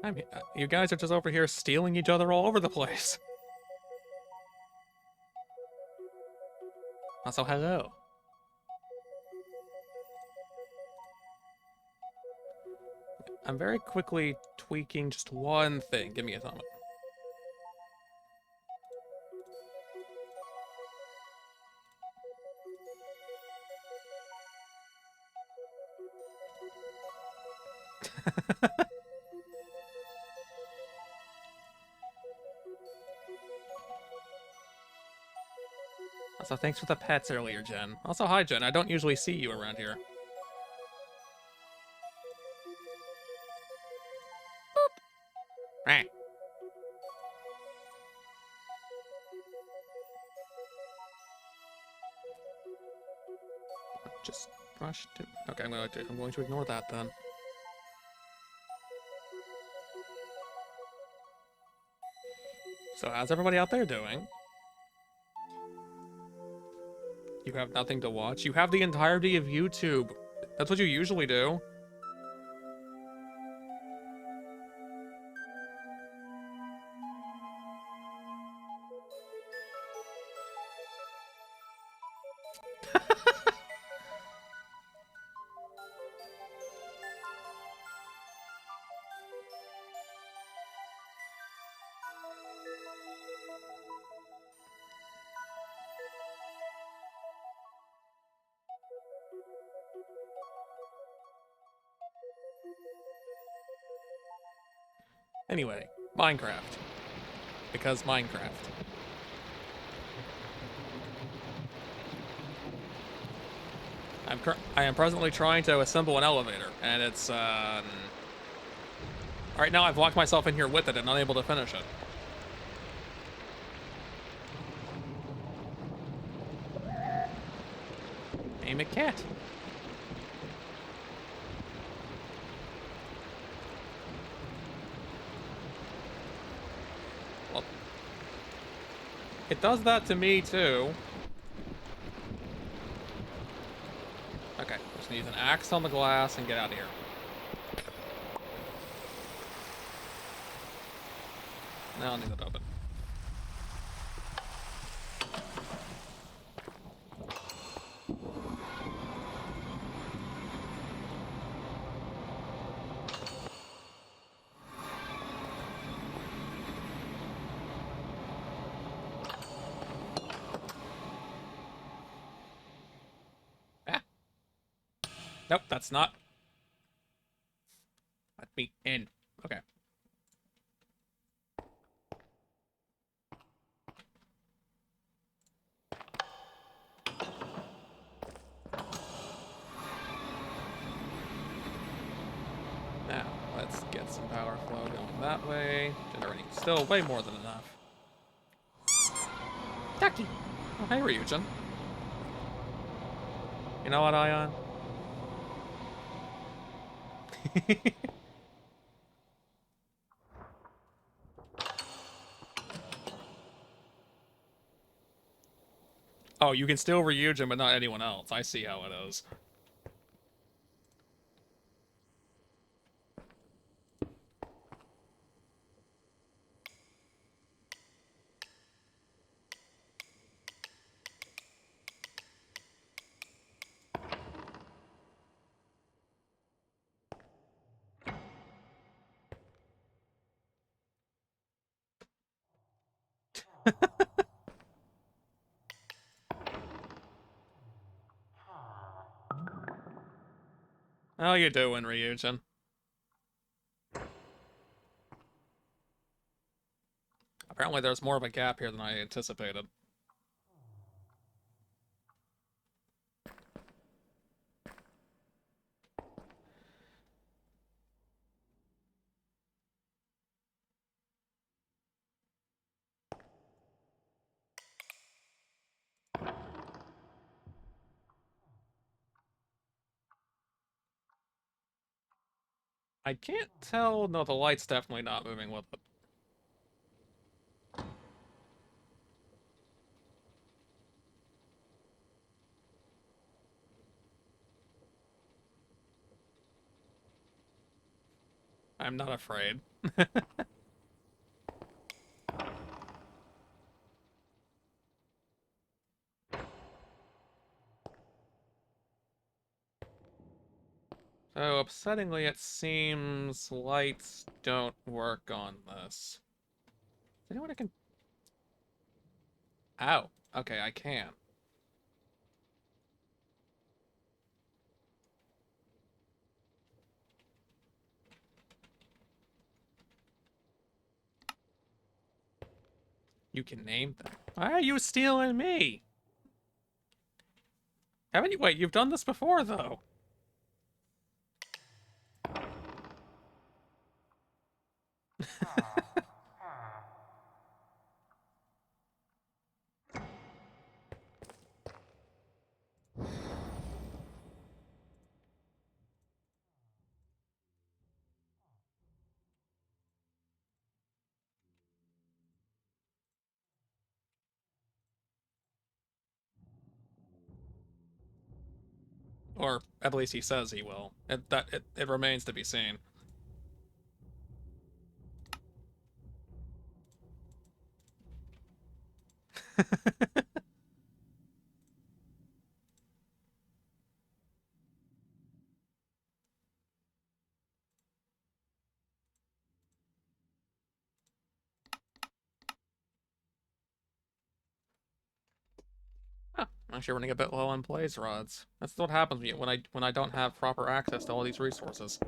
I mean, you guys are just over here stealing each other all over the place. Also, hello. I'm very quickly tweaking just one thing. Give me a moment. Also, thanks for the pets earlier, Jen. Also, hi, Jen. I don't usually see you around here. Boop. Just brush it. Okay, I'm going to ignore that then. So how's everybody out there doing? You have nothing to watch? You have the entirety of YouTube. That's what you usually do. Anyway, Minecraft. Because Minecraft. I am presently trying to assemble an elevator, and it's, Right now I've locked myself in here with it and unable to finish it. Aim a cat. Well, it does that to me, too. Okay, just need an axe on the glass and get out of here. Now I'll need it open. Ah. Nope, that's not. Let me in. Okay. Now, let's get some power flow going that way. Generating still way more than enough. Ducky! Oh, hey, Ryujin. You know what, Ion? Oh, you can still Ryujin, but not anyone else. I see how it is. How you doing, Ryujin? Apparently there's more of a gap here than I anticipated. I can't tell. No, the light's definitely not moving with it. I'm not afraid. So, upsettingly, it seems lights don't work on this. Is anyone I can... Ow. Okay, I can. You can name them. Why are you stealing me? Haven't you? Wait, you've done this before, though. Or at least he says he will. It remains to be seen. Huh, I'm actually running a bit low on blaze rods. That's what happens when I don't have proper access to all these resources.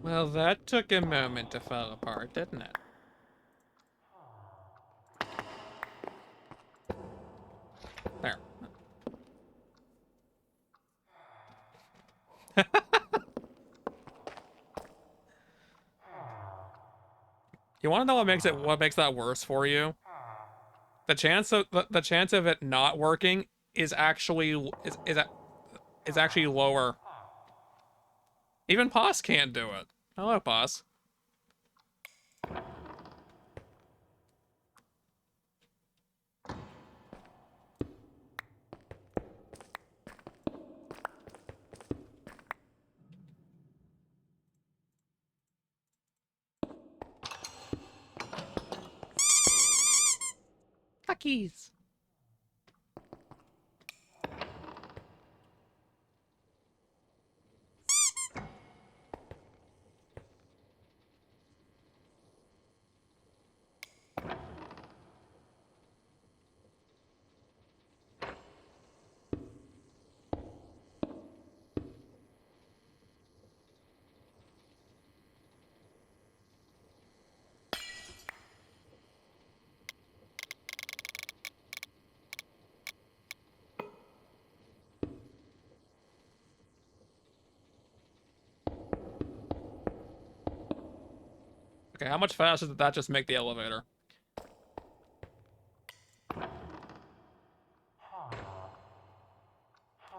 Well, that took a moment to fall apart, didn't it? There. You want to know what makes that worse for you? The chance of it not working is actually is actually lower. Even Poss can't do it. Hello, Poss. Duckies. Okay, how much faster did that just make the elevator?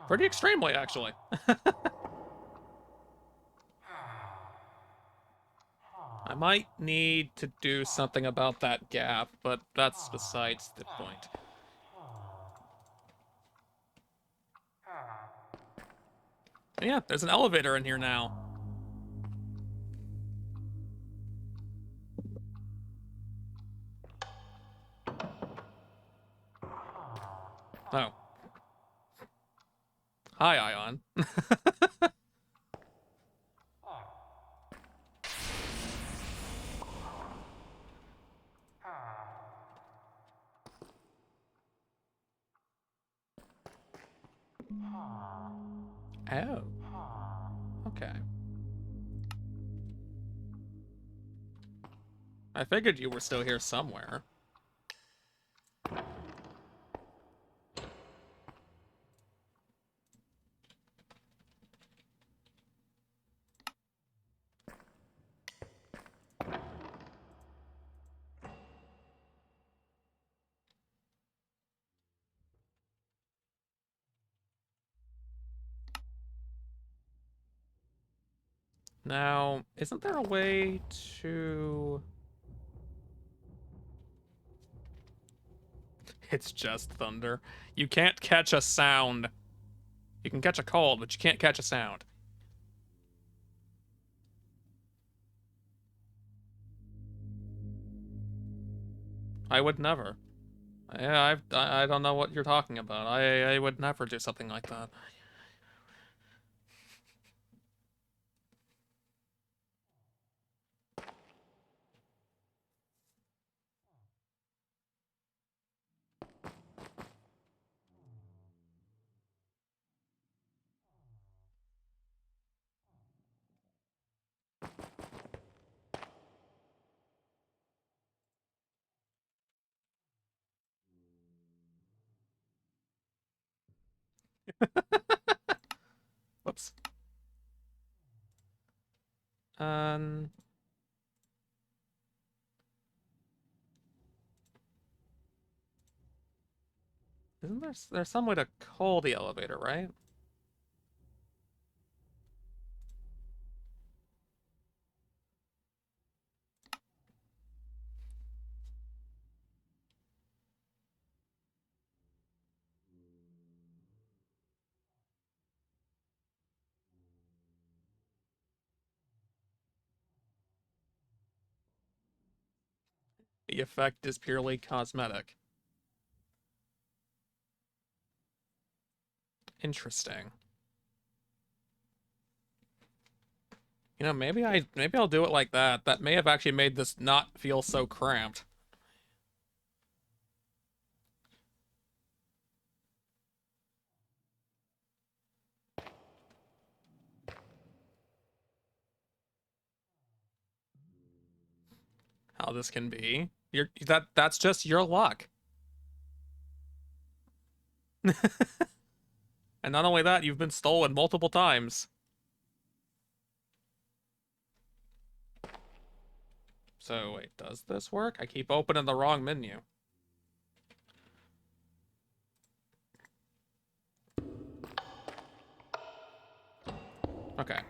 Pretty extremely, actually. I might need to do something about that gap, but that's besides the point. Yeah, there's an elevator in here now. Oh. Hi, Ion. Oh. Okay. I figured you were still here somewhere. Now, isn't there a way to... It's just thunder. You can't catch a sound. You can catch a cold, but you can't catch a sound. I would never. Yeah, I don't know what you're talking about. I would never do something like that. Whoops. Um, isn't there's some way to call the elevator, right? The effect is purely cosmetic. Interesting. You know, maybe I'll do it like that. That may have actually made this not feel so cramped. How this can be. That's just your luck. And not only that, you've been stolen multiple times. So wait, does this work? I keep opening the wrong menu. Okay.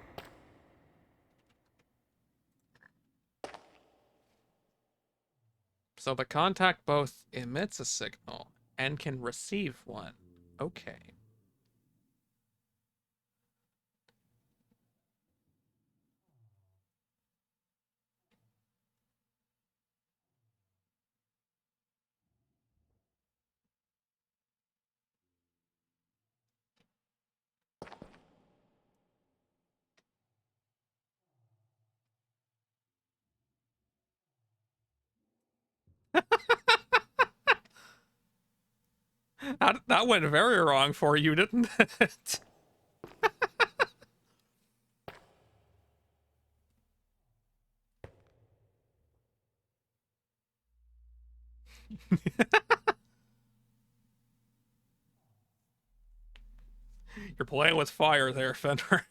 So the contact both emits a signal and can receive one. Okay. That went very wrong for you, didn't it? You're playing with fire there, Fender.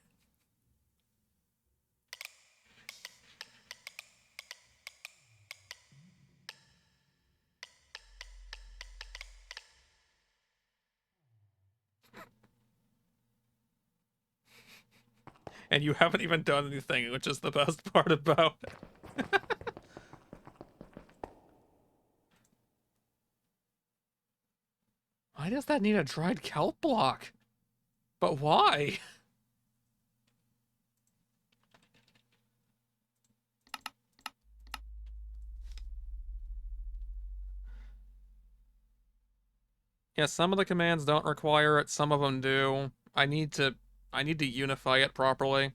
And you haven't even done anything, which is the best part about it. Why does that need a dried kelp block? But why? Yeah, some of the commands don't require it, some of them do. I need to unify it properly.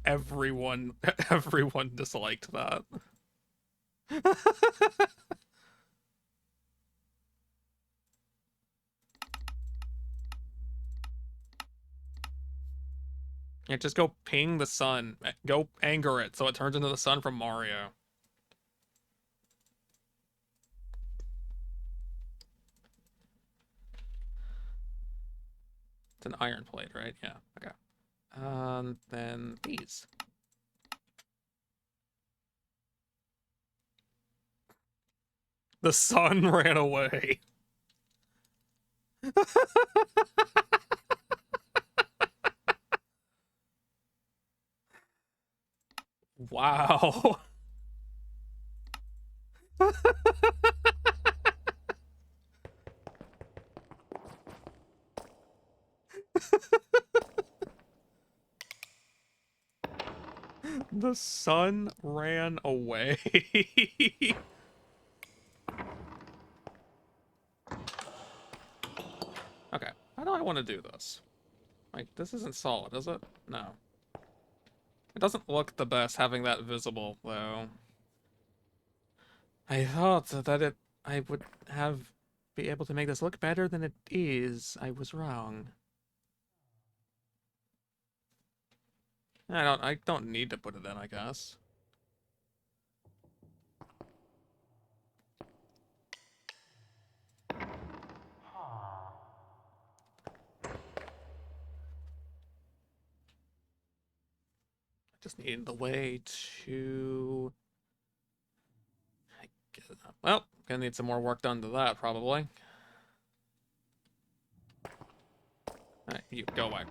Everyone everyone disliked that. Yeah, just go ping the sun. Go anger it so it turns into the sun from Mario. It's an iron plate, right? Yeah. Okay. Then these. The sun ran away. Wow. The sun ran away. Okay, how do I want to do this? Like, this isn't solid, is it? No. It doesn't look the best having that visible, though. I thought that I would be able to make this look better than it is. I was wrong. I don't need to put it in, I guess. Just need the way to... Well, gonna need some more work done to that, probably. Alright, you, go away.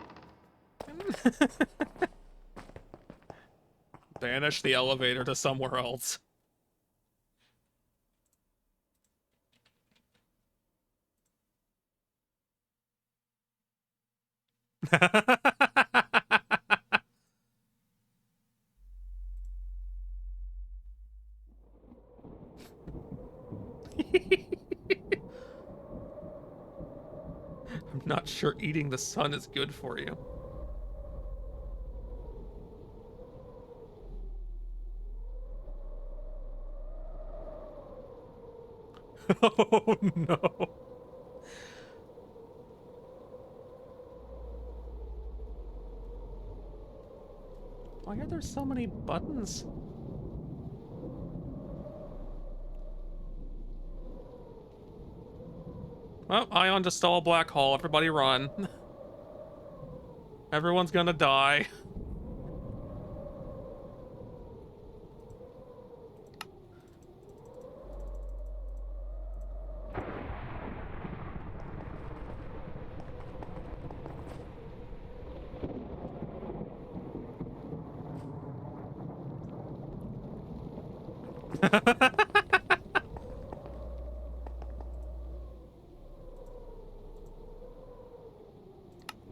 Banish the elevator to somewhere else. I'm not sure eating the sun is good for you. Oh no. Why are there so many buttons? Well, Ion just stole a black hole. Everybody run. Everyone's gonna die.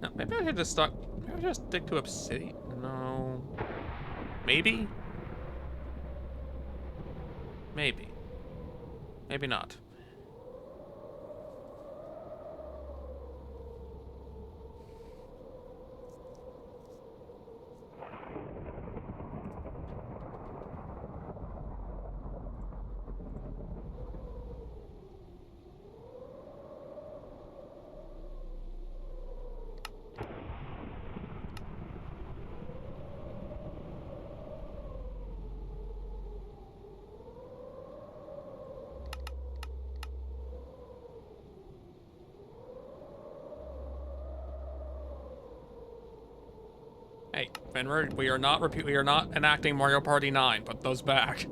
No, maybe I should just start. Maybe I should just stick to obsidian. No. Maybe? Maybe. Maybe not. Hey, Fenrir, we are not enacting Mario Party 9. Put those back.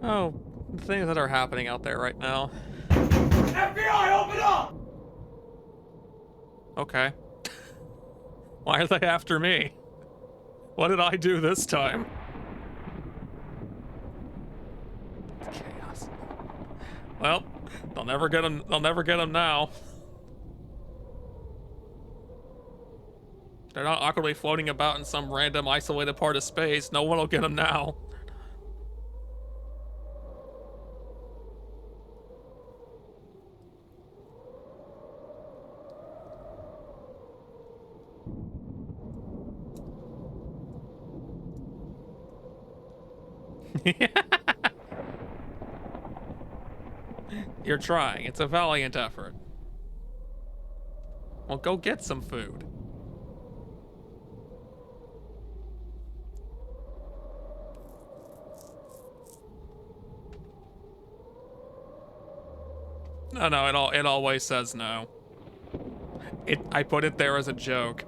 Oh, the things that are happening out there right now. FBI, open up! Okay. Why are they after me? What did I do this time? Chaos. Well, they'll never get him. They'll never get him now. They're not awkwardly floating about in some random isolated part of space. No one will get him now. You're trying. It's a valiant effort. Well, go get some food. No, it always says no. I put it there as a joke.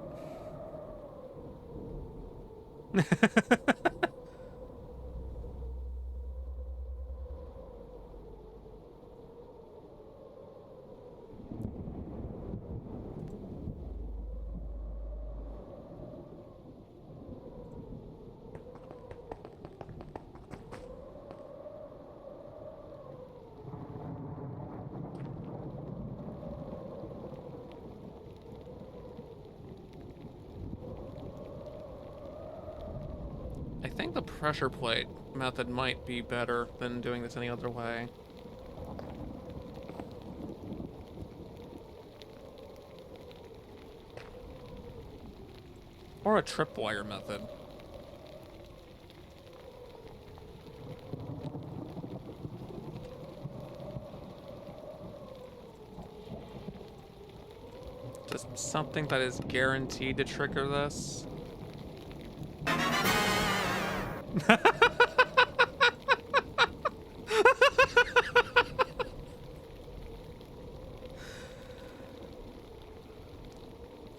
think the pressure plate method might be better than doing this any other way. Or a tripwire method. Just something that is guaranteed to trigger this.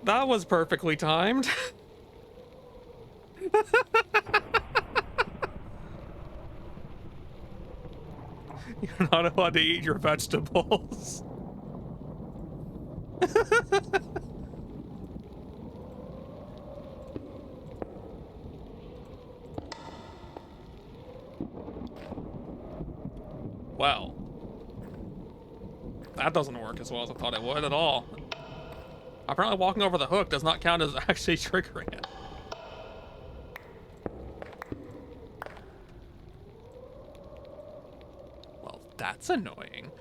That was perfectly timed. You're not allowed to eat your vegetables. Well, that doesn't work as well as I thought it would at all. Apparently walking over the hook does not count as actually triggering it. Well, that's annoying.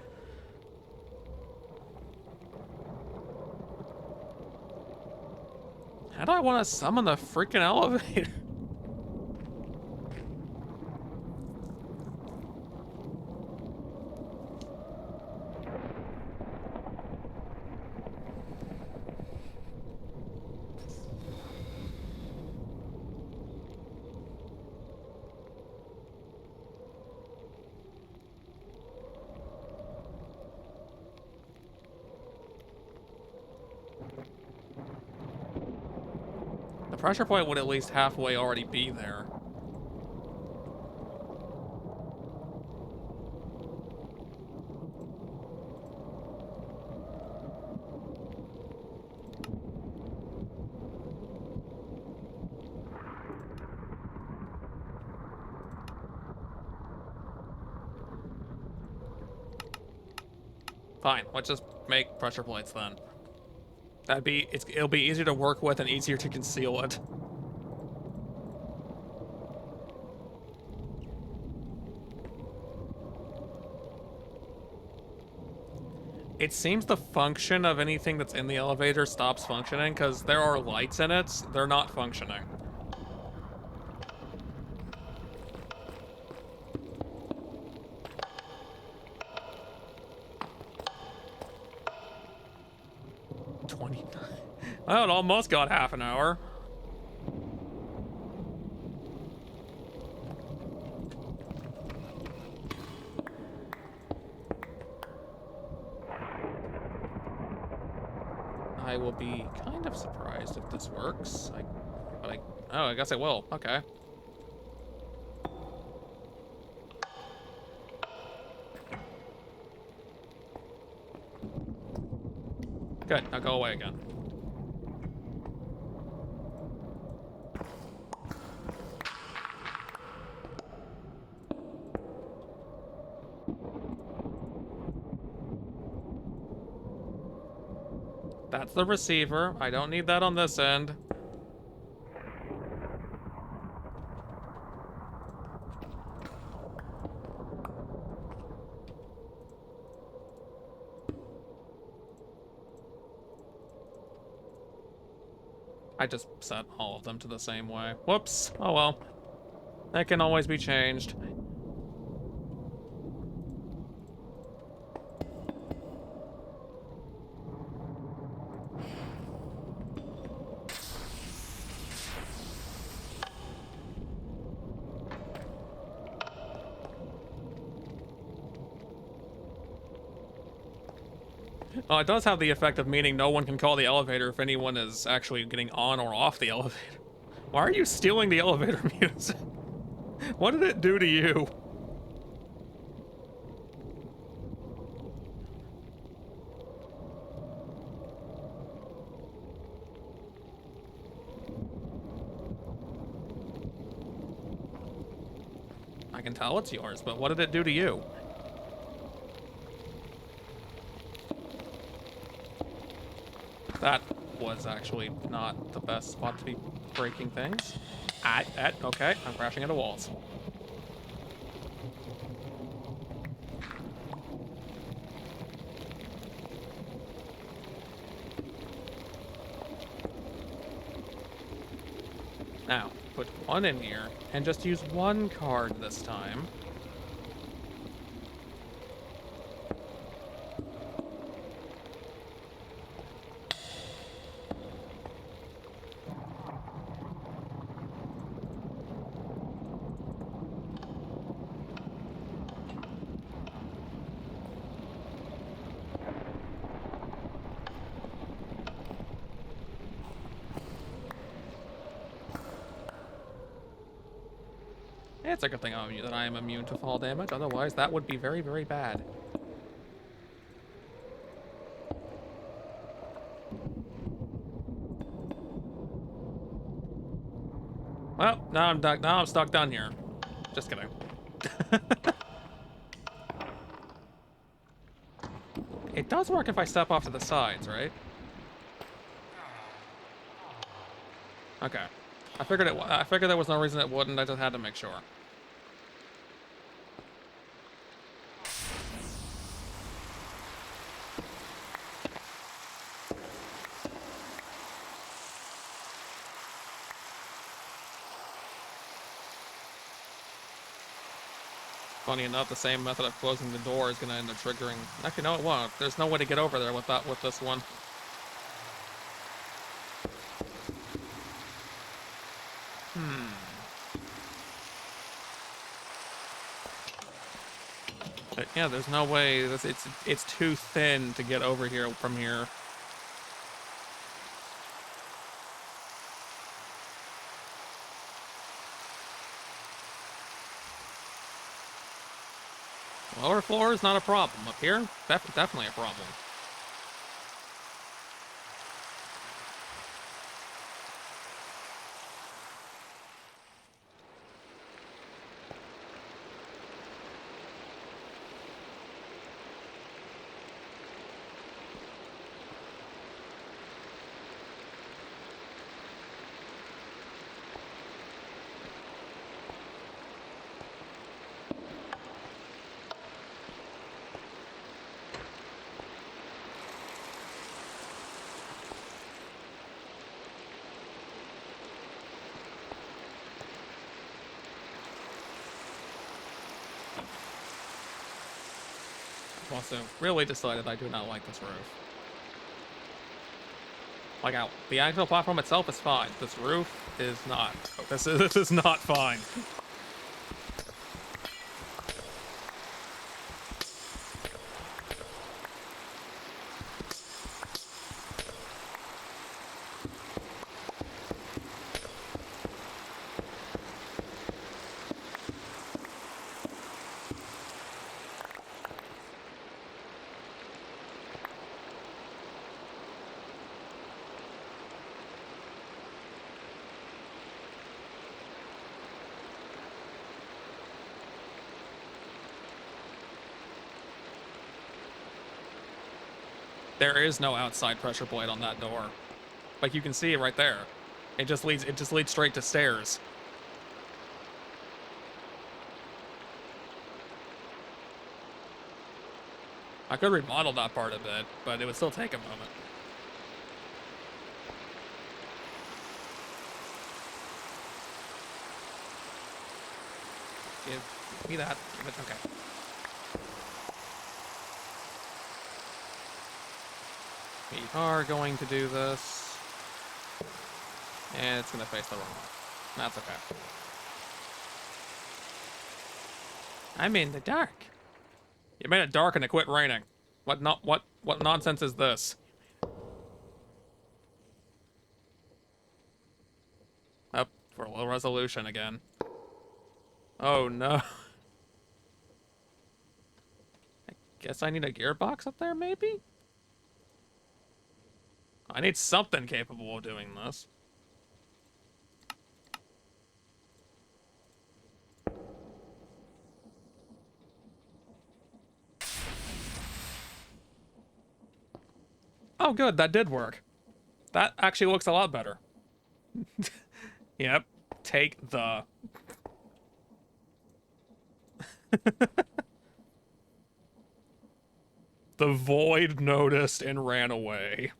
How do I want to summon the freaking elevator? The pressure point would at least halfway already be there. Fine, let's just make pressure plates then. It'll be easier to work with and easier to conceal it. It seems the function of anything that's in the elevator stops functioning because there are lights in it. They're not functioning. Well, it almost got half an hour. I will be kind of surprised if this works. Oh, I guess it will. Okay. Good, now go away again. That's the receiver. I don't need that on this end. I just set all of them to the same way. Whoops. Oh well. That can always be changed. Oh, it does have the effect of meaning no one can call the elevator if anyone is actually getting on or off the elevator. Why are you stealing the elevator music? What did it do to you? I can tell it's yours, but what did it do to you? That was actually not the best spot to be breaking things. Okay, I'm crashing into walls. Now, put one in here, and just use one card this time. It's a good thing that I am immune to fall damage, otherwise that would be very, very bad. Well, now I'm stuck down here. Just kidding. It does work if I step off to the sides, right? Okay. I figured there was no reason it wouldn't, I just had to make sure. Funny enough, the same method of closing the door is gonna end up triggering. Actually, no, it won't. There's no way to get over there with this one. Yeah, there's no way. It's too thin to get over here from here. Lower floor is not a problem. Up here, definitely a problem. Also, really decided I do not like this roof. Like, the actual platform itself is fine. This roof is not. This is not fine. There is no outside pressure plate on that door. Like, you can see it right there. It just leads straight to stairs. I could remodel that part a bit, but it would still take a moment. Give me that. Give it, okay. We are going to do this. And it's going to face the wrong way. That's okay. I'm in the dark. You made it dark and it quit raining. What nonsense is this? Up for low resolution again. Oh no. I guess I need a gearbox up there, maybe? I need something capable of doing this. Oh good, that did work. That actually looks a lot better. Yep. Take the... The void noticed and ran away.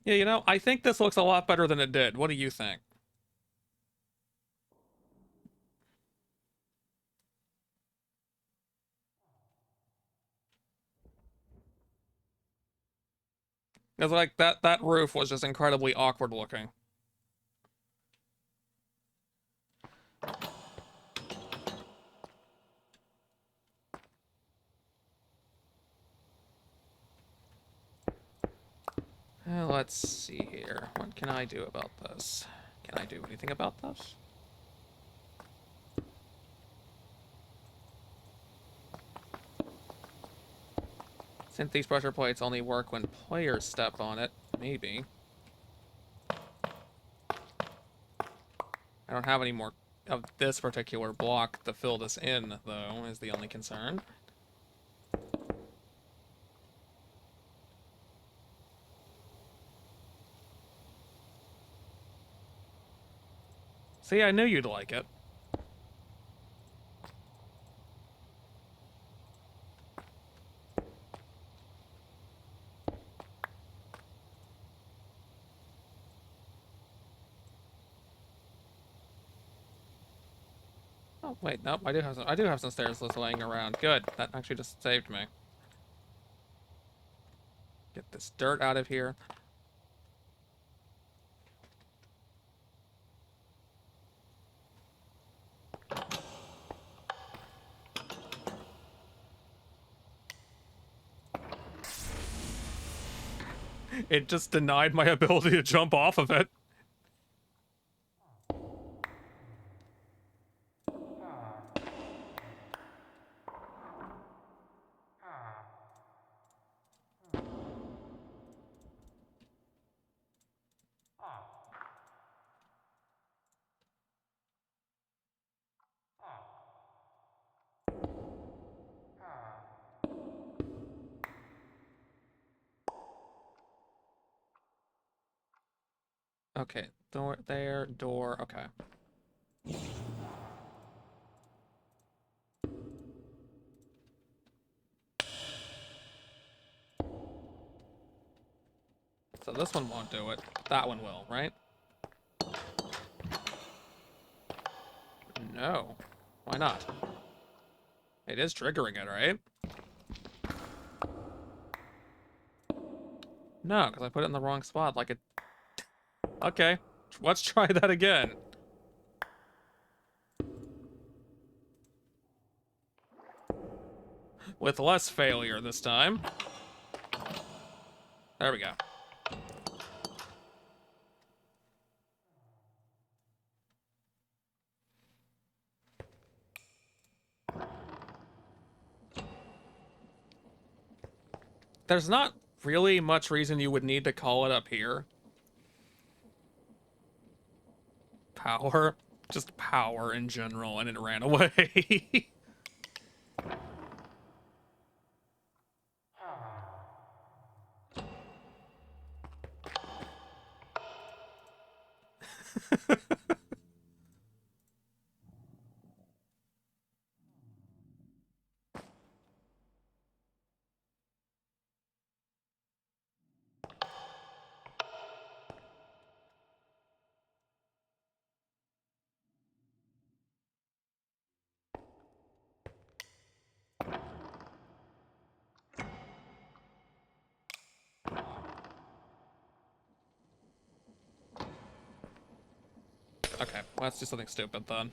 Yeah, you know, I think this looks a lot better than it did. What do you think? Because, like, that roof was just incredibly awkward looking. Let's see here. What can I do about this? Can I do anything about this? Since these pressure plates only work when players step on it, maybe. I don't have any more of this particular block to fill this in, though, is the only concern. See, I knew you'd like it. Oh, wait, nope, I do have some stairs just laying around. Good, that actually just saved me. Get this dirt out of here. It just denied my ability to jump off of it. Okay, door there, door, okay. So this one won't do it. That one will, right? No. Why not? It is triggering it, right? No, because I put it in the wrong spot, like it... Okay, let's try that again. With less failure this time. There we go. There's not really much reason you would need to call it up here. Power. Just power in general, and it ran away. Okay, well, let's do something stupid then.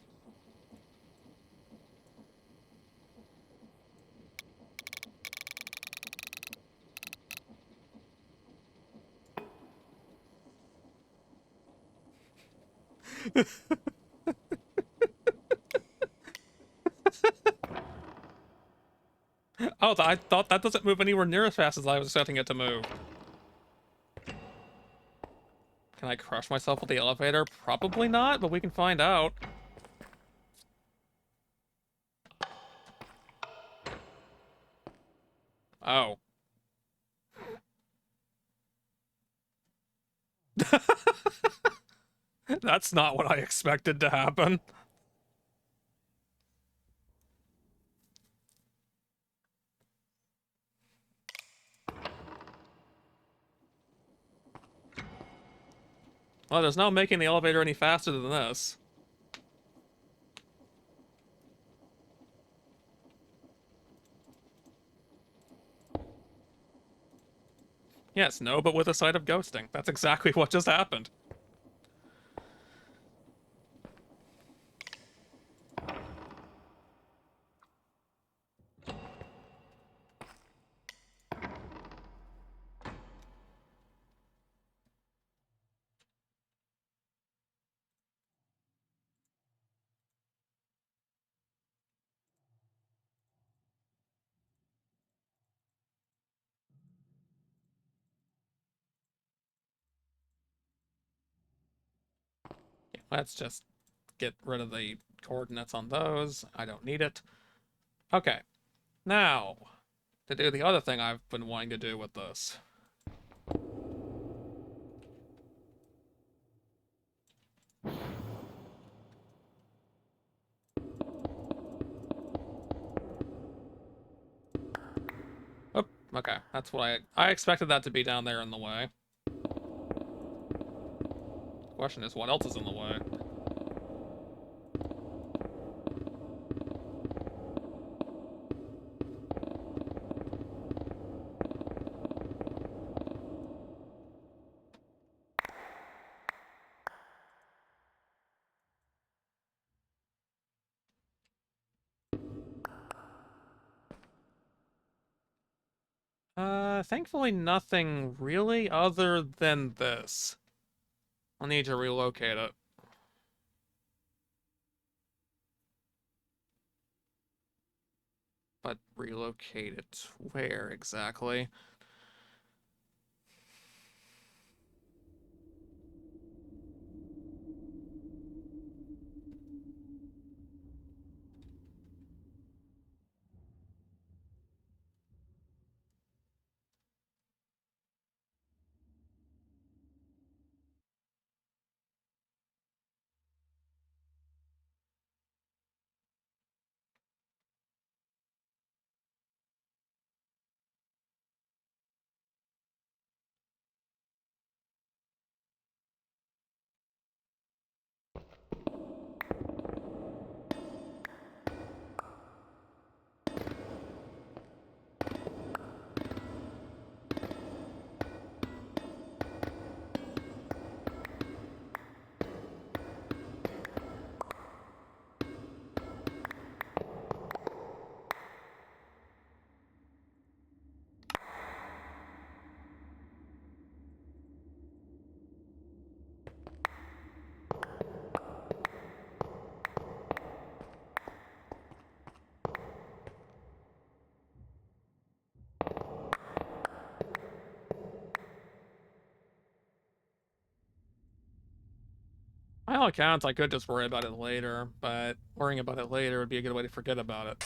Oh, I thought that doesn't move anywhere near as fast as I was expecting it to move. Can I crush myself with the elevator? Probably not, but we can find out. Oh. That's not what I expected to happen. Well, there's no making the elevator any faster than this. Yes, no, but with a side of ghosting. That's exactly what just happened. Yeah, let's just get rid of the coordinates on those. I don't need it. Okay, now, to do the other thing I've been wanting to do with this. Oh, okay, that's what I expected that to be down there in the way. The question is, what else is in the way? Thankfully nothing really other than this. I'll need to relocate it. But relocate it where exactly? By all accounts, I could just worry about it later, but worrying about it later would be a good way to forget about it.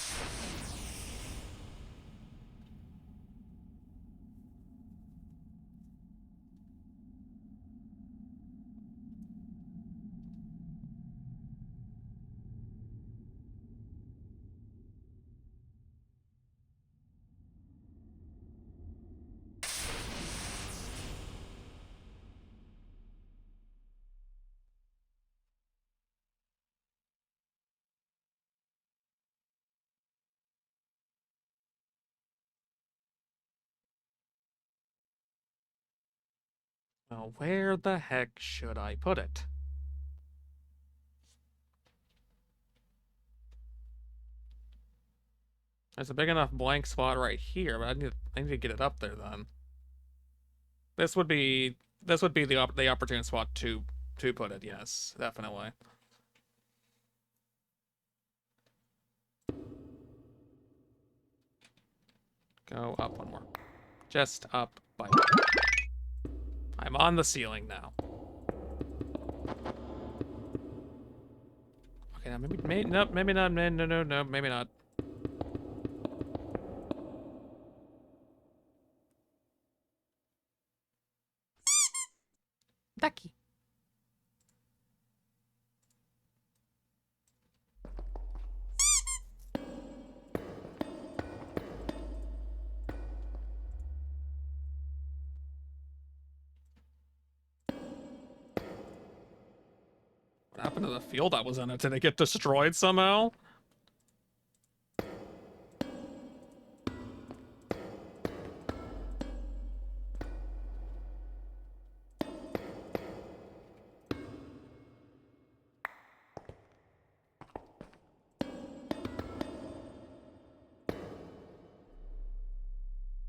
Well, where the heck should I put it? There's a big enough blank spot right here, but I need to get it up there then. This would be the opportune spot to put it. Yes, definitely. Go up one more. Just up by one. I'm on the ceiling now. Yeah, nope, maybe not, no, maybe not. Ducky. What happened to the field I was in? Did it get destroyed somehow?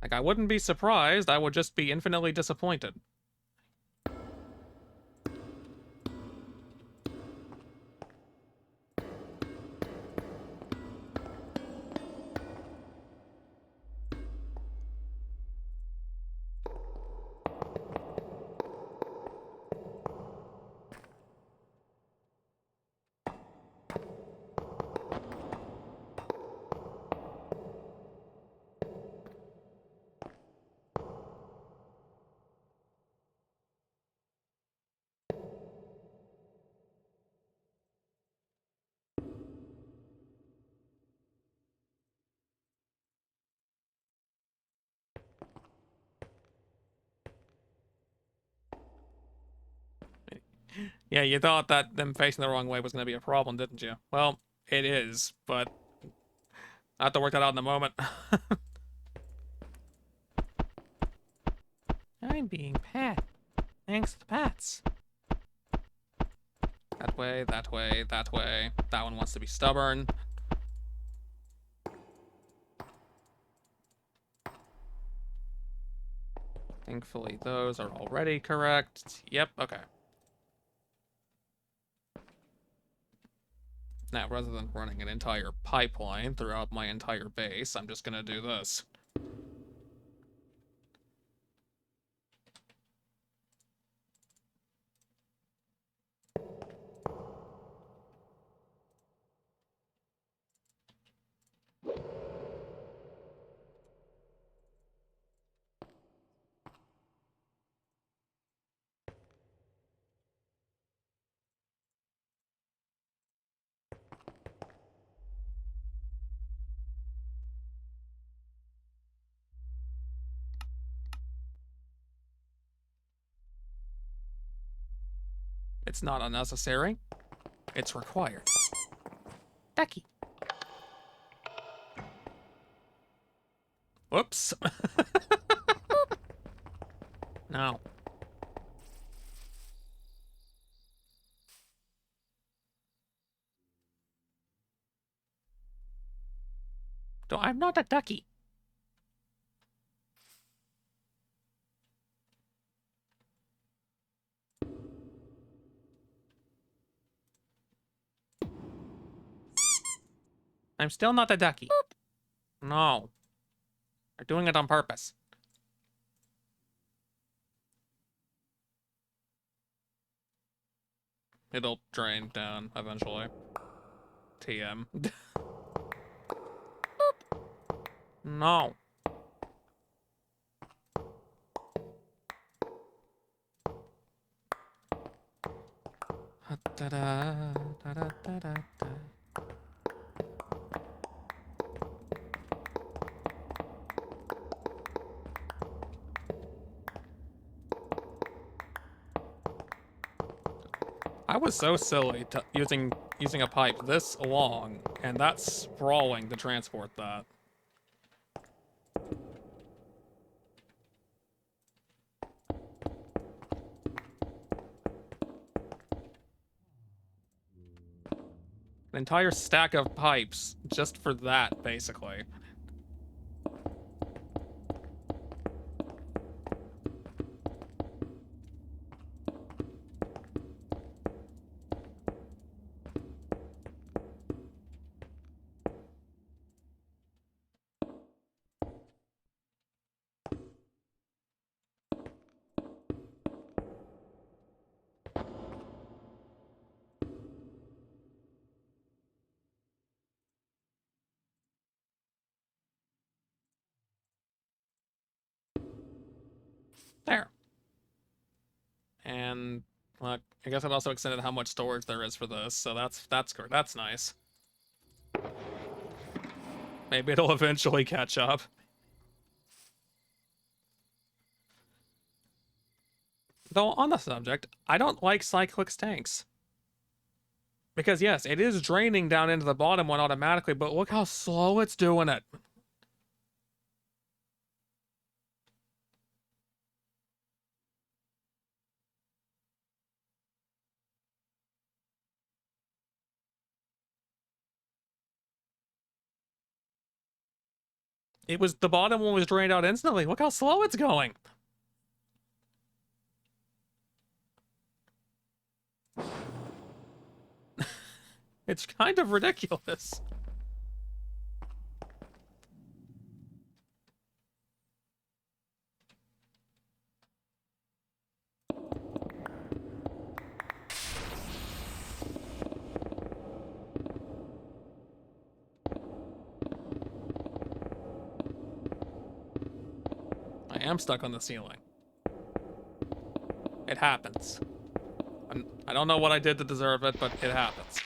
Like, I wouldn't be surprised, I would just be infinitely disappointed. Yeah, you thought that them facing the wrong way was going to be a problem, didn't you? Well, it is, but I have to work that out in the moment. I'm being pat. Thanks to the pats. That way, that way, that way. That one wants to be stubborn. Thankfully, those are already correct. Yep, okay. Now, rather than running an entire pipeline throughout my entire base, I'm just gonna do this. It's not unnecessary. It's required. Ducky. Whoops. No. I'm not a ducky. I'm still not a ducky. No. They're doing it on purpose. It'll drain down eventually. TM. No. Da-da, da-da, da-da, da. I was so silly using a pipe this long and that's sprawling to transport that. An entire stack of pipes just for that, basically. There. And I guess it also extended how much storage there is for this, so that's good. That's nice. Maybe it'll eventually catch up. Though on the subject, I don't like Cyclix tanks. Because yes, it is draining down into the bottom one automatically, but look how slow it's doing it. The bottom one was drained out instantly. Look how slow it's going. It's kind of ridiculous. I am stuck on the ceiling. It happens. I don't know what I did to deserve it, but it happens.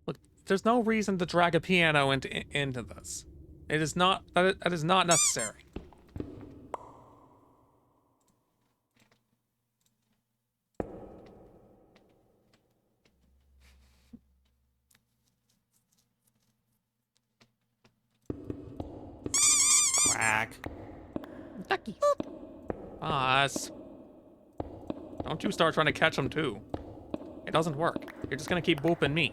Look, there's no reason to drag a piano into this. It is not that is not necessary. Quack. Duckies. Boss. Don't you start trying to catch them too. It doesn't work. You're just gonna keep booping me.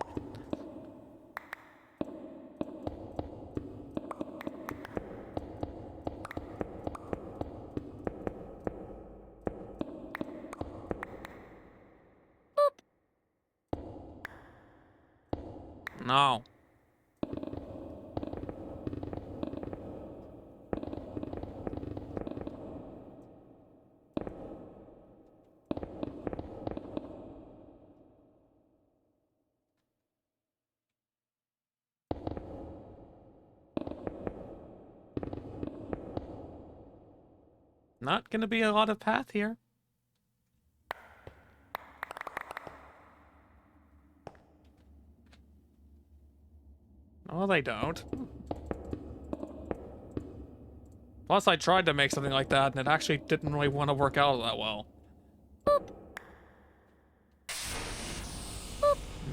No. Not gonna be a lot of path here. No, they don't. Plus, I tried to make something like that, and it actually didn't really want to work out that well.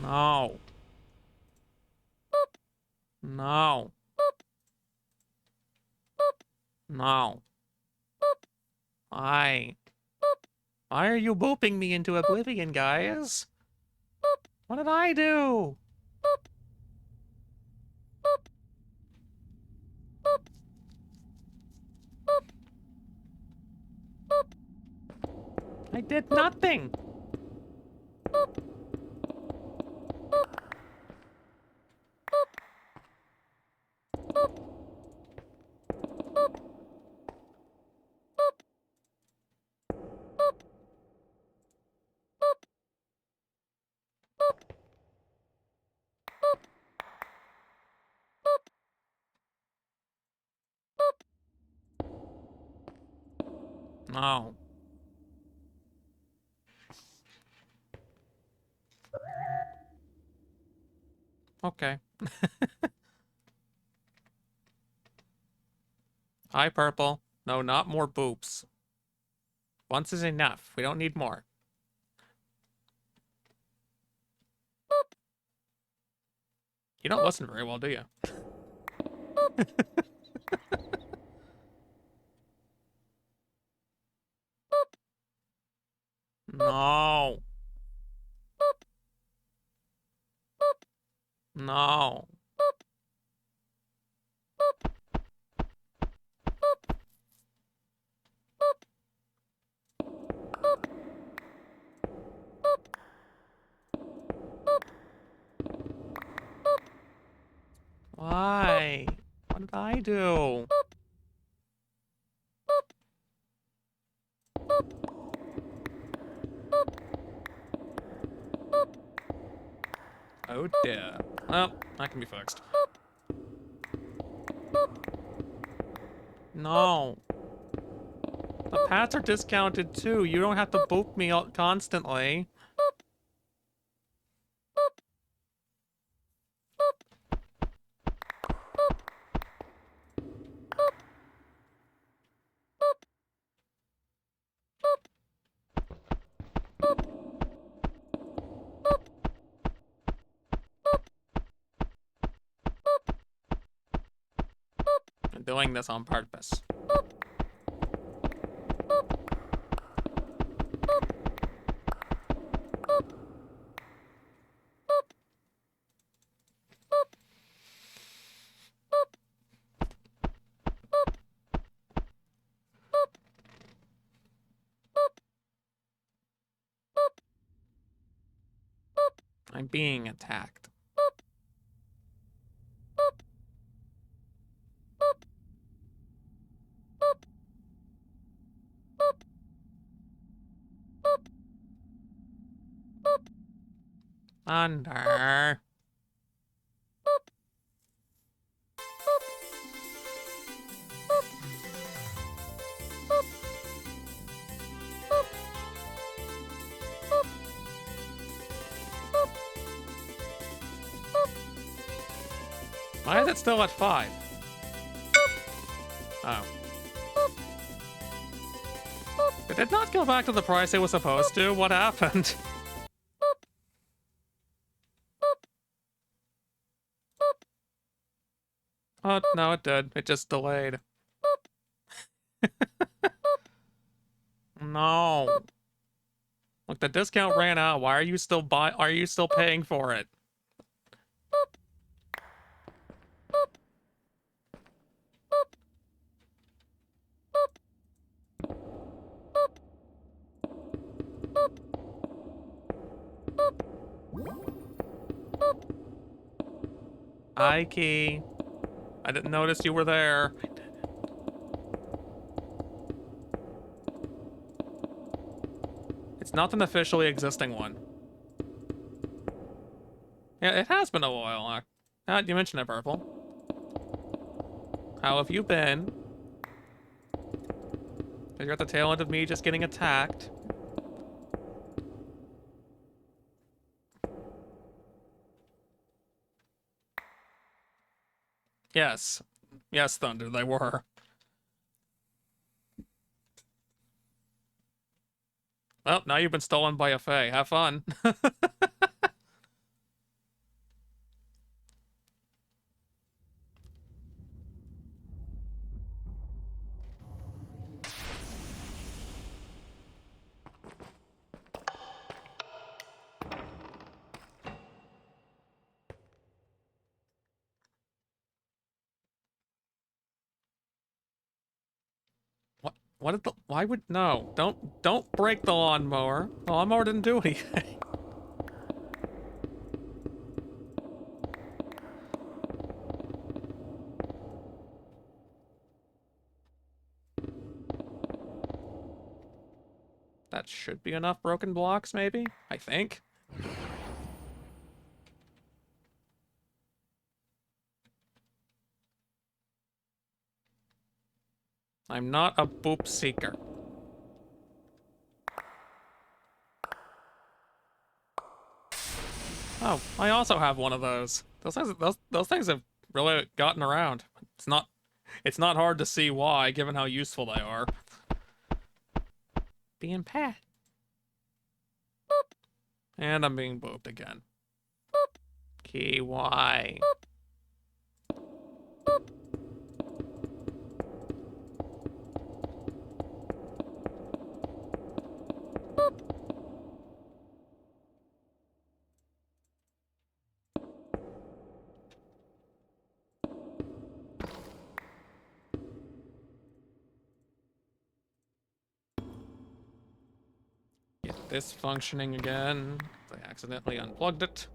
No. No. No. Why? Why are you booping me into oblivion, guys? What did I do? I did nothing. No. Okay. Hi, Purple. No, not more boops. Once is enough. We don't need more. You don't listen very well, do you? No. No. Why? What did I do? Oh dear. Well, that can be fixed. No. The pats are discounted too. You don't have to boop me constantly. I'm doing this on purpose. I'm being attacked. Under. Why is it still at 5? Oh. It did not go back to the price it was supposed to. What happened? Oh, no, it did. It just delayed. No. Look, the discount ran out. Why are you still are you still paying for it? Hi, Key. I didn't notice you were there. It's not an officially existing one. Yeah, it has been a while. You mentioned it, Purple. How have you been? You're at the tail end of me just getting attacked. Yes. Yes, Thunder, they were. Well, now you've been stolen by a Fae. Have fun. What? What did the? Why would no? Don't break the lawnmower. The lawnmower didn't do anything. That should be enough broken blocks, maybe. I think. I'm not a boop seeker. Oh, I also have one of those. Those things have really gotten around. It's not it's not hard to see why, given how useful they are. Being pat. And I'm being booped again. Key, why? Get this functioning again. I accidentally unplugged it.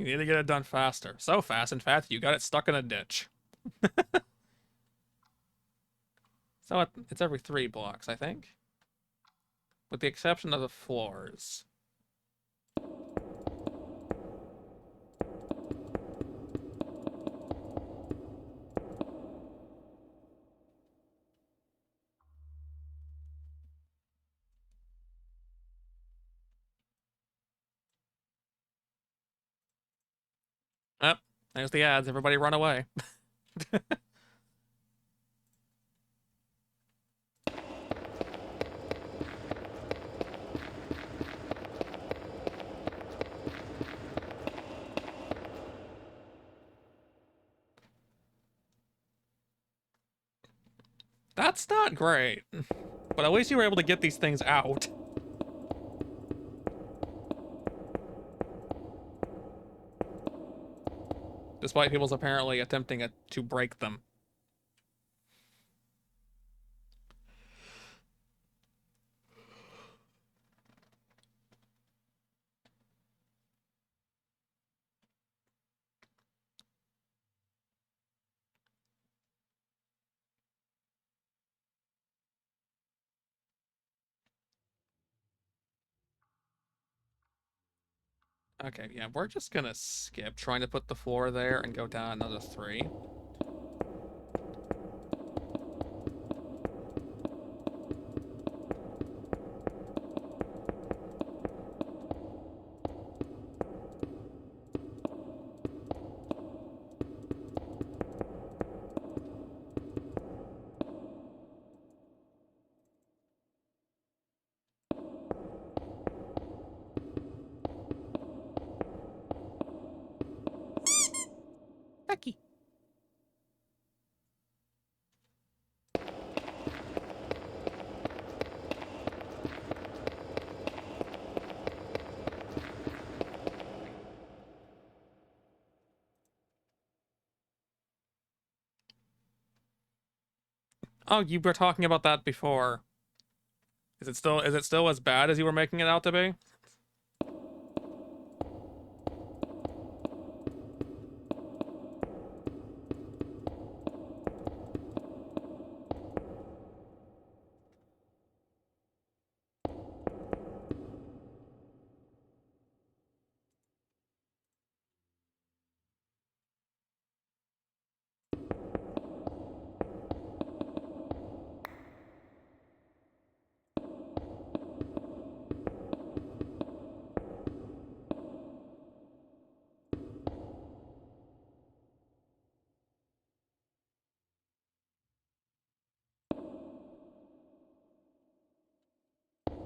You need to get it done faster. So fast, in fact, you got it stuck in a ditch. So it's every 3 blocks, I think. With the exception of the floors. Yep, there's the ads. Everybody run away. That's not great. But at least you were able to get these things out. Despite people's apparently attempting to break them. Okay, yeah, we're just gonna skip trying to put the floor there and go down another 3. Becky. Oh, you were talking about that before. Is it still as bad as you were making it out to be?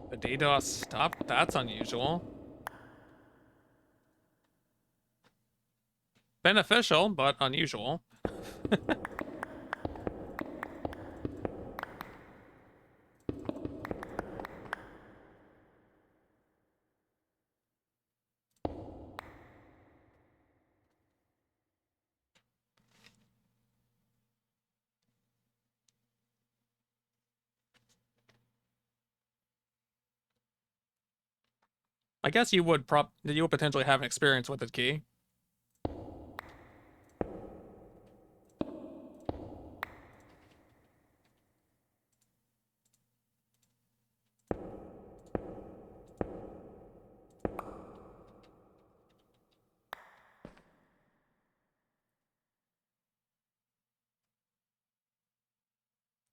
The DDoS stopped? That's unusual. Beneficial, but unusual. I guess you would potentially have an experience with the key.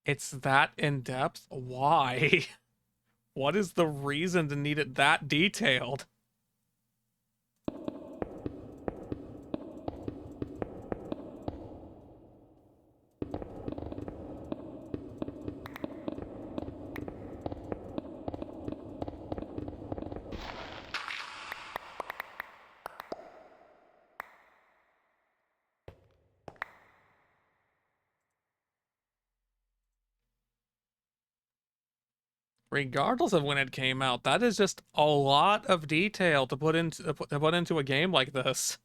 It's that in depth? Why? What is the reason to need it that detailed? Regardless of when it came out, that is just a lot of detail to put into a game like this.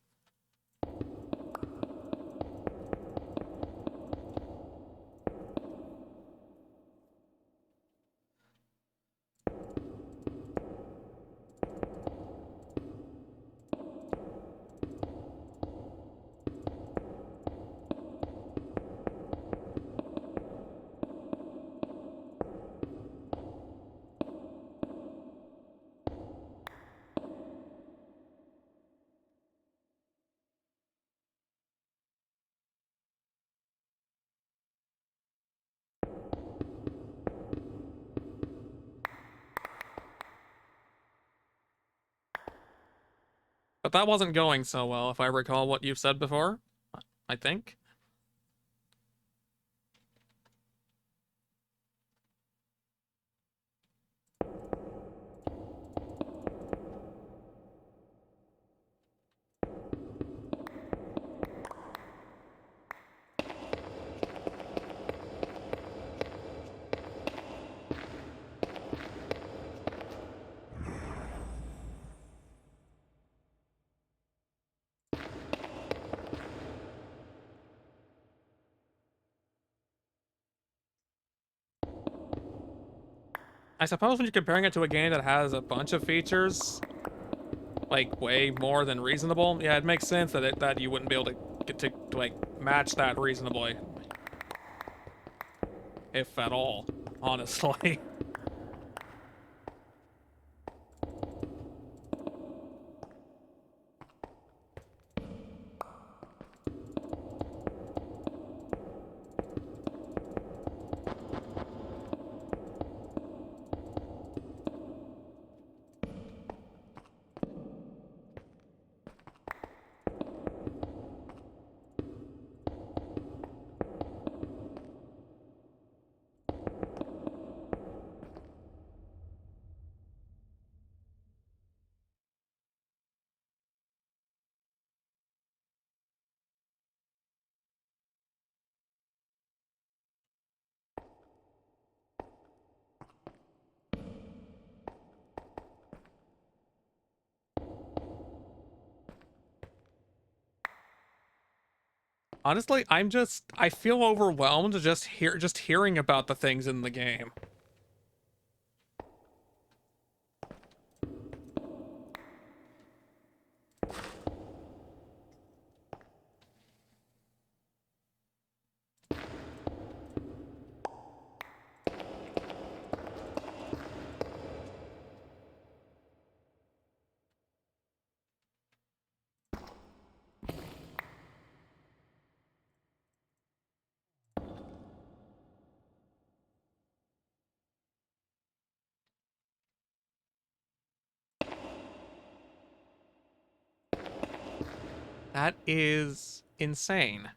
But that wasn't going so well, if I recall what you've said before. I think. I suppose when you're comparing it to a game that has a bunch of features, like way more than reasonable, yeah, it makes sense that that you wouldn't be able to get to like match that reasonably, if at all, honestly. Honestly, I feel overwhelmed just hearing about the things in the game. That is insane.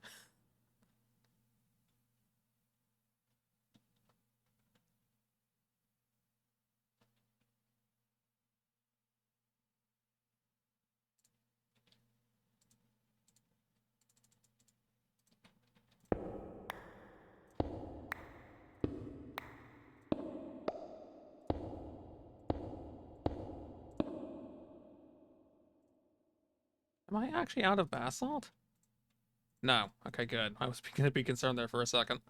Am I actually out of basalt? No. Okay, good. I was gonna be concerned there for a second.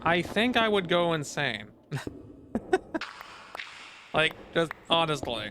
I think I would go insane. Like, just honestly.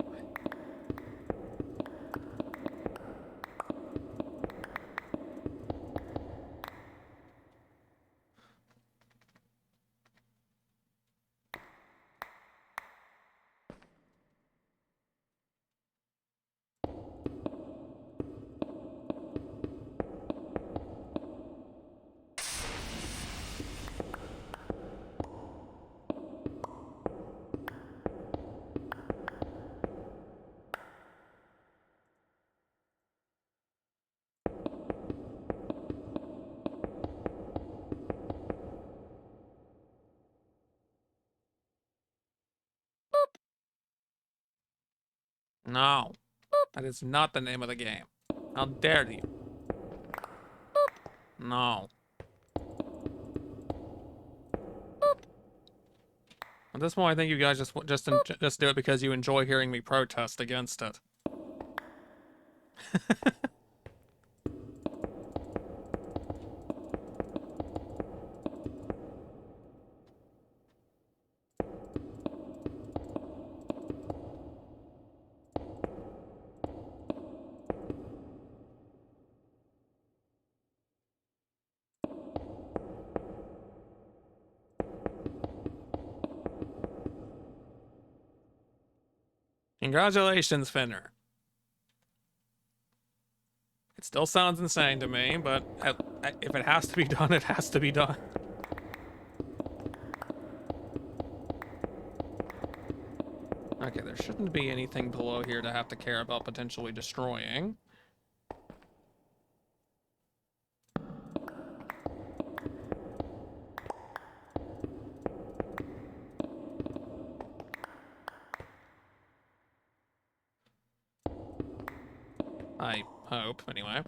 No. That is not the name of the game. How dare you? No. At this point, I think you guys just do it because you enjoy hearing me protest against it. Congratulations, Finner. It still sounds insane to me, but if it has to be done, it has to be done. Okay, there shouldn't be anything below here to have to care about potentially destroying. I hope, anyway.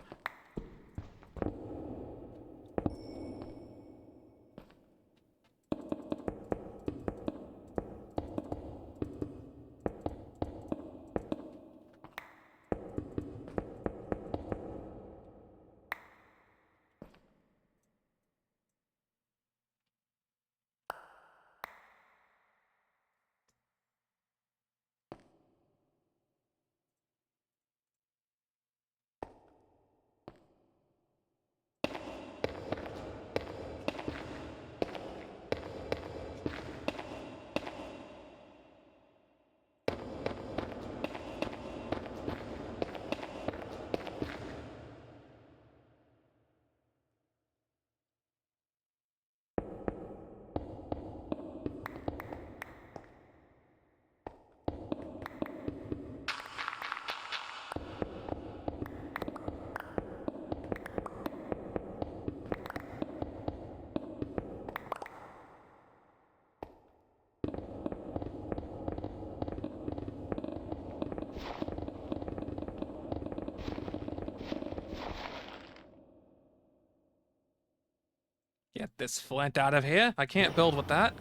Get this flint out of here. I can't build with that.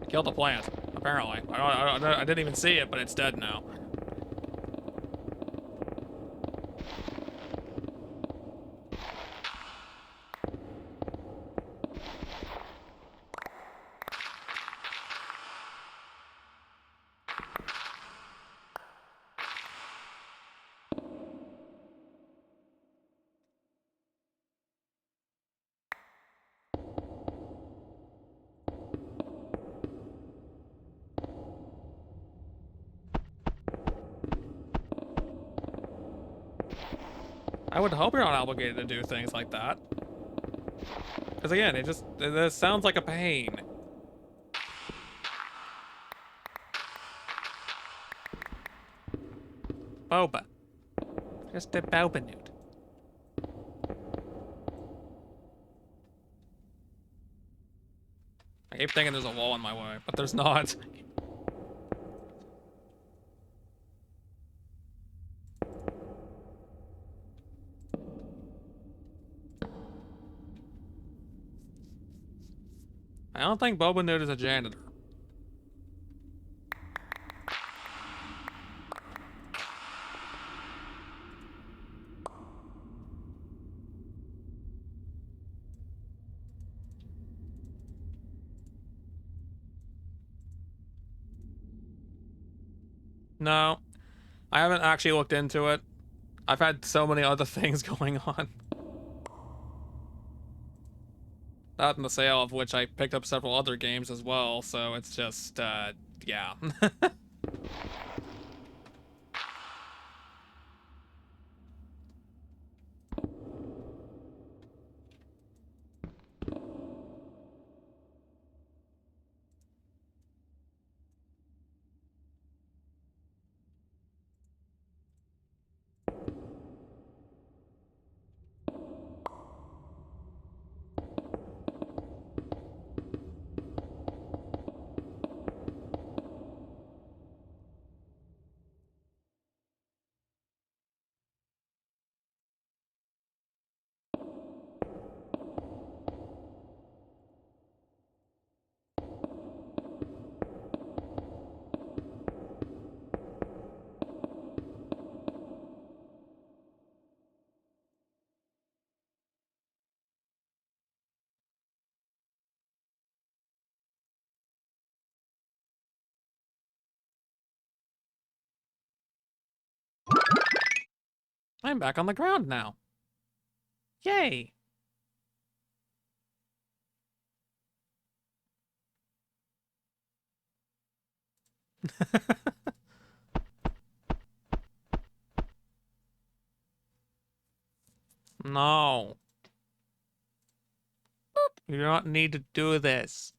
Killed the plant, apparently. I didn't even see it, but it's dead now. I would hope you're not obligated to do things like that. Because again, it sounds like a pain. Boba. Just a boba nude. I keep thinking there's a wall in my way, but there's not. I don't think Boba Nude is a janitor. No, I haven't actually looked into it. I've had so many other things going on. That and the sale of which I picked up several other games as well, so it's just, yeah. I'm back on the ground now. Yay! No. You do not need to do this.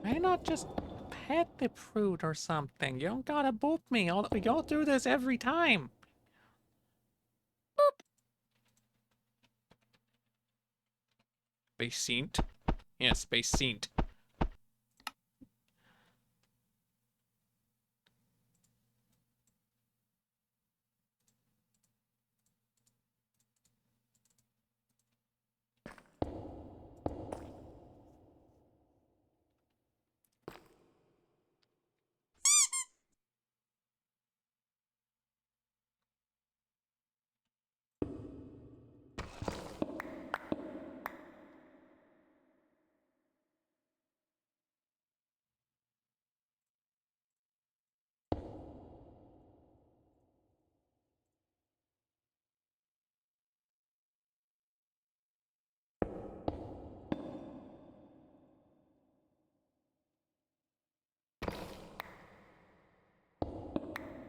Why not just pet the fruit or something? You don't gotta boop me. You'll do this every time. Basint. Yes, basint.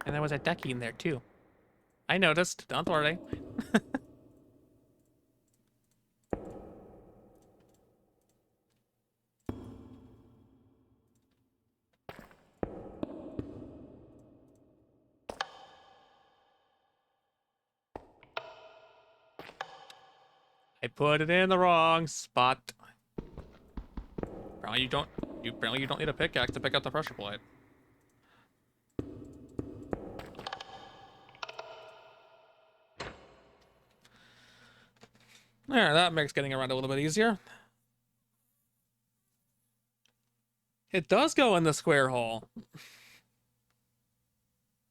And there was a ducky in there too. I noticed. Don't worry. I put it in the wrong spot. Apparently you don't need a pickaxe to pick up the pressure plate. There, that makes getting around a little bit easier. It does go in the square hole.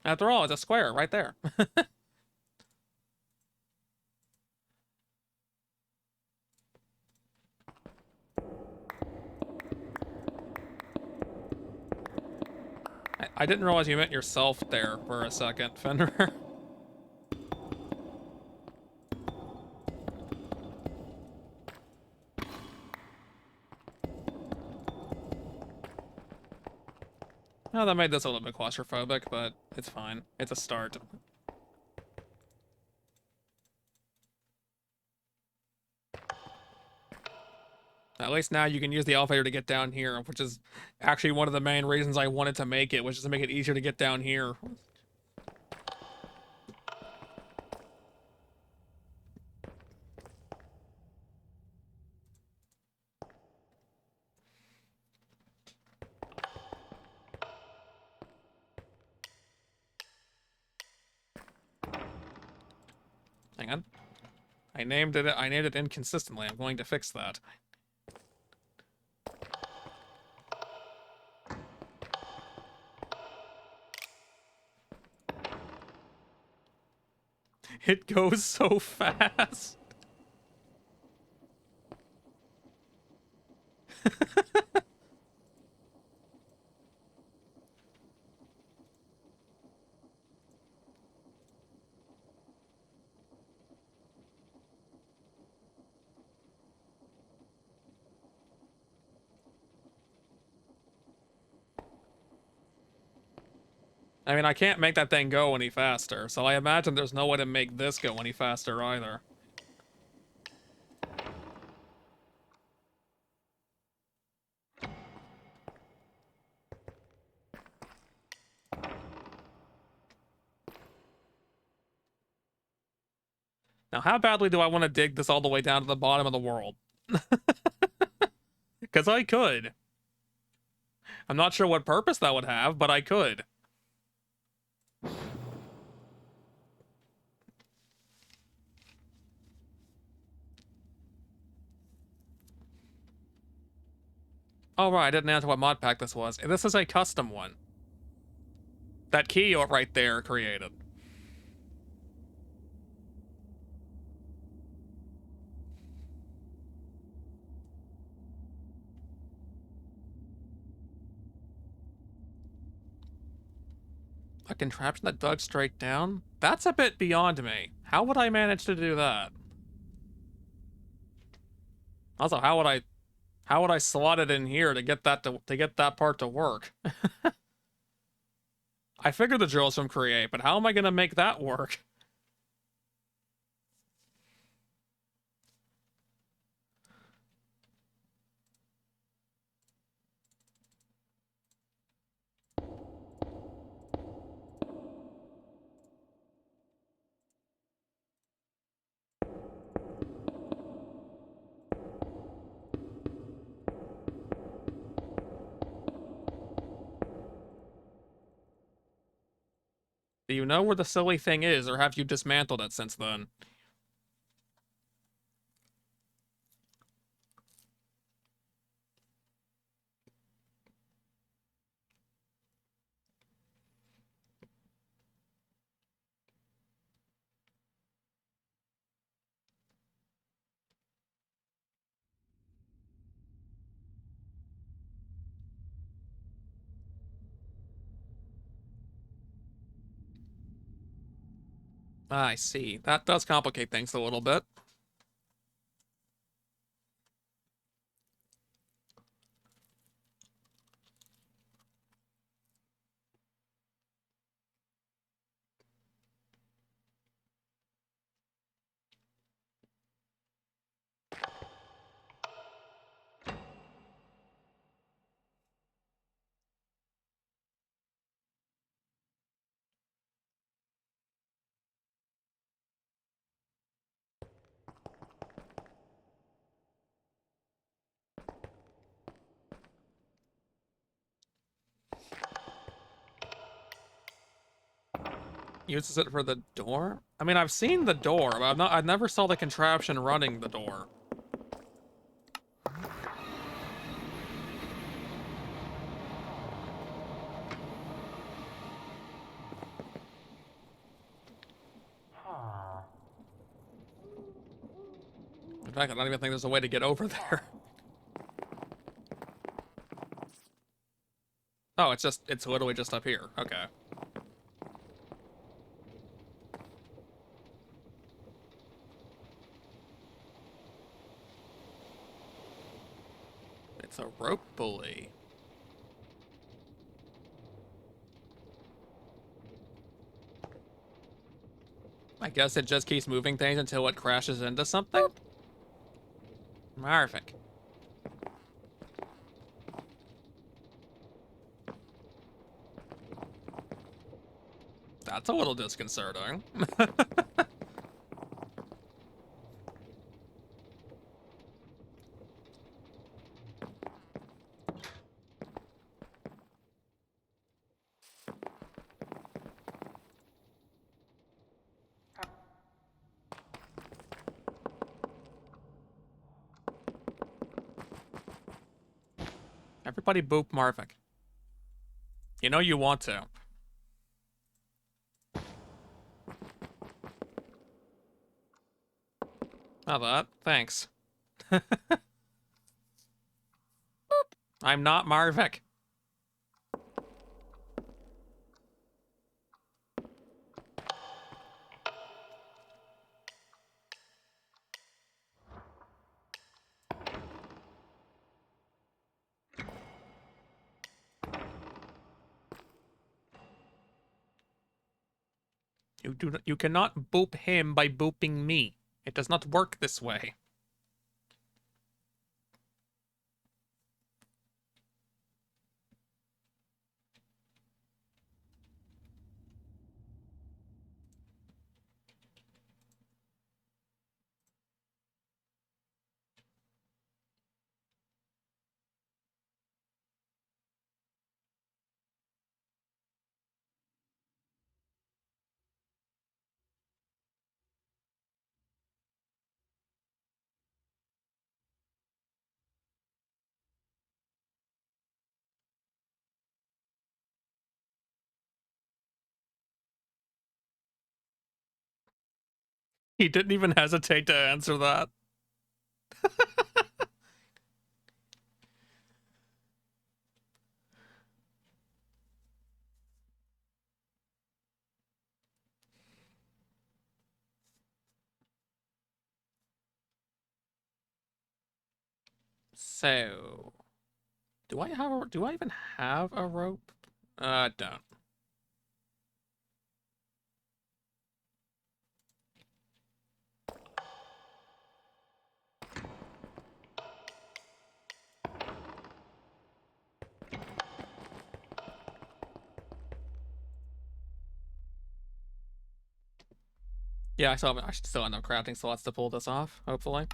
After all, it's a square right there. I didn't realize you meant yourself there for a second, Fenrir. Oh, that made this a little bit claustrophobic, but it's fine. It's a start. At least now you can use the elevator to get down here, which is actually one of the main reasons I wanted to make it, which is to make it easier to get down here. Hang on. I named it inconsistently. I'm going to fix that. It goes so fast. I mean, I can't make that thing go any faster, so I imagine there's no way to make this go any faster either. Now, how badly do I want to dig this all the way down to the bottom of the world? Because I could. I'm not sure what purpose that would have, but I could. Oh, right, I didn't answer what mod pack this was. This is a custom one. That key right there created. A contraption that dug straight down? That's a bit beyond me. How would I manage to do that? Also, how would I slot it in here to get that part to work? I figured the drills from Create, but how am I gonna make that work? Do you know where the silly thing is, or have you dismantled it since then? I see. That does complicate things a little bit. Uses it for the door? I mean, I've seen the door, but I never saw the contraption running the door. In fact, I don't even think there's a way to get over there. Oh, it's literally just up here. Okay. It's a rope pulley. I guess it just keeps moving things until it crashes into something? Marvik. That's a little disconcerting. Everybody boop Marvik. You know you want to. How that? Thanks. I'm not Marvik. You cannot boop him by booping me. It does not work this way. He didn't even hesitate to answer that. So, do I even have a rope? Don't. Yeah, I should still end up crafting slots to pull this off, hopefully.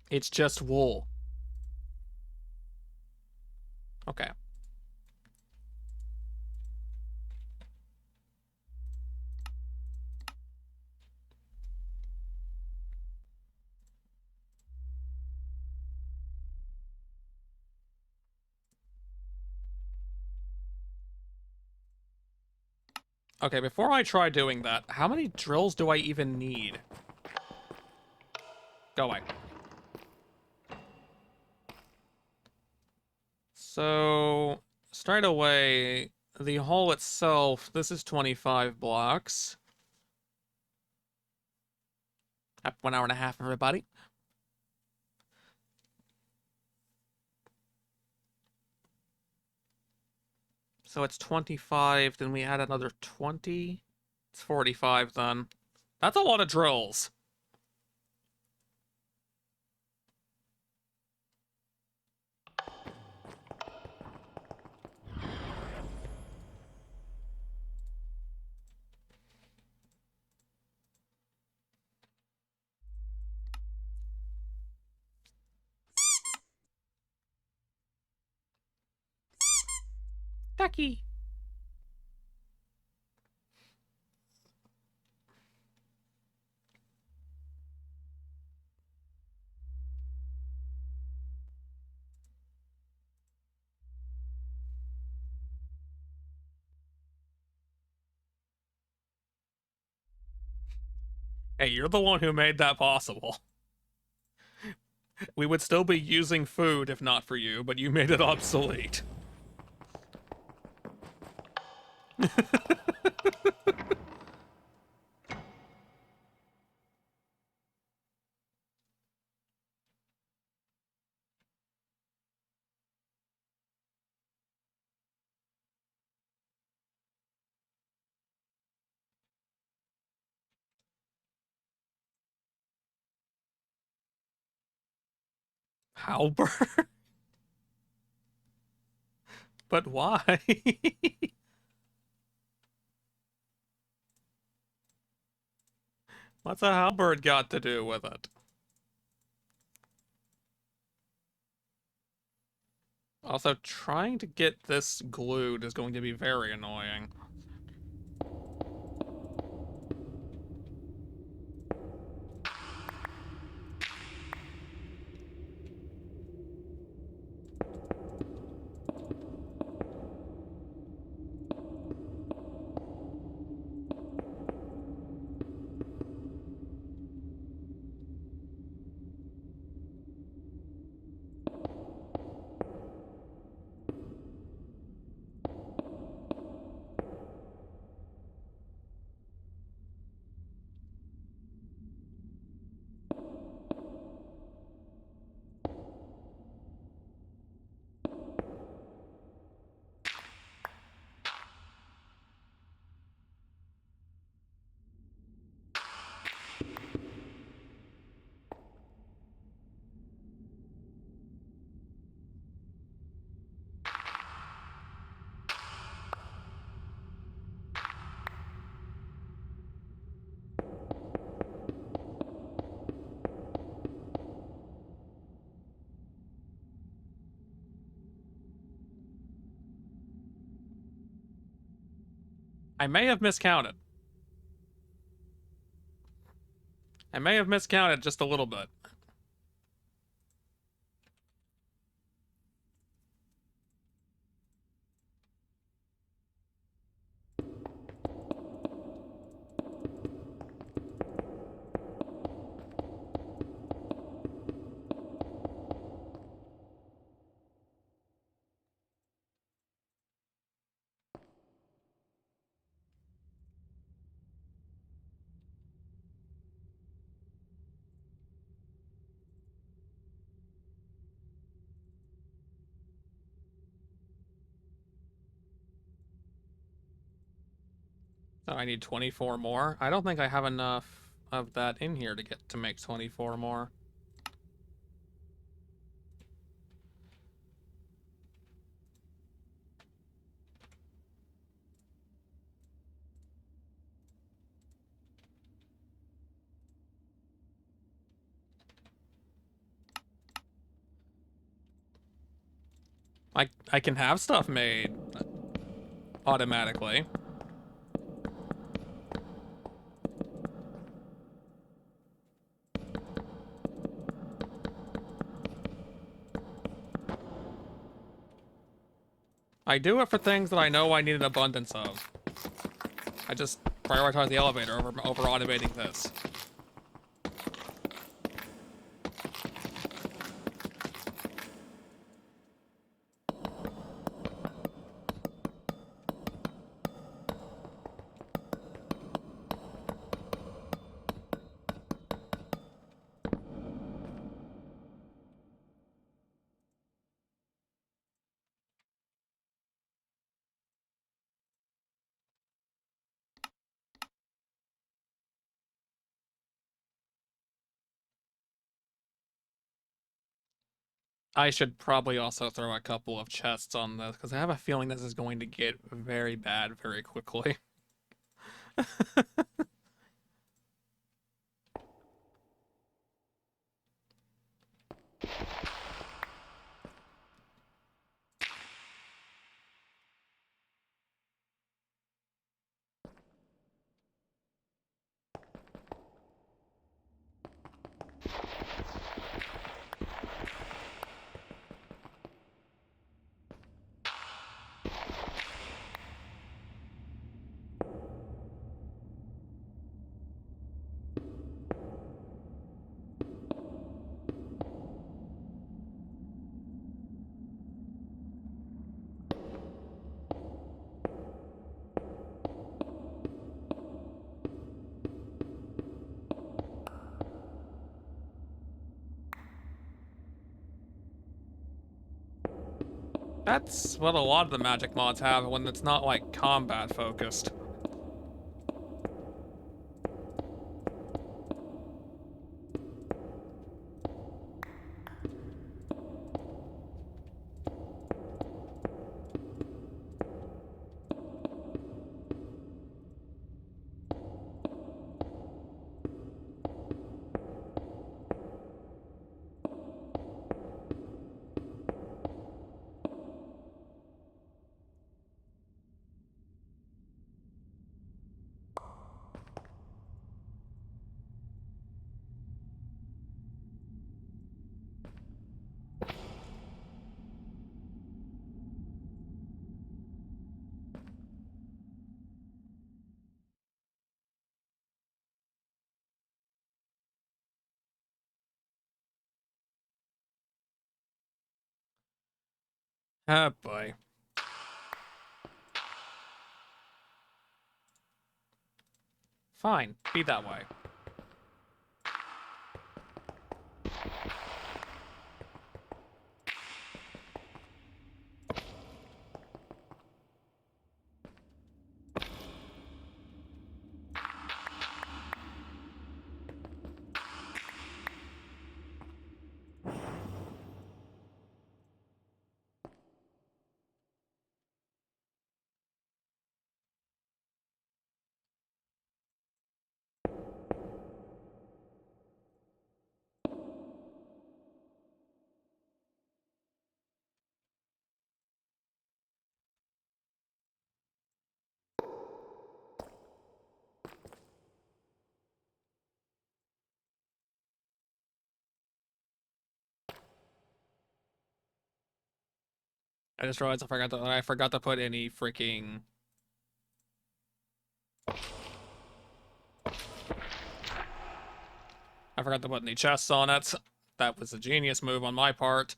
It's just wool. Okay. Okay, before I try doing that, how many drills do I even need? Go away. So, straight away, the hole itself, this is 25 blocks. Up 1 hour and a half, everybody. So it's 25, then we add another 20. It's 45 then. That's a lot of drills. Ducky. Hey, you're the one who made that possible. We would still be using food if not for you, but you made it obsolete. Halberd? But why? What's a halberd got to do with it? Also, trying to get this glued is going to be very annoying. I may have miscounted. I may have miscounted just a little bit. So I need 24 more. I don't think I have enough of that in here to get to make 24 more. I can have stuff made automatically. I do it for things that I know I need an abundance of. I just prioritize the elevator over automating this. I should probably also throw a couple of chests on this, because I have a feeling this is going to get very bad very quickly. That's what a lot of the magic mods have when it's not, like, combat focused. Oh boy. Fine, be that way. I just realized I forgot to put any freaking... I forgot to put any chests on it. That was a genius move on my part.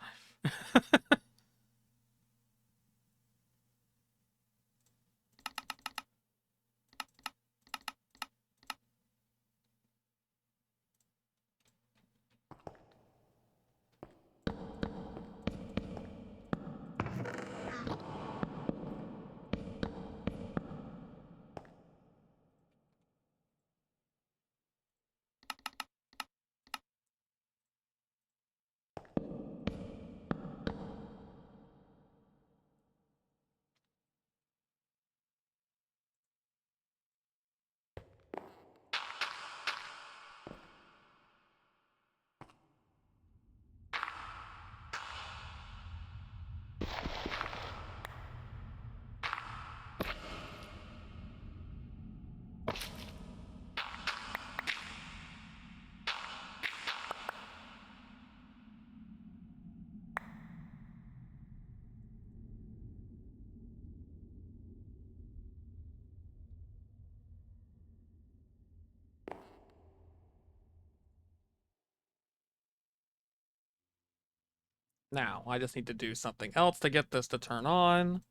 Now, I just need to do something else to get this to turn on.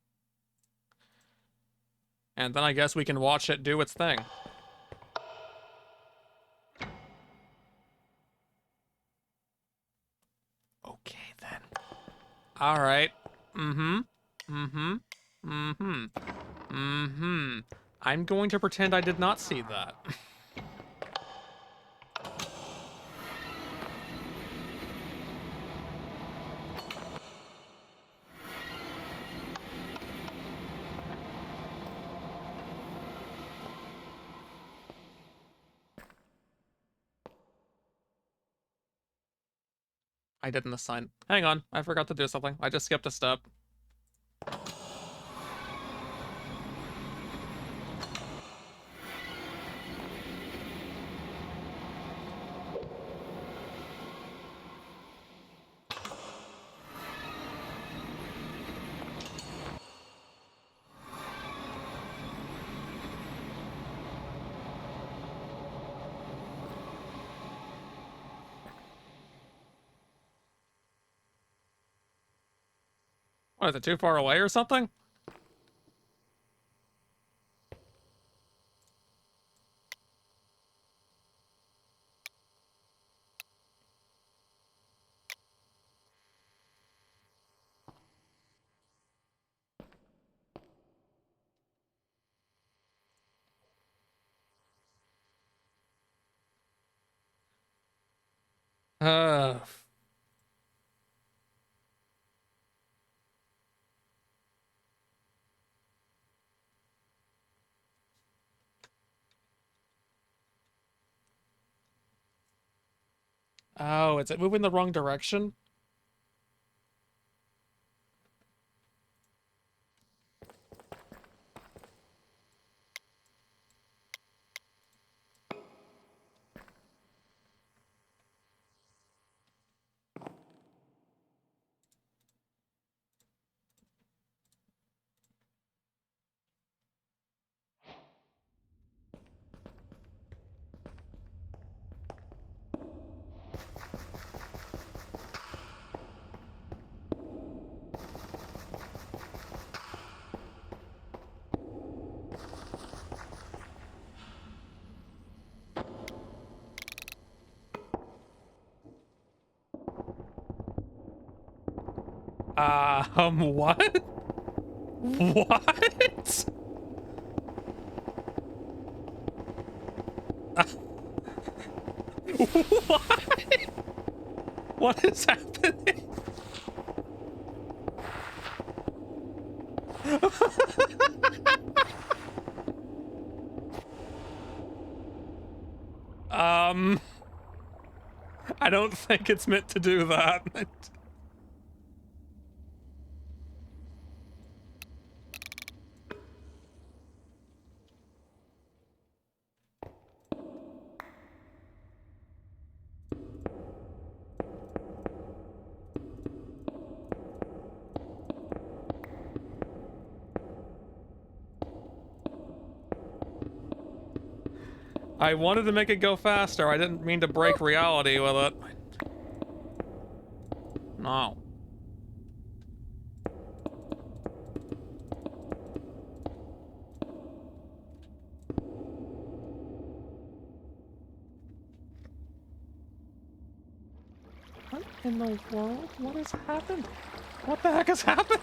And then I guess we can watch it do its thing. Okay, then. Alright. Mm-hmm. Mm-hmm. Mm-hmm. Mm-hmm. I'm going to pretend I did not see that. I didn't assign... Hang on, I forgot to do something. I just skipped a step. What, is it too far away or something? Uh... Oh, is it moving the wrong direction? What? What? What? What is happening? Um, I don't think it's meant to do that. I wanted to make it go faster. I didn't mean to break reality with it. No. What in the world? What has happened? What the heck has happened?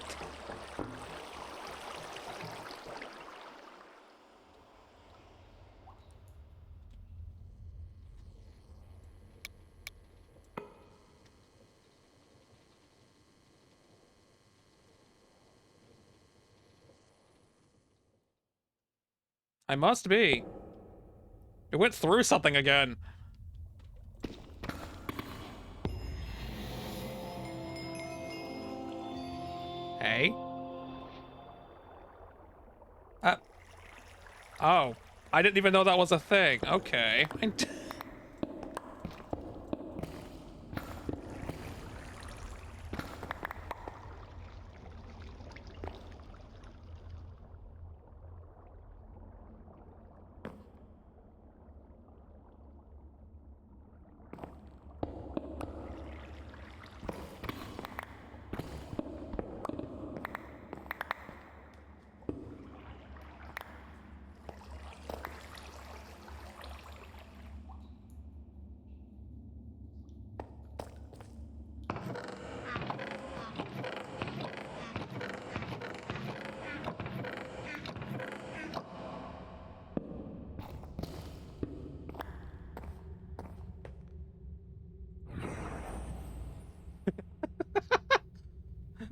I must be. It went through something again. Hey? Uh, oh. I didn't even know that was a thing. Okay.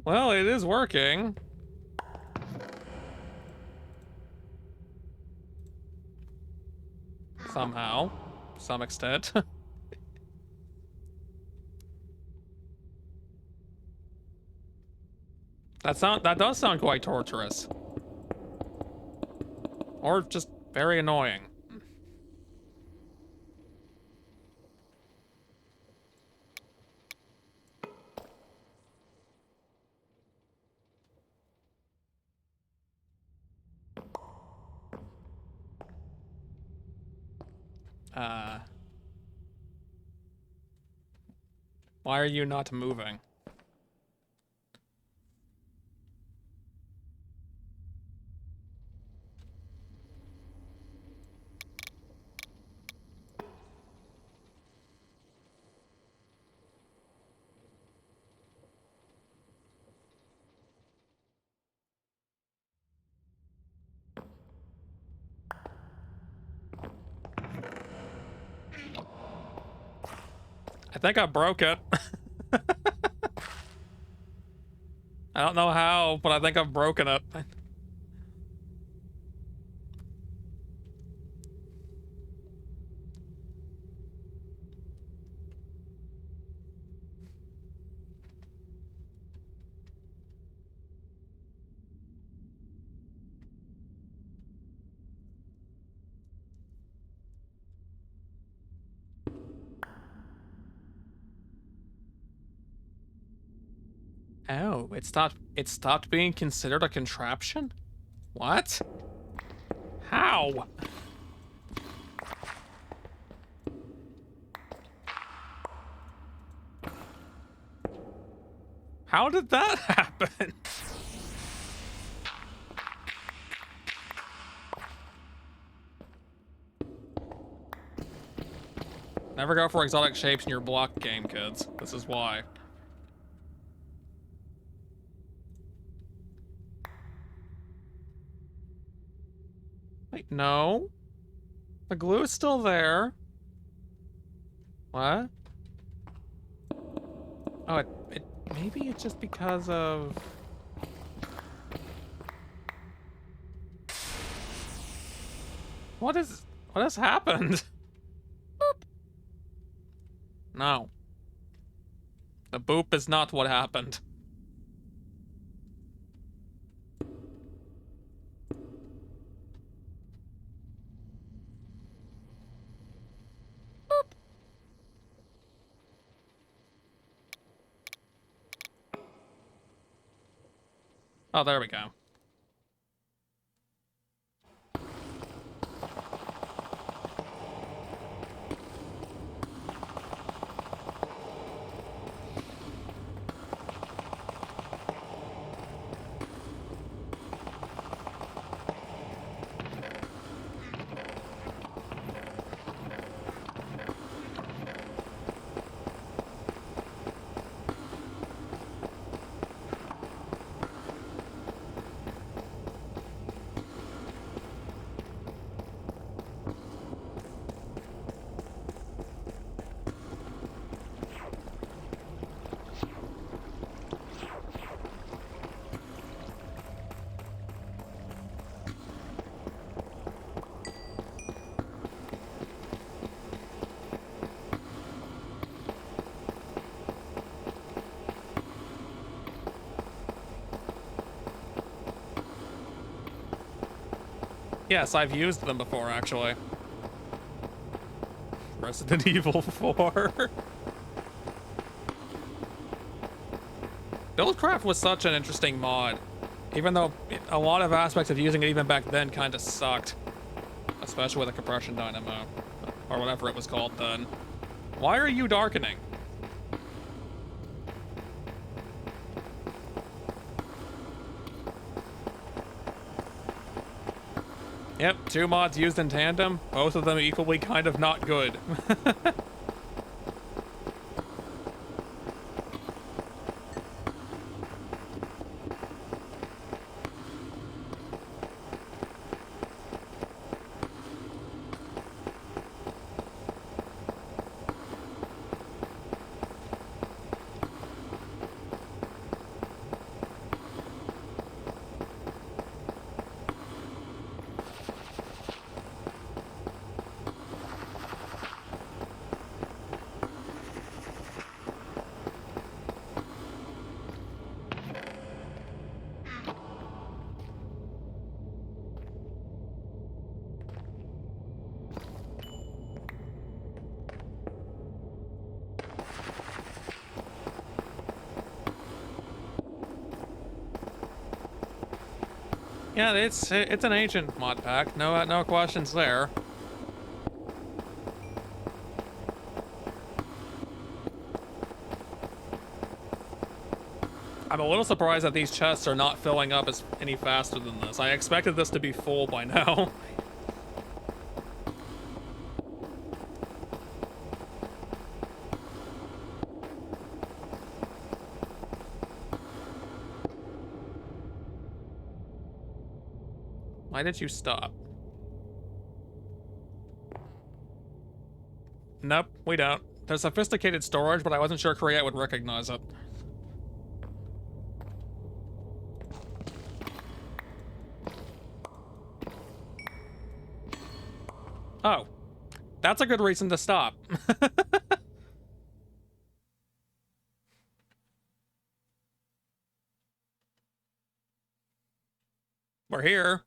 Well, it is working. Somehow. To some extent. That does sound quite torturous. Or just very annoying. Uh, why are you not moving? I think I broke it. I don't know how, but I think I've broken it. Oh, it stopped being considered a contraption? What? How? How did that happen? Never go for exotic shapes in your block game, kids. This is why. Wait, no. The glue is still there. What? Oh, maybe it's just because of... What has happened? Boop. No. The boop is not what happened. Boop. Oh, there we go. Yes, I've used them before, actually. Resident Evil 4. Buildcraft was such an interesting mod, even though a lot of aspects of using it even back then kind of sucked. Especially with a compression dynamo, or whatever it was called then. Why are you darkening? Yep, two mods used in tandem, both of them equally kind of not good. Yeah, it's an ancient mod pack. No questions there. I'm a little surprised that these chests are not filling up as any faster than this. I expected this to be full by now. Why did you stop? Nope, we don't. There's sophisticated storage, but I wasn't sure Korea would recognize it. Oh, that's a good reason to stop. We're here.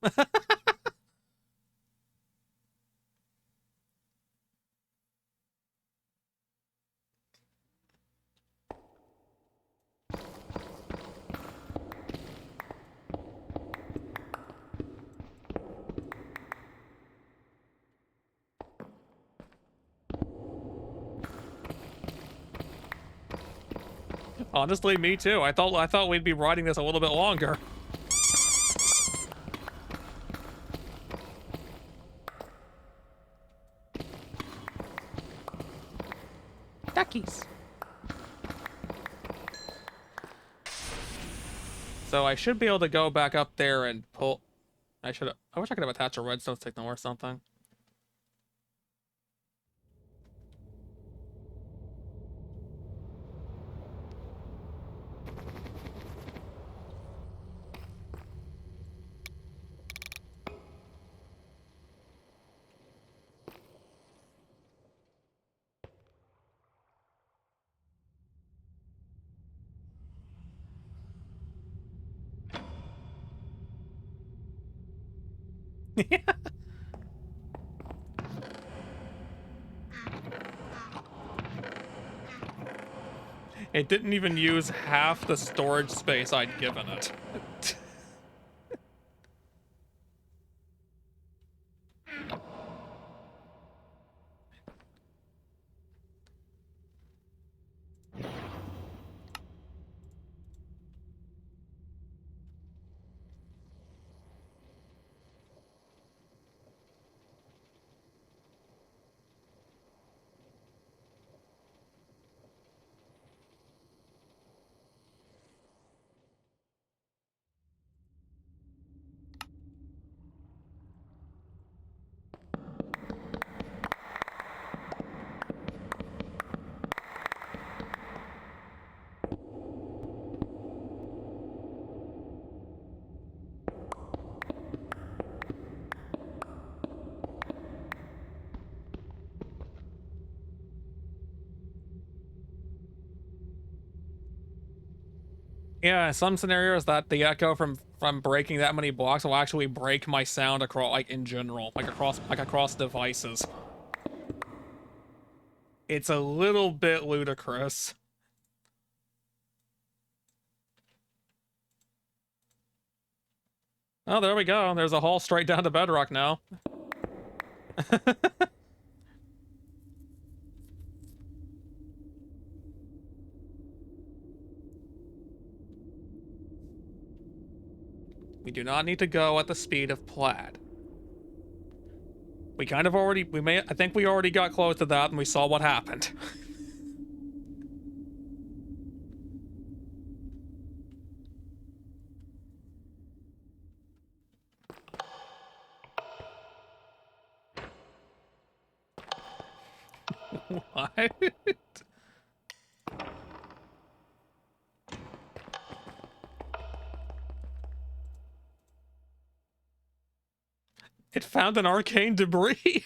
Honestly, me too. I thought we'd be riding this a little bit longer. Duckies. So I should be able to go back up there and pull. I wish I could have attached a redstone signal or something. It didn't even use half the storage space I'd given it. Yeah, some scenarios that the echo from breaking that many blocks will actually break my sound across, like, in general, like across devices. It's a little bit ludicrous. Oh, there we go. There's a hole straight down to bedrock now. We do not need to go at the speed of plaid. We kind of already, I think we already got close to that and we saw what happened. What? It found an arcane debris.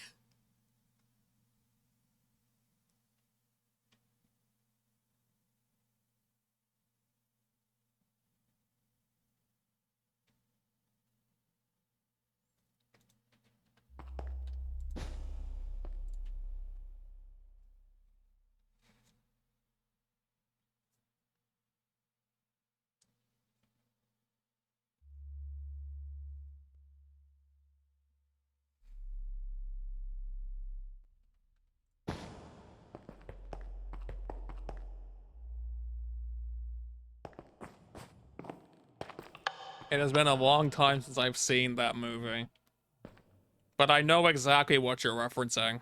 It has been a long time since I've seen that movie. But I know exactly what you're referencing.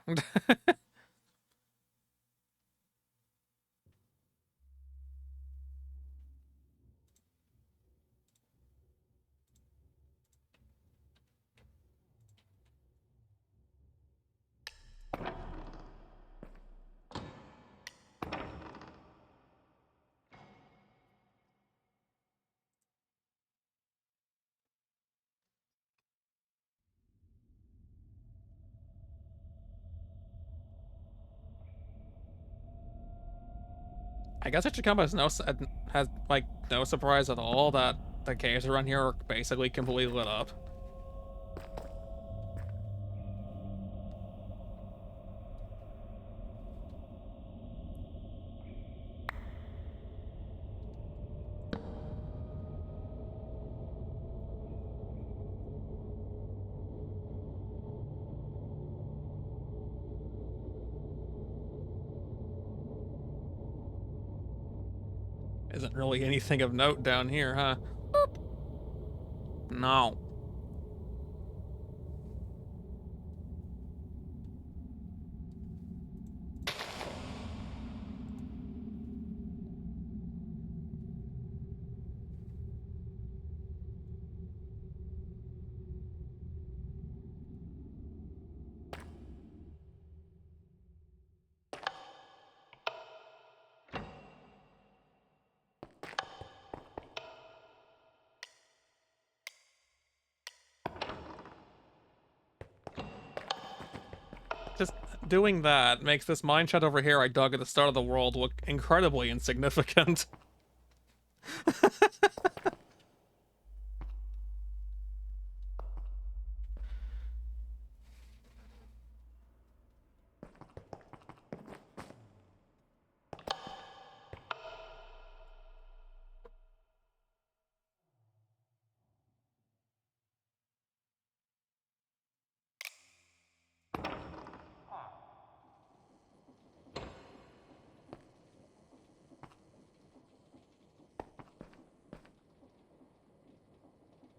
I guess it should come as has like no surprise at all that the caves around here are basically completely lit up. Isn't really anything of note down here, huh? No. Just doing that makes this mine shaft over here I dug at the start of the world look incredibly insignificant.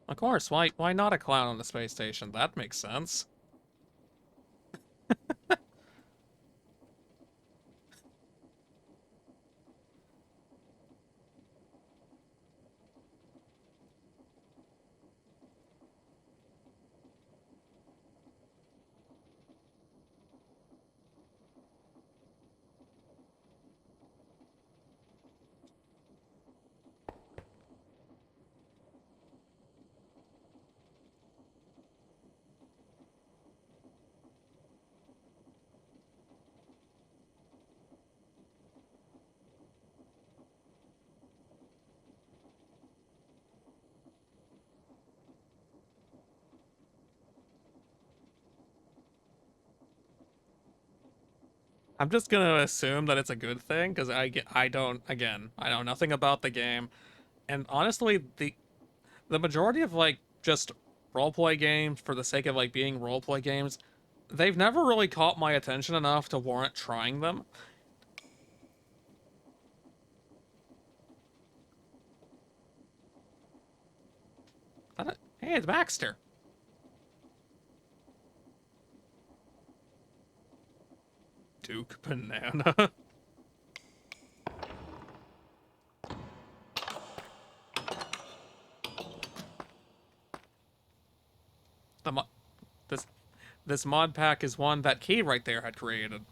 Of course, why not a clown on the space station? That makes sense. I'm just gonna assume that it's a good thing because I don't again I know nothing about the game, and honestly the majority of like just roleplay games for the sake of like being roleplay games, they've never really caught my attention enough to warrant trying them. Hey, it's Baxter. Duke Banana. the mo- this this mod pack is one that Key right there had created.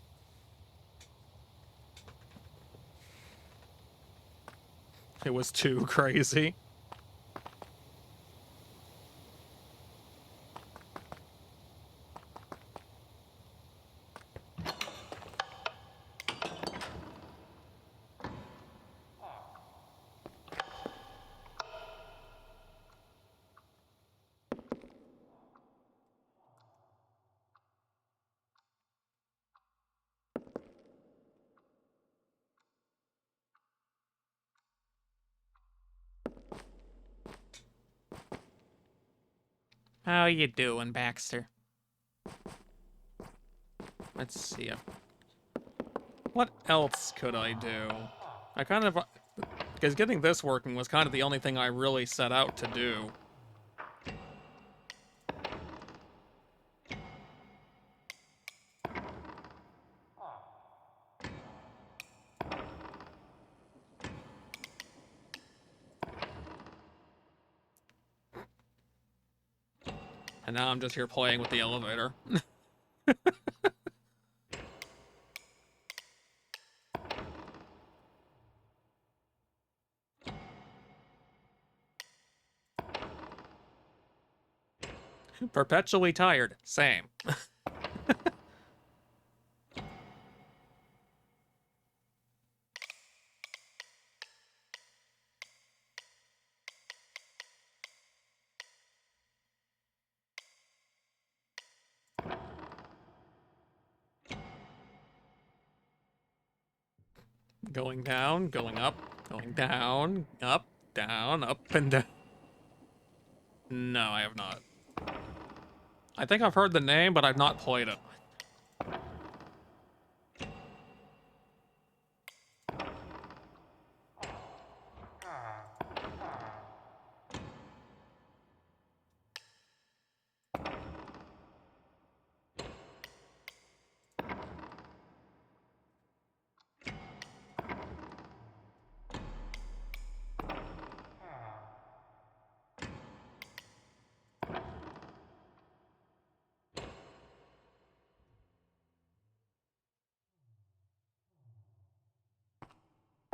It was too crazy. How you doing, Baxter? Let's see. What else could I do? I kind of because getting this working was kind of the only thing I really set out to do. And now I'm just here playing with the elevator. Perpetually tired. Same. Going down, going up, going down, up, and down. No, I have not. I think I've heard the name, but I've not played it.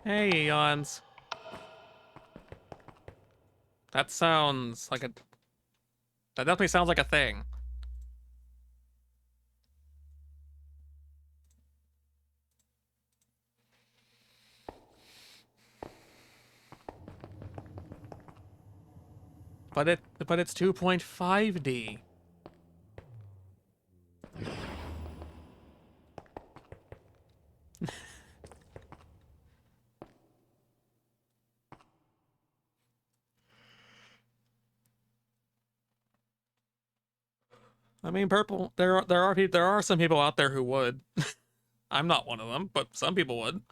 Hey, eons. That sounds like a... That definitely sounds like a thing. But it's 2.5D. I mean, purple. There are some people out there who would. I'm not one of them, but some people would.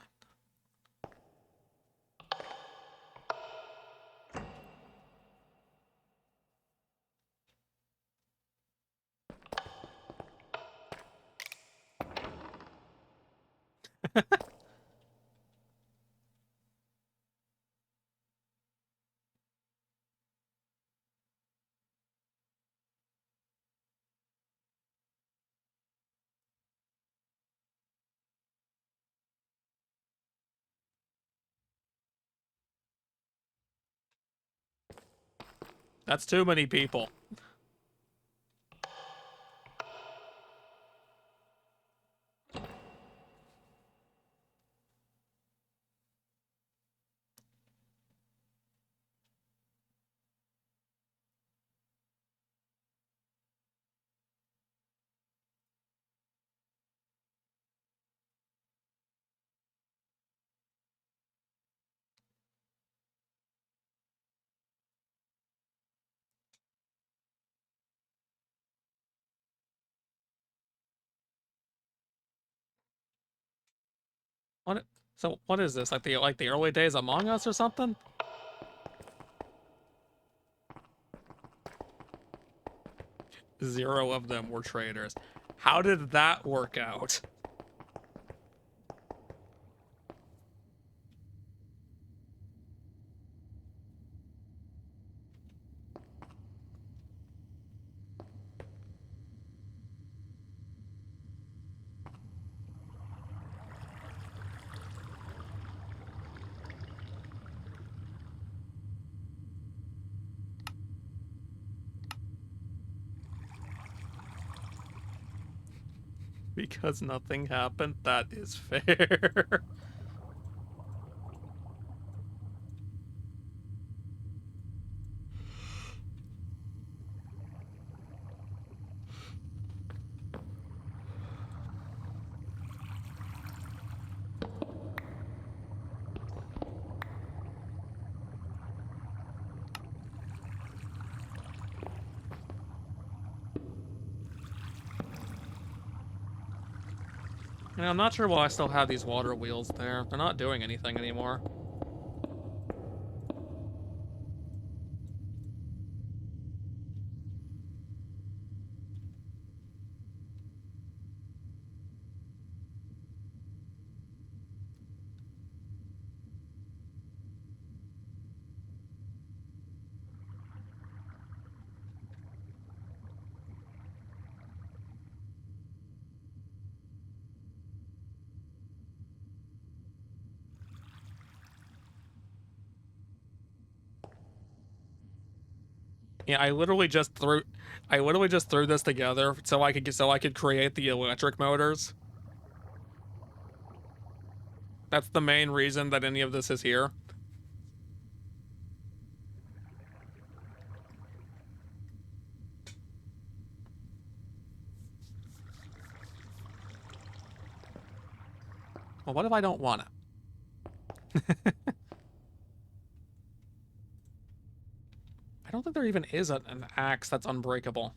That's too many people. What? So what is this? Like the early days Among Us or something? Zero of them were traitors. How did that work out? Because nothing happened? That is fair. And I'm not sure why I still have these water wheels there. They're not doing anything anymore. Yeah, I literally just threw this together so I could create the electric motors. That's the main reason that any of this is here. Well, what if I don't want it? I don't think there even is an axe that's unbreakable.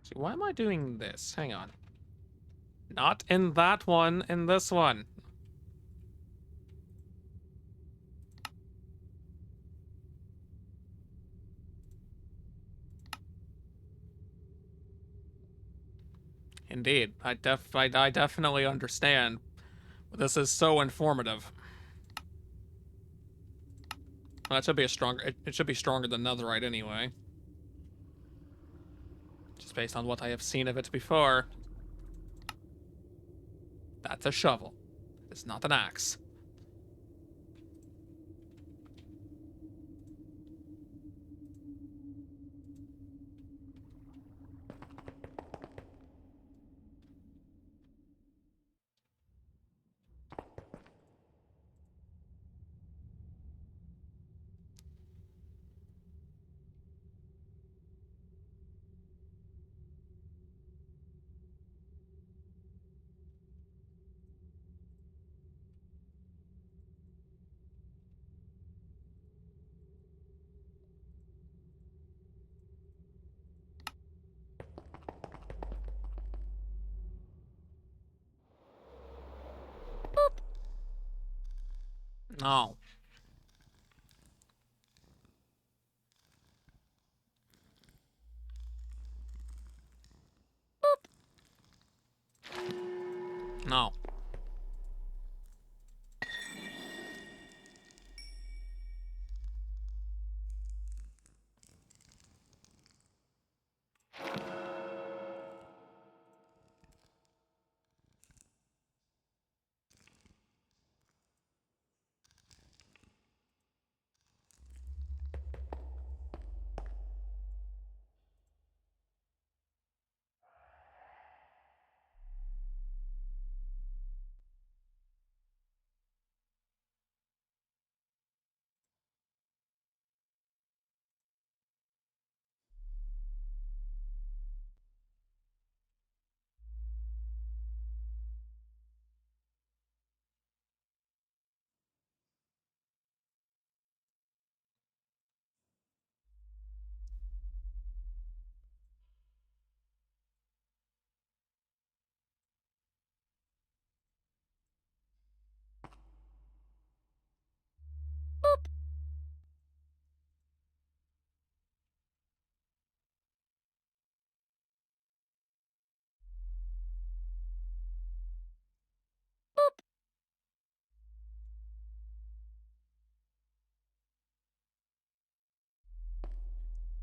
See, why am I doing this? Hang on. Not in that one, in this one. Indeed. I definitely understand. This is so informative. Well, that should be it should be stronger than netherite anyway. Just based on what I have seen of it before. That's a shovel. It's not an axe. No. No.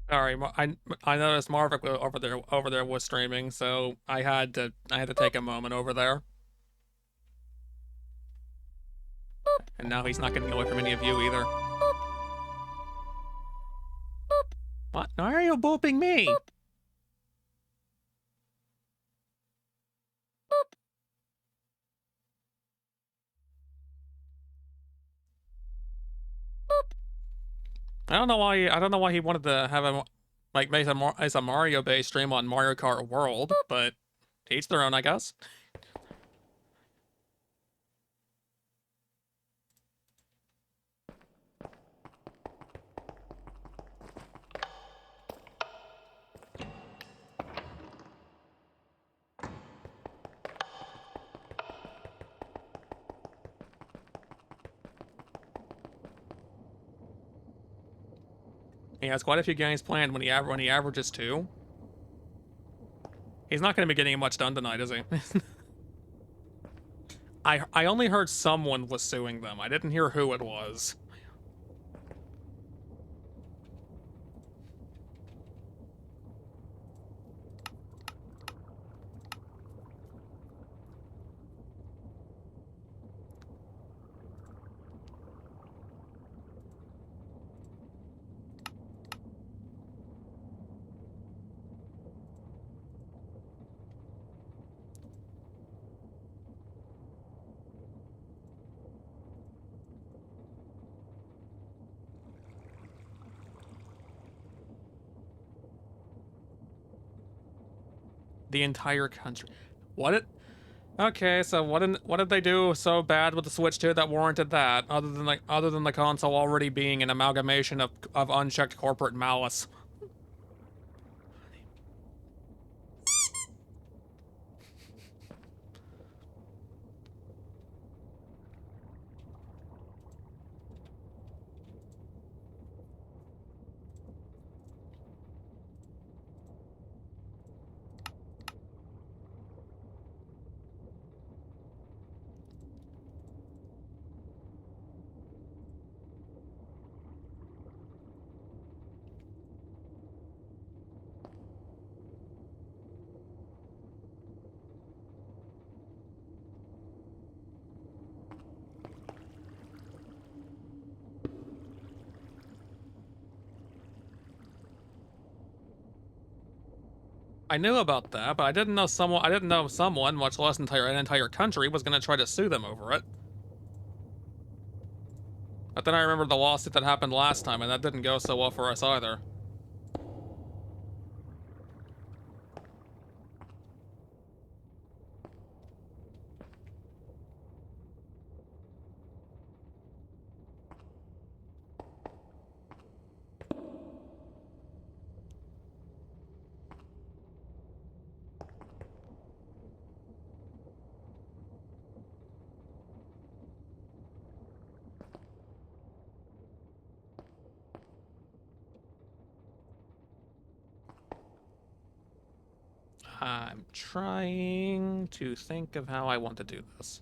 Sorry, I noticed Marvick over there was streaming, so I had to take a moment over there. And now he's not getting away from any of you either. What? Why are you booping me? I don't know why he wanted to have a like make a Mario based stream on Mario Kart World, but to each their own, I guess. He has quite a few games planned when he averages 2. He's not going to be getting much done tonight, is he? I only heard someone was suing them. I didn't hear who it was. The entire country. What it? Okay, so what did they do so bad with the Switch 2 that warranted that? Other than the console already being an amalgamation of unchecked corporate malice. I knew about that, but I didn't know someone, much less an entire country, was gonna try to sue them over it. But then I remember the lawsuit that happened last time, and that didn't go so well for us either. I'm trying to think of how I want to do this.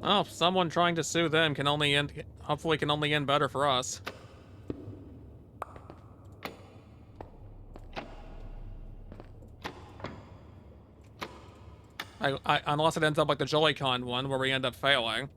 Oh, someone trying to sue them can only end, hopefully can only end better for us. Unless it ends up like the Joy-Con one, where we end up failing.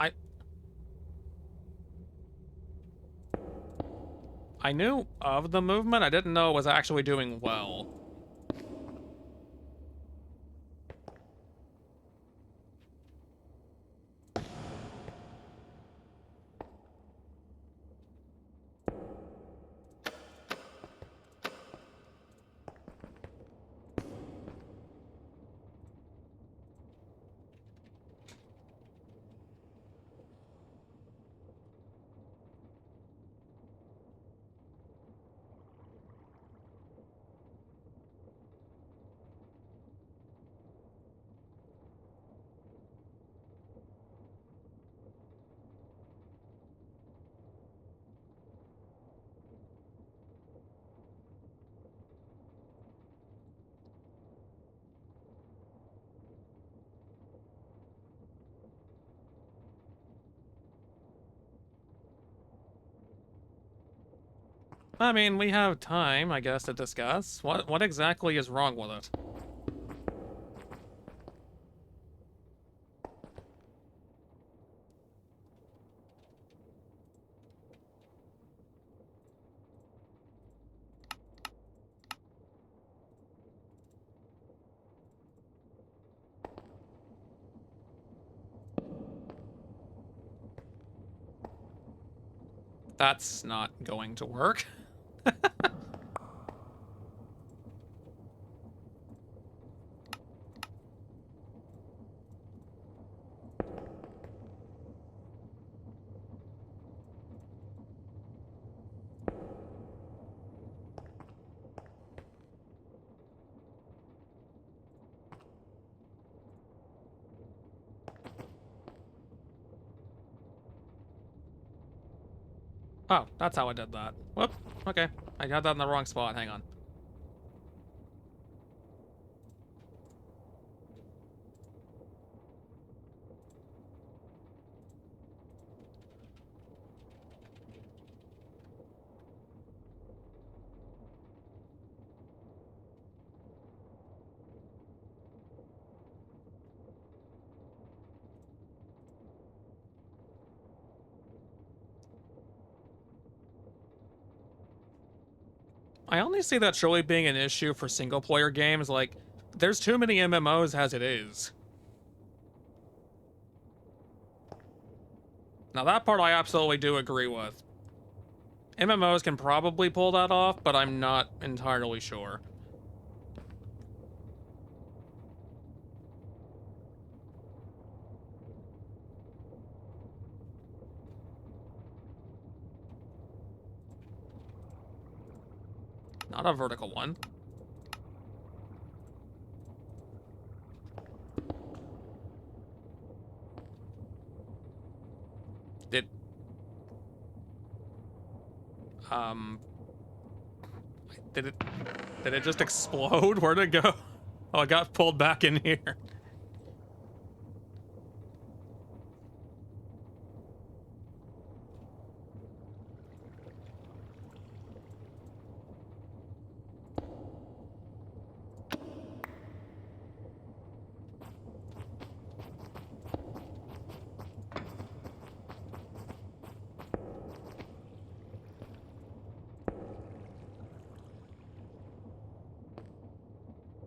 I I knew of the movement, I didn't know it was actually doing well. I mean, we have time, I guess, to discuss. What exactly is wrong with it? That's not going to work. Oh, that's how I did that. Whoop. Okay. I had that in the wrong spot. Hang on. I only see that surely being an issue for single player games. Like, there's too many MMOs as it is. Now, that part I absolutely do agree with. MMOs can probably pull that off, but I'm not entirely sure. Not a vertical one. Did um did it just explode? Where'd it go? Oh, it got pulled back in here.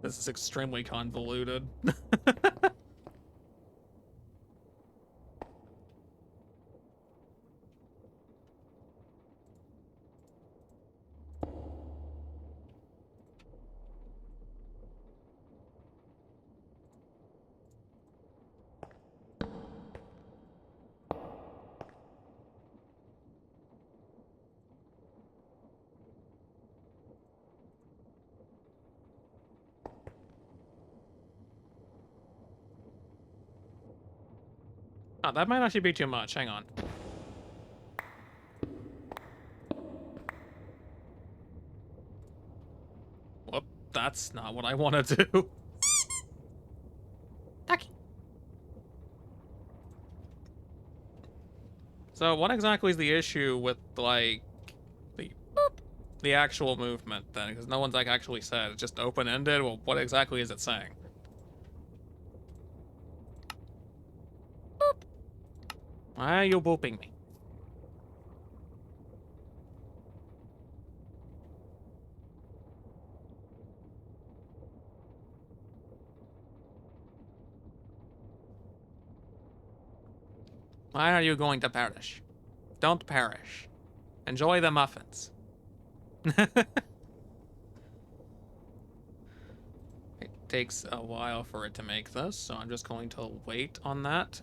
This is extremely convoluted. Oh, that might actually be too much. Hang on. Whoop, that's not what I want to do. Ducky. So what exactly is the issue with, like, the boop, the actual movement then? Because no one's, like, actually said. It's just open-ended. Well, what exactly is it saying? Boop. Why are you booping me? Why are you going to perish? Don't perish. Enjoy the muffins. It takes a while for it to make this, so I'm just going to wait on that.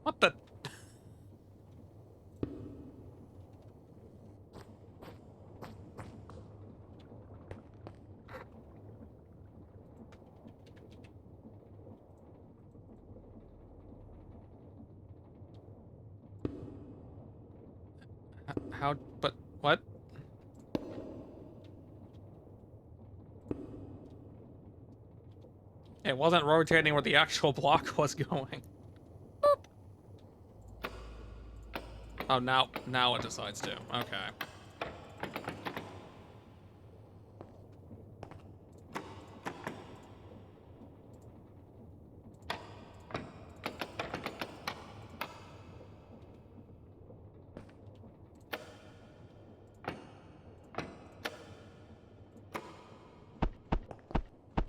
What the? How? But what? It wasn't rotating where the actual block was going. Boop. Oh, now it decides to. Okay.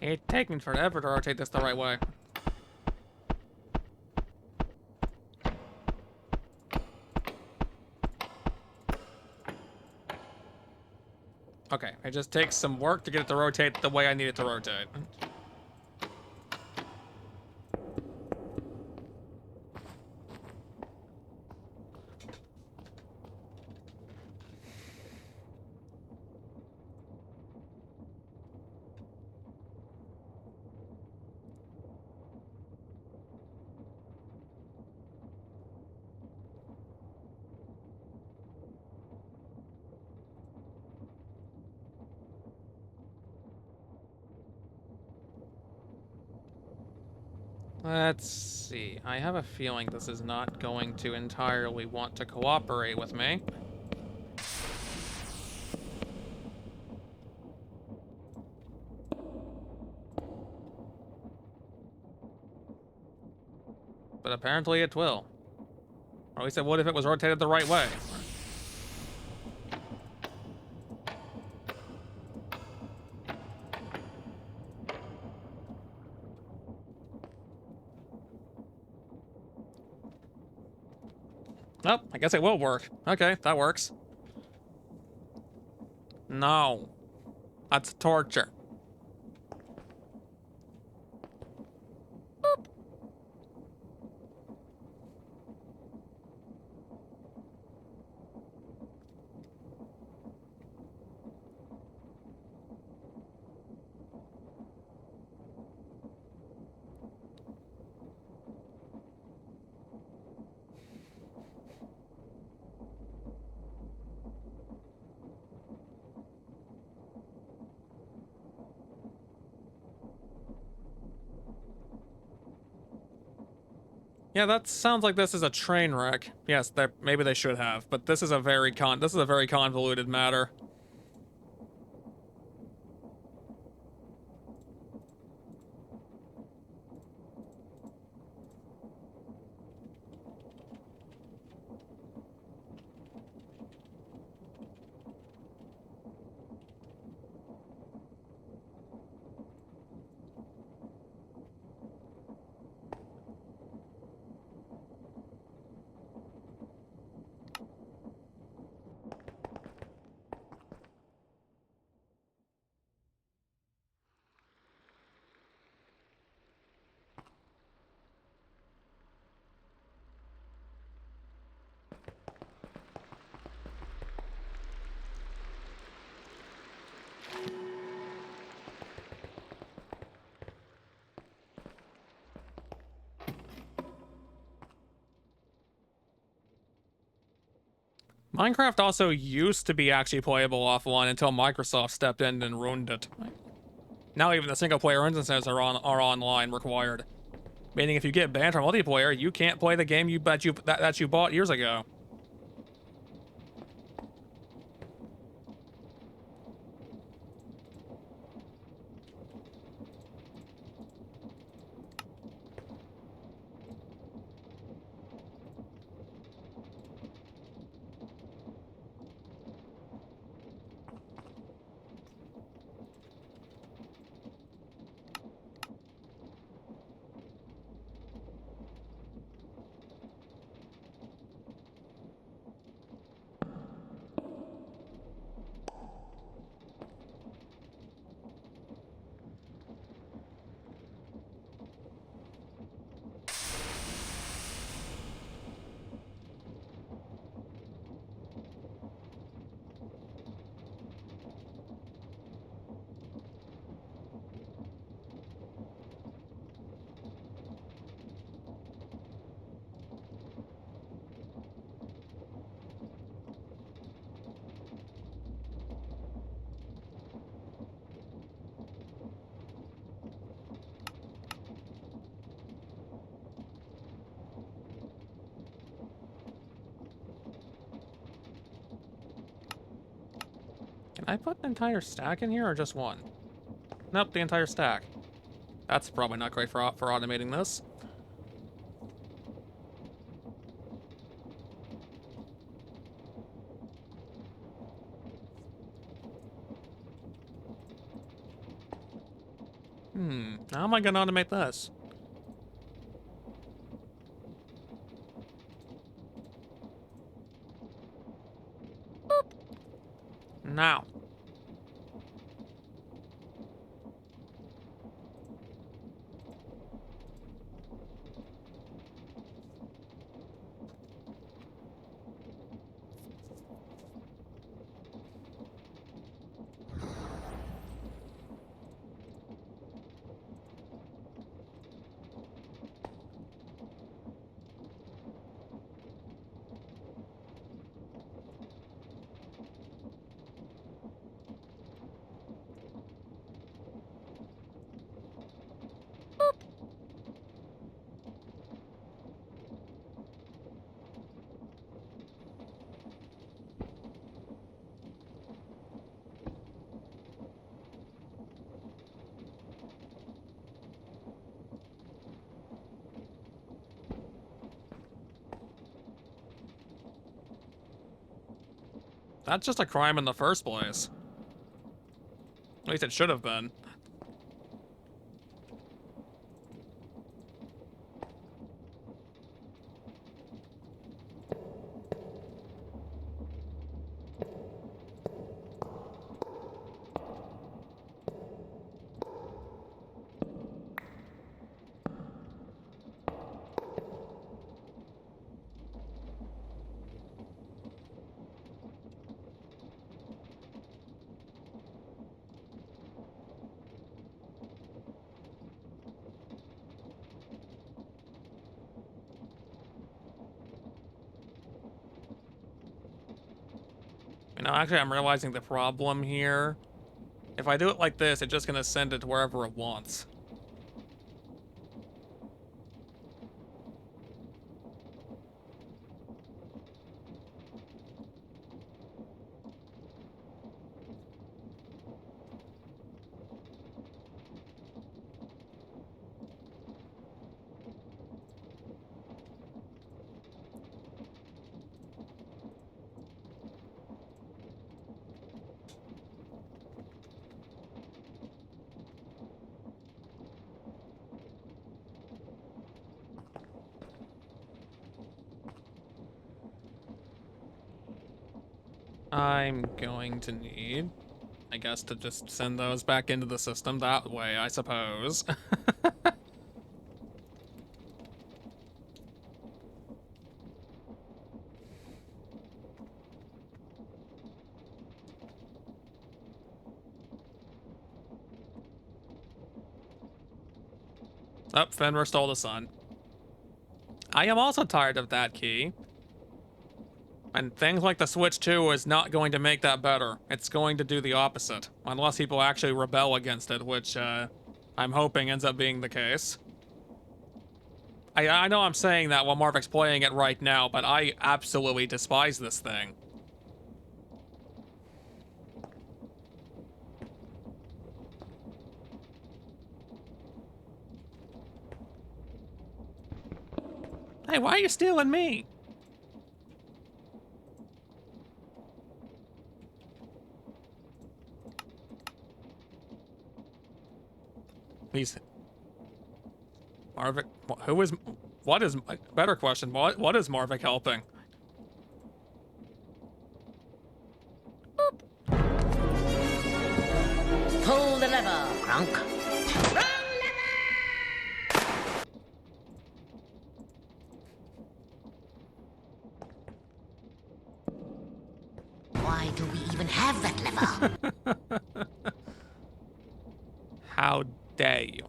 It's taking forever to rotate this the right way. Okay, it just takes some work to get it to rotate the way I need it to rotate. Let's see. I have a feeling this is not going to entirely want to cooperate with me. But apparently it will. Or at least it would if it was rotated the right way. Oh, I guess it will work. Okay, that works. No. That's torture. Boop. Yeah, that sounds like this is a train wreck. Yes, maybe they should have, but this is a very convoluted matter. Minecraft also used to be actually playable offline until Microsoft stepped in and ruined it. Now even the single player instances are online required. Meaning if you get banned from multiplayer, you can't play the game that you bought years ago. Can I put an entire stack in here or just one? Nope, the entire stack. That's probably not great for automating this. How am I gonna automate this? Now. That's just a crime in the first place. At least it should have been. You know, actually, I'm realizing the problem here. If I do it like this, it's just gonna send it to wherever it wants. I'm going to need, I guess, to just send those back into the system that way, I suppose. Oh, Fenrir stole the sun. I am also tired of that key. And things like the Switch 2 is not going to make that better. It's going to do the opposite. Unless people actually rebel against it, which I'm hoping ends up being the case. I know I'm saying that while Marvik's playing it right now, but I absolutely despise this thing. Hey, why are you stealing me? He's... Marvik... Who is... What is... Better question. What is Marvik helping? Pull the lever, Grunk. Why do we even have that lever? How dare you?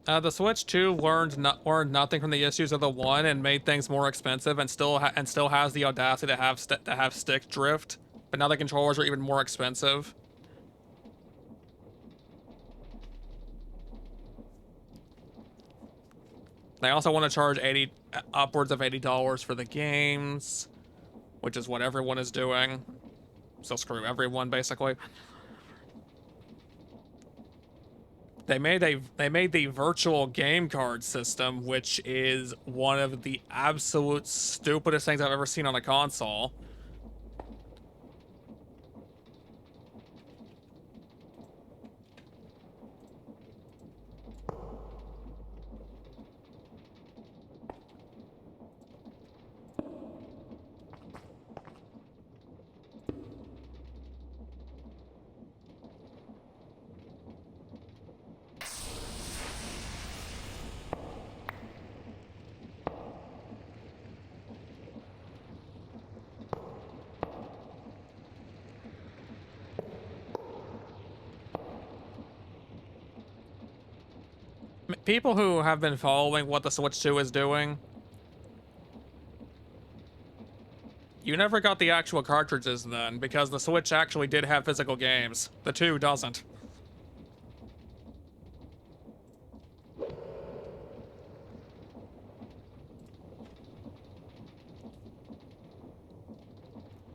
The Switch 2 learned nothing from the issues of the 1 and made things more expensive, and still has the audacity to have stick drift. But now the controllers are even more expensive. They also want to charge upwards of $80 for the games, which is what everyone is doing. So screw everyone, basically. They made the virtual game card system, which is one of the absolute stupidest things I've ever seen on a console. People who have been following what the Switch 2 is doing, you never got the actual cartridges then, because the Switch actually did have physical games. The 2 doesn't.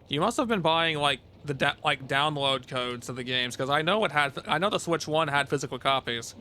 You must have been buying like the download codes of the games, because I know the Switch 1 had physical copies.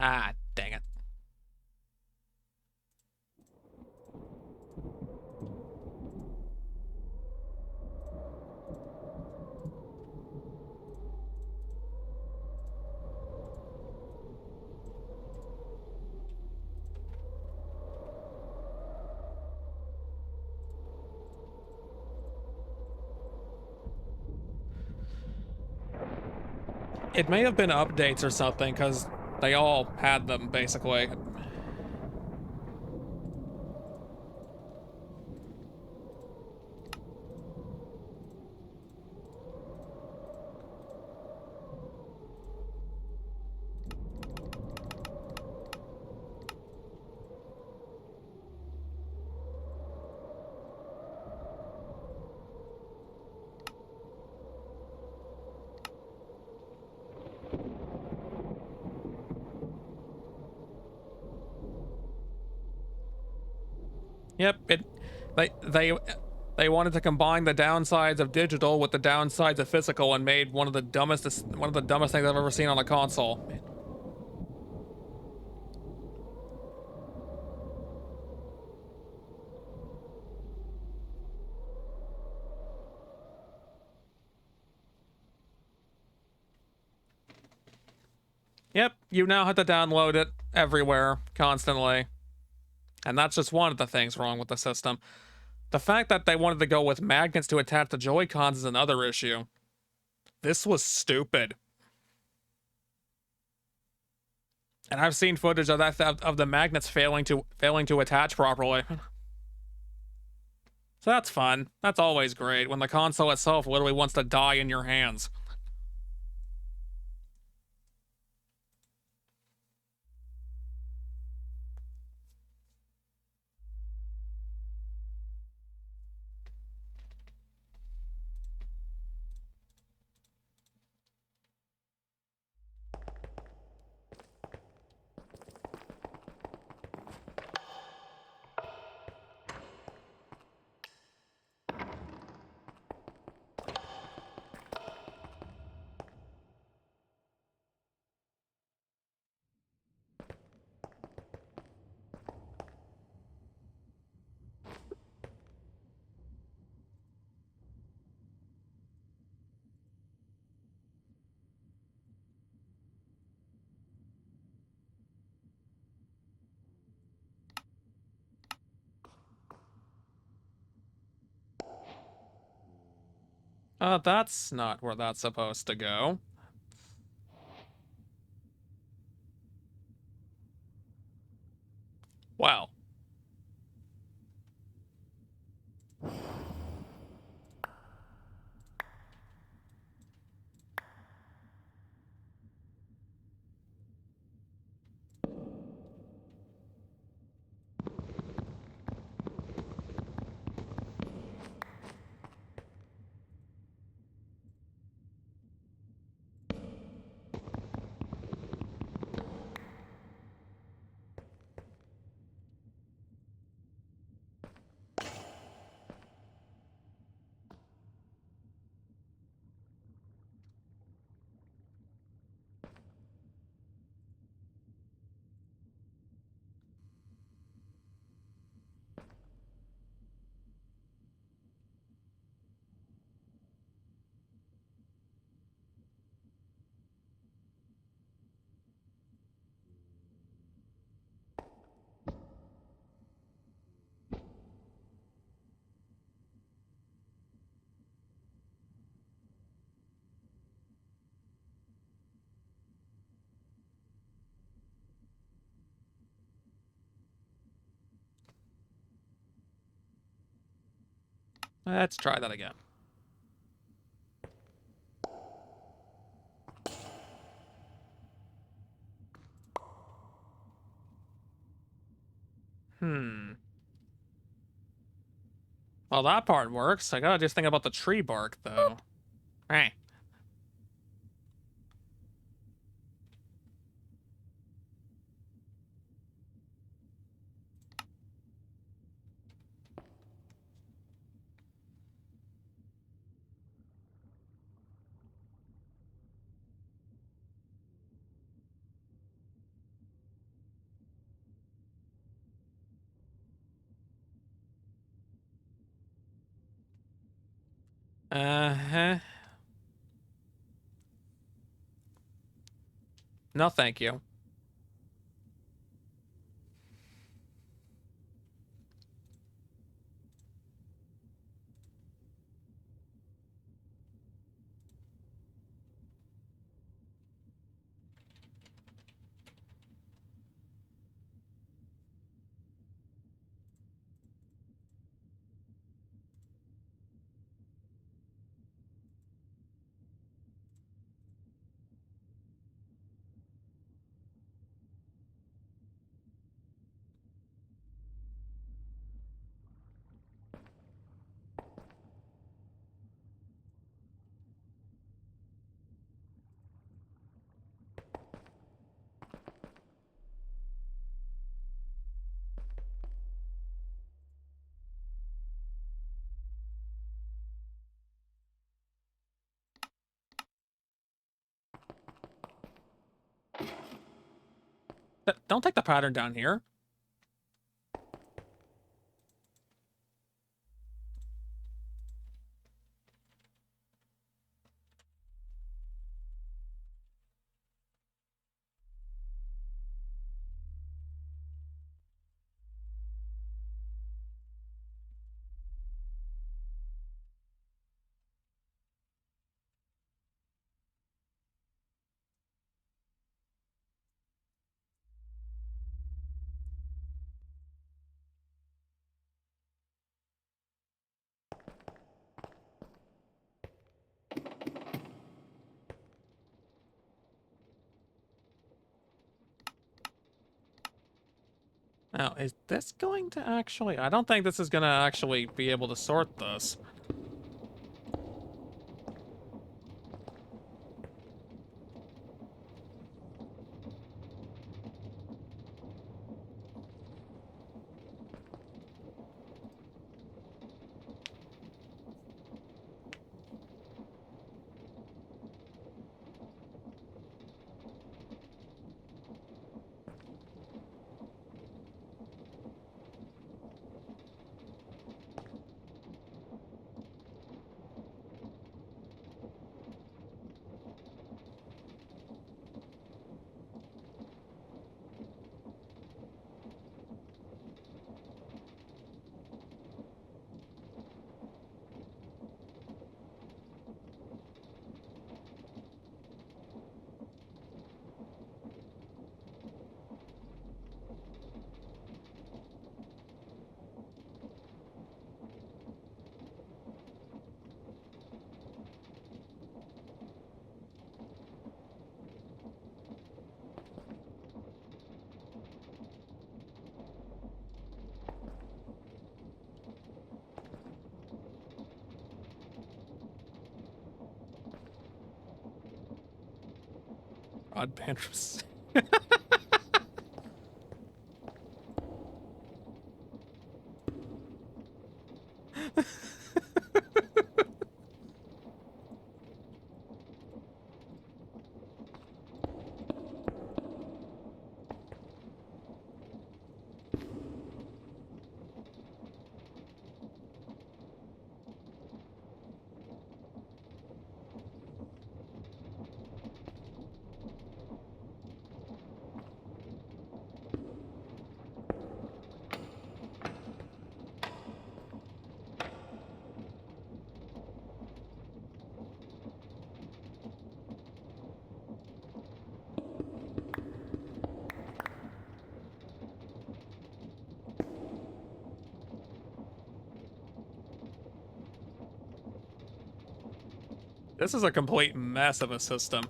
Ah, dang it. It may have been updates or something, because they all had them, basically. Yep, they wanted to combine the downsides of digital with the downsides of physical and made one of the dumbest things I've ever seen on a console. Yep, you now have to download it everywhere, constantly. And that's just one of the things wrong with the system. The fact that they wanted to go with magnets to attach the Joy-Cons is another issue. This was stupid. And I've seen footage of of the magnets failing to attach properly. So that's fun. That's always great when the console itself literally wants to die in your hands. That's not where that's supposed to go. Well. Let's try that again. Hmm. Well, that part works. I gotta just think about the tree bark, though. Hey. Uh-huh. No, thank you. Don't take the pattern down here. Now, is this going to actually... I don't think this is going to actually be able to sort this. broadband from... This is a complete mess of a system.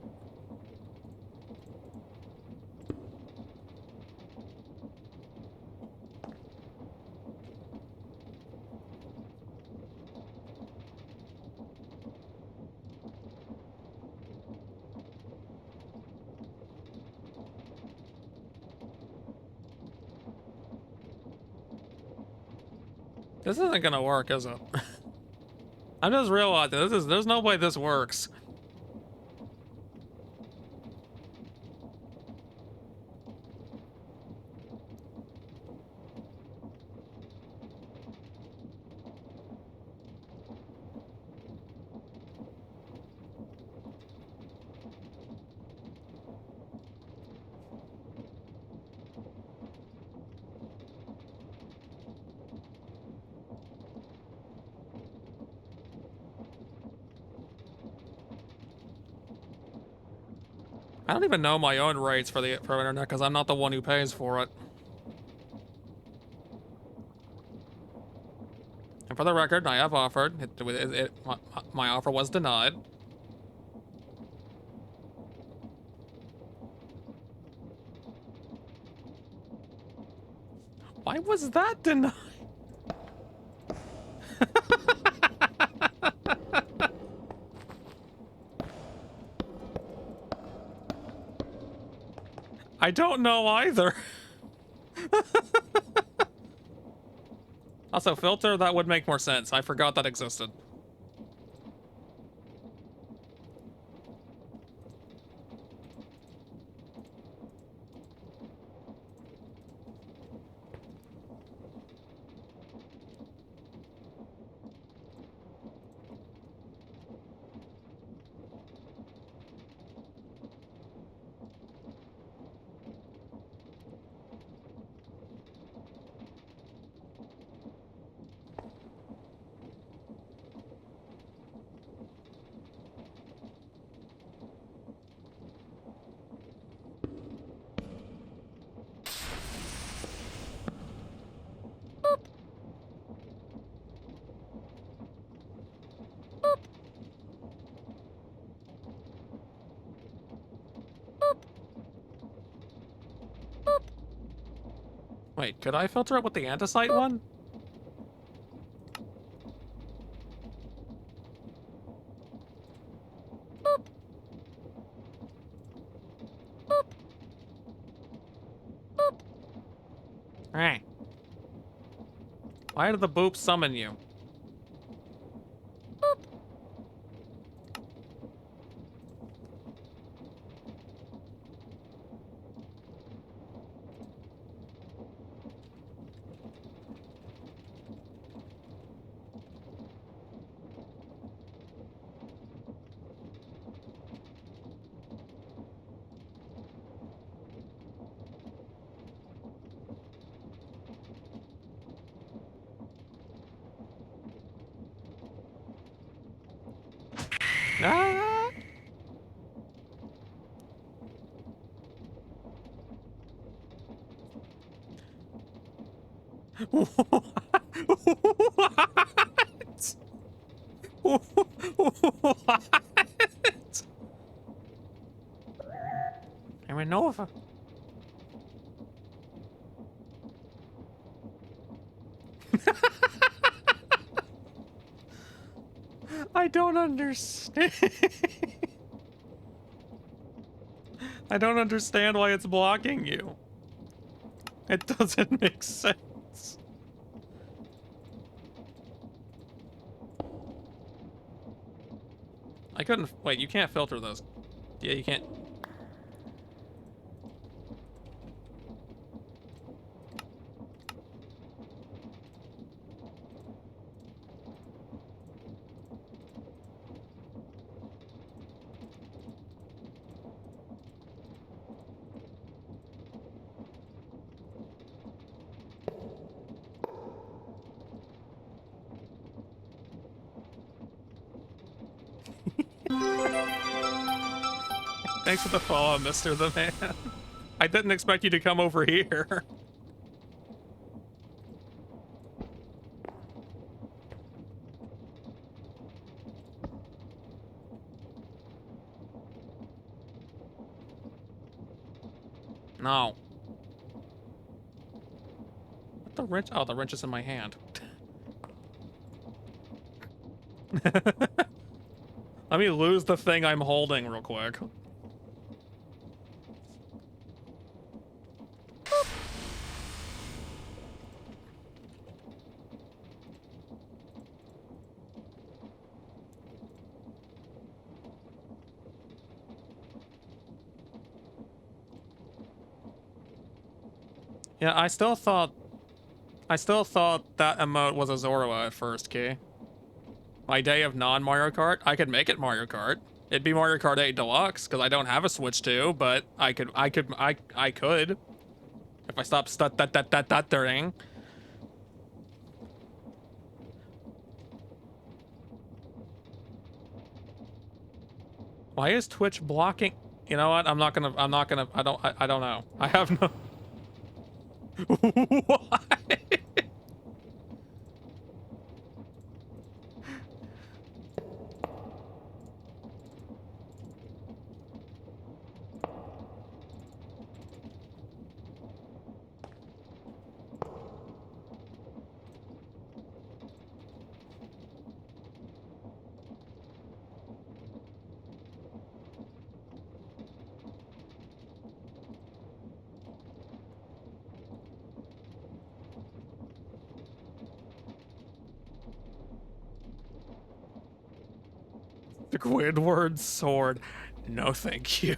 This isn't gonna work, is it? I just realized there's no way this works. I don't even know my own rates for internet because I'm not the one who pays for it. And for the record, I have offered. My offer was denied. Why was that denied? I don't know either. Also, filter, that would make more sense. I forgot that existed. Wait, could I filter it with the andesite one? Alright. Why did the boop summon you? Ah! What? What? I'm a Nova. I don't understand. I don't understand why it's blocking you. It doesn't make sense. I couldn't... Wait, you can't filter those. Yeah, you can't... Thanks for the follow, Mr. the Man. I didn't expect you to come over here. No. What the wrench? Oh, the wrench is in my hand. Let me lose the thing I'm holding real quick. Yeah, I still thought that emote was a Zorua at first, Key. My day of non-Mario Kart, I could make it Mario Kart. It'd be Mario Kart 8 Deluxe, because I don't have a Switch 2, but I could. If I stop stuttering. Why is Twitch blocking? You know what? I'm not gonna, I don't know. I have no... Why? The Squidward sword. No, thank you.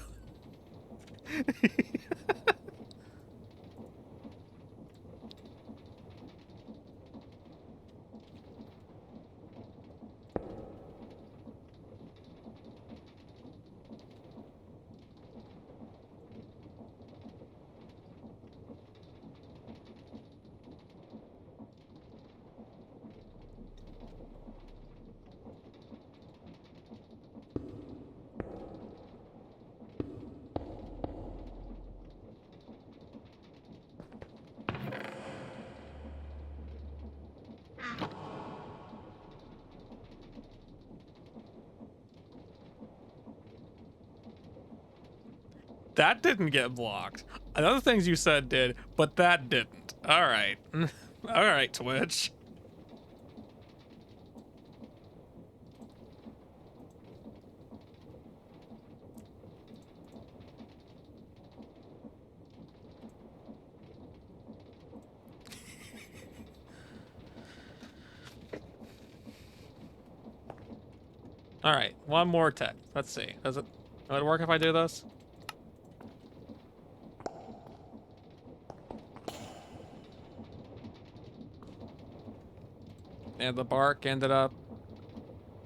That didn't get blocked. Other things you said did, but that didn't. All right. All right, Twitch. All right, one more tech. Let's see. Will it work if I do this? And the bark ended up...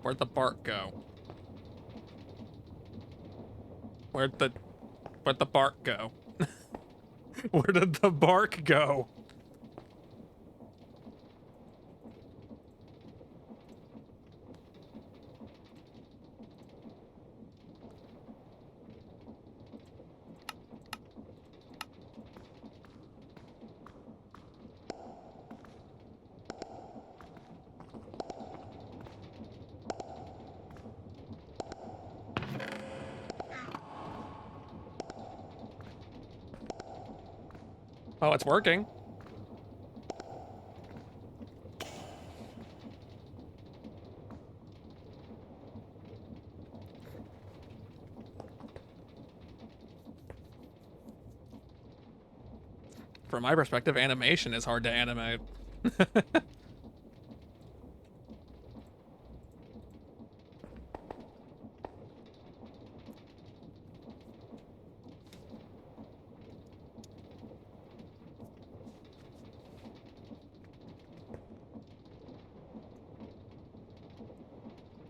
Where'd the bark go? Where'd the bark go? Where did the bark go? Oh, it's working. from my perspective, animation is hard to animate.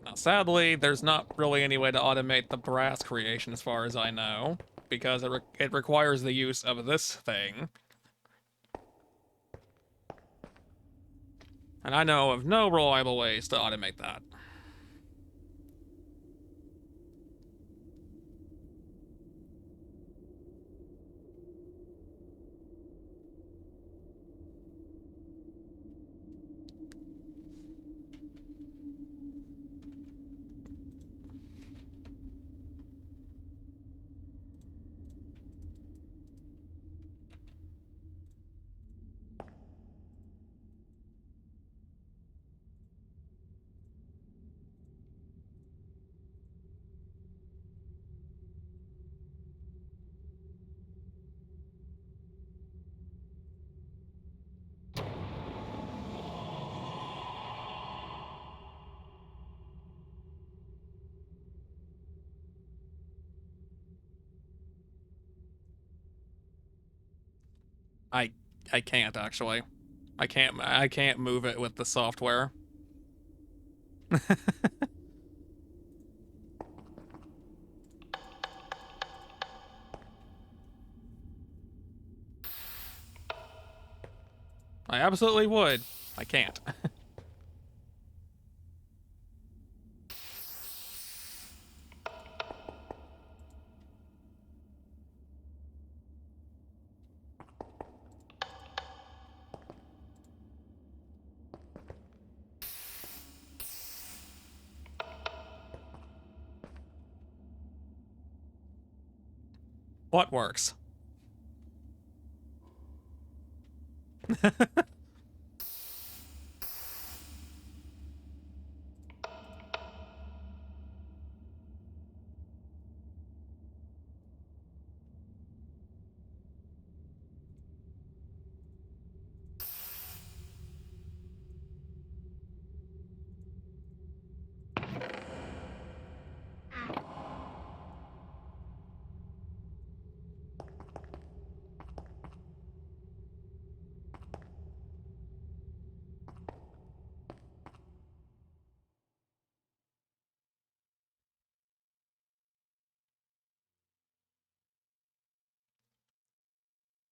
Now, sadly, there's not really any way to automate the brass creation as far as I know, because it requires the use of this thing. And I know of no reliable ways to automate that. I I can't actually. I can't move it with the software. I absolutely would. I can't. What works?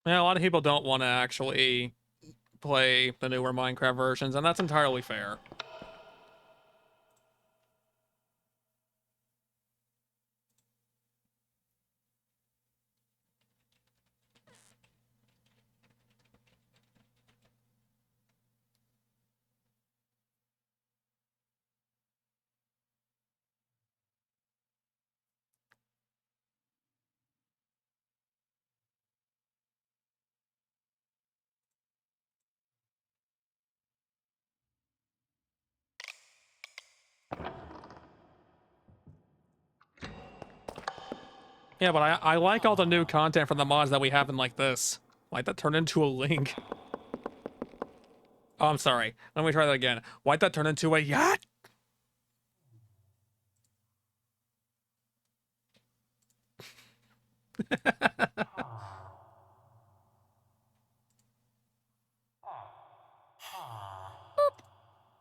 Yeah, a lot of people don't want to actually play the newer Minecraft versions, and that's entirely fair. Yeah, but I like all the new content from the mods that we have in like this. Why'd that turn into a link? Oh, I'm sorry. Let me try that again. Why'd that turn into a yacht?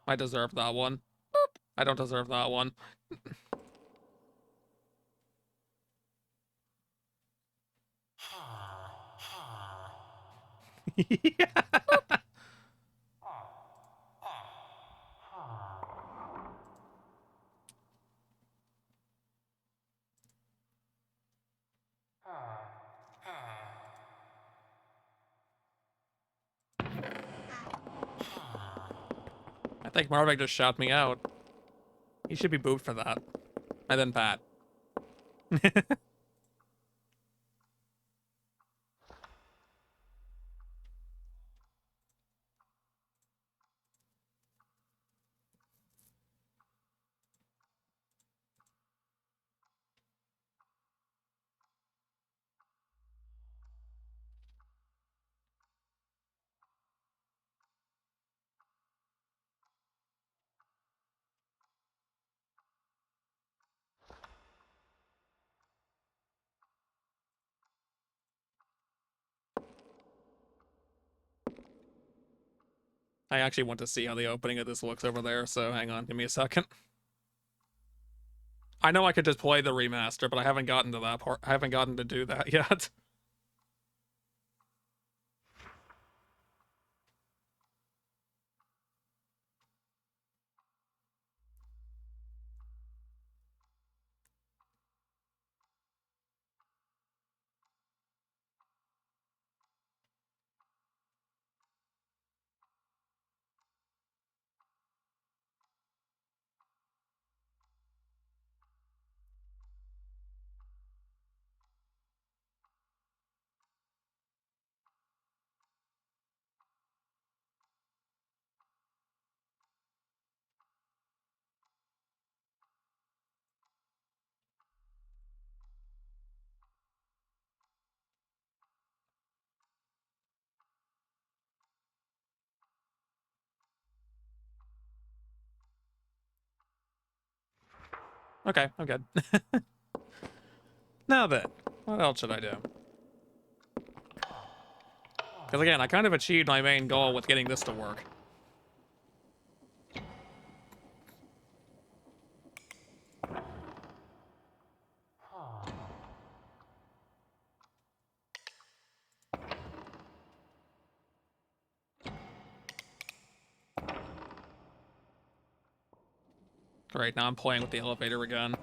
I deserve that one. I don't deserve that one. Yeah. I think Marvick just shot me out. He should be booed for that. And then Pat. I actually want to see how the opening of this looks over there, so hang on, give me a second. I know I could just play the remaster, but I haven't gotten to that part. I haven't gotten to do that yet. Okay, I'm good. Now then, what else should I do? Because again, I kind of achieved my main goal with getting this to work. Great, now I'm playing with the elevator again.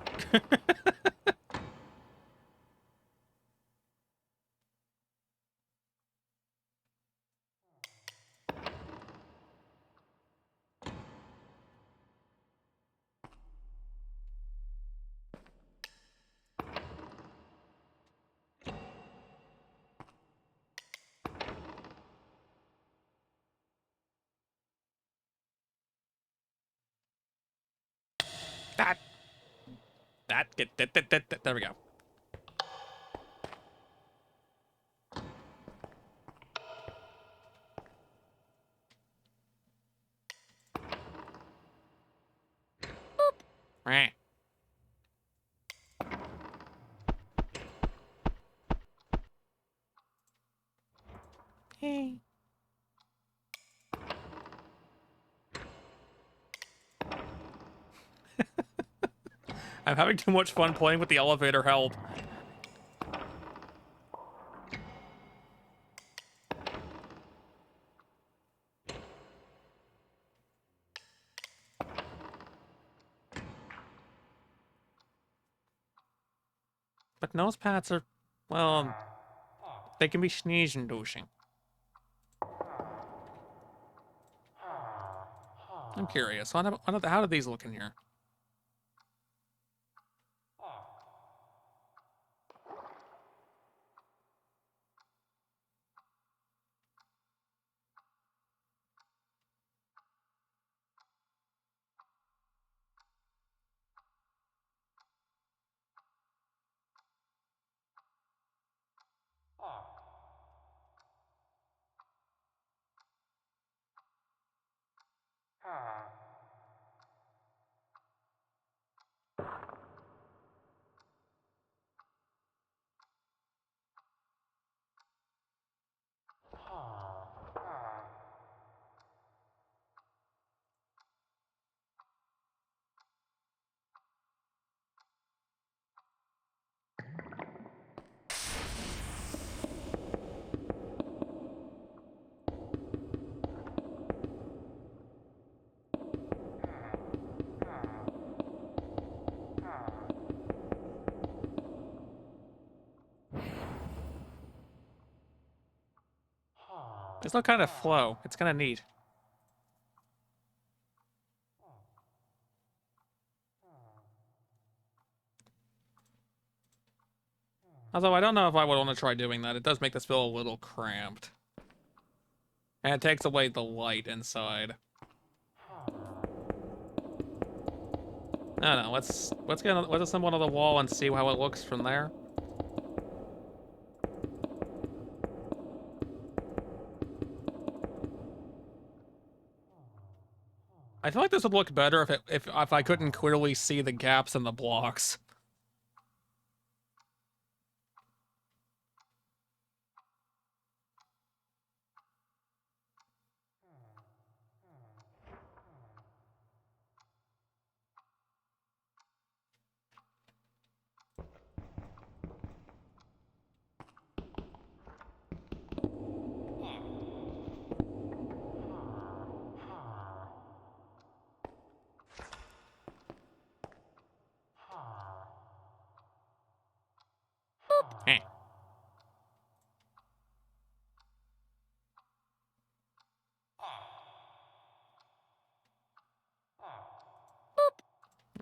that, there we go. Boop. Hey. I'm having too much fun playing with the elevator help. But nose pads are, well, they can be sneeze-inducing. I'm curious. How do these look in here? There's no kind of flow. It's kind of neat. Although I don't know if I would want to try doing that. It does make this feel a little cramped. And it takes away the light inside. I don't know. Let's assemble another wall and see how it looks from there. I feel like this would look better if I couldn't clearly see the gaps in the blocks.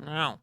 Ow.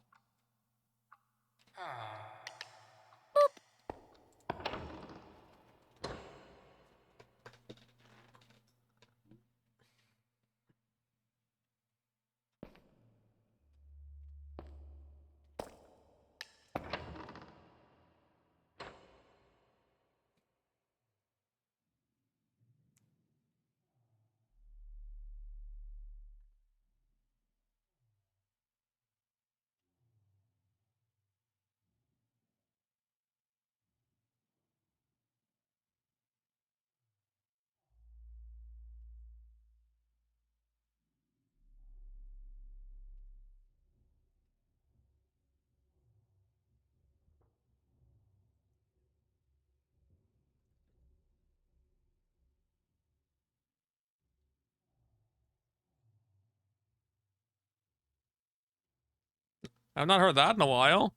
I've not heard that in a while.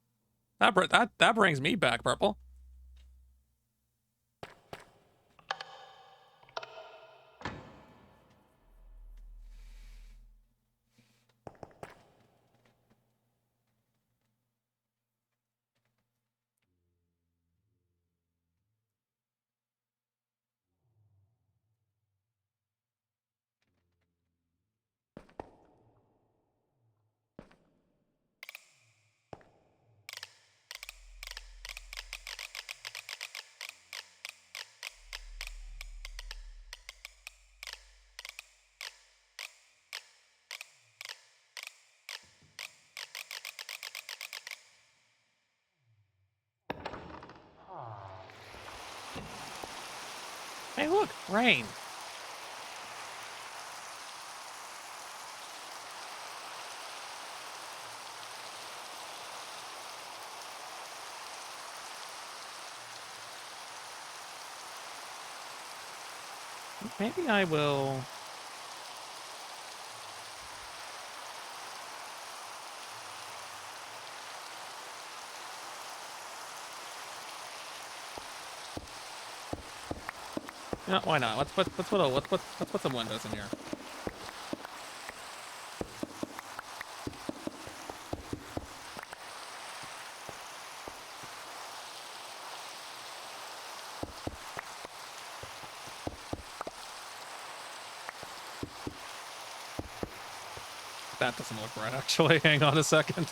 That brings me back, Purple. Hey, look, rain. Maybe I will. No, why not? Let's put some windows in here. That doesn't look right, actually. Hang on a second.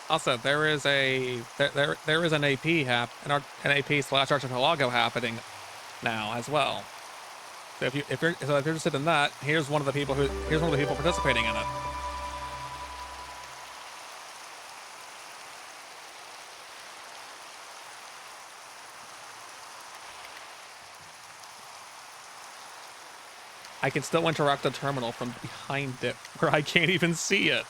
Also, there is an an AP slash archipelago happening now as well. So if you're interested in that, here's one of the people participating in it. I can still interact the terminal from behind it, where I can't even see it.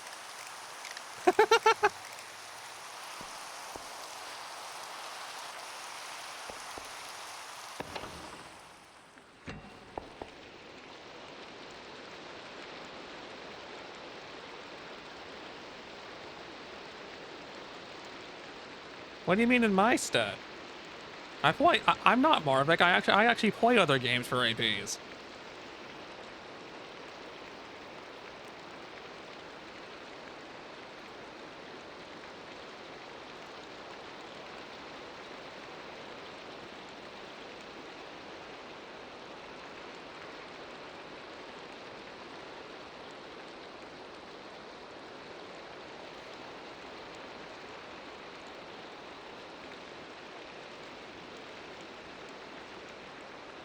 What do you mean in my stead? I'm not Marvick. I actually play other games for APs.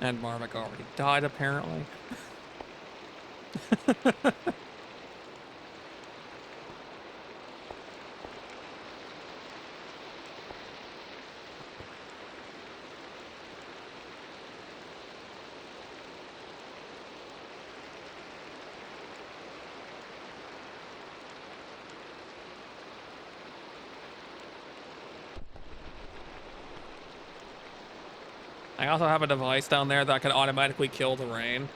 And Marvick already died, apparently. I also have a device down there that can automatically kill the rain.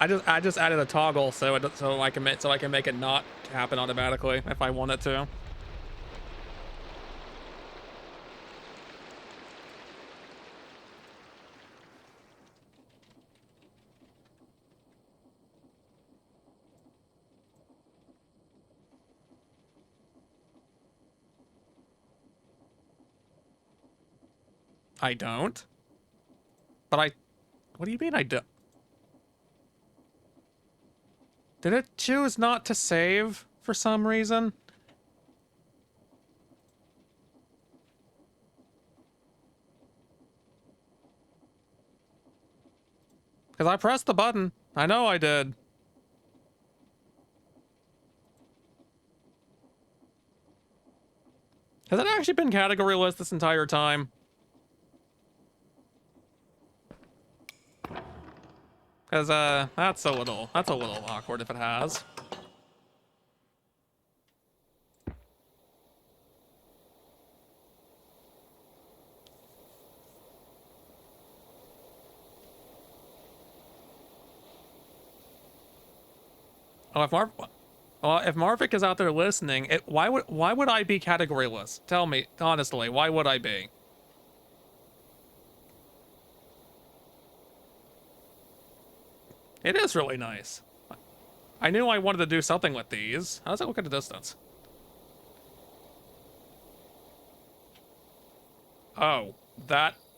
I just added a toggle so I can make it not happen automatically if I want it to. I don't. But what do you mean I do? Did it choose not to save for some reason? Because I pressed the button. I know I did. Has it actually been categoryless this entire time? Because, that's a little awkward if it has. Oh, if Marvick is out there listening, why would I be categoryless? Tell me, honestly, why would I be? It is really nice. I knew I wanted to do something with these. How does it look at a distance? Oh,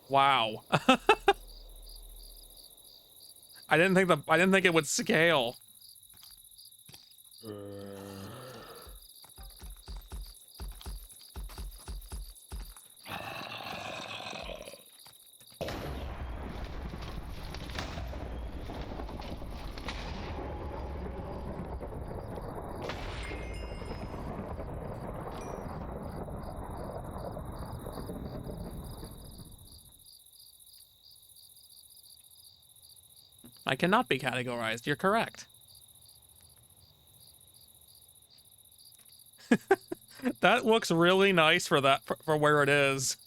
wow. I didn't think it would scale. I cannot be categorized. You're correct. That looks really nice for where it is.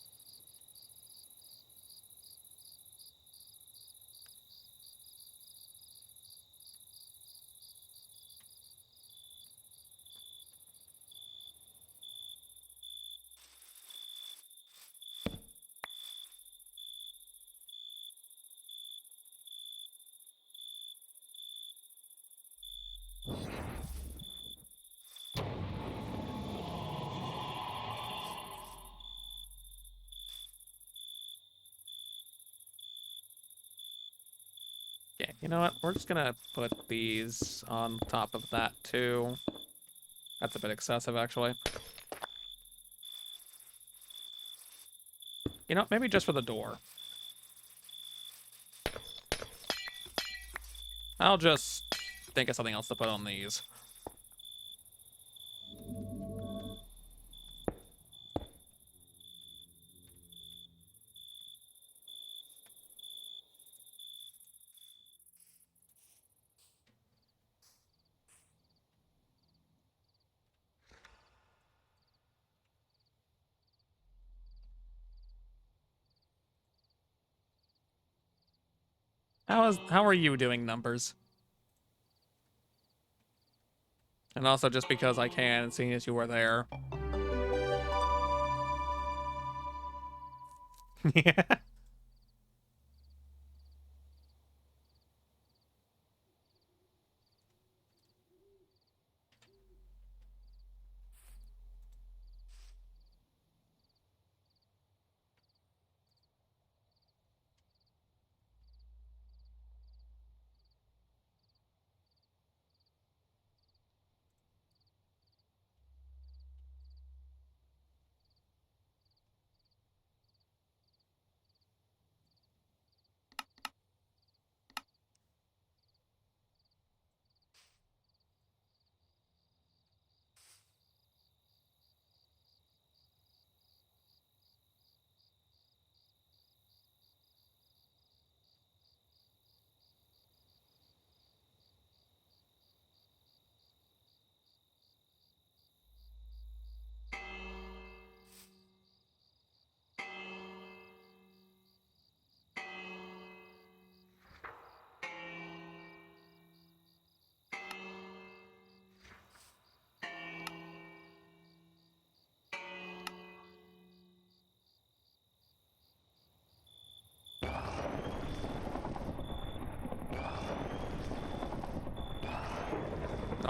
Okay, you know what? We're just gonna put these on top of that too. That's a bit excessive, actually. You know, maybe just for the door. I'll just think of something else to put on these. How are you doing numbers? And also just because I can, seeing as you were there. Yeah.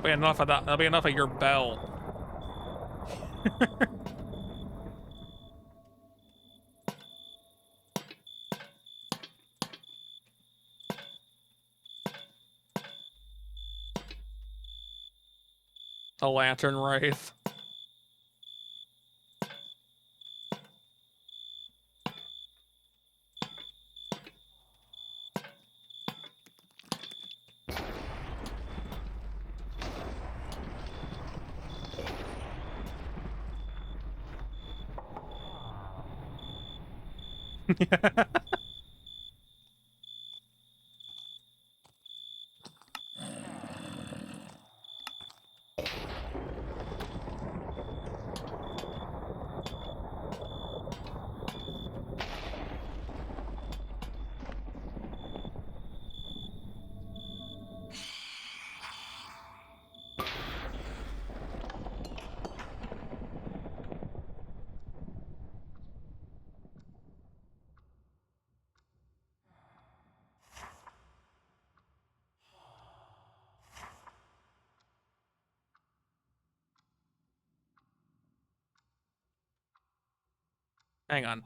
be enough of that. That'll be enough of your bell. A lantern wraith. Hang on.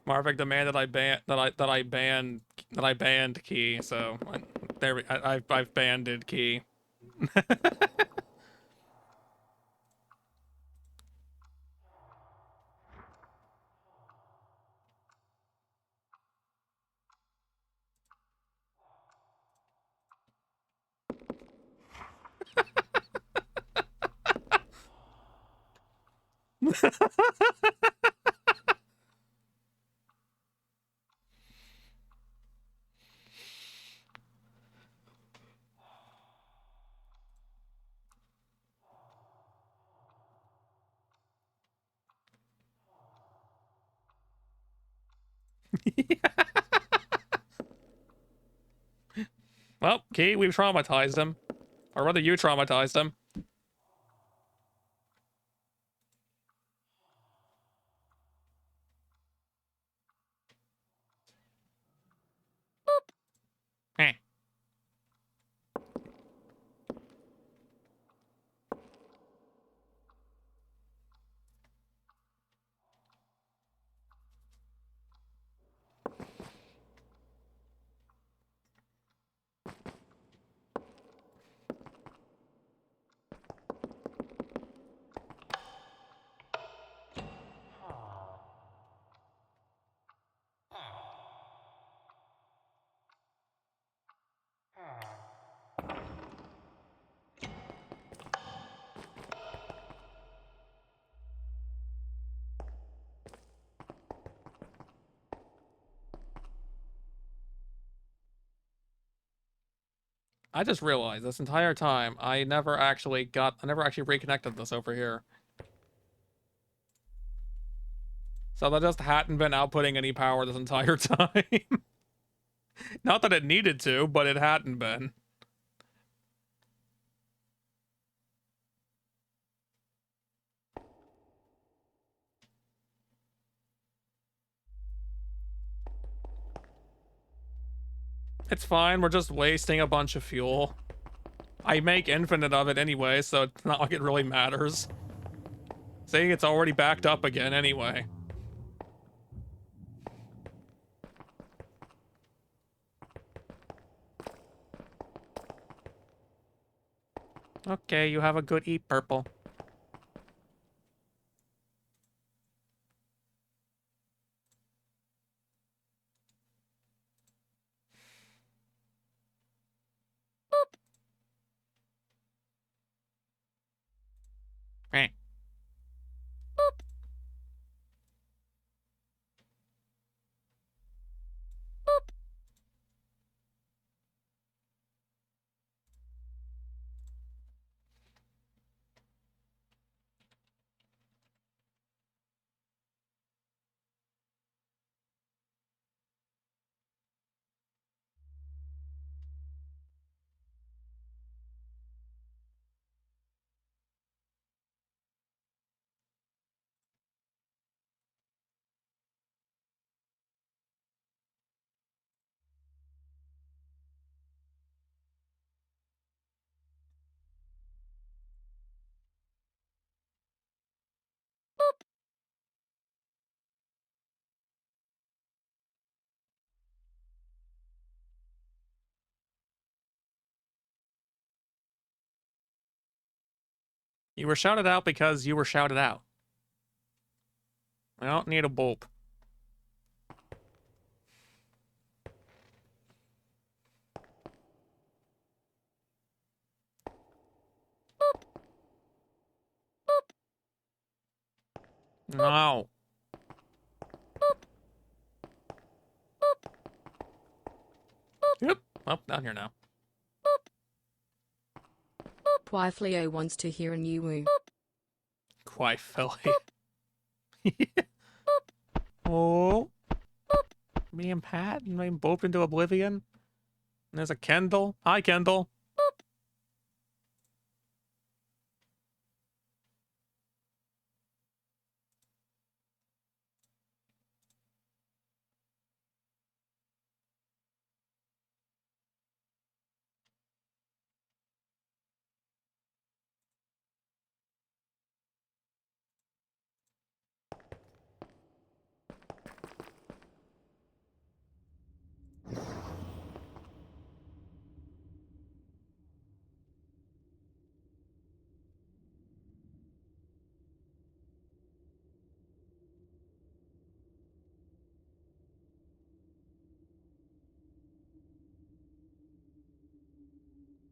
Marvick demanded I banned key, so I've banned key. Well, Key, we've traumatized him. Or rather, you traumatized him. Eh. I just realized this entire time I never actually reconnected this over here. So that just hadn't been outputting any power this entire time. Not that it needed to, but it hadn't been. It's fine, we're just wasting a bunch of fuel. I make infinite of it anyway, so it's not like it really matters. See, it's already backed up again anyway. Okay, you have a good eat, Purple. Boop. Eh. Boop. Boop. You were shouted out because you were shouted out. I don't need a boop. No. Yep. Oh, down here now. Quifleo wants to hear a new woo. Quite Philly. Oh. Me and Pat and being booped into oblivion. And there's a Kendall. Hi, Kendall.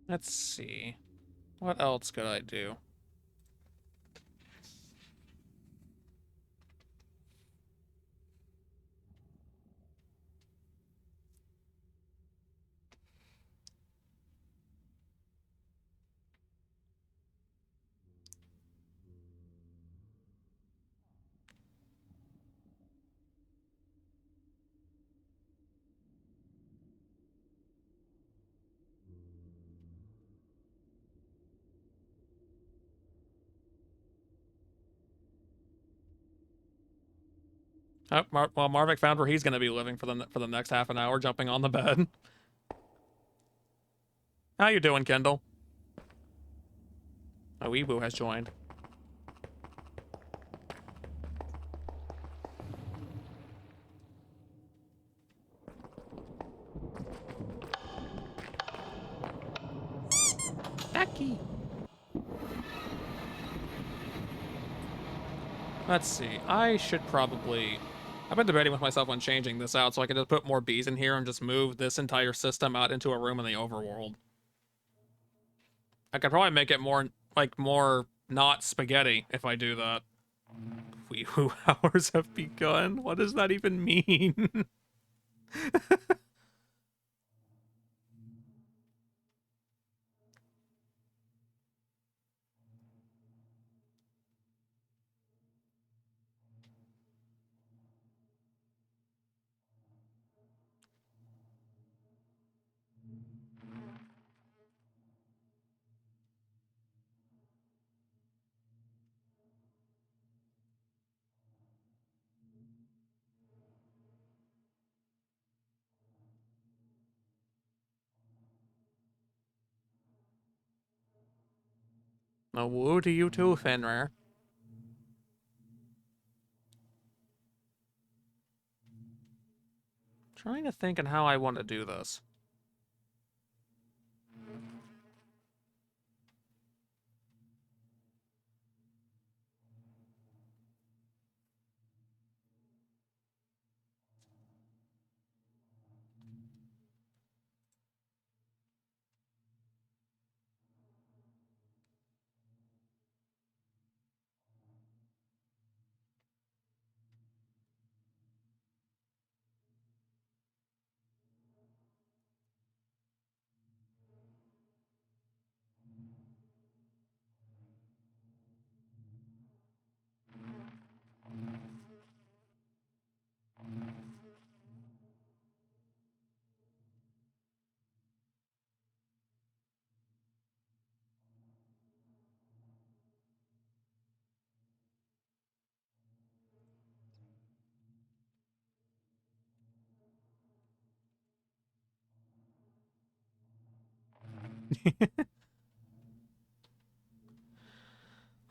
Let's see. What else could I do? Oh, well, Marvick found where he's going to be living for the next half an hour, jumping on the bed. How you doing, Kendall? Oh, Ebu has joined. Becky. Let's see. I should probably... I've been debating with myself on changing this out so I can just put more bees in here and just move this entire system out into a room in the overworld. I could probably make it more, like, more not spaghetti if I do that. Wee-hoo hours have begun? What does that even mean? A woo to you too, Fenrir. Trying to think on how I want to do this.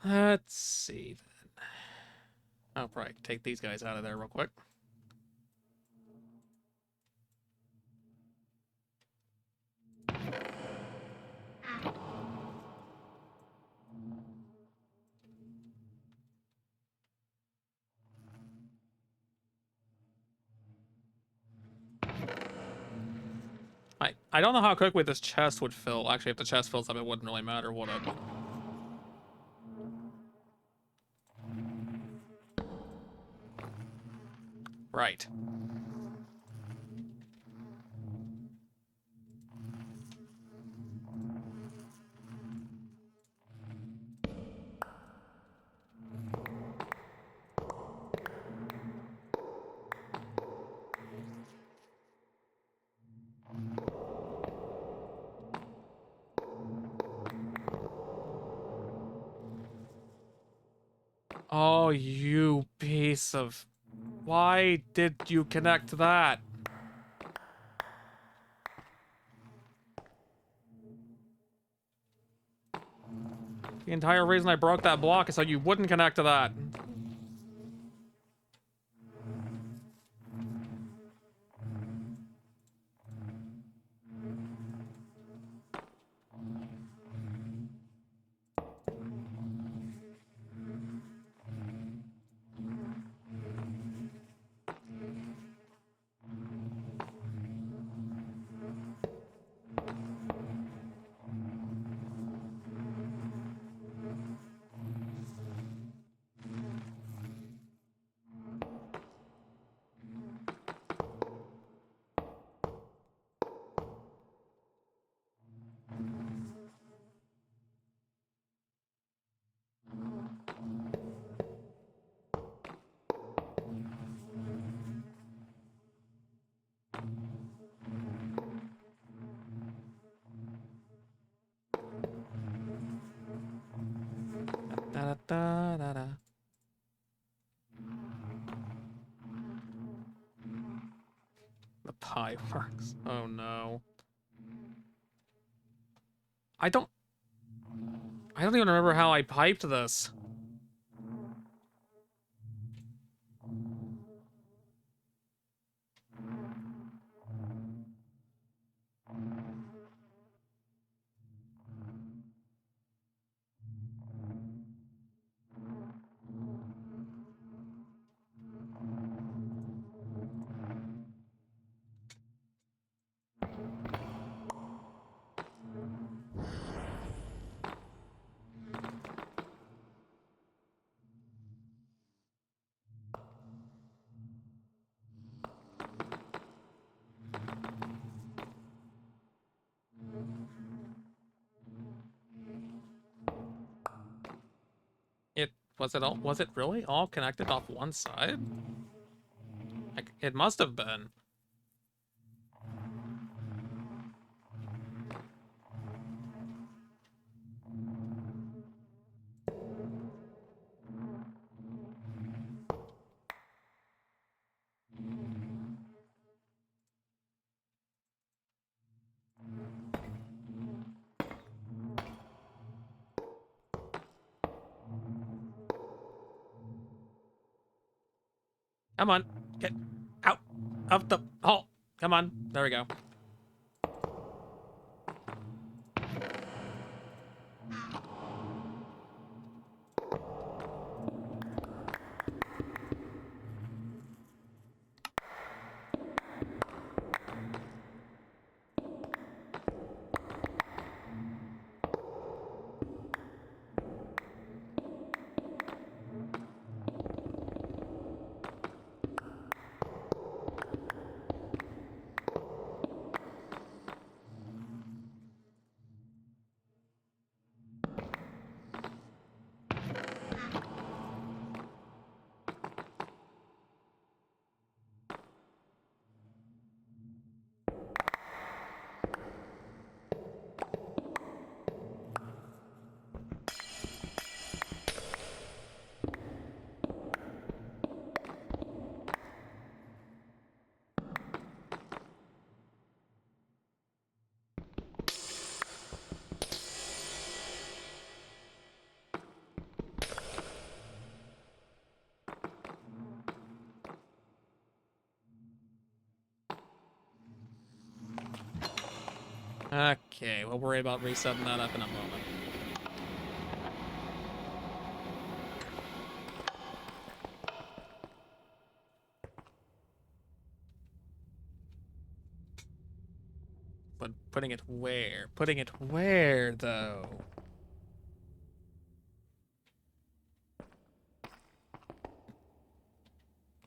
Let's see then. I'll probably take these guys out of there real quick. I don't know how quickly this chest would fill. Actually, if the chest fills up, it wouldn't really matter, would it? Right. Oh, you piece of... Why did you connect that? The entire reason I broke that block is so you wouldn't connect to that. Da da da da da. The pie works. Oh no. I don't... I don't even remember how I piped this. It... Was it all... Was it really all connected off one side? Like, it must have been. Come on. Get out of the hole. Come on. There we go. Okay, we'll worry about resetting that up in a moment. Putting it where? Putting it where, though?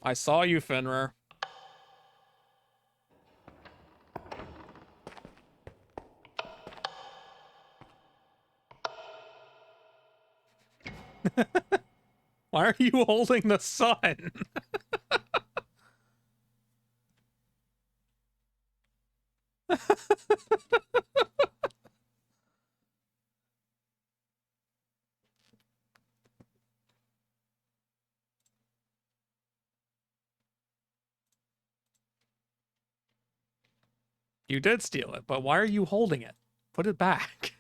I saw you, Fenrir. Why are you holding the sun? You did steal it, but why are you holding it? Put it back.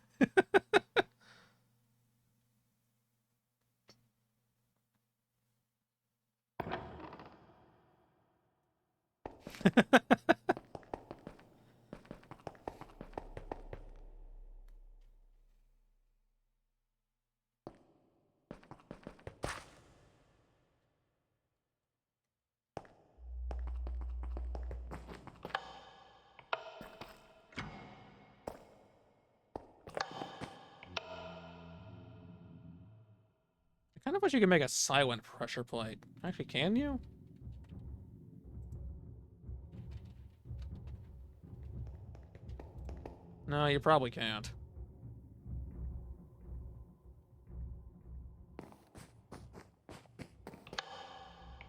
I kind of wish you could make a silent pressure plate. Actually, can you? No, you probably can't.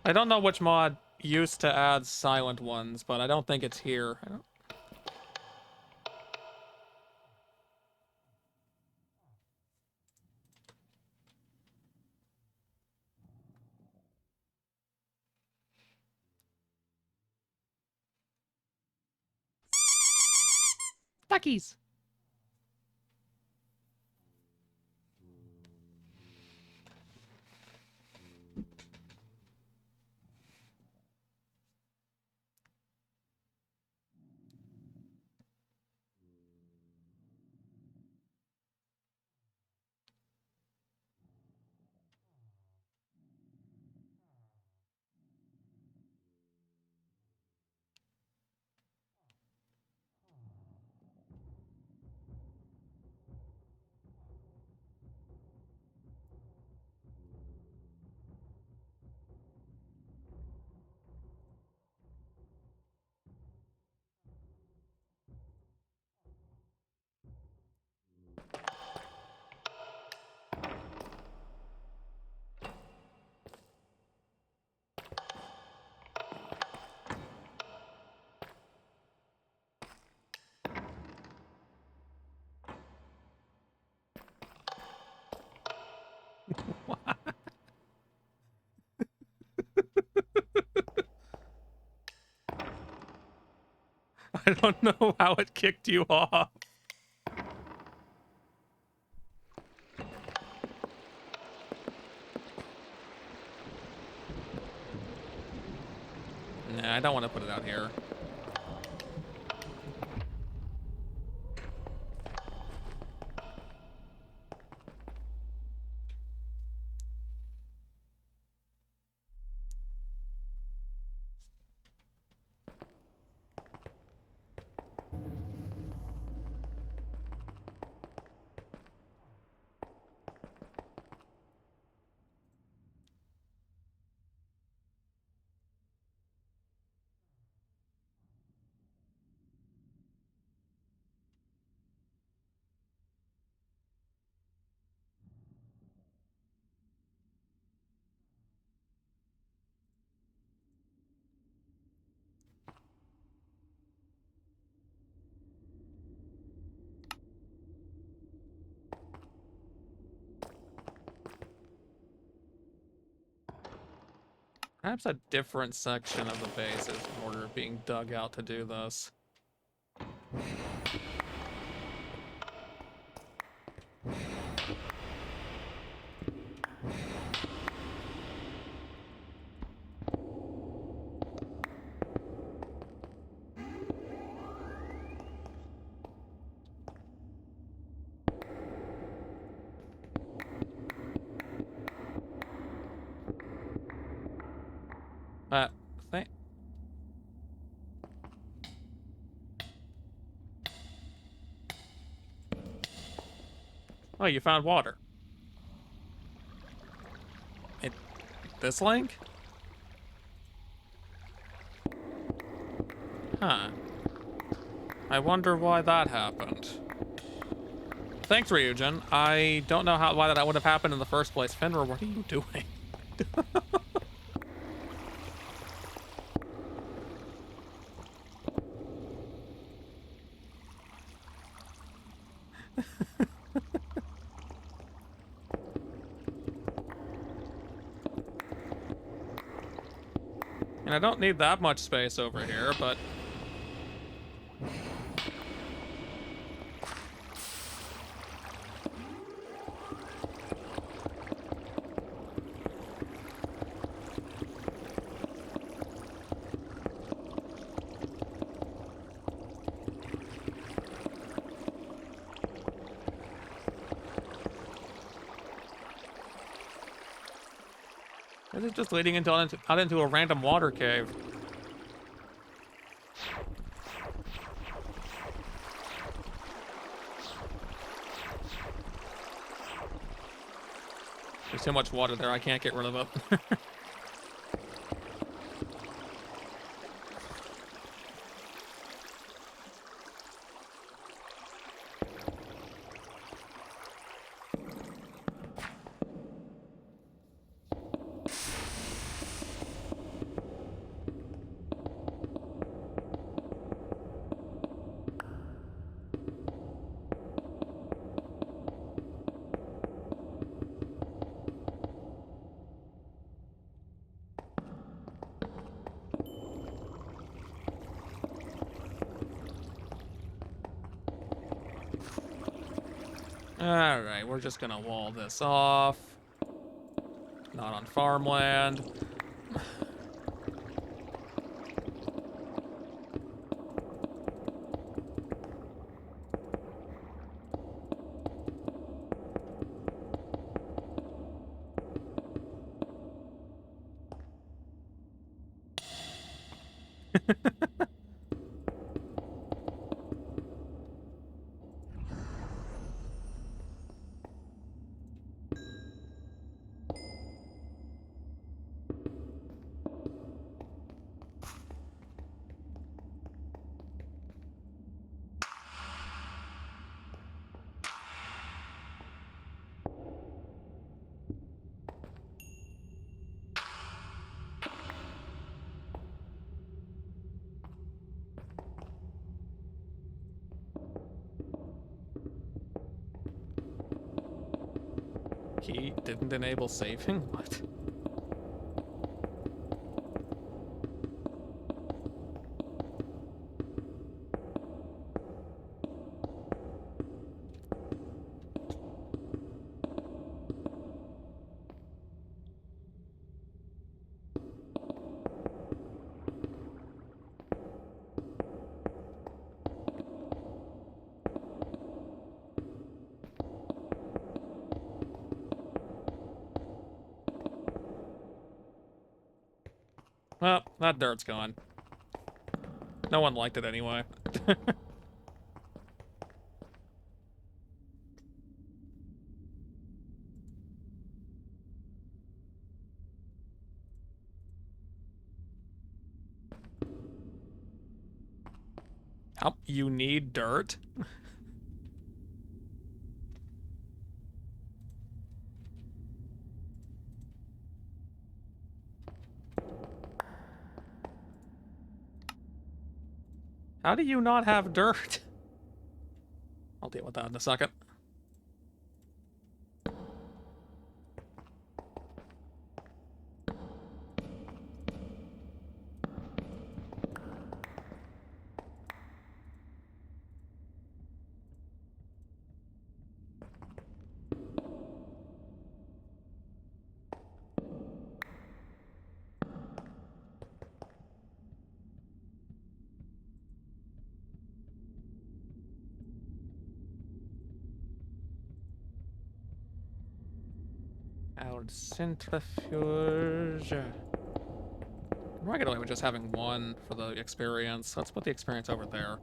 I don't know which mod used to add silent ones, but I don't think it's here. I don't... Duckies! I don't know how it kicked you off. Nah, I don't want to put it out here. Perhaps a different section of the base is in order of being dug out to do this. Uh, thing. Oh, you found water. It, this link? Huh. I wonder why that happened. Thanks, Ryujin. I don't know why that would have happened in the first place. Fenrir, what are you doing? And I don't need that much space over here, but... This is just leading out into a random water cave. There's too much water there, I can't get rid of it. Alright, we're just gonna wall this off. Not on farmland. He didn't enable saving? What? Well, that dirt's gone. No one liked it anyway. Oh, you need dirt? How do you not have dirt? I'll deal with that in a second. Our centrifuge. I'm not getting away with just having one for the experience. Let's put the experience over there.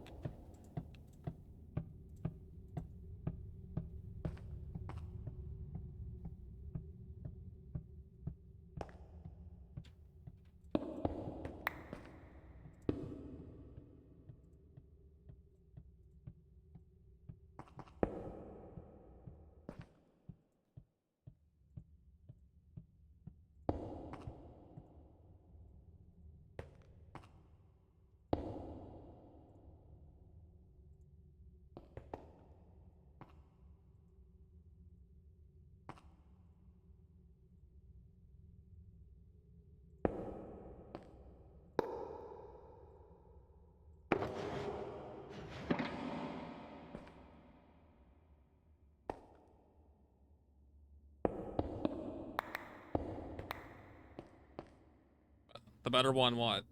better one, what?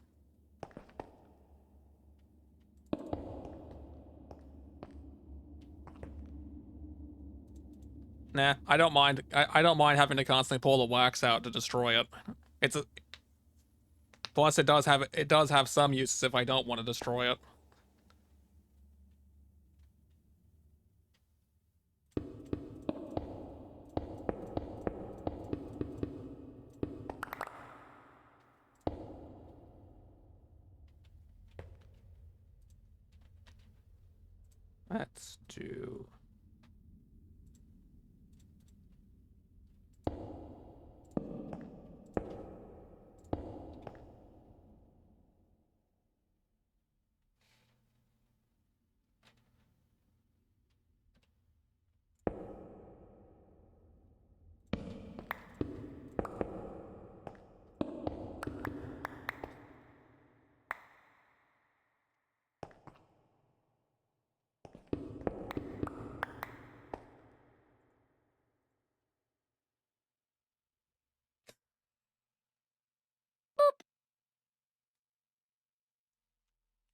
Nah, I don't mind. I don't mind having to constantly pull the wax out to destroy it. It's a plus it does have some uses if I don't want to destroy it. Let's do.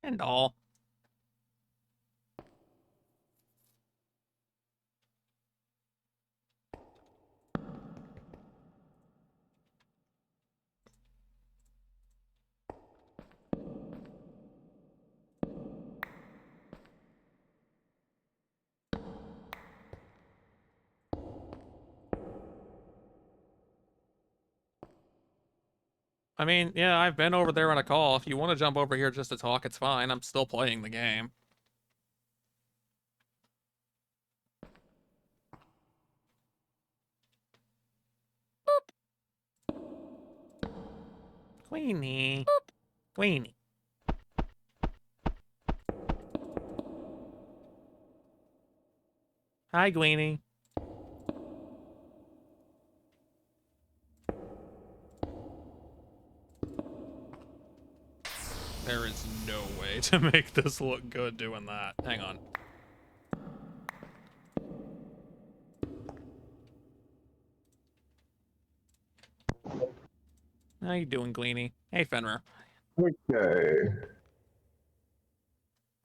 And all. I mean, yeah, I've been over there on a call. If you want to jump over here just to talk, it's fine. I'm still playing the game. Queenie. Queenie. Hi, Queenie. There is no way to make this look good doing that. Hang on. How you doing, Gleany? Hey, Fenrir. Okay.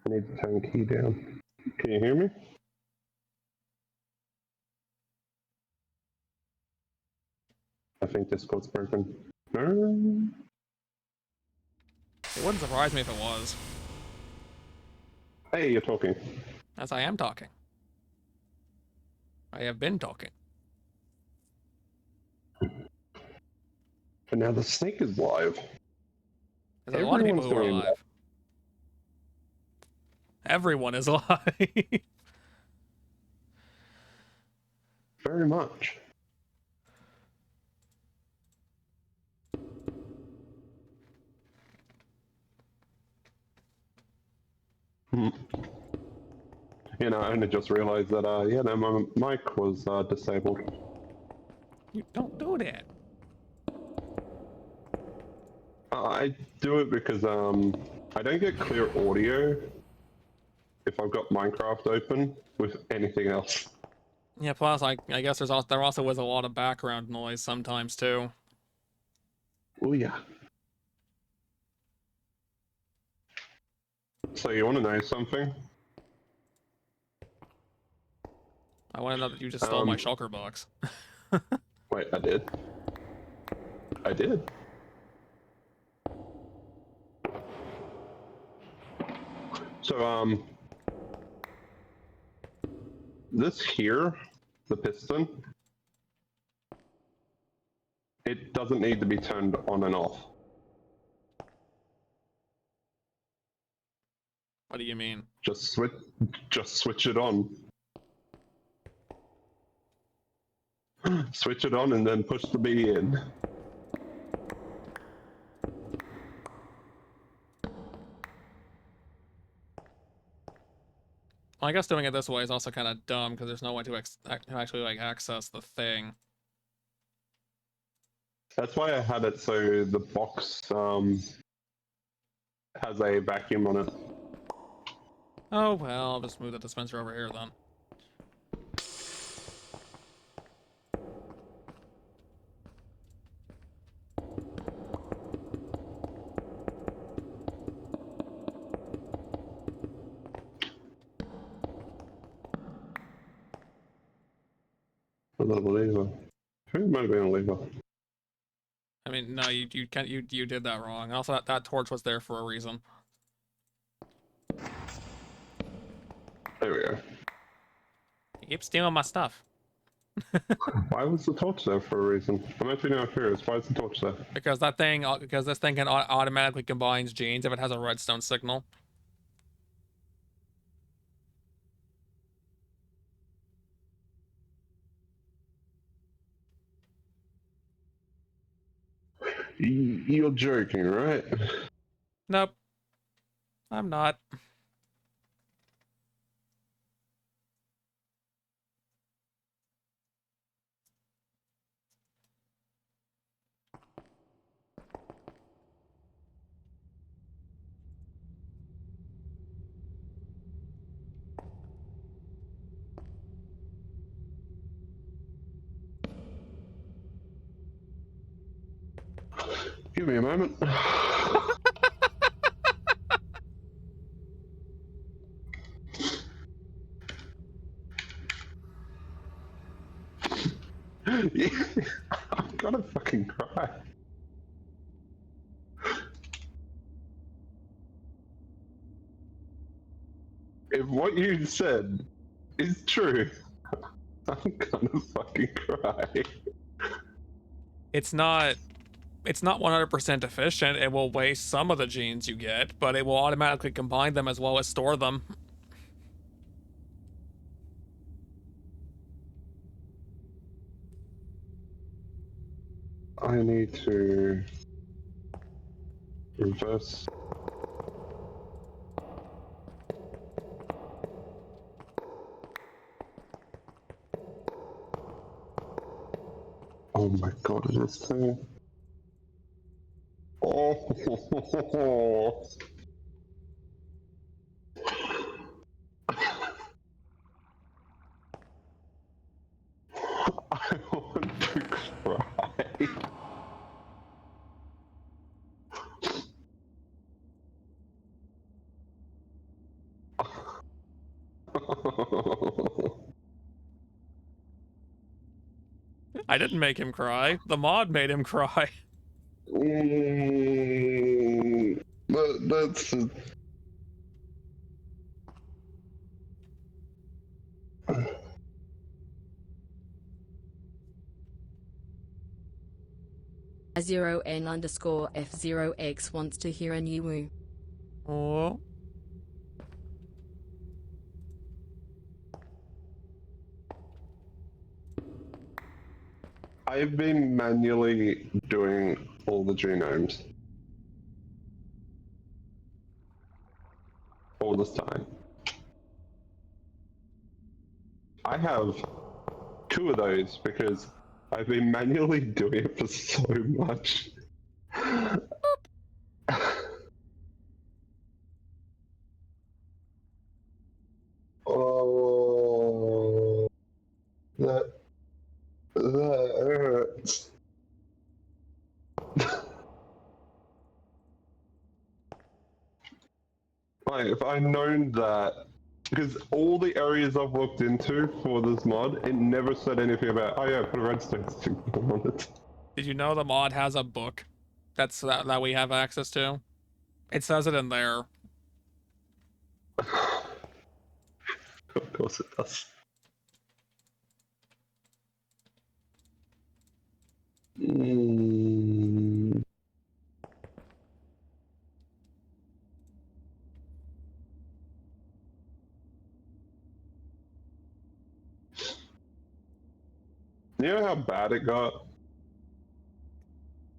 I need to turn the key down. Can you hear me? I think Discord's broken. It wouldn't surprise me if it was, Hey, you're talking. as I am talking. I have been talking. And now the snake is live. There's a lot of people Everyone's who are doing alive. Everyone is alive. very much. Hmm. You know, I only just realized that, yeah, no, my mic was disabled. You don't do that. I do it because, I don't get clear audio if I've got Minecraft open with anything else. Yeah, plus I guess there also is a lot of background noise sometimes too. Oh, yeah. So you want to know something? I want to know that you just stole my shulker box. Wait, I did. I did. So, this here, the piston, it doesn't need to be turned on and off. What do you mean? Just switch it on. Switch it on and then push the B in. Well, I guess doing it this way is also kind of dumb because there's no way to actually like access the thing. That's why I had it so the box has a vacuum on it. Oh well, I'll just move the dispenser over here then. the lever. I think it might have been a lever. I mean, no, you did that wrong. Also, that torch was there for a reason. There we go. You keep stealing my stuff. Why was the torch there for a reason? I'm actually now curious. Why is the torch there? Because this thing can automatically combines genes if it has a redstone signal. You're joking, right? Nope, I'm not. Give me a moment. I'm gonna fucking cry. If what you said is true, I'm gonna fucking cry. It's not 100% efficient. It will waste some of the genes you get, but it will automatically combine them as well as store them. I need to reverse. Oh my god, it is too. Oh. I want to cry. I didn't make him cry. The mod made him cry. That's. F0X wants to hear a new woo. Oh. I've been manually doing all the genomes all this time. I have 2 of those because I've been manually doing it for so much. Oh, that hurts. Like, if I'd known that, because all the areas I've looked into for this mod, it never said anything about, oh yeah, put a redstone signal on it. Did you know the mod has a book that we have access to? It says it in there. Of course it does. Mm. You know how bad it got?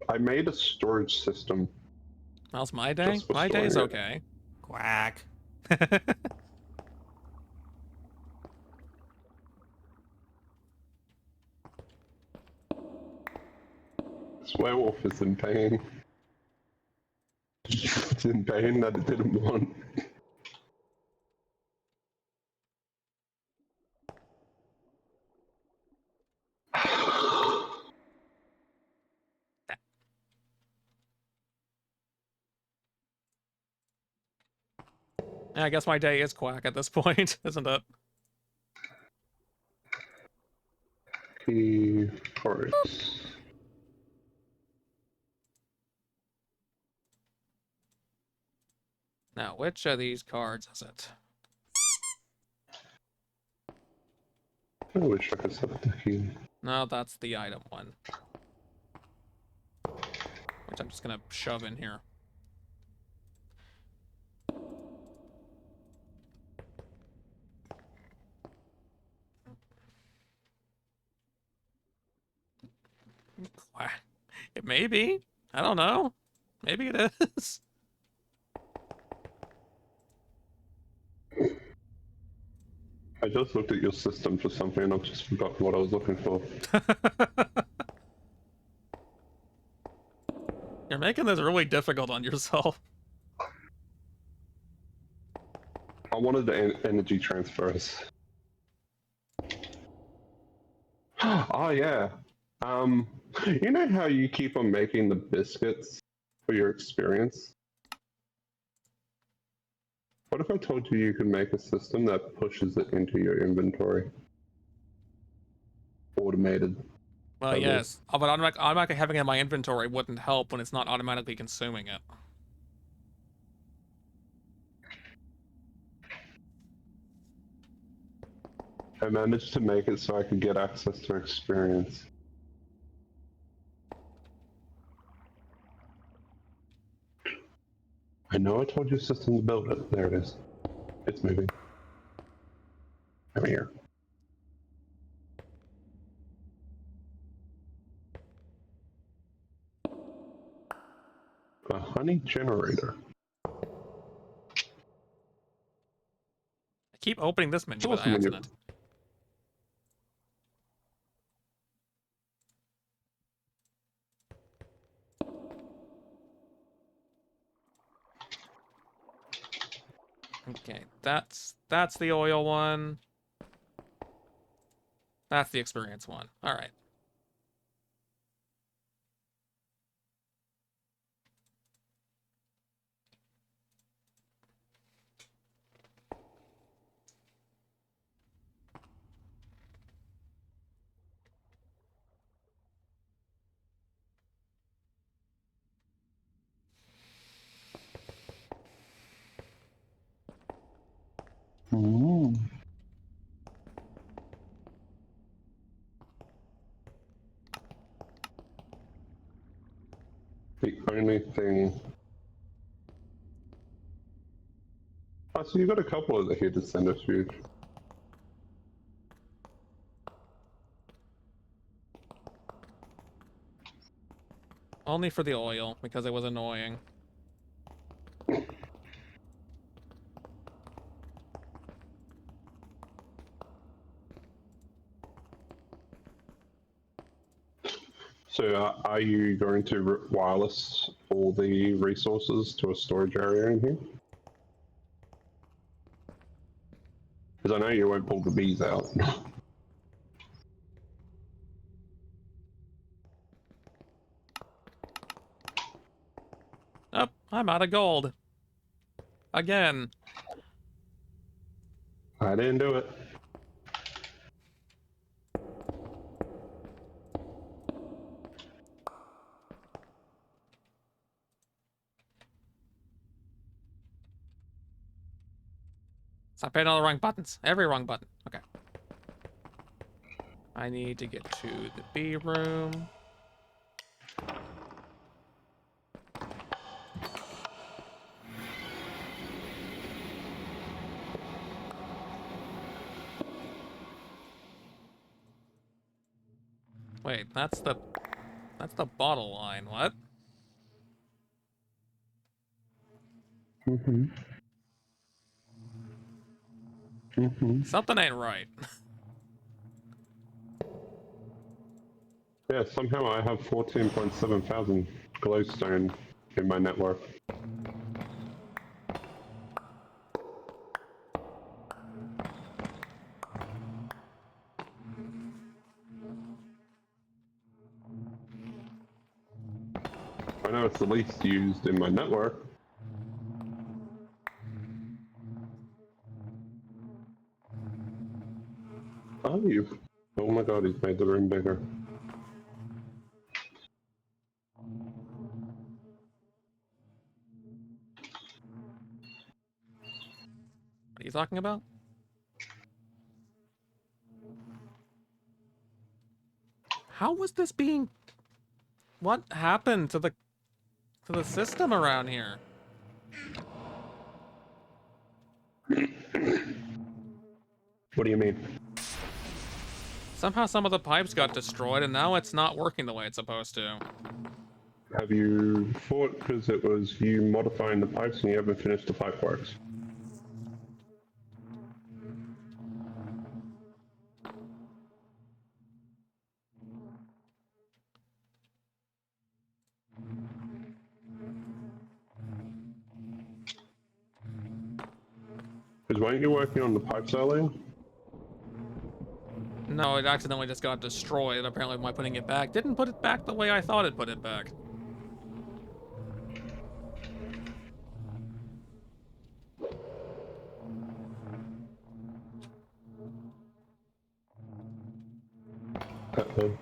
I made a storage system. How's my day? Just for My day's storing it. okay. Quack. This werewolf is in pain. It's in pain that it didn't want. Yeah, I guess my day is quack at this point, isn't it? Key forest. Now, which of these cards is it? I wish I could set the key. No, that's the item one. Which I'm just gonna shove in here. It may be. I don't know. Maybe it is. I just looked at your system for something and I've just forgotten what I was looking for. You're making this really difficult on yourself. I wanted the energy transfers. Oh yeah. You know how you keep on making the biscuits for your experience? What if I told you you could make a system that pushes it into your inventory? Automated. Well, yes. Oh, but automatically having it in my inventory wouldn't help when it's not automatically consuming it. I managed to make it so I could get access to experience. I know I told your system to build it. There it is. It's moving. Come here. A honey generator. I keep opening this menu by Awesome when you- accident. Okay, that's the oil one. That's the experience one. All right. Ooh. The only thing. Oh, so you've got a couple of the here to send us food. Only for the oil because it was annoying. So, are you going to wireless all the resources to a storage area in here? Because I know you won't pull the bees out. Oh, I'm out of gold. Again. I didn't do it. Stop hitting all the wrong buttons. Every wrong button. Okay. I need to get to the B room. Wait, that's the bottle line. What? Mm-hmm. Mm-hmm. Something ain't right. Yeah, somehow I have 14.7 thousand glowstone in my network. I know it's the least used in my network. Oh, you Oh my god, he's made the room bigger. What are you talking about? How was this being... What happened to the system around here? What do you mean? Somehow some of the pipes got destroyed and now it's not working the way it's supposed to. Have you fought because it was you modifying the pipes and you haven't finished the pipe works? Because weren't you working on the pipes earlier? No, it accidentally just got destroyed. Apparently by putting it back didn't put it back the way I thought it put it back. Uh-oh.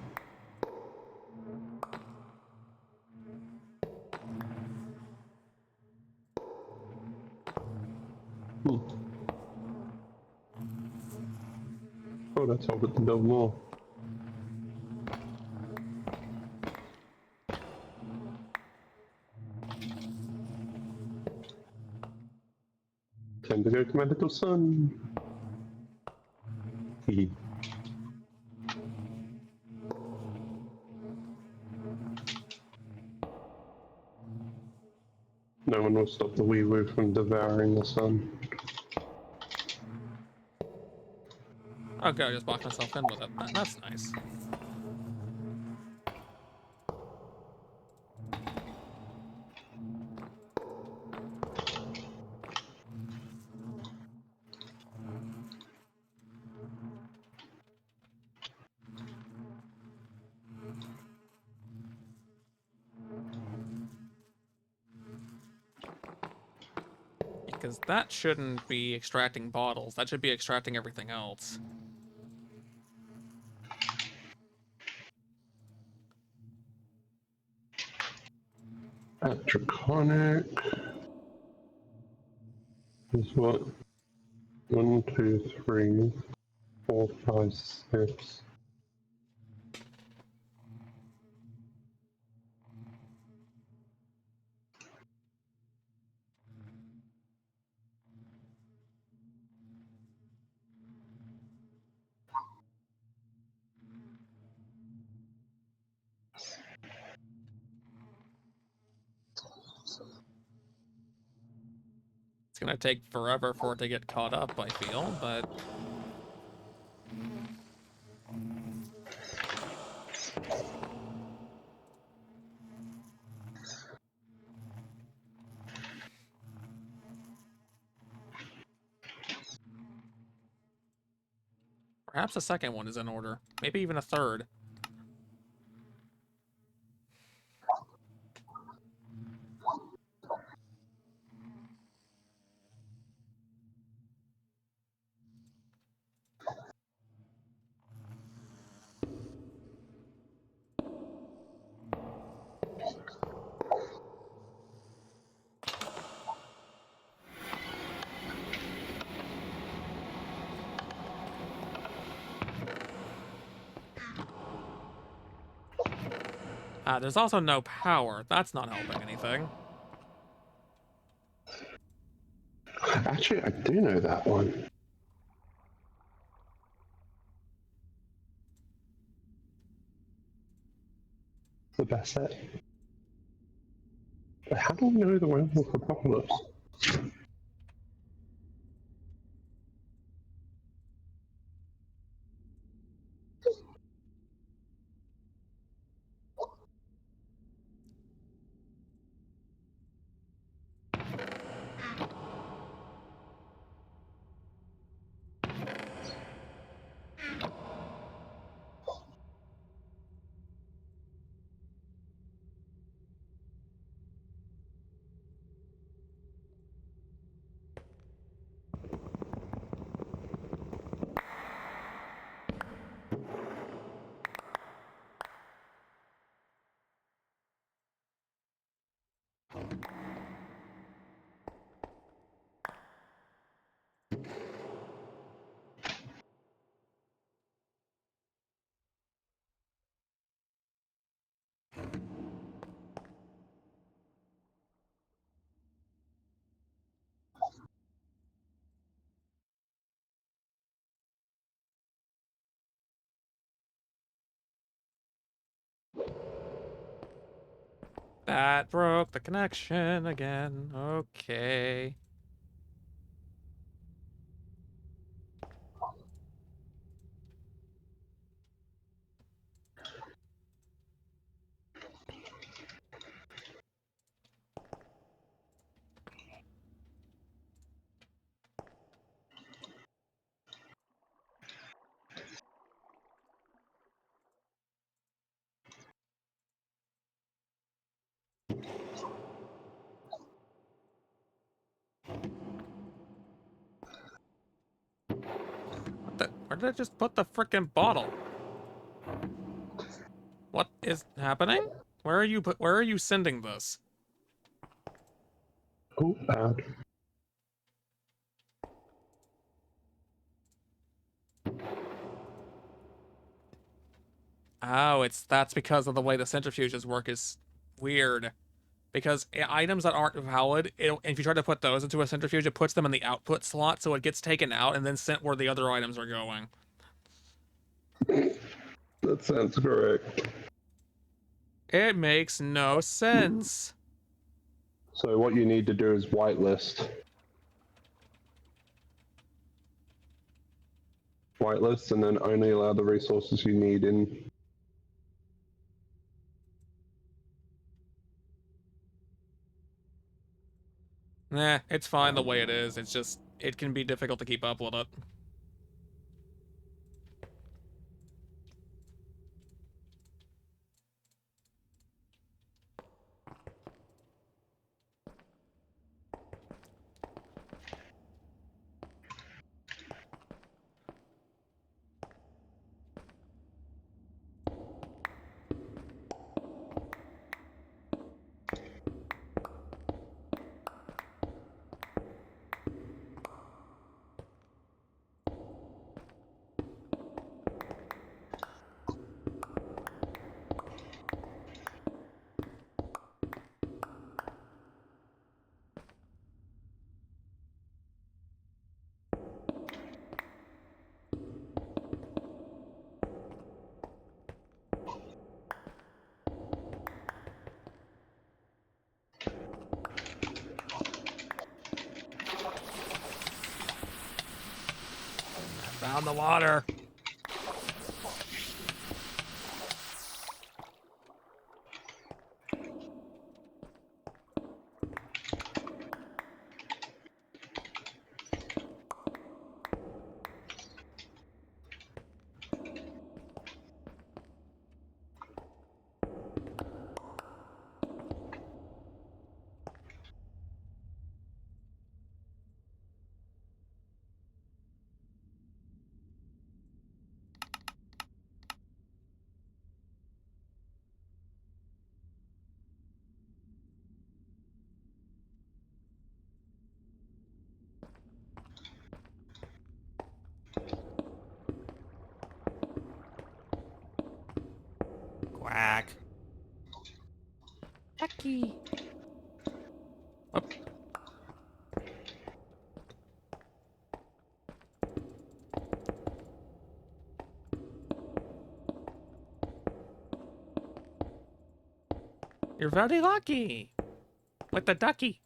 Hmm. Oh, that's all but to build more. Time to go to my little son. Hee. No one will stop the wee woo from devouring the sun. Okay, I just locked myself in with it. That's nice. Because that shouldn't be extracting bottles. That should be extracting everything else. At Draconic is what? 1, 2, 3, 4, 5, 6. It's gonna take forever for it to get caught up, I feel, but... Perhaps a second one is in order. Maybe even a third. There's also no power. That's not helping anything. Actually, I do know that one. The best set. But how do I know the werewolf apocalypse? That broke the connection again. Okay. Where did I just put the frickin' bottle? What is happening? Where are you sending this? Oh, bad. Oh, that's because of the way the centrifuges work is weird. Because items that aren't valid, if you try to put those into a centrifuge, it puts them in the output slot, so it gets taken out and then sent where the other items are going. That sounds correct. It makes no sense. So what you need to do is whitelist. Whitelist and then only allow the resources you need in. Nah, it's fine the way it is. It's just, it can be difficult to keep up with it. Found the water. Quack. Ducky. Oh. You're very lucky. With the ducky.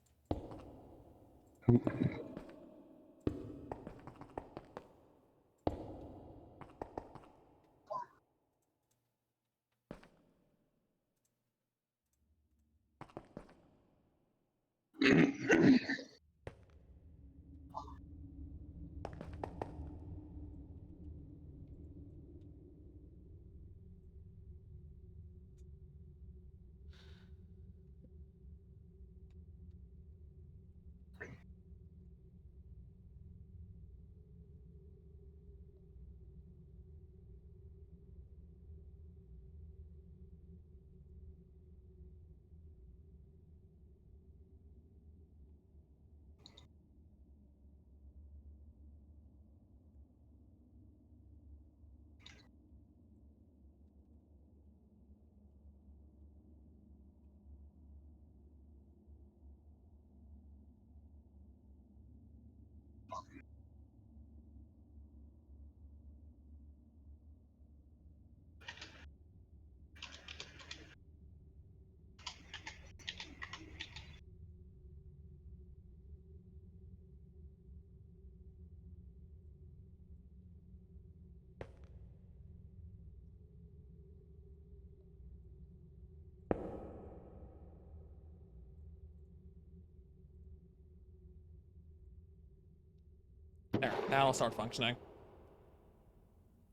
There, now it'll start functioning.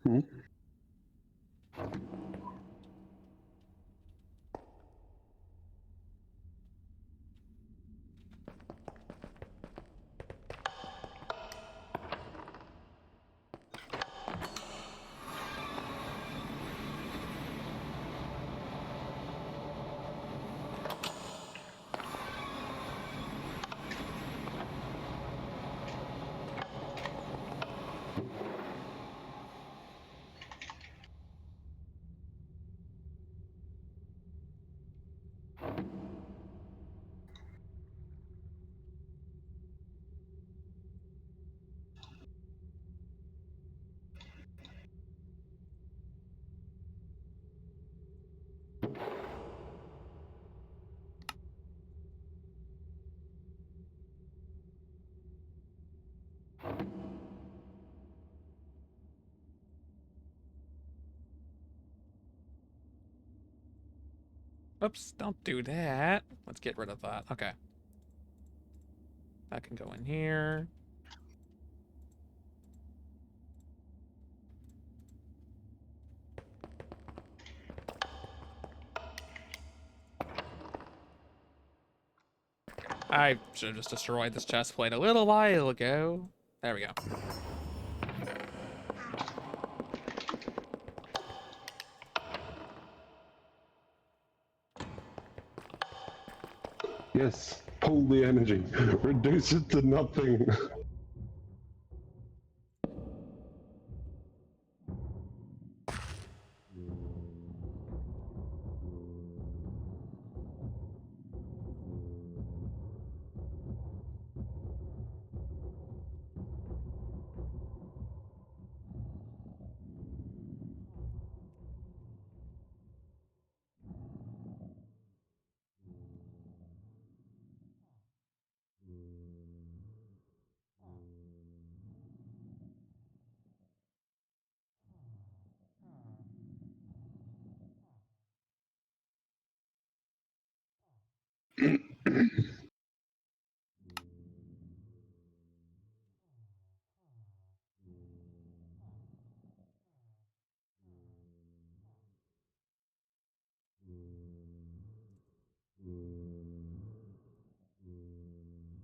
Hmm? Oops, don't do that. Let's get rid of that. Okay. That can go in here. I should have just destroyed this chest plate a little while ago. There we go. Yes, pull the energy. Reduce it to nothing.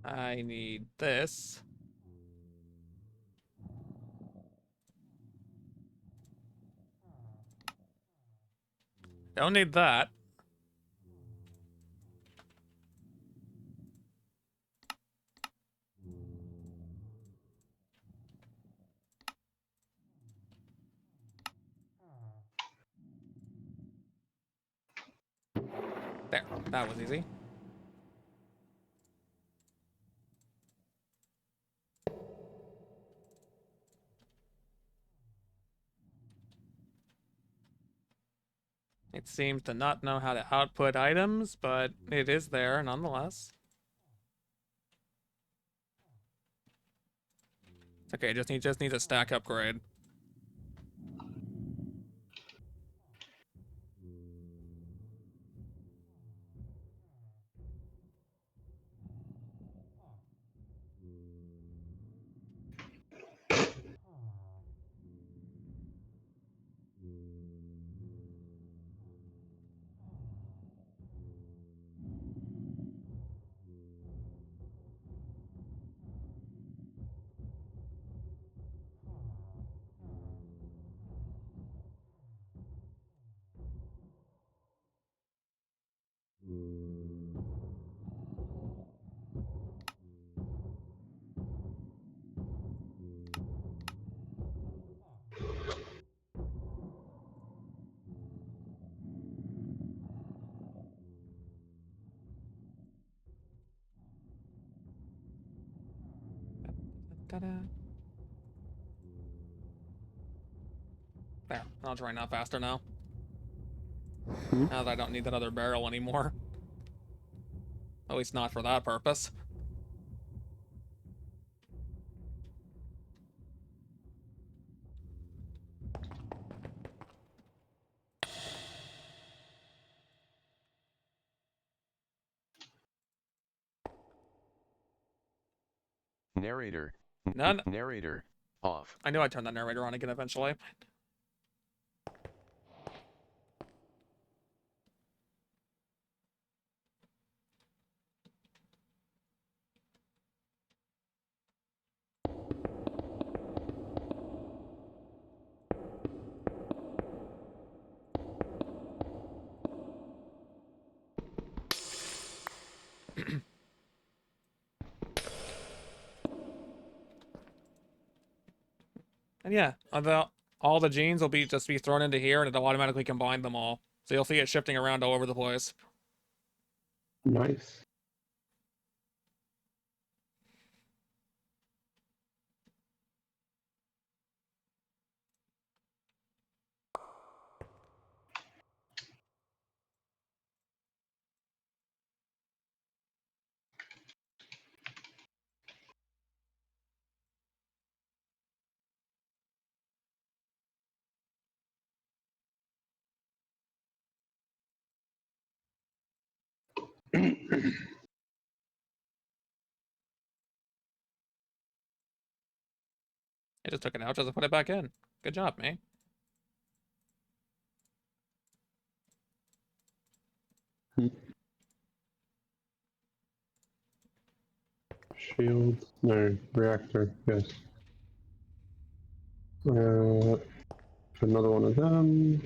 I need this. Don't need that. There, that was easy. It seems to not know how to output items, but it is there nonetheless. It's okay, just needs a stack upgrade. Ta-da. There, I'll try now faster now. Now that I don't need that other barrel anymore. At least not for that purpose. Narrator, None. Narrator off. I knew I'd turn the narrator on again eventually. And yeah, all the genes will just be thrown into here, and it'll automatically combine them all. So you'll see it shifting around all over the place. Nice. It just took it out just to put it back in. Good job, man. Shield, no, reactor, yes. Another one of them.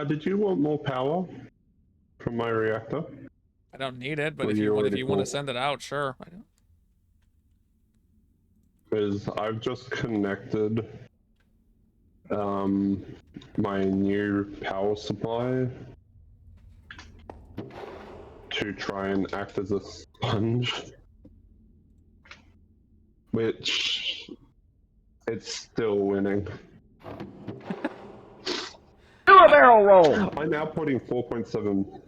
Did you want more power from my reactor? I don't need it, but Or if you you already want to full? send it out, sure. Because I've just connected my new power supply to try and act as a sponge, which it's still winning. Do a barrel roll! I'm now putting 4.7.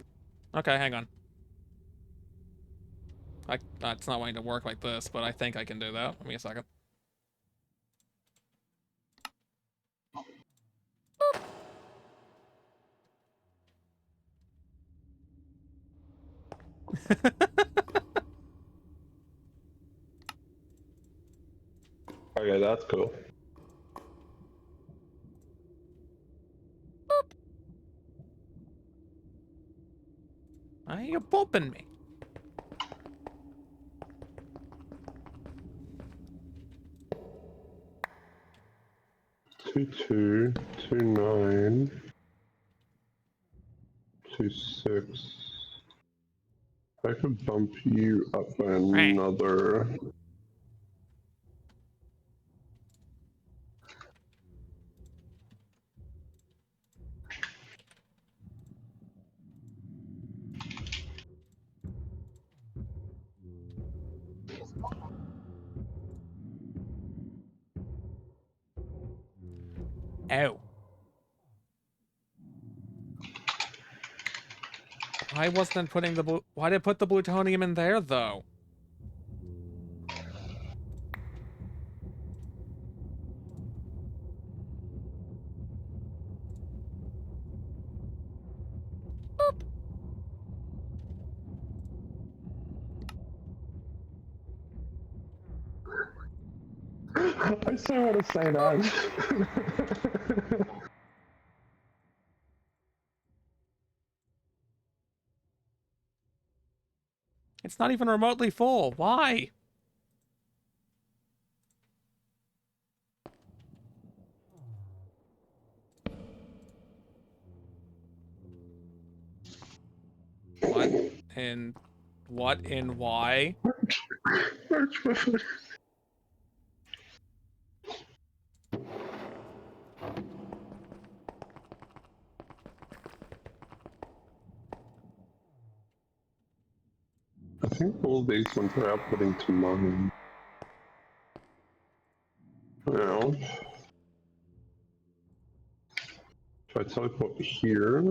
Okay, hang on. It's not wanting to work like this, but I think I can do that. Give me a second. Okay, that's cool. Why are you bumping me? Two two 2 9 2 6. I could bump you up by Right. another. Ow. Why wasn't putting the why did it put the plutonium in there though? I still want to say that. It's not even remotely full. Why? What? And what and why? I think all these ones are outputting to mine. Now, if I teleport here.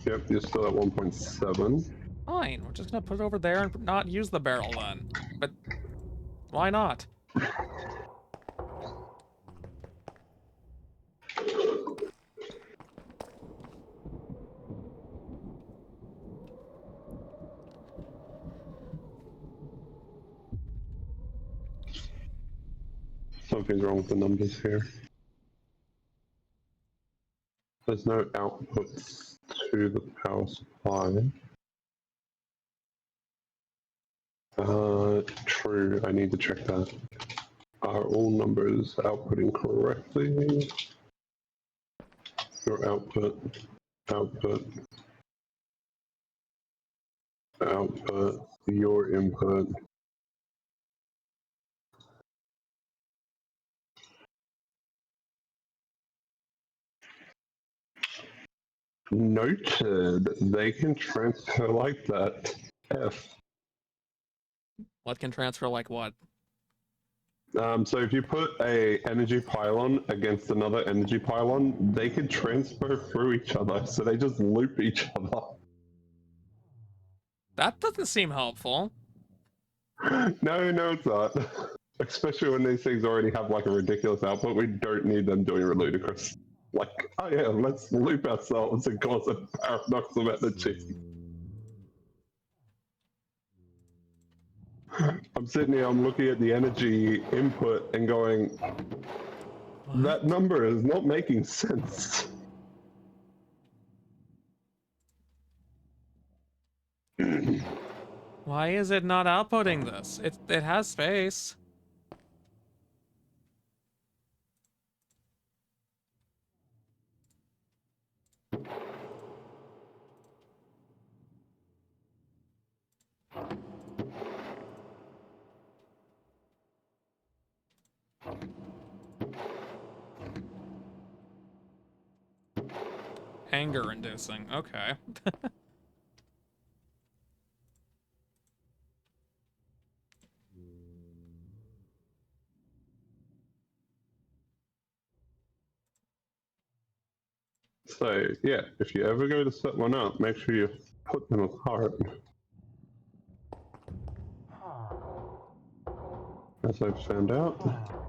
Yep, you're still at 1.7. Fine, we're just gonna put it over there and not use the barrel then. But why not? Something's wrong with the numbers here. There's no outputs to the power supply. True, I need to check that. Are all numbers outputting correctly? Your output, output, output, your input. Noted. They can transfer like that. F. What can transfer like what? So if you put a energy pylon against another energy pylon, they can transfer through each other. So they just loop each other. That doesn't seem helpful. No, it's not. Especially when these things already have like a ridiculous output, we don't need them doing ludicrous. Like, oh yeah, let's loop ourselves and cause a paradox of energy. I'm sitting here, I'm looking at the energy input and going, What? that number is not making sense. Why is it not outputting this? It has space. Anger inducing. Okay. So yeah, if you ever go to set one up, make sure you put them apart. As I've found out.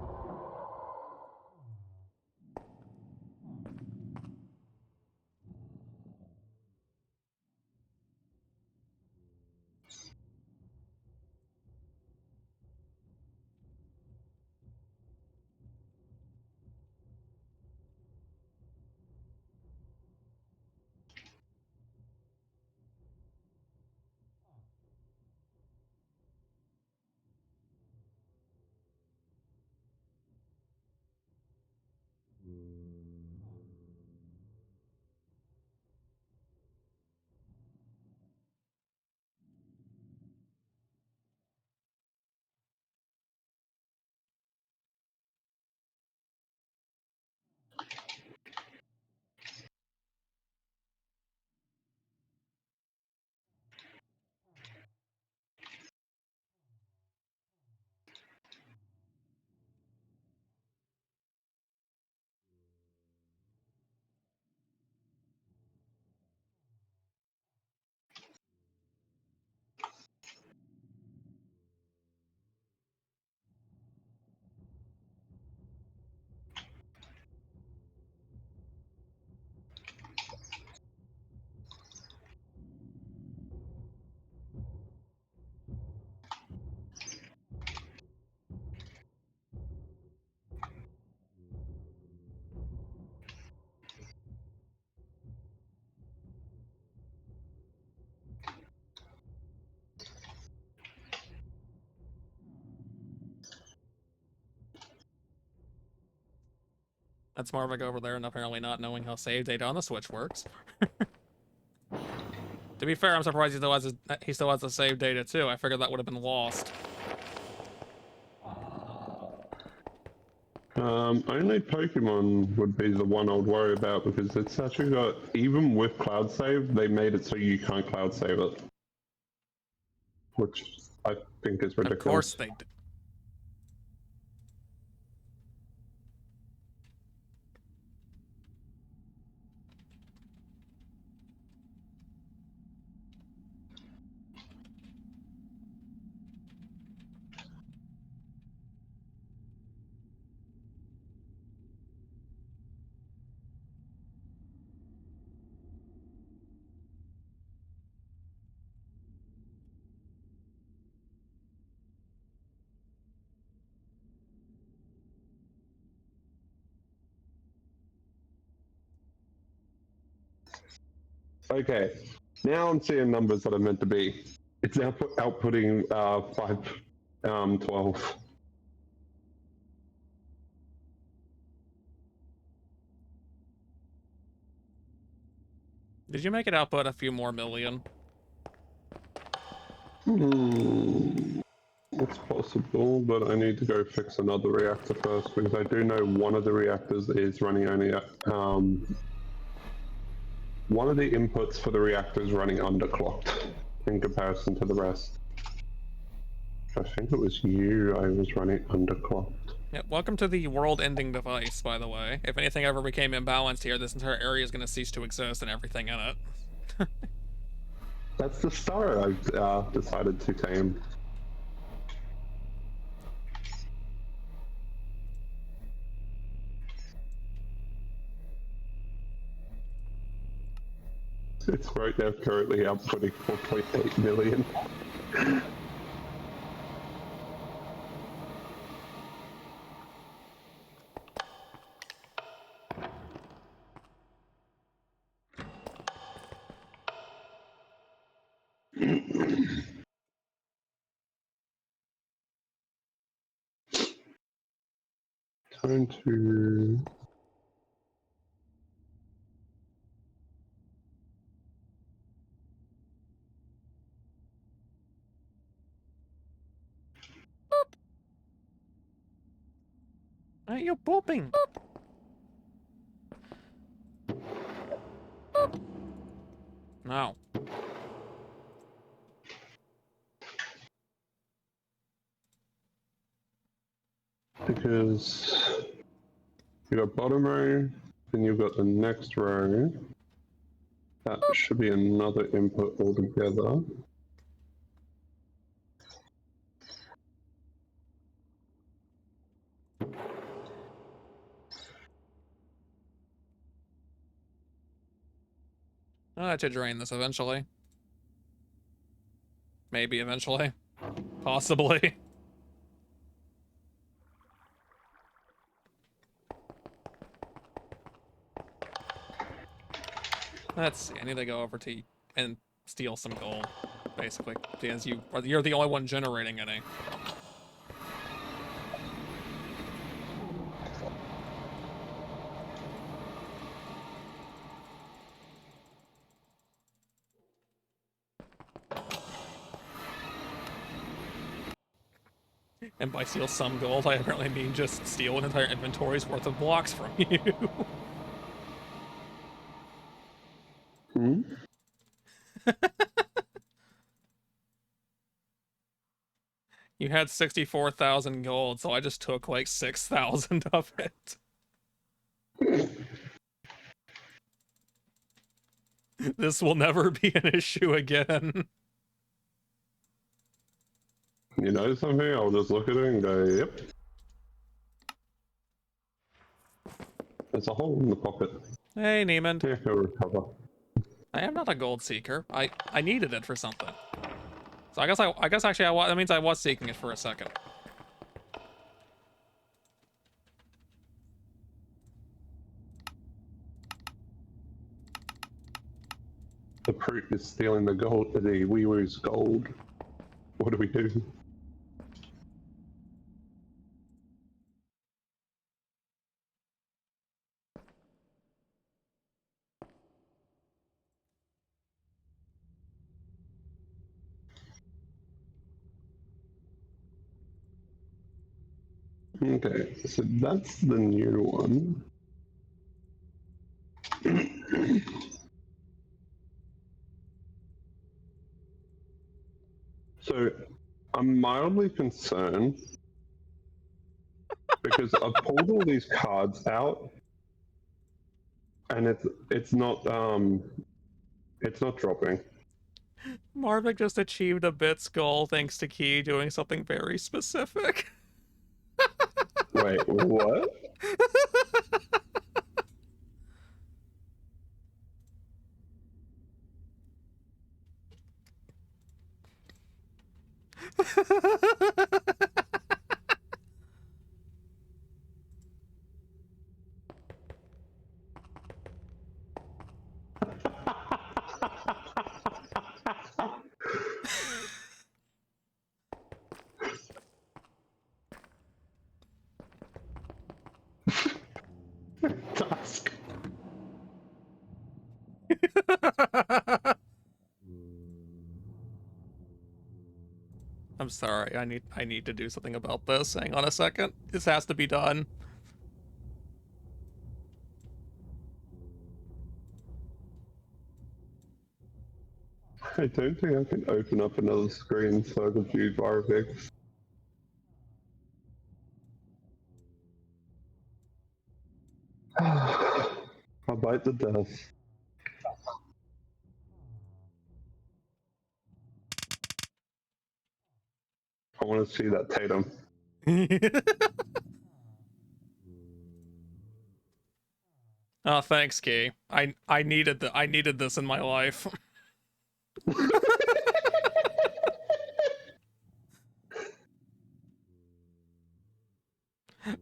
That's Marvick over there and apparently not knowing how save data on the Switch works. To be fair, I'm surprised he still has the save data too. I figured that would have been lost. Only Pokemon would be the one I'd worry about because it's actually got, even with cloud save, they made it so you can't cloud save it. Which I think is ridiculous. Of course they did. Okay, now I'm seeing numbers that are meant to be. It's outputting 12. Did you make it output a few more million? It's possible, but I need to go fix another reactor first because I do know one of the reactors is running only at, one of the inputs for the reactor is running underclocked in comparison to the rest. I think it was you I was running underclocked. Yeah, welcome to the world-ending device, by the way. If anything ever became imbalanced here, this entire area is going to cease to exist and everything in it. That's the star I've decided to tame. It's right now currently outputting 4.8 million. Time to... Why are you pooping? No. Because you got bottom row, then you've got the next row. That should be another input altogether. I'll have to drain this eventually. Maybe eventually. Possibly. Let's see. I need to go over to and steal some gold, basically, because you're the only one generating any. And by steal some gold, I apparently mean just steal an entire inventory's worth of blocks from you. Hmm? You had 64,000 gold, so I just took like 6,000 of it. This will never be an issue again. You know something? I'll just look at it and go, yep. There's a hole in the pocket. Hey, Niemand. Yeah, he'll recover. I am not a gold seeker. I needed it for something. So I guess actually that means I was seeking it for a second. The fruit is stealing the gold, the wee woo's gold. What do we do? Okay, so that's the new one. So I'm mildly concerned because I've pulled all these cards out and it's not dropping. Marvick just achieved a bits goal thanks to Key doing something very specific. Wait, what? mask. I'm sorry. I need to do something about this. Hang on a second. This has to be done. I don't think I can open up another screen so I can view Varvix. I'll bite the dust. I want to see that Tatum. Oh, thanks, Key. I needed this in my life.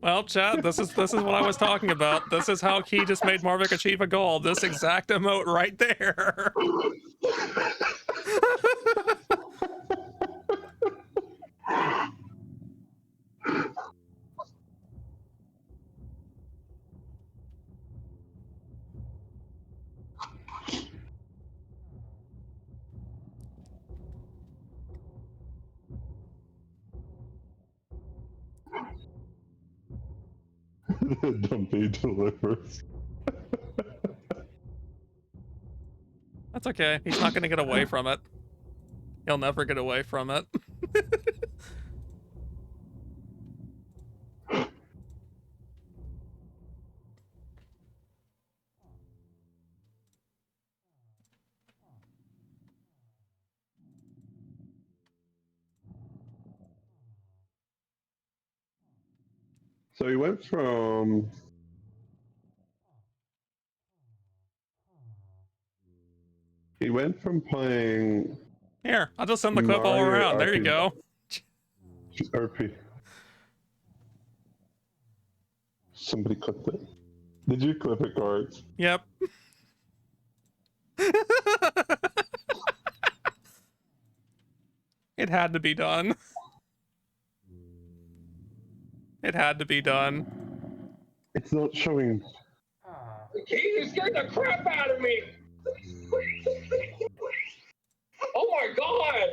Well, chat, this is what I was talking about. This is how Key just made Marvick achieve a goal. This exact emote right there. Dumpy delivers. That's okay. He's not gonna get away from it. He'll never get away from it. So he went from playing Here, I'll just send the clip all Mario around. There you go. RP. Somebody clipped it. Did you clip it, Cards? Yep. It had to be done. It had to be done. It's not showing. You scared the crap out of me! Oh my god!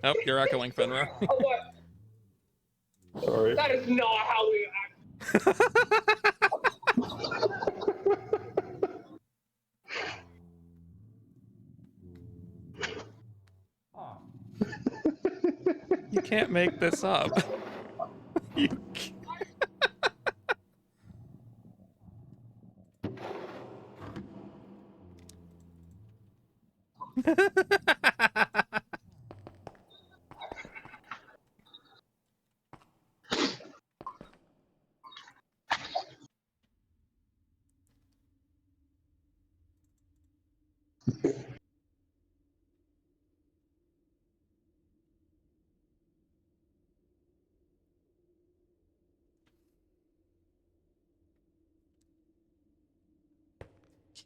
Oh, you're echoing, Fenrir. Oh, what? Sorry. That is not how we act. You can't make this up. You can't.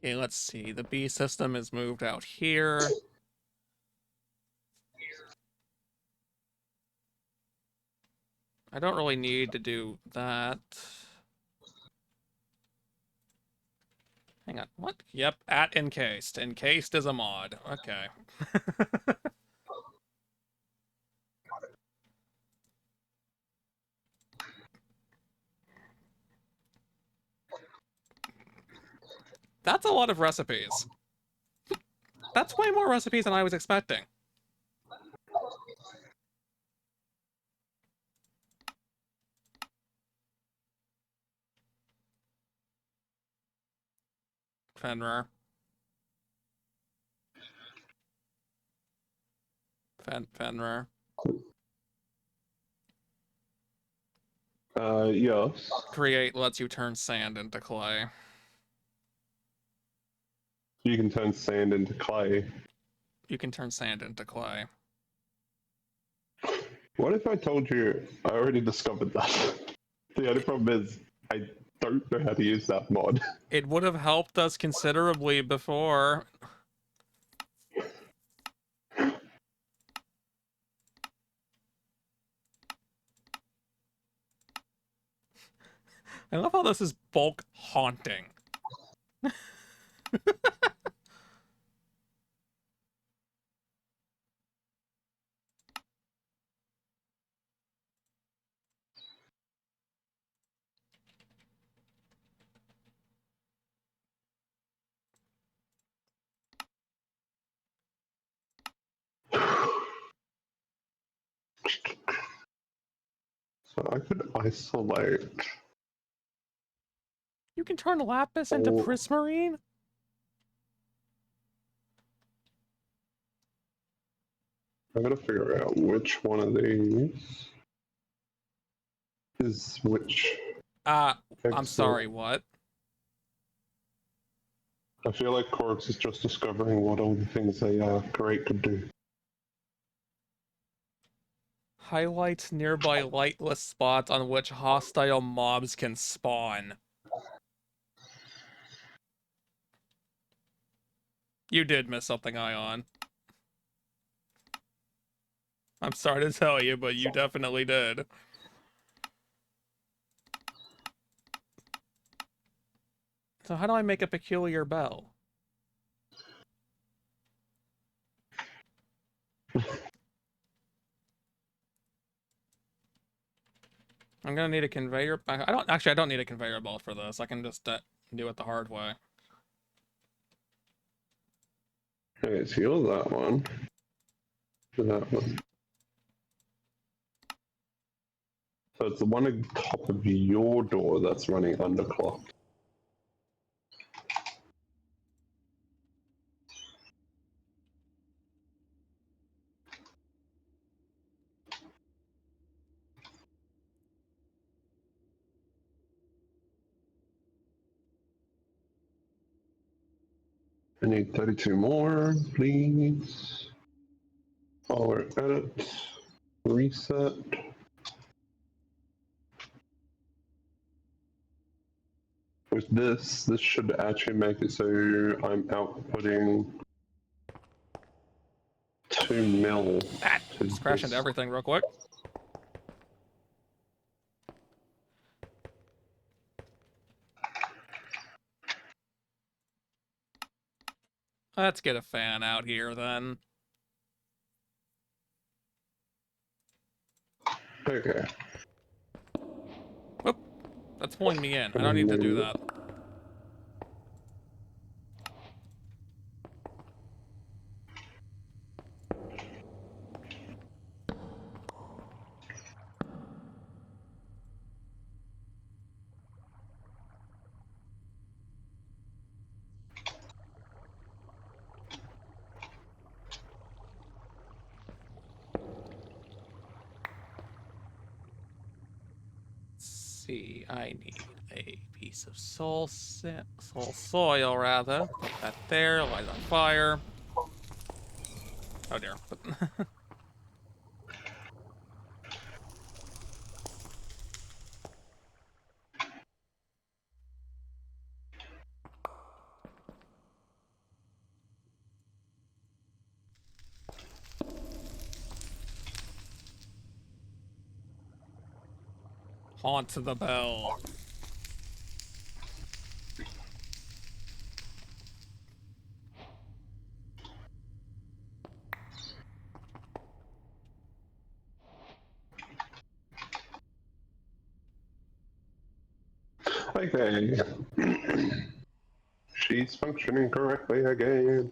Okay, let's see. The B system is moved out here. I don't really need to do that. Hang on, what? Yep, at encased. Encased is a mod. Okay. That's a lot of recipes. That's way more recipes than I was expecting. Fenrir. Fenrir. Yes. Create lets you turn sand into clay. You can turn sand into clay. You can turn sand into clay. What if I told you I already discovered that? The only problem is I don't know how to use that mod. It would have helped us considerably before. I love how this is bulk haunting. So I could isolate. You can turn lapis into Oh. prismarine? I gotta figure out which one of these is which. I'm Excellent. sorry, what? I feel like Corks is just discovering what all the things they create could do. Highlights nearby lightless spots on which hostile mobs can spawn. You did miss something, Ion. I'm sorry to tell you, but you definitely did. So how do I make a peculiar bell? I'm gonna need a conveyor. I don't need a conveyor belt for this. I can just do it the hard way. Okay, so heal that one. That one. So it's the one at the top of your door that's running underclock. I need 32 more, please. Power edit, reset. With this should actually make it so I'm outputting 2 mil. Just crash into everything real quick. Let's get a fan out here then. Okay. Whoop. That's pulling me in. I don't need to do that. See, I need a piece of soul soil rather. Put that there, light it on fire. Oh dear. Haunt the bell. Okay. She's functioning correctly again.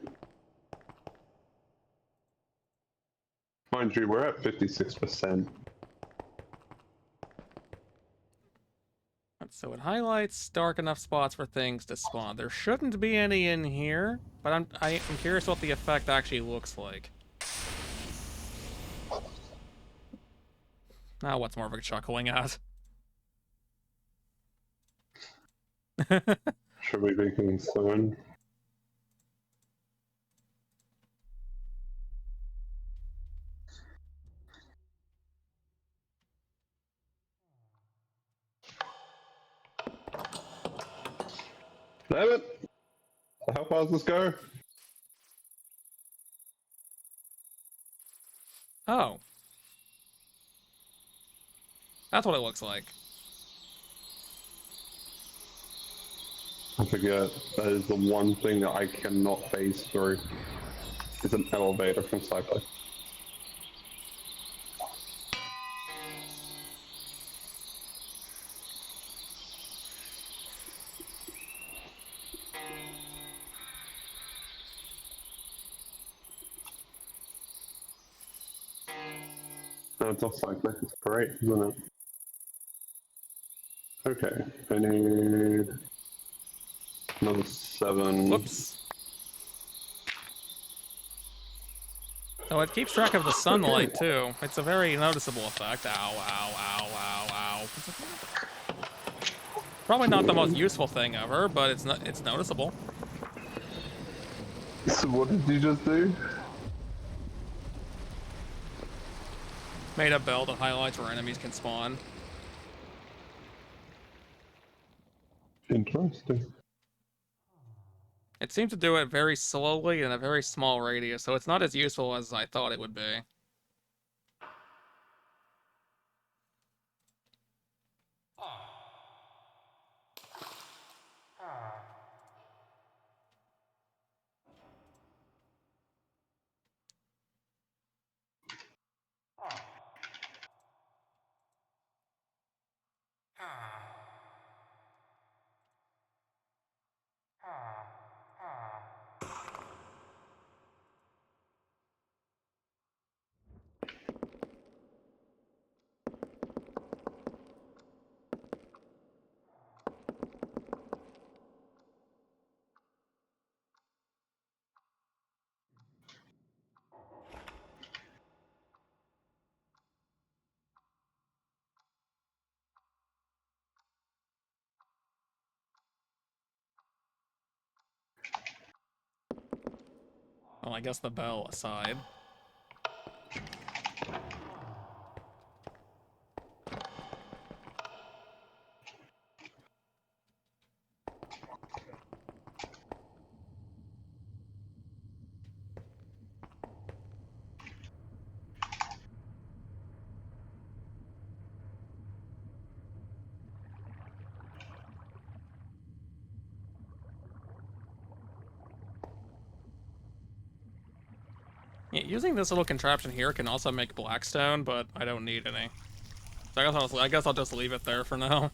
Mind you, we're at 56%. So it highlights dark enough spots for things to spawn. There shouldn't be any in here, but I'm curious what the effect actually looks like. Now what's Morvick chuckling at? Should we be concerned? Damn it! How far does this go? Oh. That's what it looks like. I forget. That is the one thing that I cannot phase through. It's an elevator from sci-fi. It's off cyclic. It's great, isn't it? Okay, I need another 7. Whoops. Oh, it keeps track of the sunlight, too. It's a very noticeable effect. Ow, ow, ow, ow, ow. Probably not the most useful thing ever, but it's noticeable. So what did you just do? Made a bell that highlights where enemies can spawn. Interesting. It seems to do it very slowly in a very small radius, so it's not as useful as I thought it would be. Well, I guess the bell aside. Yeah, using this little contraption here can also make blackstone, but I don't need any. So I guess I'll just leave it there for now.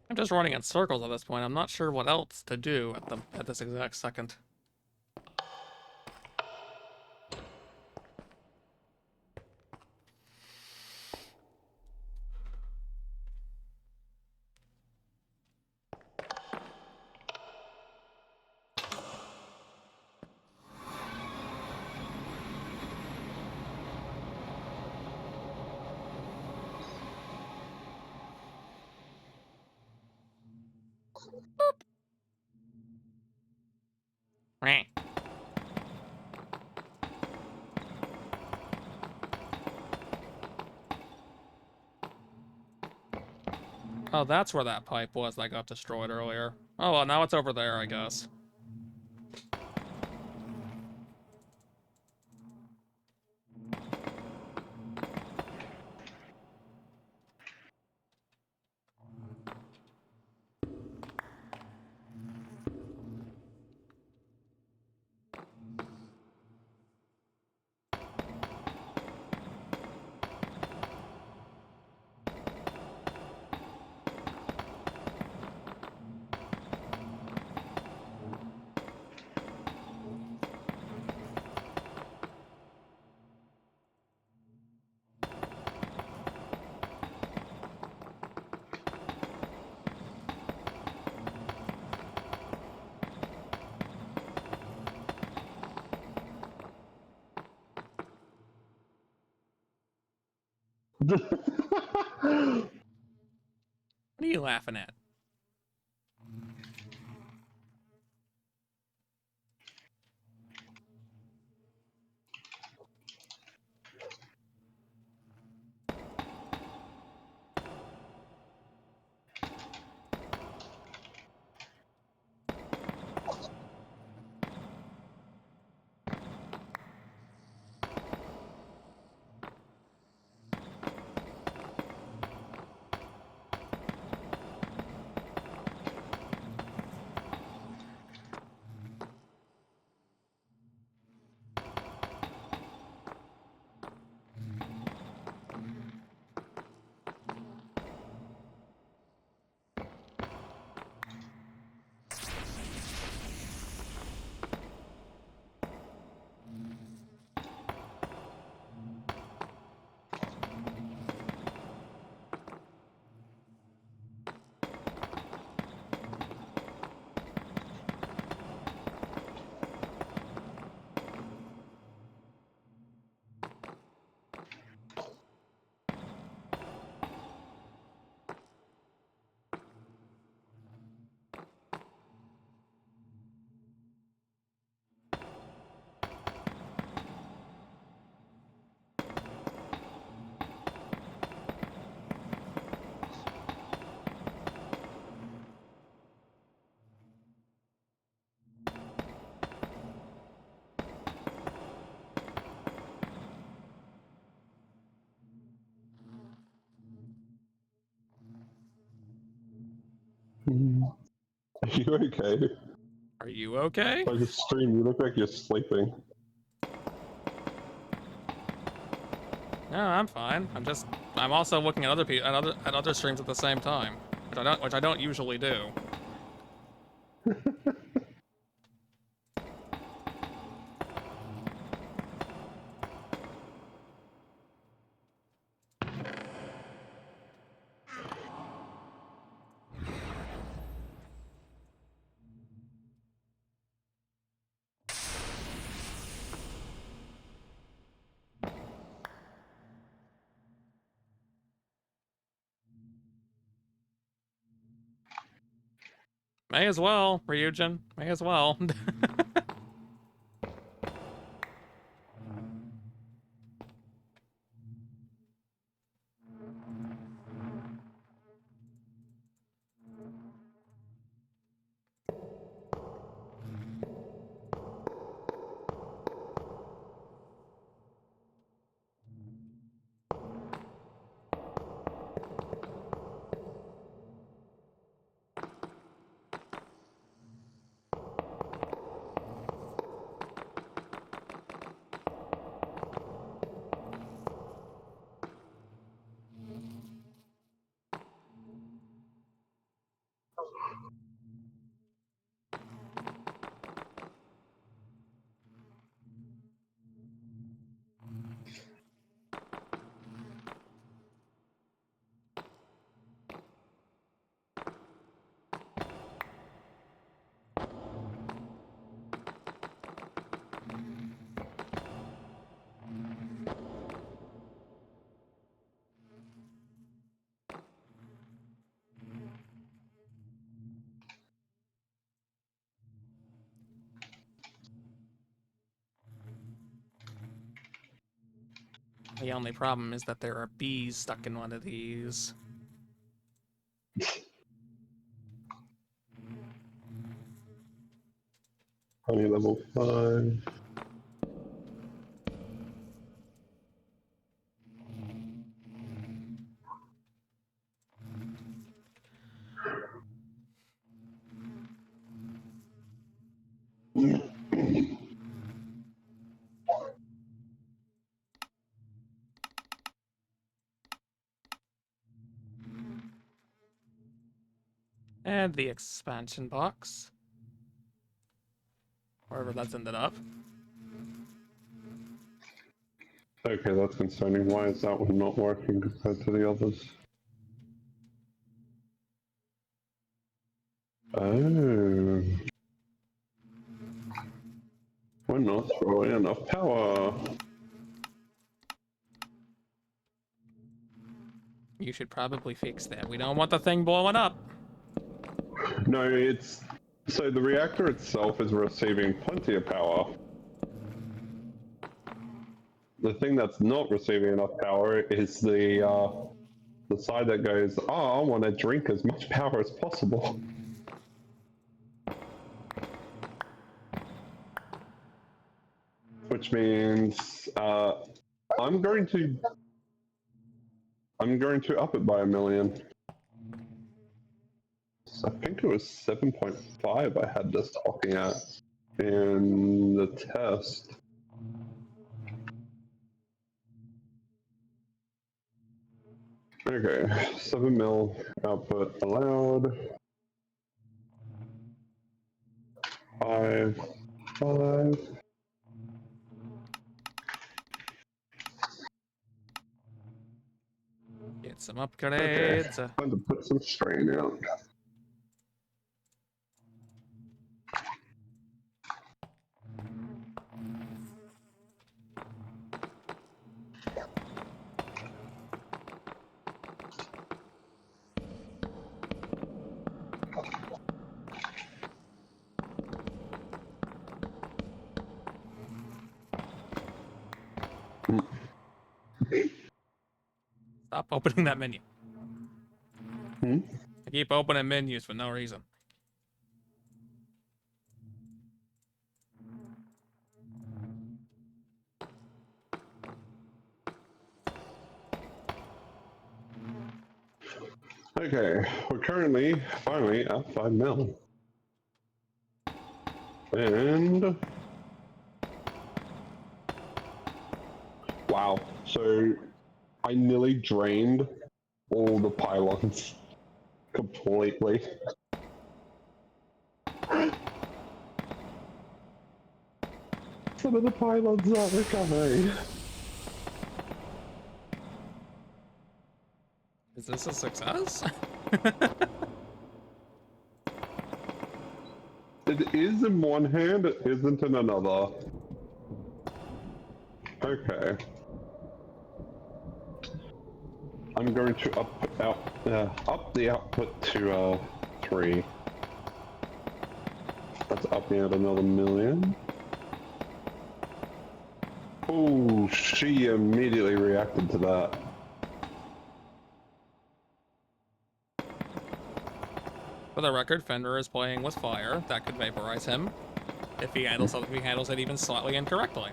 I'm just running in circles at this point. I'm not sure what else to do at this exact second. Meh. Oh, that's where that pipe was that got destroyed earlier. Oh, well, now it's over there, I guess. What are you laughing at? Are you okay? Are you okay? By the stream, you look like you're sleeping. No, I'm fine. I'm also looking at other streams at the same time, which I don't usually do. May as well, Ryujin. May as well. The only problem is that there are bees stuck in one of these. Honey level 5. And the expansion box. Wherever that's ended up. Okay, that's concerning. Why is that one not working compared to the others? Oh. We're not throwing enough power. You should probably fix that. We don't want the thing blowing up. No, it's so the reactor itself is receiving plenty of power. The thing that's not receiving enough power is the side that goes, oh, I want to drink as much power as possible. Which means I'm going to up it by 1,000,000. I think it was 7.5 I had this talking at in the test. Okay, 7 mil output allowed. 5, 5. Get some Okay, upgrades. time to put some strain out. Stop opening that menu. Hmm? I keep opening menus for no reason. Okay, we're currently finally at 5 mil. And wow, so I nearly drained all the pylons completely. Some of the pylons are recovering. Is this a success? It is in one hand, it isn't in another. Okay. I'm going to up the output to 3. That's upping it another 1,000,000. Oh, she immediately reacted to that. For the record, Fender is playing with fire. That could vaporize him if he handles it even slightly incorrectly.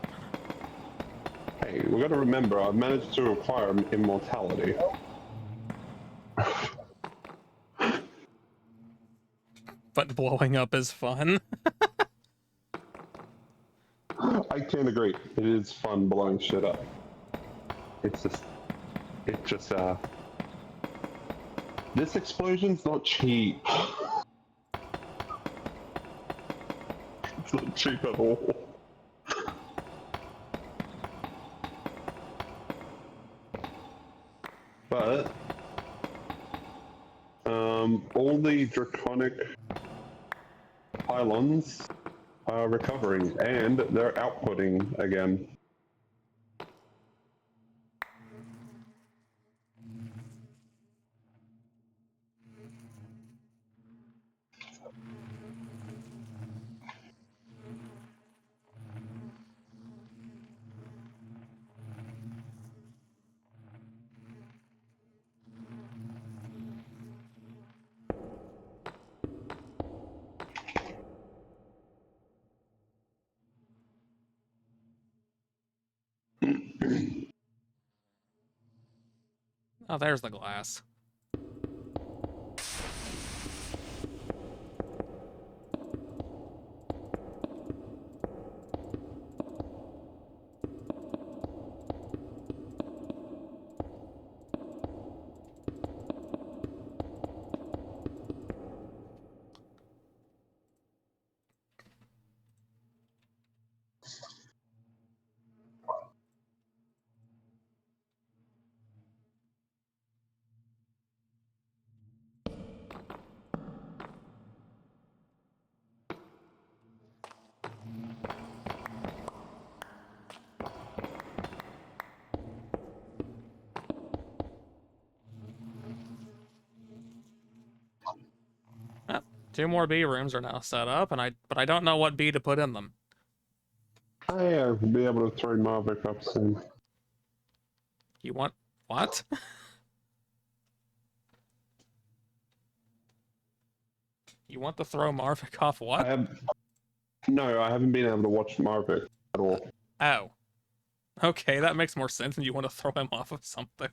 Hey, we got to remember, I've managed to acquire immortality. But blowing up is fun. I can't agree. It is fun blowing shit up. It's just, this explosion's not cheap. It's not cheap at all. But, all the draconic pylons are recovering, and they're outputting again. Oh, there's the glass. 2 more bee rooms are now set up, but I don't know what bee to put in them. I'll be able to throw Marvick up soon. You want what? You want to throw Marvik off what? No, I haven't been able to watch Marvick at all. Oh. Okay, that makes more sense than you want to throw him off of something.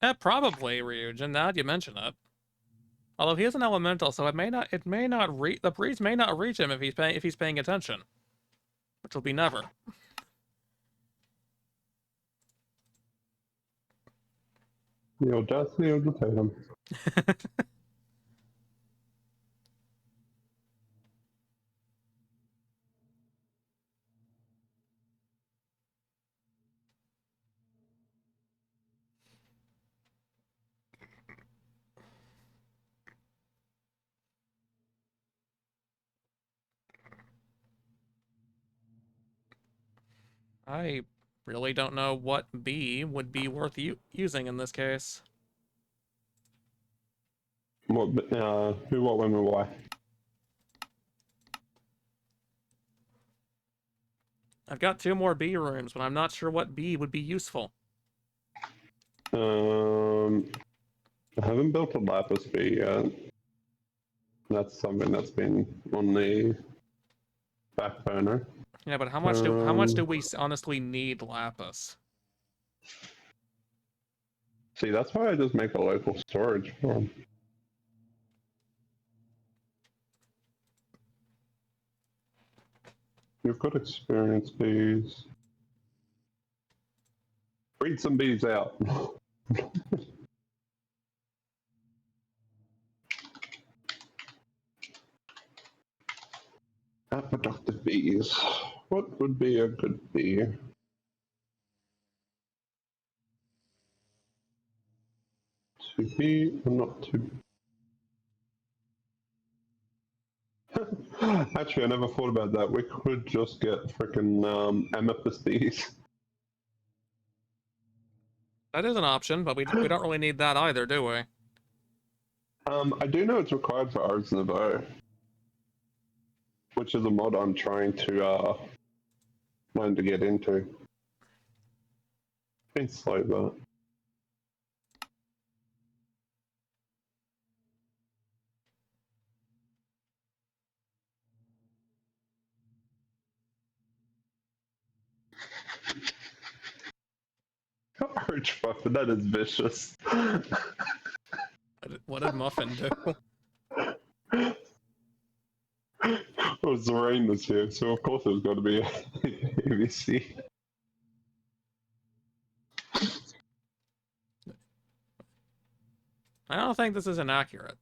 Yeah, probably, Ryujin, now that you mention it. Although he is an elemental, so the breeze may not reach him if he's paying attention. Which will be never. The audacity of the totem. I really don't know what bee would be worth using in this case. What? Who? What? When? Why? I've got 2 more bee rooms, but I'm not sure what bee would be useful. I haven't built a lapis bee yet. That's something that's been on the back burner. Yeah, but how much do we honestly need lapis? See, that's why I just make a local storage farm. You've got experience bees. Breed some bees out. Productive bees. What would be a good bee? To be or not to? Actually, I never thought about that. We could just get freaking amethyst bees. That is an option, but we don't really need that either, do we? I do know it's required for Arts Nouveau, which is a mod I'm trying to learn to get into. Been slow, but Arch Muffin, that is vicious. What did Muffin do? Well, Zorain was here, so of course it was going to be ABC. I don't think this is inaccurate.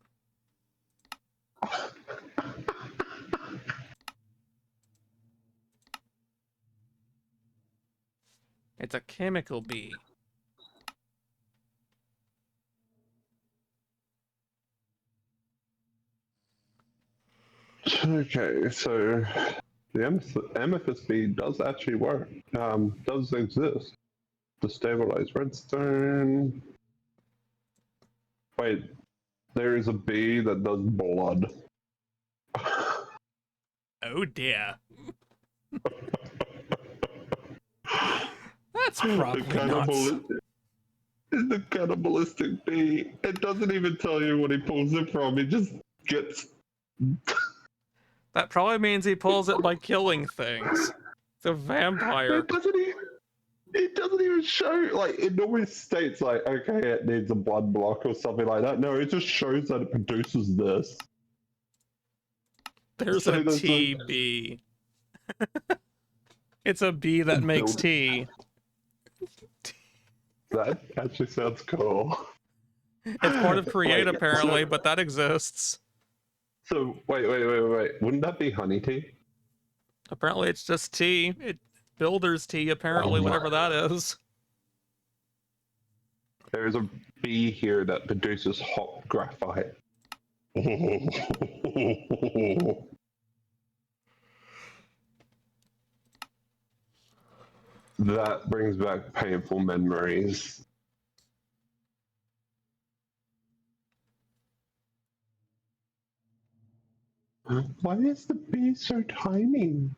It's a chemical bee. Okay, so the amethyst bee does actually work. Does exist. The stabilized redstone. Wait, there is a bee that does blood. Oh dear. That's probably not. It's the cannibalistic bee. It doesn't even tell you what he pulls it from. He just gets. That probably means he pulls it by killing things. It's a vampire. It doesn't even show. Like it normally states, like, okay, it needs a blood block or something like that. No, it just shows that it produces this. There's So a there's tea bee. It's a bee that makes tea. That actually sounds cool. It's part of create Wait, apparently, but that exists. so wait. Wouldn't that be honey tea? Apparently it's just tea. Builder's tea, apparently, Um, whatever that is. There's a bee here that produces hot graphite. That brings back painful memories. Why is the bee so tiny?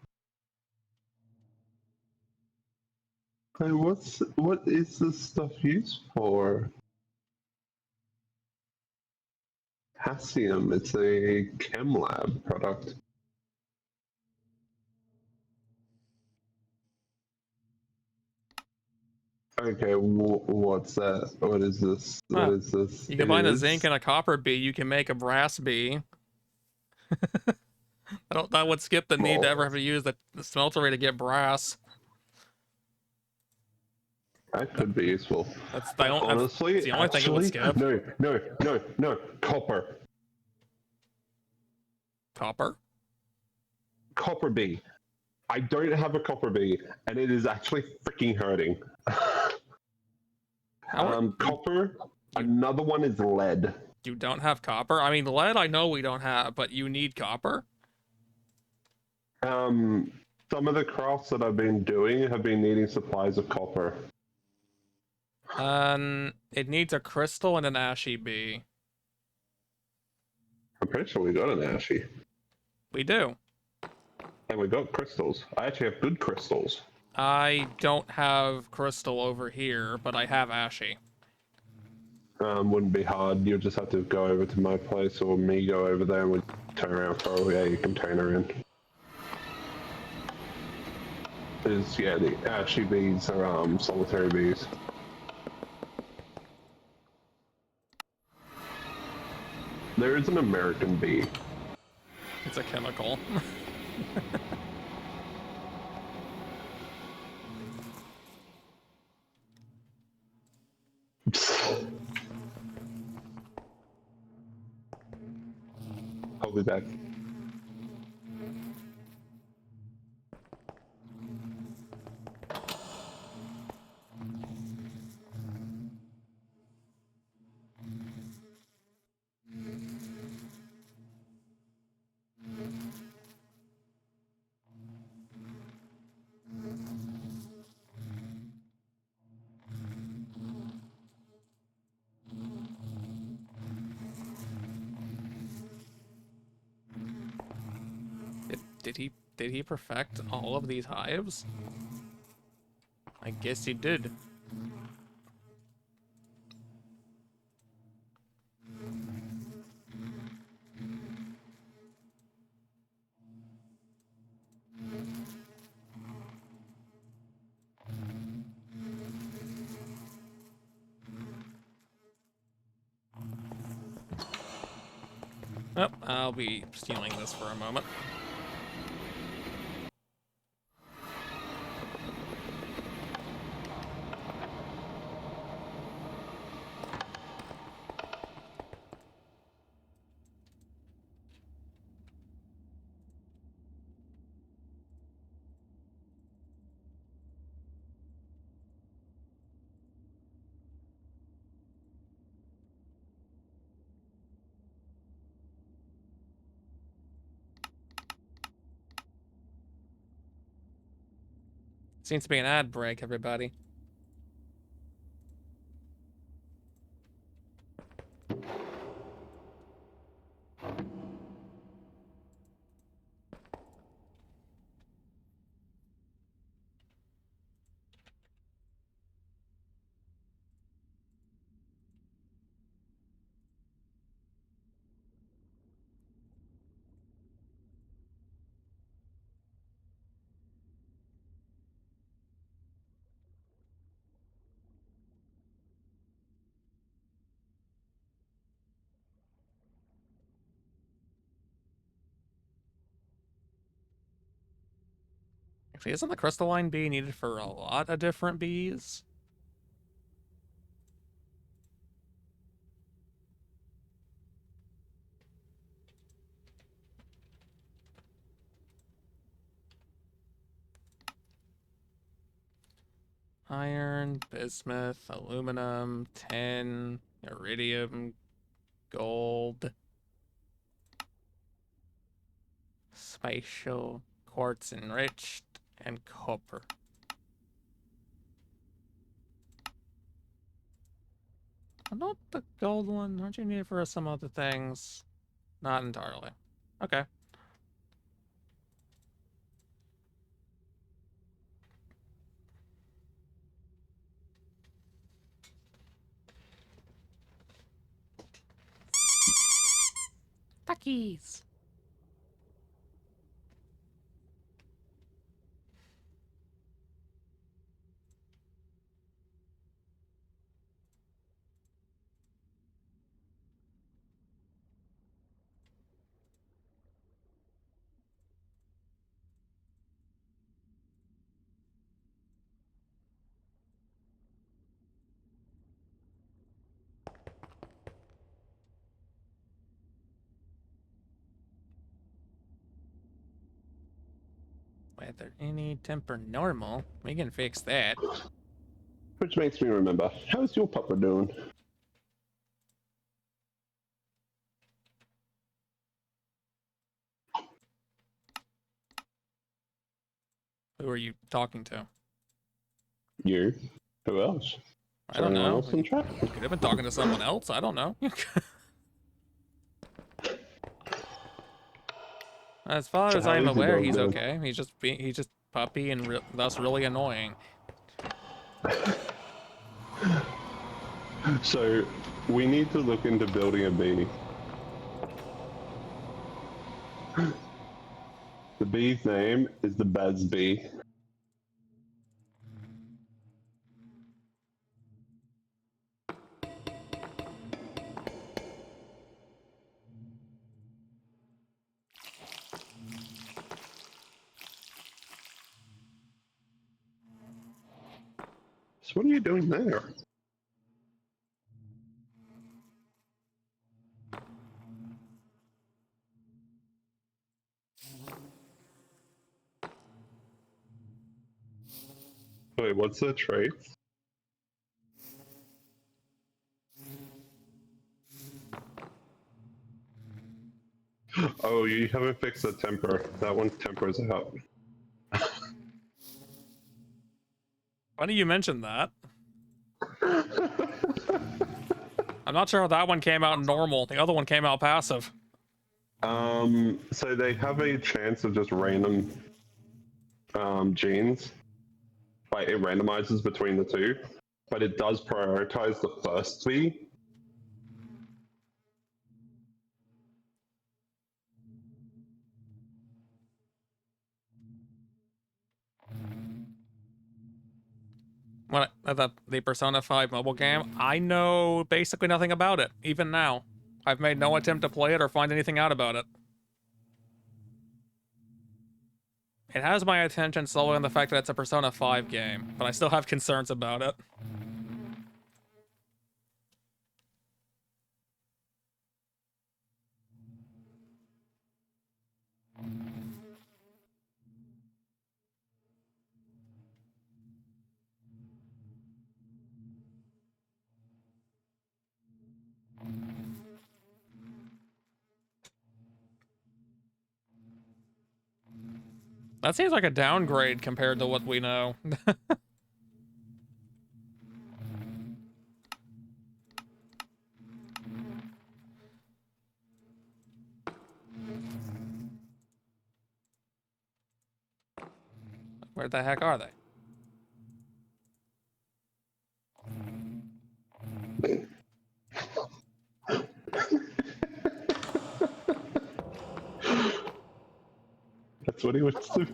Like, what is this stuff used for? Hassium, it's a chem lab product. Okay, what's that? What is this? What Huh. is this? You It combine a zinc is. and a copper bee, you can make a brass bee. That would skip the need to ever have Well, to use the smeltery to get brass. that could be useful. That's But that's honestly, the only thing it would actually, skip. no. Copper. Copper? Copper bee. I don't have a copper bee, and it is actually freaking hurting. Copper. Another one is lead. You don't have copper? I mean, lead I know we don't have, but you need copper? Some of the crafts that I've been doing have been needing supplies of copper. It needs a crystal and an ashy bee. I'm pretty sure we got an ashy. We do. And we got crystals. I actually have good crystals. I don't have crystal over here, but I have ashy. Wouldn't be hard. You'll just have to go over to my place or me go over there and we turn around, throw a container in. Yeah, the ashy bees are solitary bees. There is an American bee. It's a chemical. I'll be back. Did he perfect all of these hives? I guess he did. Oh, I'll be stealing this for a moment. Seems to be an ad break, everybody. Actually, isn't the crystalline bee needed for a lot of different bees? Iron, bismuth, aluminum, tin, iridium, gold, spatial, quartz enriched, and copper. Not the gold one. Aren't you needed for some other things? Not entirely. Okay. Takis. Whether any temper normal, we can fix that. Which makes me remember, how's your papa doing? Who are you talking to? You? Who else? Is I there don't anyone know. else in chat? You could have been talking to someone else. I don't know. As far So as how I'm is your aware, dog he's doing? okay. He's just puppy and thus really annoying. So, we need to look into building a bee. The bee's name is the Baz Bee. So what are you doing there? Wait, what's the trait? Oh, you haven't fixed the temper. That one's temper's out. Funny you mentioned that. I'm not sure how that one came out normal. The other one came out passive. So they have a chance of just random genes. Like it randomizes between the two, but it does prioritize the first three. What the Persona 5 mobile game? I know basically nothing about it, even now. I've made no attempt to play it or find anything out about it. It has my attention solely on the fact that it's a Persona 5 game, but I still have concerns about it. That seems like a downgrade compared to what we know. Where the heck are they? That's what he wants to.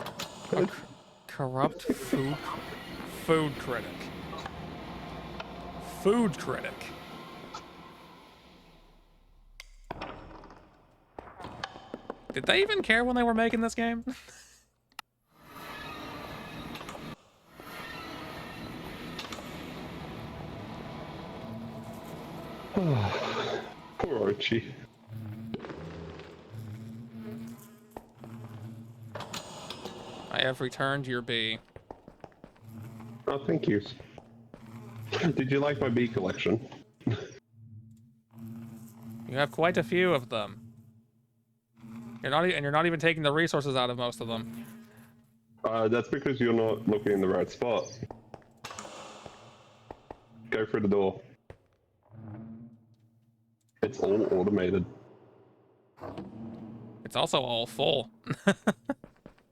Corrupt food critic. Food critic. Did they even care when they were making this game? Poor Archie. I have returned your bee. Oh, thank you. Did you like my bee collection? You have quite a few of them. You're not even taking the resources out of most of them. That's because you're not looking in the right spot. Go through the door. It's all automated. It's also all full.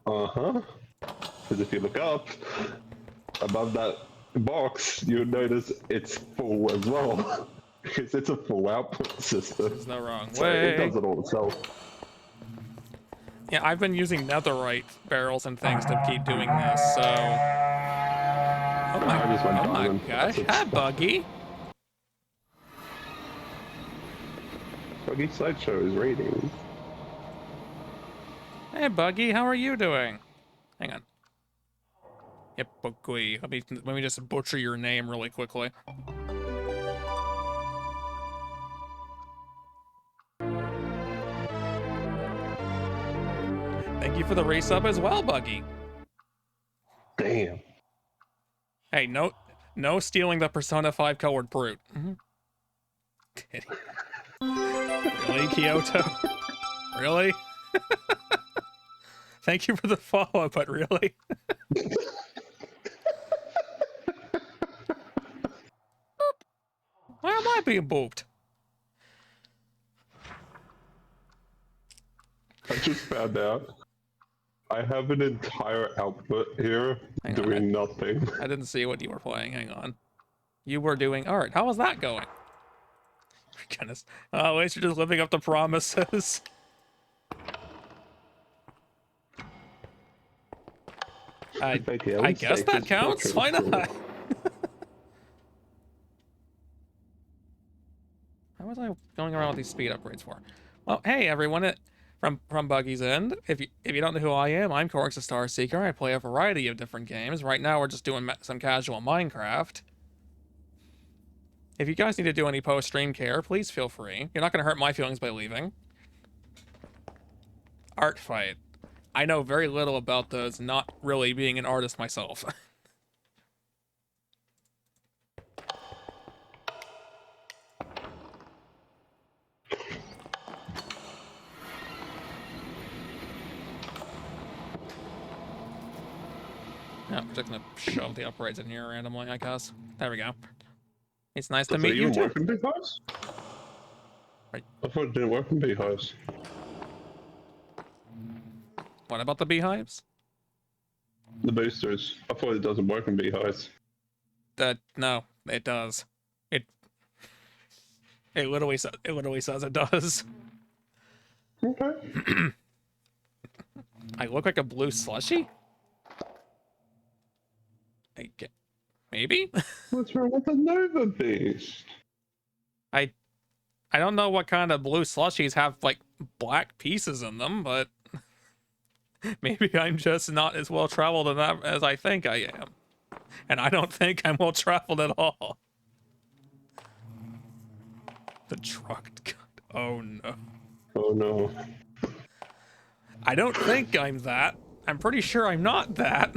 Uh-huh. Because if you look up, above that box, you'll notice it's full as well. Because it's a full output system. There's no wrong So way. it does it all itself. Yeah, I've been using netherite barrels and things to keep doing this, so... Oh I just went my diamond. gosh, hi Buggy! Buggy Sideshow is rating. Hey Buggy, how are you doing? Hang on. Yep, Buggy. Let me just butcher your name really quickly. Thank you for the resub as well, Buggy. Damn. Hey, no stealing the Persona 5 colored brute. Really, Kyoto? Really? Thank you for the follow, but really? Why am I being booped? I just found out. I have an entire output here doing nothing. I didn't see what you were playing. Hang on. You were doing art. How was that going? Goodness. Oh, at least you're just living up to promises. I guess that counts. Why not? How was I going around with these speed upgrades for? Well, hey everyone, from Buggy's End. If you don't know who I am, I'm Corix the Star Seeker. I play a variety of different games. Right now, we're just doing some casual Minecraft. If you guys need to do any post-stream care, please feel free. You're not going to hurt my feelings by leaving. Art fight. I know very little about those, not really being an artist myself. No, we're just gonna shove the upgrades in here randomly, I guess. There we go. It's nice to meet you too. Work in beehives? Right. I thought it didn't work in beehives. What about the beehives? The boosters. I thought it doesn't work in beehives. No, it does. It literally says it does. Okay. I look like a blue slushy? Maybe? What's wrong with the Nova Beast? I don't know what kind of blue slushies have like black pieces in them, but maybe I'm just not as well traveled as I think I am. And I don't think I'm well traveled at all. The truck. Oh no. Oh no. I don't think I'm that. I'm pretty sure I'm not that.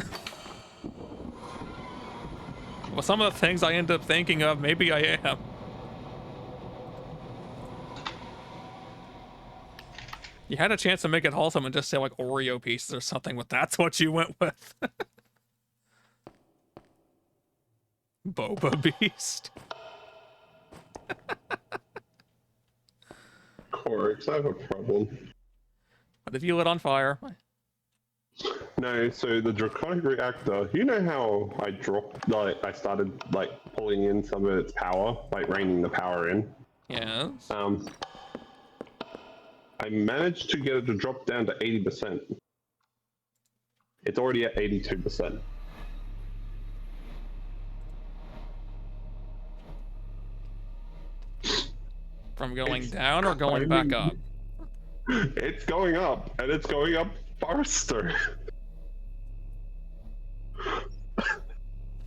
Well, some of the things I end up thinking of, maybe I am. You had a chance to make it wholesome and just say like Oreo pieces or something, but that's what you went with. Boba Beast. Corix, I have a problem. What if you lit on fire? No, so the Draconic Reactor, you know how I started like pulling in some of its power, like reining the power in? Yes. I managed to get it to drop down to 80%. It's already at 82%. From going down or going back up? It's going up, and it's going up faster.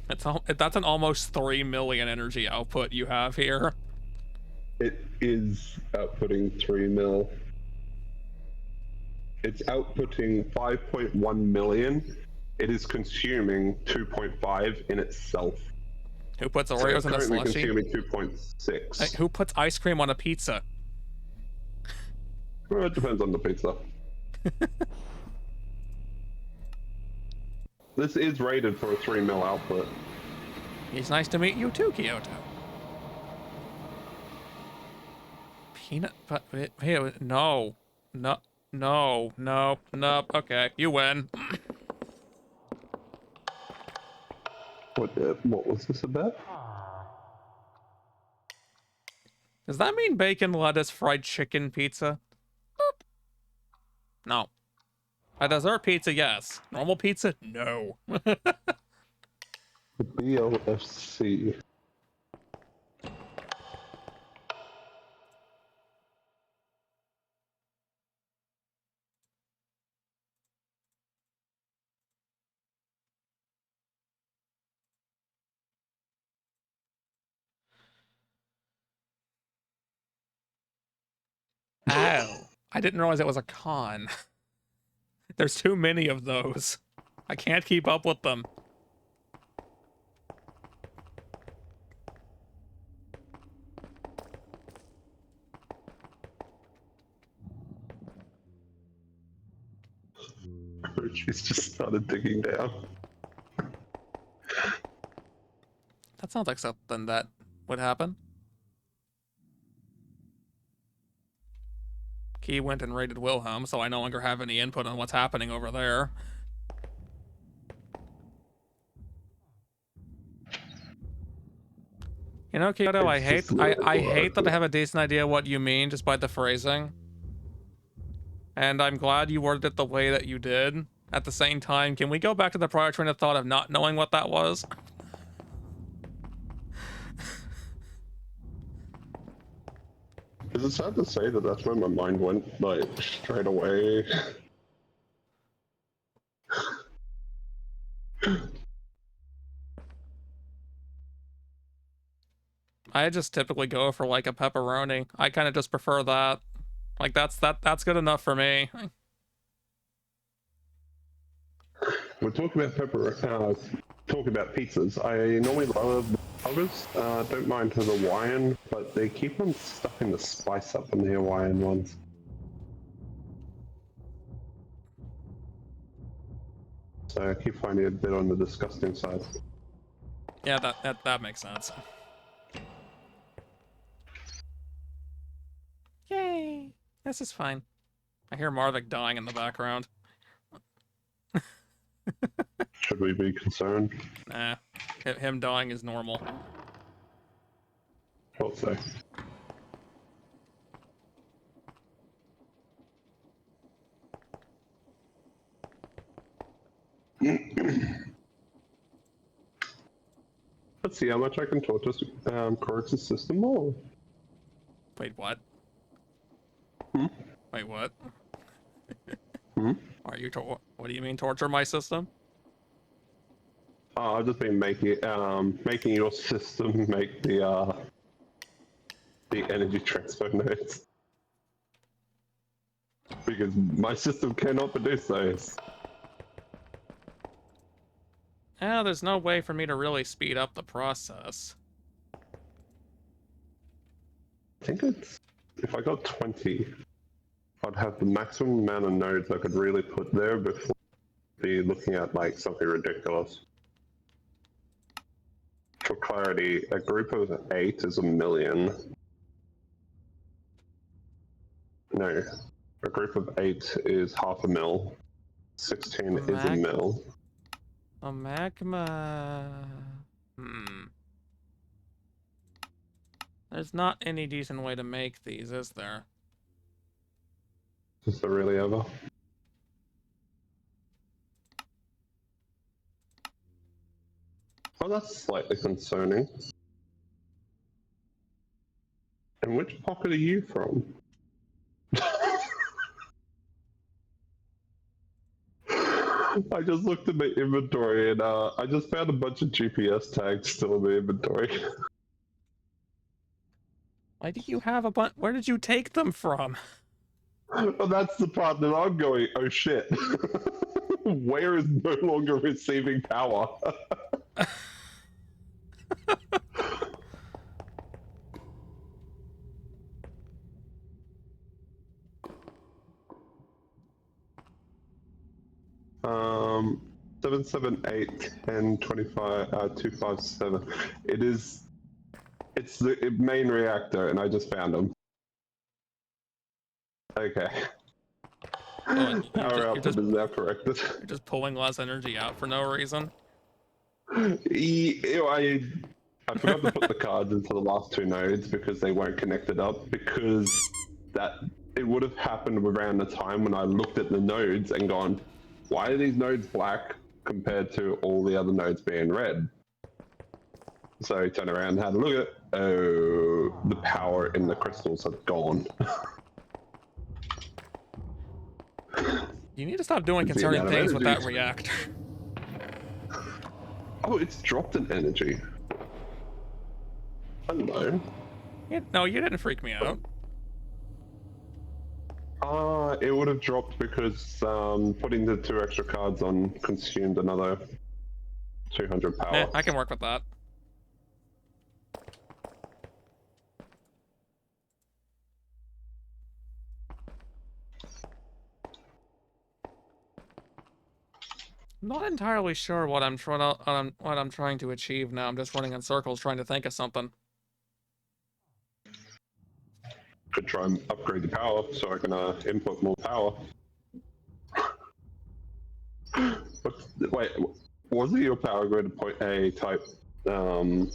That's an almost 3 million energy output you have here. It is outputting 3 mil. It's outputting 5.1 million. It is consuming 2.5 in itself. Who puts So Oreos in a currently slushie? consuming 2.6. Hey, who puts ice cream on a pizza? Well, it depends on the pizza. This is rated for a 3 mil output. It's nice to meet you too, Kyoto. Peanut butter. Hey, no. No. No. No. No. Okay, you win. What was this about? Does that mean bacon, lettuce, fried chicken pizza? Boop. No. A dessert pizza, yes. Normal pizza, no. BLFC. Ow. I didn't realize it was a con. There's too many of those. I can't keep up with them. She's just started digging down. That sounds like something that would happen. Key went and raided Wilhelm, so I no longer have any input on what's happening over there. You know, Kyoto, I hate that I have a decent idea what you mean just by the phrasing. And I'm glad you worded it the way that you did. At the same time, can we go back to the prior train of thought of not knowing what that was? Is it sad to say that that's where my mind went, like, straight away? I just typically go for like a pepperoni. I kind of just prefer that. Like that's good enough for me. We're talking about talking about pizzas. I normally love the burgers. Don't mind the Hawaiian, but they keep on stuffing the spice up in the Hawaiian ones. So I keep finding it a bit on the disgusting side. Yeah, that makes sense. Yay! This is fine. I hear Marvik dying in the background. Should we be concerned? Nah, him dying is normal. Thought so. Let's see how much I can torture Corex's system more. Wait, what? Hmm? Wait, what? Hmm? Are you what do you mean torture my system? I've just been making your system make the energy transfer nodes. Because my system cannot produce those. There's no way for me to really speed up the process. I think if I got 20, I'd have the maximum amount of nodes I could really put there before be looking at like something ridiculous. For clarity, a group of 8 is 1,000,000. No, a group of 8 is 500,000. 16 is a mil. A magma... There's not any decent way to make these, is there? Is there really ever? Oh, that's slightly concerning. And which pocket are you from? I just looked at my inventory and I just found a bunch of GPS tags still in the inventory. Why do you have a bunch? Where did you take them from? Well, that's the part that I'm going, oh shit. Where is no longer receiving power? Seven, seven, 8, 10, 25, 257. It is. It's the main reactor, and I just found them. Okay. Oh, and Power output is now corrected. you're just pulling less energy out for no reason. I forgot to put the cards into the last two nodes because they weren't connected up. Because that it would have happened around the time when I looked at the nodes and gone, why are these nodes black compared to all the other nodes being red? So I turned around and had a look at it. Oh, the power in the crystals have gone. You need to stop doing The concerning amount of things with that energy. reactor. Oh, it's dropped in energy. Hello. No, you didn't freak me out. It would have dropped because putting the 2 extra cards on consumed another 200 power. I can work with that. I'm not entirely sure what I'm trying to achieve now. I'm just running in circles trying to think of something. Could try and upgrade the power so I can input more power. Wait, was it your power grid to point A type? A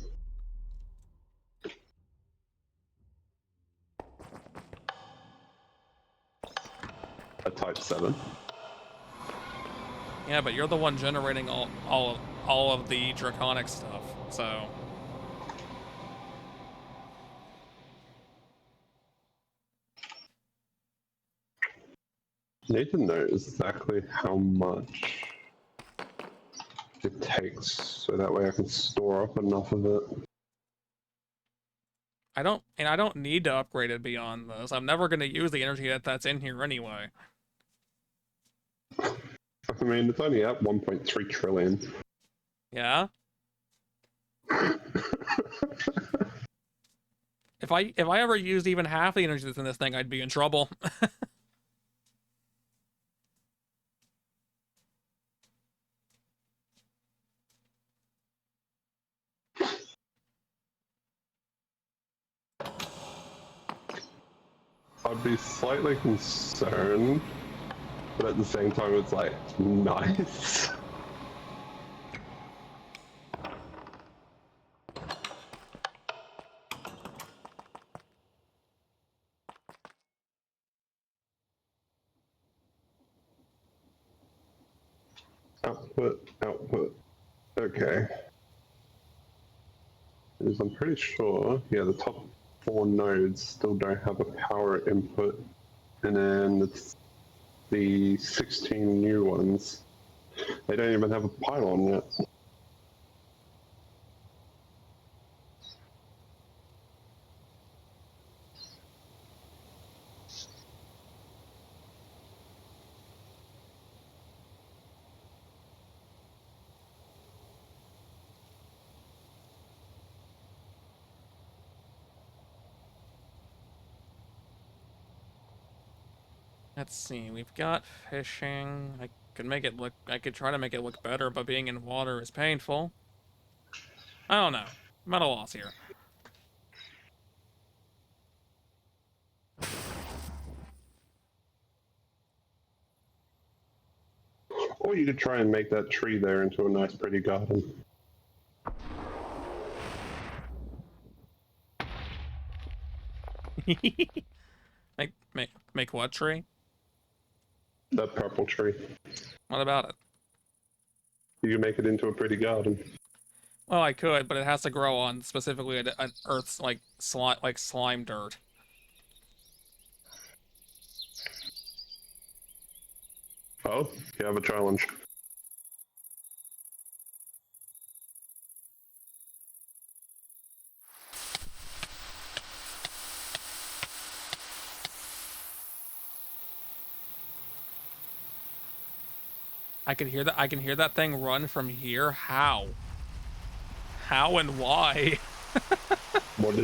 type 7. Yeah, but you're the one generating all of the draconic stuff, so. Need to know exactly how much it takes so that way I can store up enough of it. I don't need to upgrade it beyond this. I'm never gonna use the energy that's in here anyway. I mean, it's only at 1.3 trillion. Yeah? If I ever used even half the energy that's in this thing, I'd be in trouble. I'd be slightly concerned, but at the same time, it's like, nice. Output, output. Okay. Because I'm pretty sure, yeah, the top 4 nodes still don't have a power input. And then it's the 16 new ones. They don't even have a pylon yet. Let's see, we've got fishing. I could try to make it look better, but being in water is painful. I don't know. I'm at a loss here. Or you could try and make that tree there into a nice pretty garden. Make what tree? That purple tree. What about it? You can make it into a pretty garden. Well, I could, but it has to grow on specifically an Earth's like slime dirt. Oh, you have a challenge. I can hear that. I can hear that thing run from here. How? How and why? What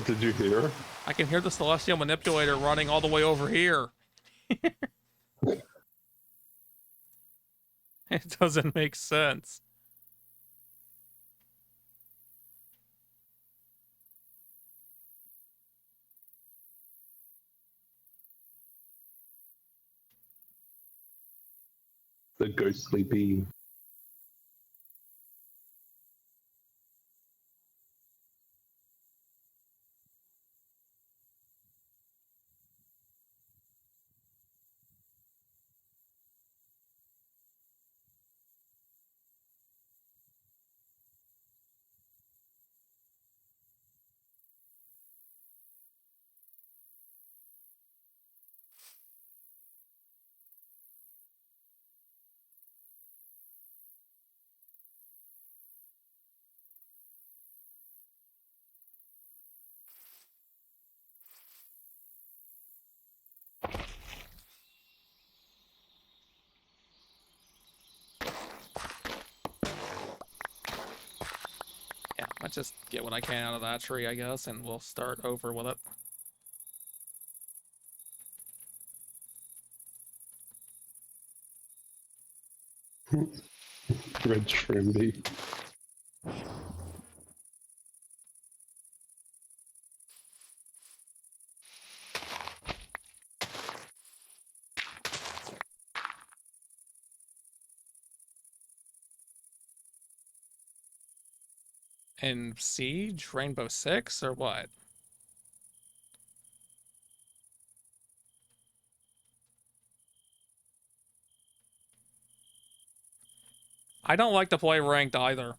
did you hear? I can hear the celestial manipulator running all the way over here. It doesn't make sense. The ghostly bee. Yeah, let's just get what I can out of that tree, I guess, and we'll start over with it. Red shroom bee. In Siege, Rainbow Six, or what? I don't like to play ranked either.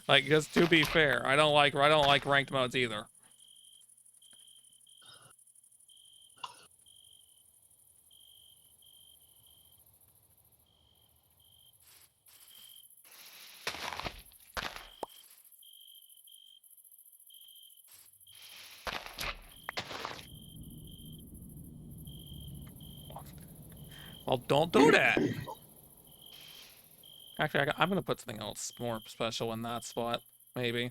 Like, just to be fair, I don't like ranked modes either. Well, don't do that. Actually, I'm gonna put something else more special in that spot, maybe.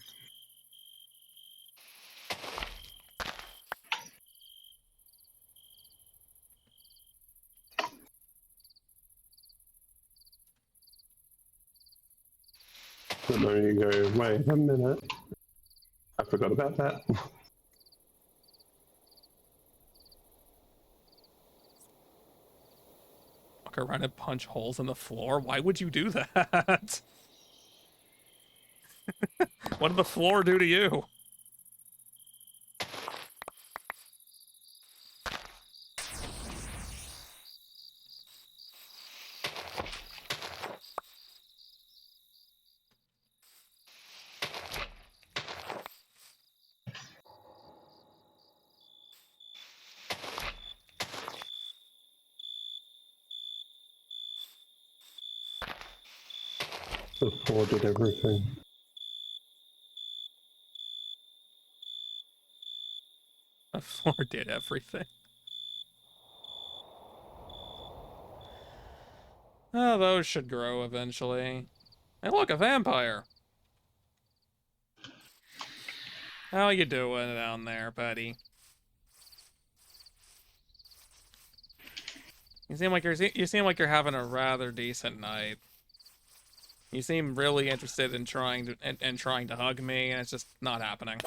And then you go, wait a minute. I forgot about that. Walk around and punch holes in the floor. Why would you do that? What did the floor do to you? The floor did everything. The floor did everything. Oh, those should grow eventually. Hey, look, a vampire. How you doing down there, buddy? You seem like you're having a rather decent night. You seem really interested in trying to hug me, and it's just not happening.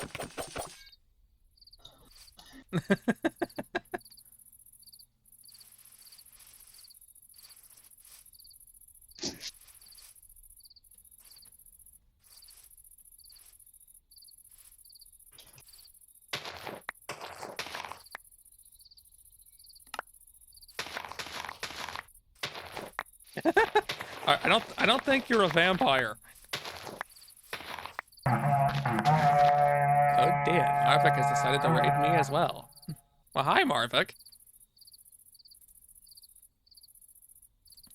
I don't think you're a vampire. Oh dear, Marvik has decided to raid me as well. Well, hi, Marvik.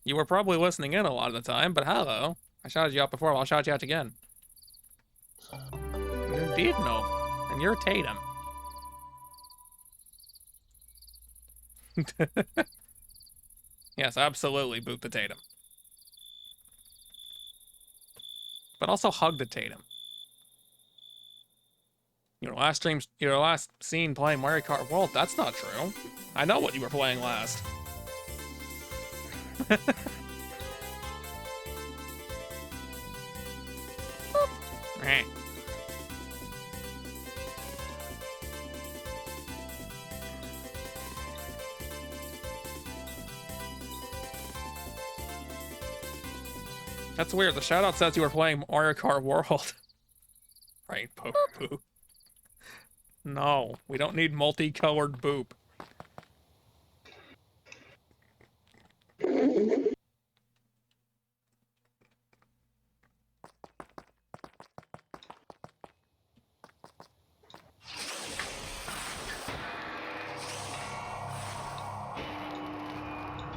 You were probably listening in a lot of the time, but hello. I shouted you out before, I'll shout you out again. You did know. And you're Tatum. Yes, absolutely boot the Tatum. But also hug the Tatum. Your last scene playing Mario Kart World. That's not true. I know what you were playing last. Meh. That's weird. The shoutout says you were playing Mario Kart World. Rainbow boop. No, we don't need multicolored boop.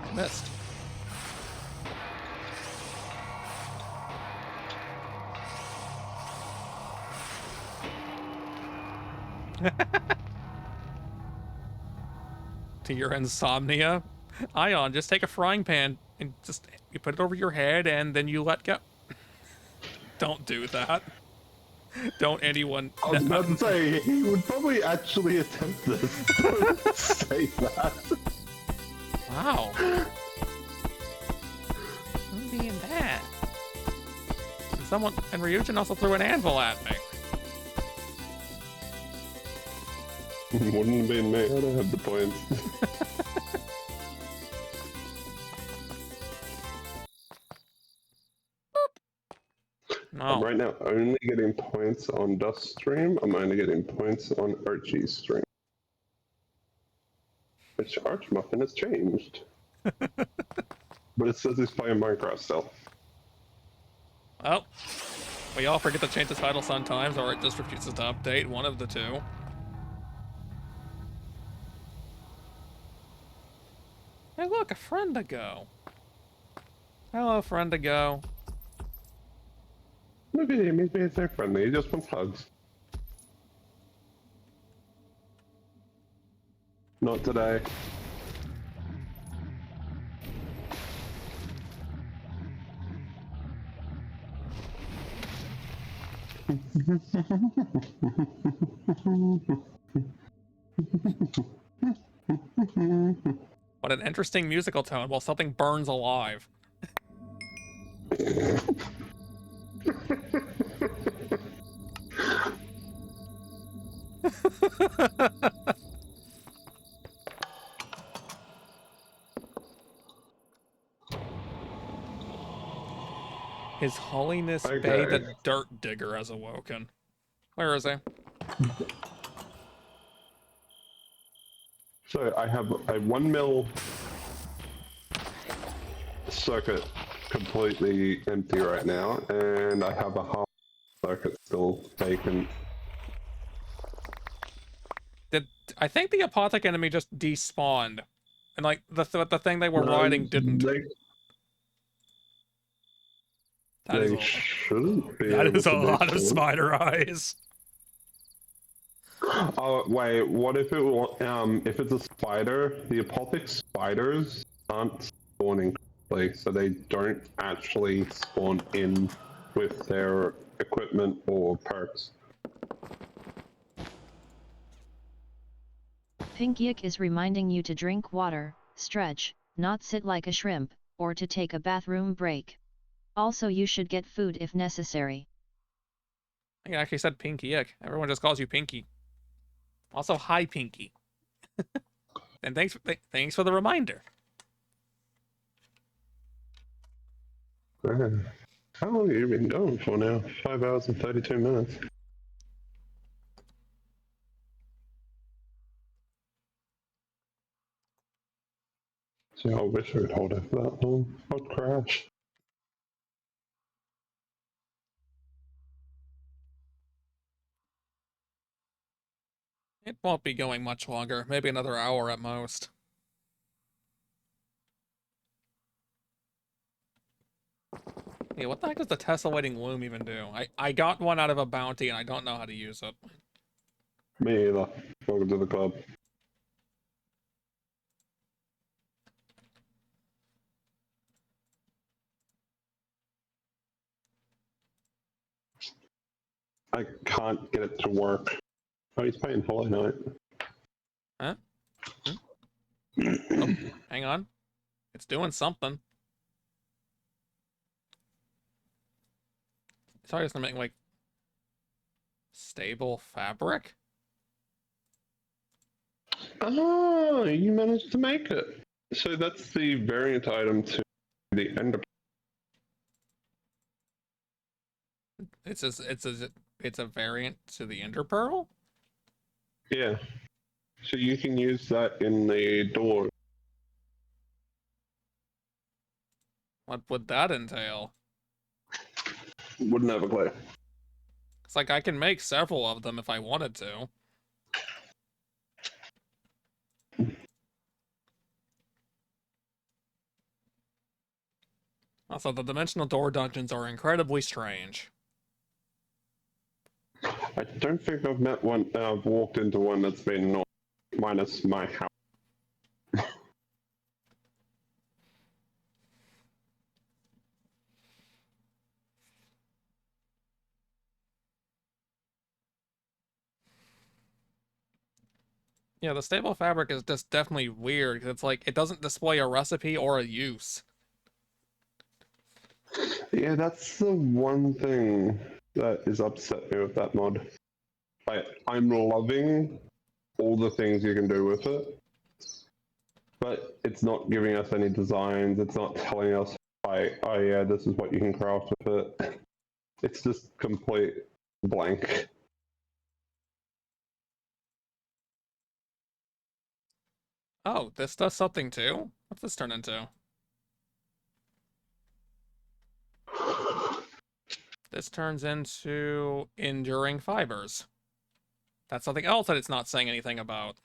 I missed. To your insomnia. Ion, just take a frying pan and just you put it over your head and then you let go. Don't do that. Don't anyone. I was about to say, he would probably actually attempt this. Don't say that. Wow. I'm being bad. And Ryujin also threw an anvil at me. Wouldn't have been me. I'd have had the points. No. I'm right now only getting points on Dust's stream. I'm only getting points on Archie's stream. Which Archmuffin has changed. But it says he's playing Minecraft still. Well, we all forget to change the title sometimes, or it just refuses to update. One of the two. Hey, look, a friend to go. Hello, friend to go. Maybe it's their friendly. He just wants hugs. Not today. What an interesting musical tone while something burns alive. His Holiness Okay. Bay the Dirt Digger has awoken. Where is he? So I have a 1 mil circuit completely empty right now, and I have a half circuit still vacant. I think the Apothic enemy just despawned. And like the thing they were riding didn't. They shouldn't be That able is a to do lot of so. spider eyes. Oh wait, what if if it's a spider? The Apothic spiders aren't spawning correctly, so they don't actually spawn in with their equipment or perks. Pink Yik is reminding you to drink water, stretch, not sit like a shrimp, or to take a bathroom break. Also, you should get food if necessary. I think I actually said Pinky Ick. Everyone just calls you Pinky. Also, hi Pinky. And thanks for the reminder. How long have you been going for now? 5 hours and 32 minutes. See, I wish I could hold it for that long. I'd crash. It won't be going much longer. Maybe another hour at most. Yeah, what the heck does the tessellating loom even do? I got one out of a bounty and I don't know how to use it. Me either. Welcome to the club. I can't get it to work. Oh, he's playing Hollow Knight. Huh? Oh, hang on. It's doing something. Sorry, it's making like stable fabric. Oh, you managed to make it. So that's the variant item to the Ender. It's a variant to the Ender Pearl. Yeah. So you can use that in the door. What would that entail? Wouldn't have a clue. It's like I can make several of them if I wanted to. Also, the dimensional door dungeons are incredibly strange. I don't think I've met one. I've walked into one that's been not minus my house. Yeah, the stable fabric is just definitely weird because it's like it doesn't display a recipe or a use. Yeah, that's the one thing that is upset me with that mod. Like, I'm loving all the things you can do with it, but it's not giving us any designs. It's not telling us, like, oh yeah, this is what you can craft with it. It's just complete blank. Oh, this does something too? What's this turn into? This turns into enduring fibers. That's something else that it's not saying anything about.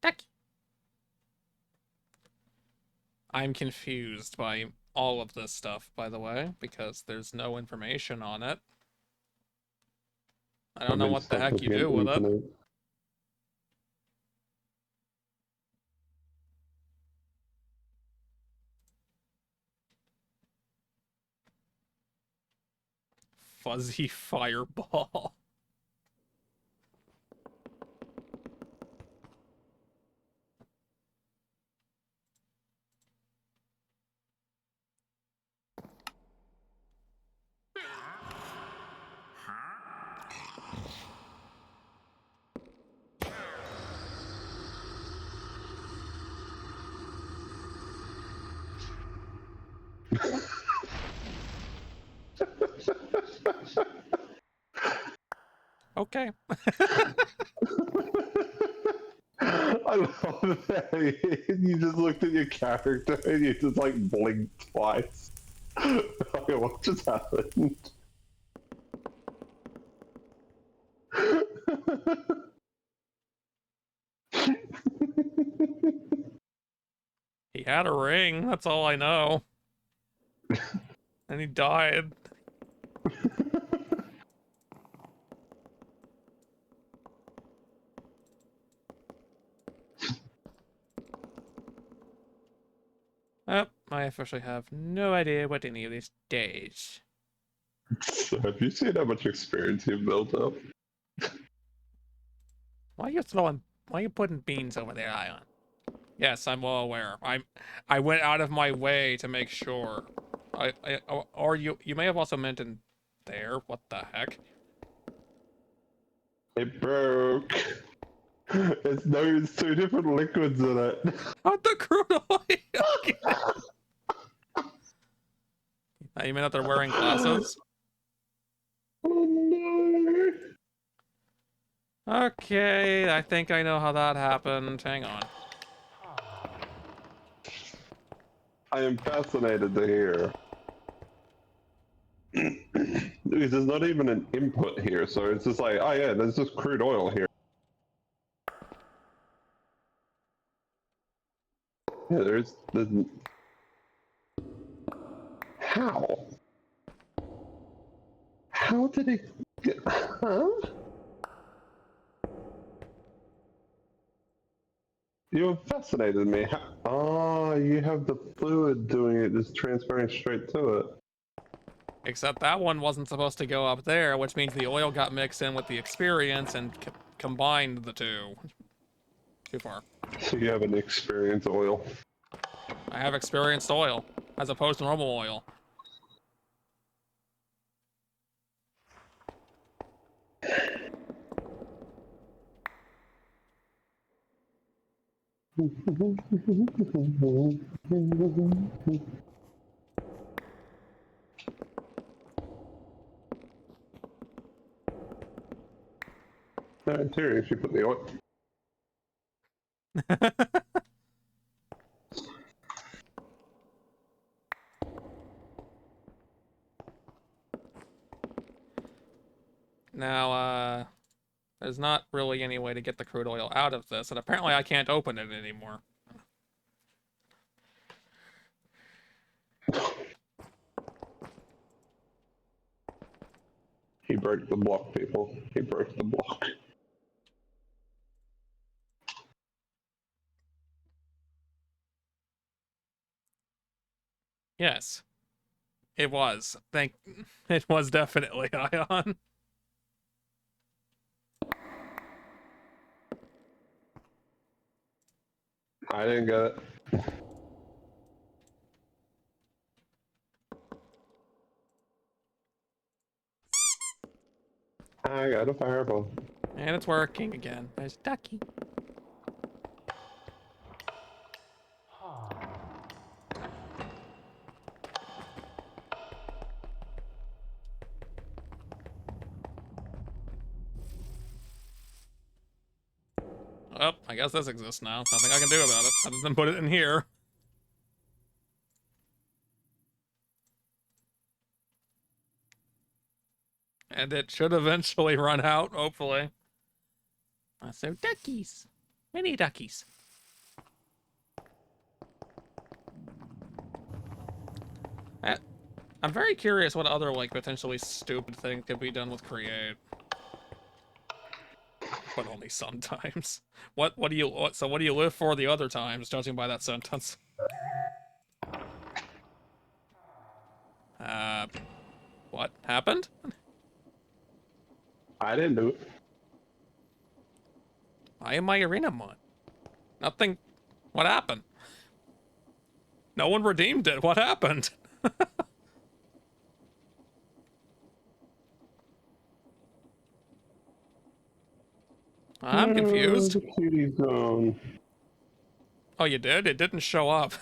Heck. I'm confused by all of this stuff, by the way, because there's no information on it. I don't I've know been what the stuck heck you looking at do the with it. internet. Fuzzy fireball. Okay. I love that you just looked at your character and you just like blinked twice. Okay, what just happened? He had a ring, that's all I know. And he died. Oh, I officially have no idea what any of this does. So have you seen how much experience you've built up? Why are you putting beans over there, Ion? Yes, I'm well aware. I went out of my way to make sure. Or you may have also meant in there. What the heck? It broke. It's two different liquids in it. Not the crude oil. Okay. You mean that they're wearing glasses? Oh no. Okay, I think I know how that happened. Hang on. I am fascinated to hear. Because there's not even an input here, so it's just like, oh yeah, there's just crude oil here. Yeah, there's... How? How did it get... Huh? You fascinated me. Oh, you have the fluid doing it, just transferring straight to it. Except that one wasn't supposed to go up there, which means the oil got mixed in with the experience and combined the two. Too far. So you have an experience oil. I have experienced oil, as opposed to normal oil. No, in theory, if you put the oil. Now, there's not really any way to get the crude oil out of this, and apparently I can't open it anymore. He broke the block, people. He broke the block. Yes, it was. It was definitely Ion. I didn't get it. I got a fireball. And it's working again. There's Ducky. Oh, I guess this exists now. Nothing I can do about it other than put it in here. And it should eventually run out, hopefully. So duckies. Many duckies. I'm very curious what other, like, potentially stupid thing could be done with Create. But only sometimes. What do you live for the other times, judging by that sentence? What happened? I didn't do it. I am my arena mod. Nothing. What happened? No one redeemed it. What happened? I'm confused. The cutie zone. Oh, you did? It didn't show up.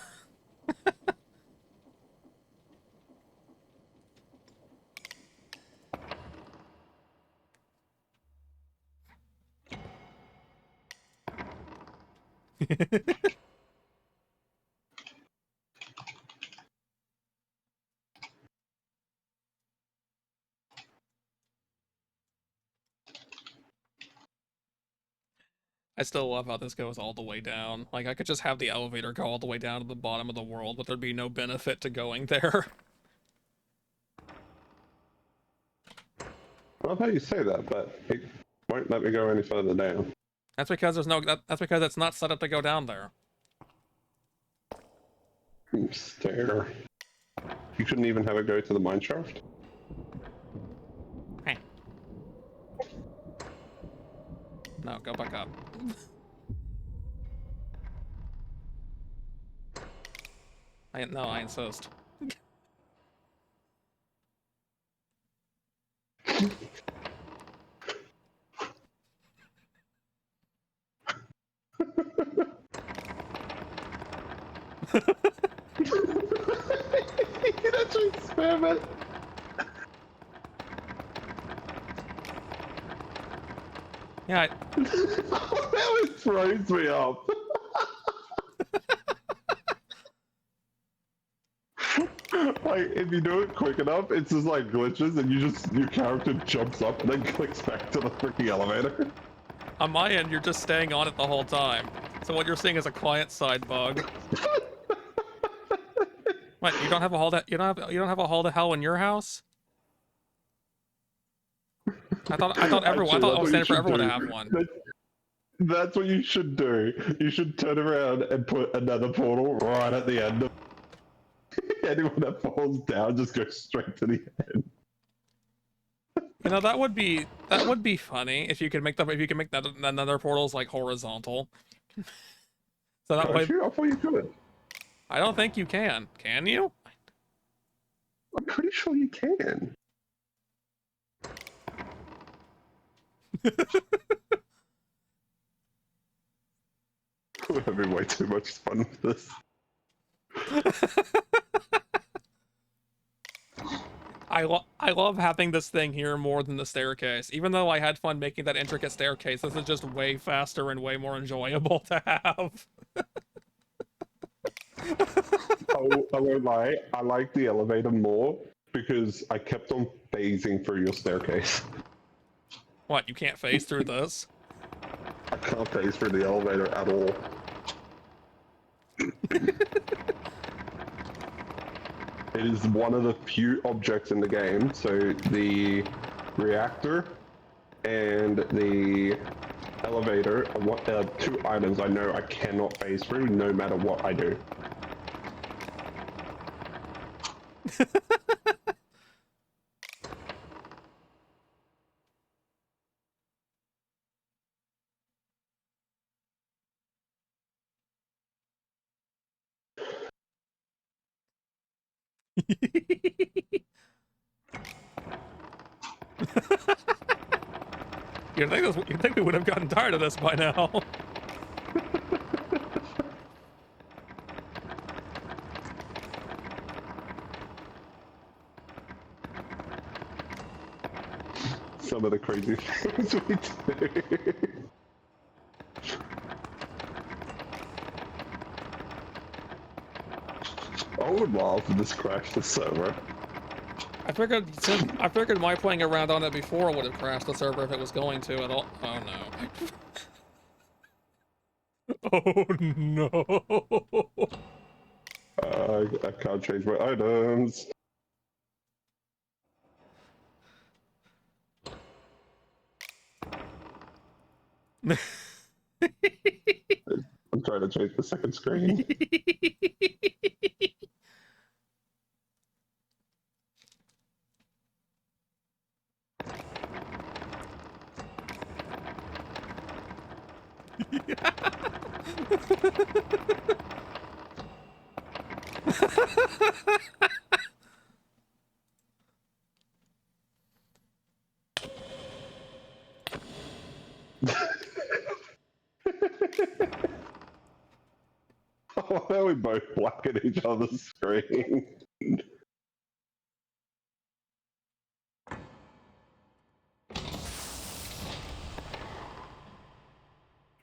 I still love how this goes all the way down. Like, I could just have the elevator go all the way down to the bottom of the world, but there'd be no benefit to going there. I love how you say that, but it won't let me go any further down. That's because there's no. That's because it's not set up to go down there. Stare. You couldn't even have it go to the mine shaft? Hey. No, go back up. I insist. You can actually spam it. Yeah, That would throws me up. Like, if you do it quick enough, it's just like glitches and your character jumps up and then clicks back to the freaking elevator. on my end, you're just staying on it the whole time. So what you're seeing is a client-side bug. What? You don't have a hall to you don't have a hall to hell in your house? I thought Actually, I thought it was that's what standard for you everyone to should have do. one. That's what you should do. You should turn around and put another portal right at the end of anyone that falls down just goes straight to the end. You know, that would be funny if you could make another portals like horizontal. So that way, I thought you could. I don't think you can. Can you? I'm pretty sure you can. We're having way too much fun with this. I love having this thing here more than the staircase. Even though I had fun making that intricate staircase, this is just way faster and way more enjoyable to have. I won't lie, I like the elevator more because I kept on phasing through your staircase. What, you can't phase through this? I can't phase through the elevator at all. It is one of the few objects in the game, so the reactor and the elevator are two items I know I cannot phase through no matter what I do. You'd think we would have gotten tired of this by now. Some of the crazy things we do. I would love to just crash the server. I figured my playing around on it before would have crashed the server if it was going to at all. Oh no. Oh no. I can't change my items. I'm trying to change the second screen. Oh, now we both black at each other's screen.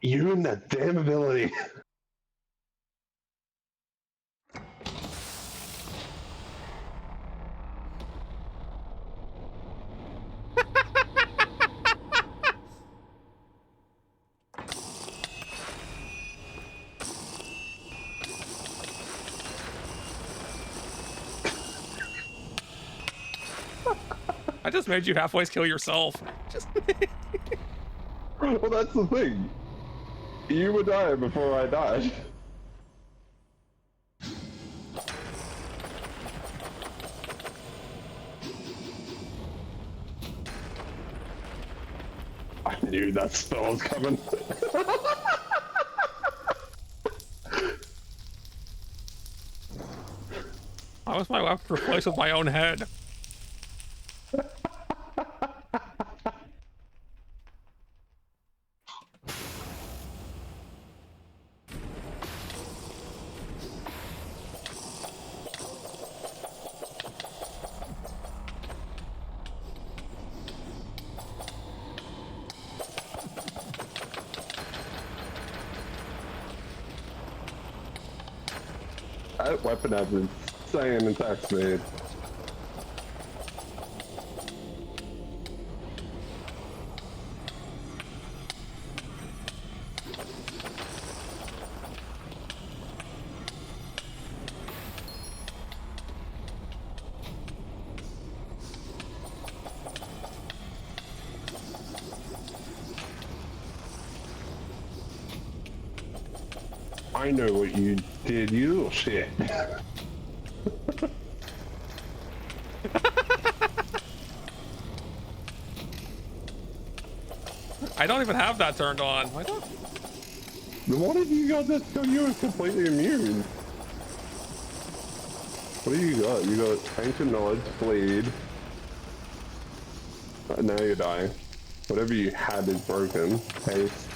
You and that damn ability. I just made you halfway kill yourself. Just Well, that's the thing. You were dying before I died. I knew that spell was coming. I was my weapon replaced with my own head. That weapon has insane attack speed. I know what you did, you little shit. I don't even have that turned on. What the? What have you got that's got you completely immune? What do you got? You got ancient knowledge, bleed. Now you're dying. Whatever you had is broken. Haste.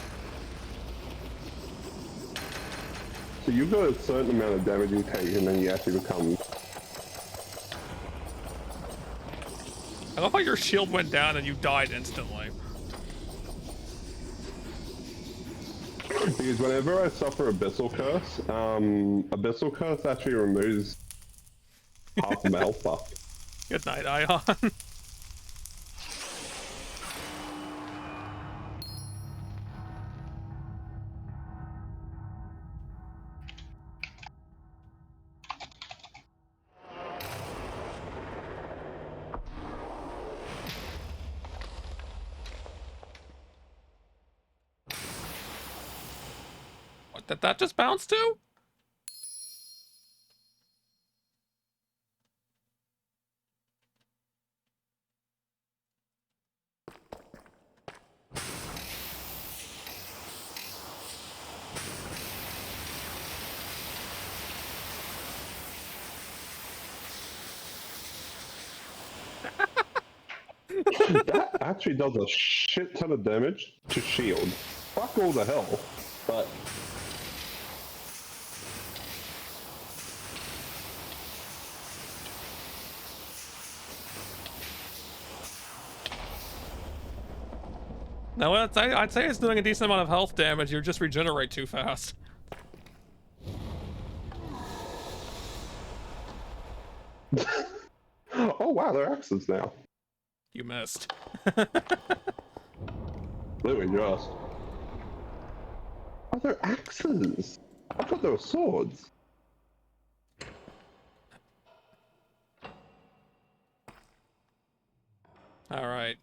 So you've got a certain amount of damage you take and then you actually become... I love how your shield went down and you died instantly. Because whenever I suffer Abyssal Curse, Abyssal Curse actually removes half of my health buff. Good night, Ion. What did that just bounce to? That actually does a shit ton of damage to shield. Fuck all the hell, but... No, I'd say it's doing a decent amount of health damage. You just regenerate too fast. Oh wow, they're axes now. You missed. Literally just. Oh, they're axes. I thought they were swords. All right,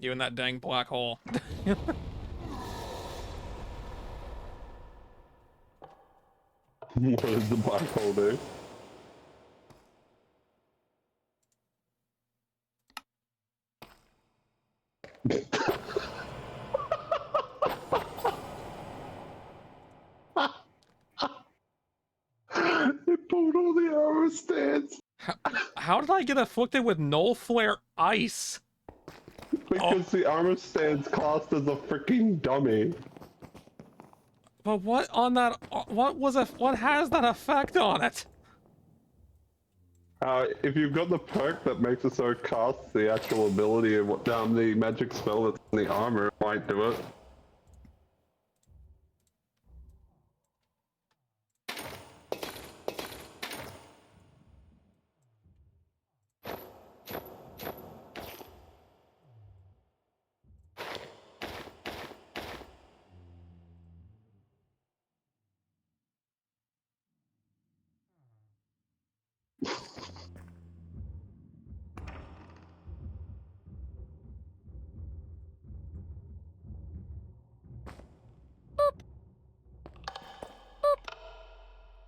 you and that dang black hole. What does the black hole do? It pulled all the arrow stands. How did I get afflicted with null flare ice? Because the armor stands classed as a freaking dummy. But what on that? What has that effect on it? If you've got the perk that makes it so it casts the actual ability of what the magic spell that's in the armor, it might do it.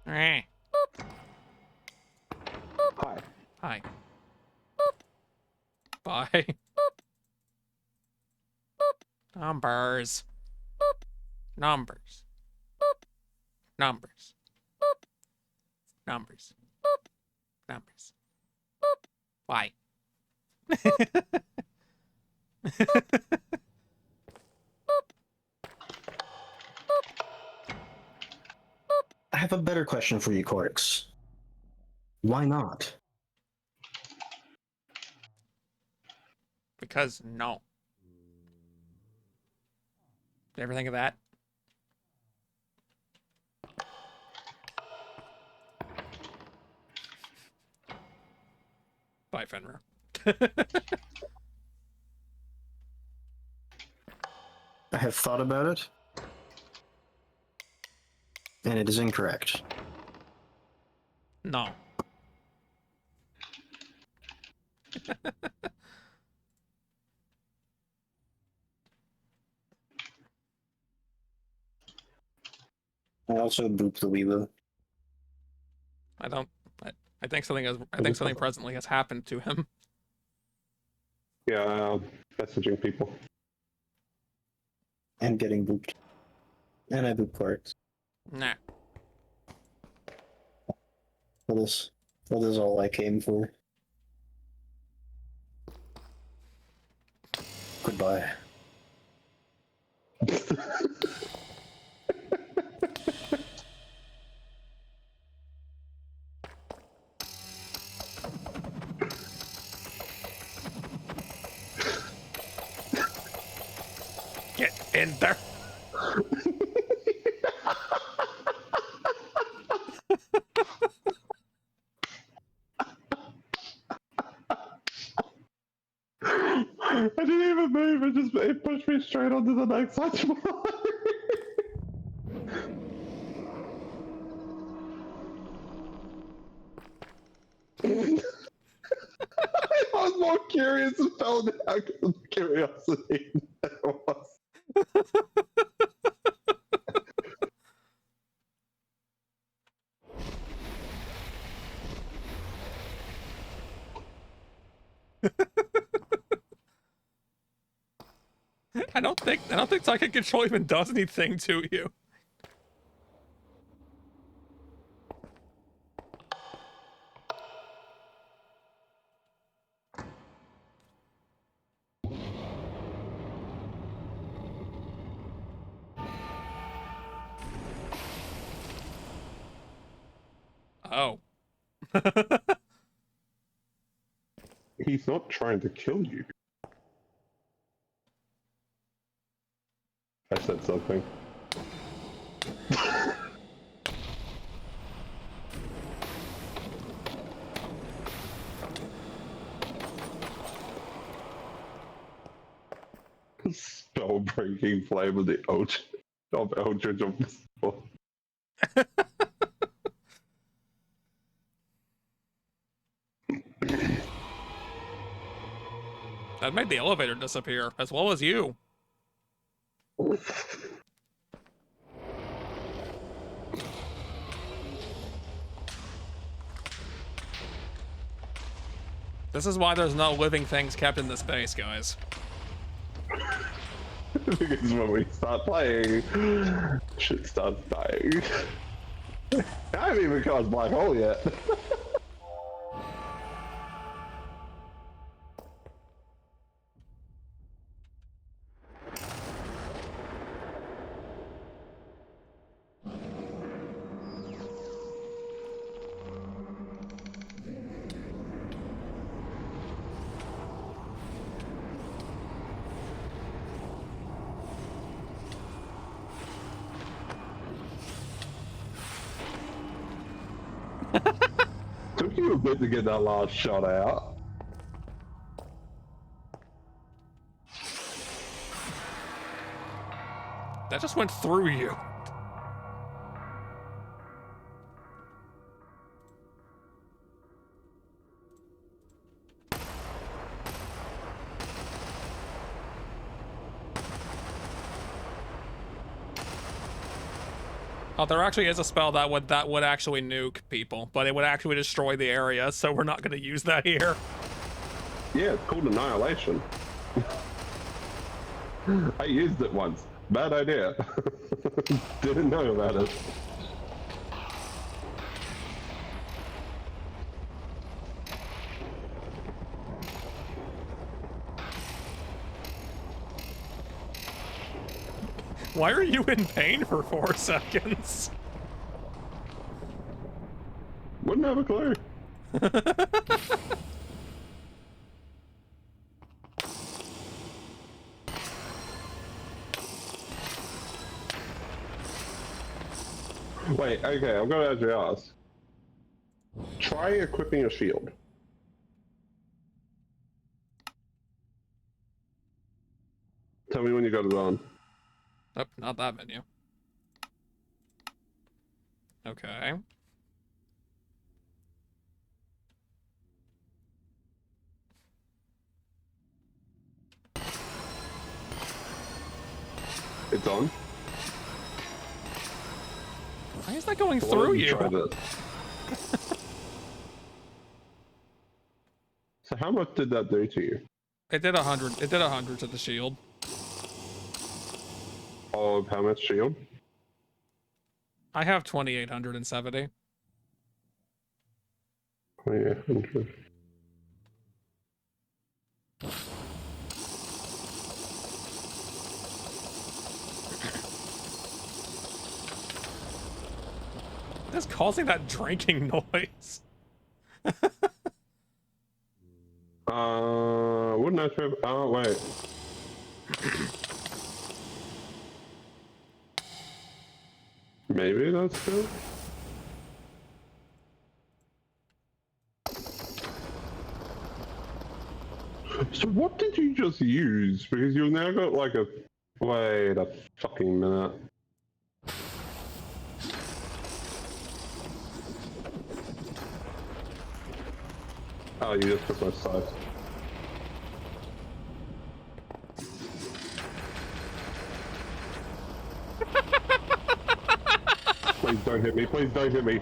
Eh. Hi. Hi. Bye. Numbers. Numbers. Numbers. Numbers. Numbers. Why? I have a better question for you, Corix. Why not? Because no. Did you ever think of that? Bye, Fenrir. I have thought about it, and it is incorrect. No. I also booped the Weebo. I don't. I think something has. I think something presently has happened to him. Yeah, messaging people. And getting booped. And I booped Quarks. Nah. That is all I came for. Goodbye. Get in there. I didn't even move. It pushed me straight onto the next touch bar. I was more curious and felt out of curiosity than it was. I don't think psychic control even does anything to you. Oh. He's not trying to kill you. I said something. Spell breaking flame of the Eldritch of the Storm. That made the elevator disappear, as well as you. This is why there's no living things kept in this base, guys. Because when we start playing, shit starts dying. I haven't even caused black hole yet. Took you a bit to get that last shot out. That just went through you. Oh, there actually is a spell that would actually nuke people, but it would actually destroy the area, so we're not going to use that here. Yeah, it's called Annihilation. I used it once. Bad idea. Didn't know about it. Why are you in pain for 4 seconds? Wouldn't have a clue. Wait, okay, I'm gonna actually ask. Try equipping a shield. Tell me when you got it on. Oh, not that menu. Okay. It's on. Why is that going Why through don't you? try this? So how much did that do to you? It did 100. It did 100 to the shield. Of how much shield? I have 2,870. Oh, yeah, 100. What's causing that drinking noise? Wouldn't I trip? Oh, wait. Maybe that's good. So what did you just use? Because you've now got like a... Wait a fucking minute. Oh, you just took my side. Please don't hit me, please don't hit me.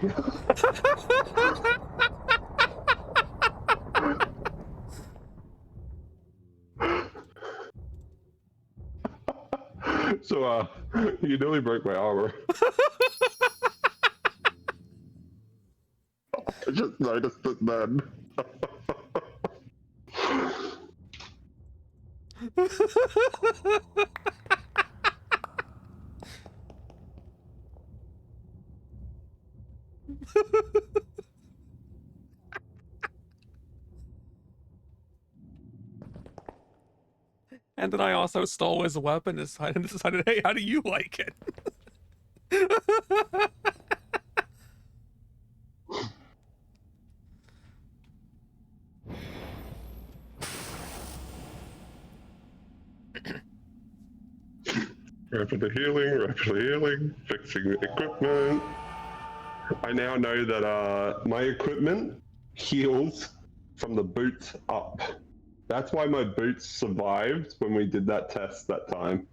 So, you nearly broke my armor. I just noticed it then. And then I also stole his weapon and decided, hey, how do you like it? Rapidly healing, fixing equipment. I now know that my equipment heals from the boots up. That's why my boots survived when we did that test that time.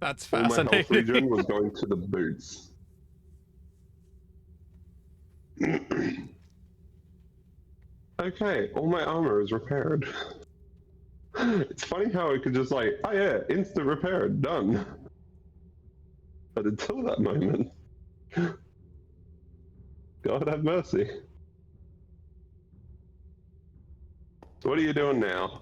That's All my health fascinating. regen was going to the boots. Okay, all my armor is repaired. It's funny how it could just like, oh yeah, instant repair, done. But until that moment, God have mercy. So what are you doing now?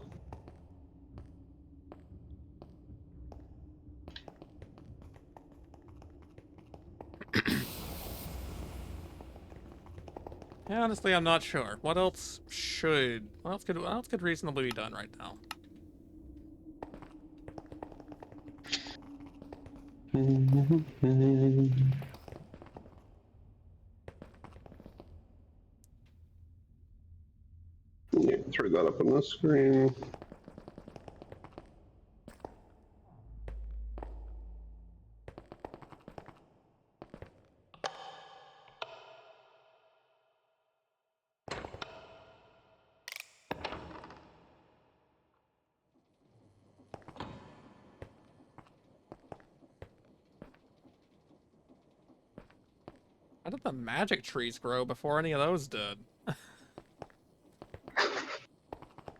Yeah, honestly, I'm not sure. What else could reasonably be done right now? Yeah, throw that up on the screen. How did the magic trees grow before any of those did?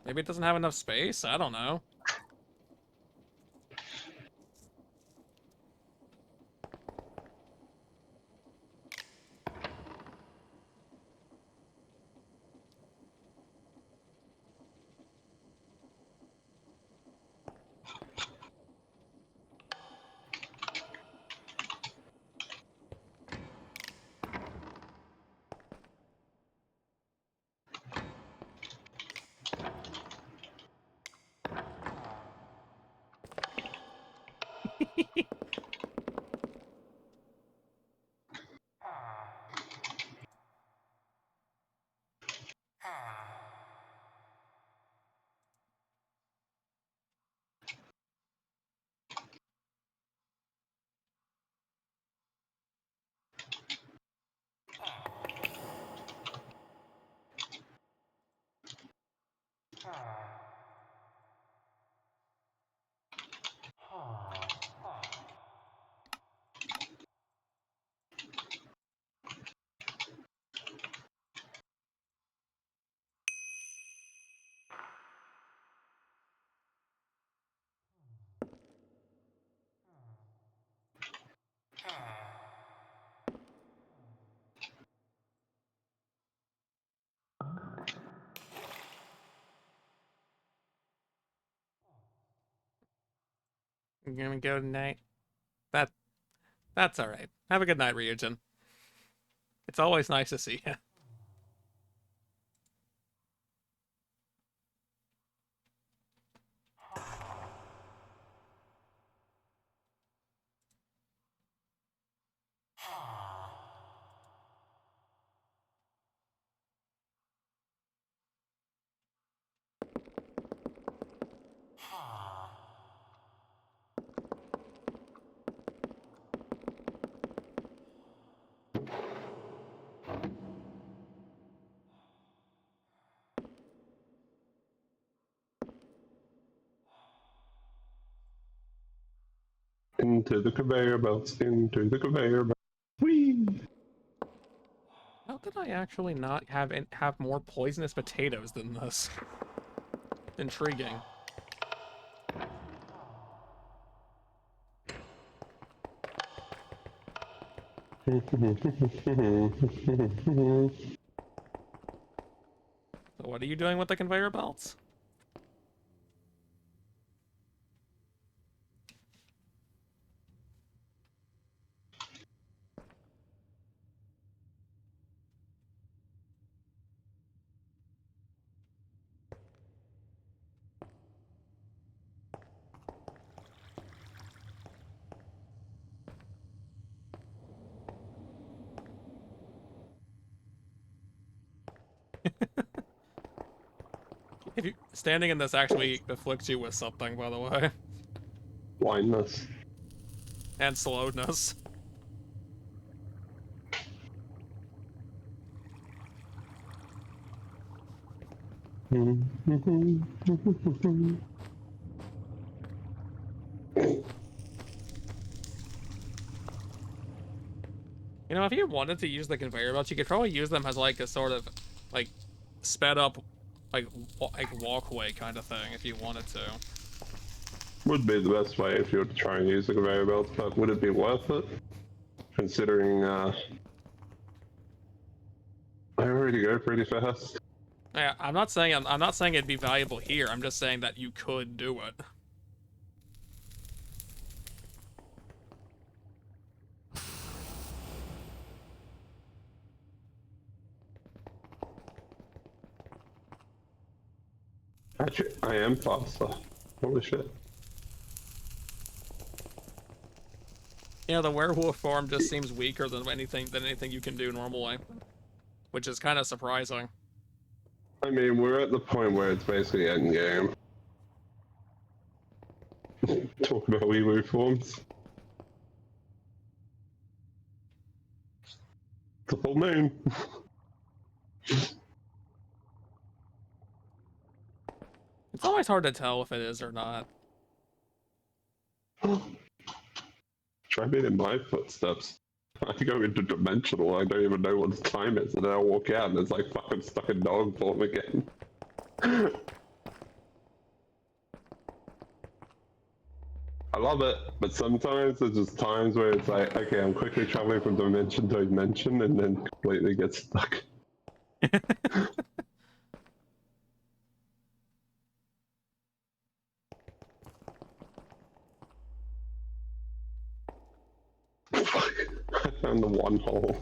Maybe it doesn't have enough space? I don't know. I'm gonna go tonight. That's alright. Have a good night, Ryujin. It's always nice to see you. Into the conveyor belts, into the conveyor belts. Whee! How did I actually not have more poisonous potatoes than this? Intriguing. So what are you doing with the conveyor belts? If you standing in this actually afflicts you with something, by the way, Blindness. and slowness. You know, if you wanted to use the conveyor belts, you could probably use them as like a sort of like sped up like walkway kind of thing if you wanted to. Would be the best way if you were to try and use the conveyor belts, but would it be worth it? Considering I already go pretty fast. Yeah, I'm not saying it'd be valuable here. I'm just saying that you could do it. Actually, I am faster. Holy shit. You know, the werewolf form just seems weaker than anything you can do normally, which is kind of surprising. I mean, we're at the point where it's basically endgame. Talk about Wii forms. The full name. It's always hard to tell if it is or not. Try being in my footsteps. I go into dimensional, I don't even know what the time is, and then I walk out and it's like fucking stuck in dog form again. I love it, but sometimes there's just times where it's like, okay, I'm quickly traveling from dimension to dimension and then completely get stuck. I found the one hole.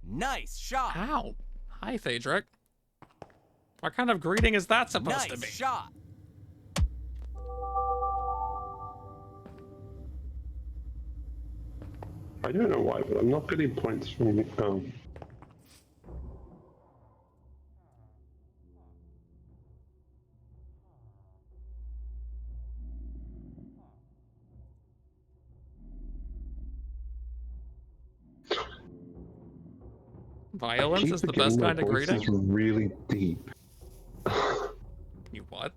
Nice shot. Ow! Hi, Phaedric. What kind of greeting is that supposed to be? Nice shot. I don't know why, but I'm not getting points from Violence is the best my kind of voice greeting? is really deep. You what?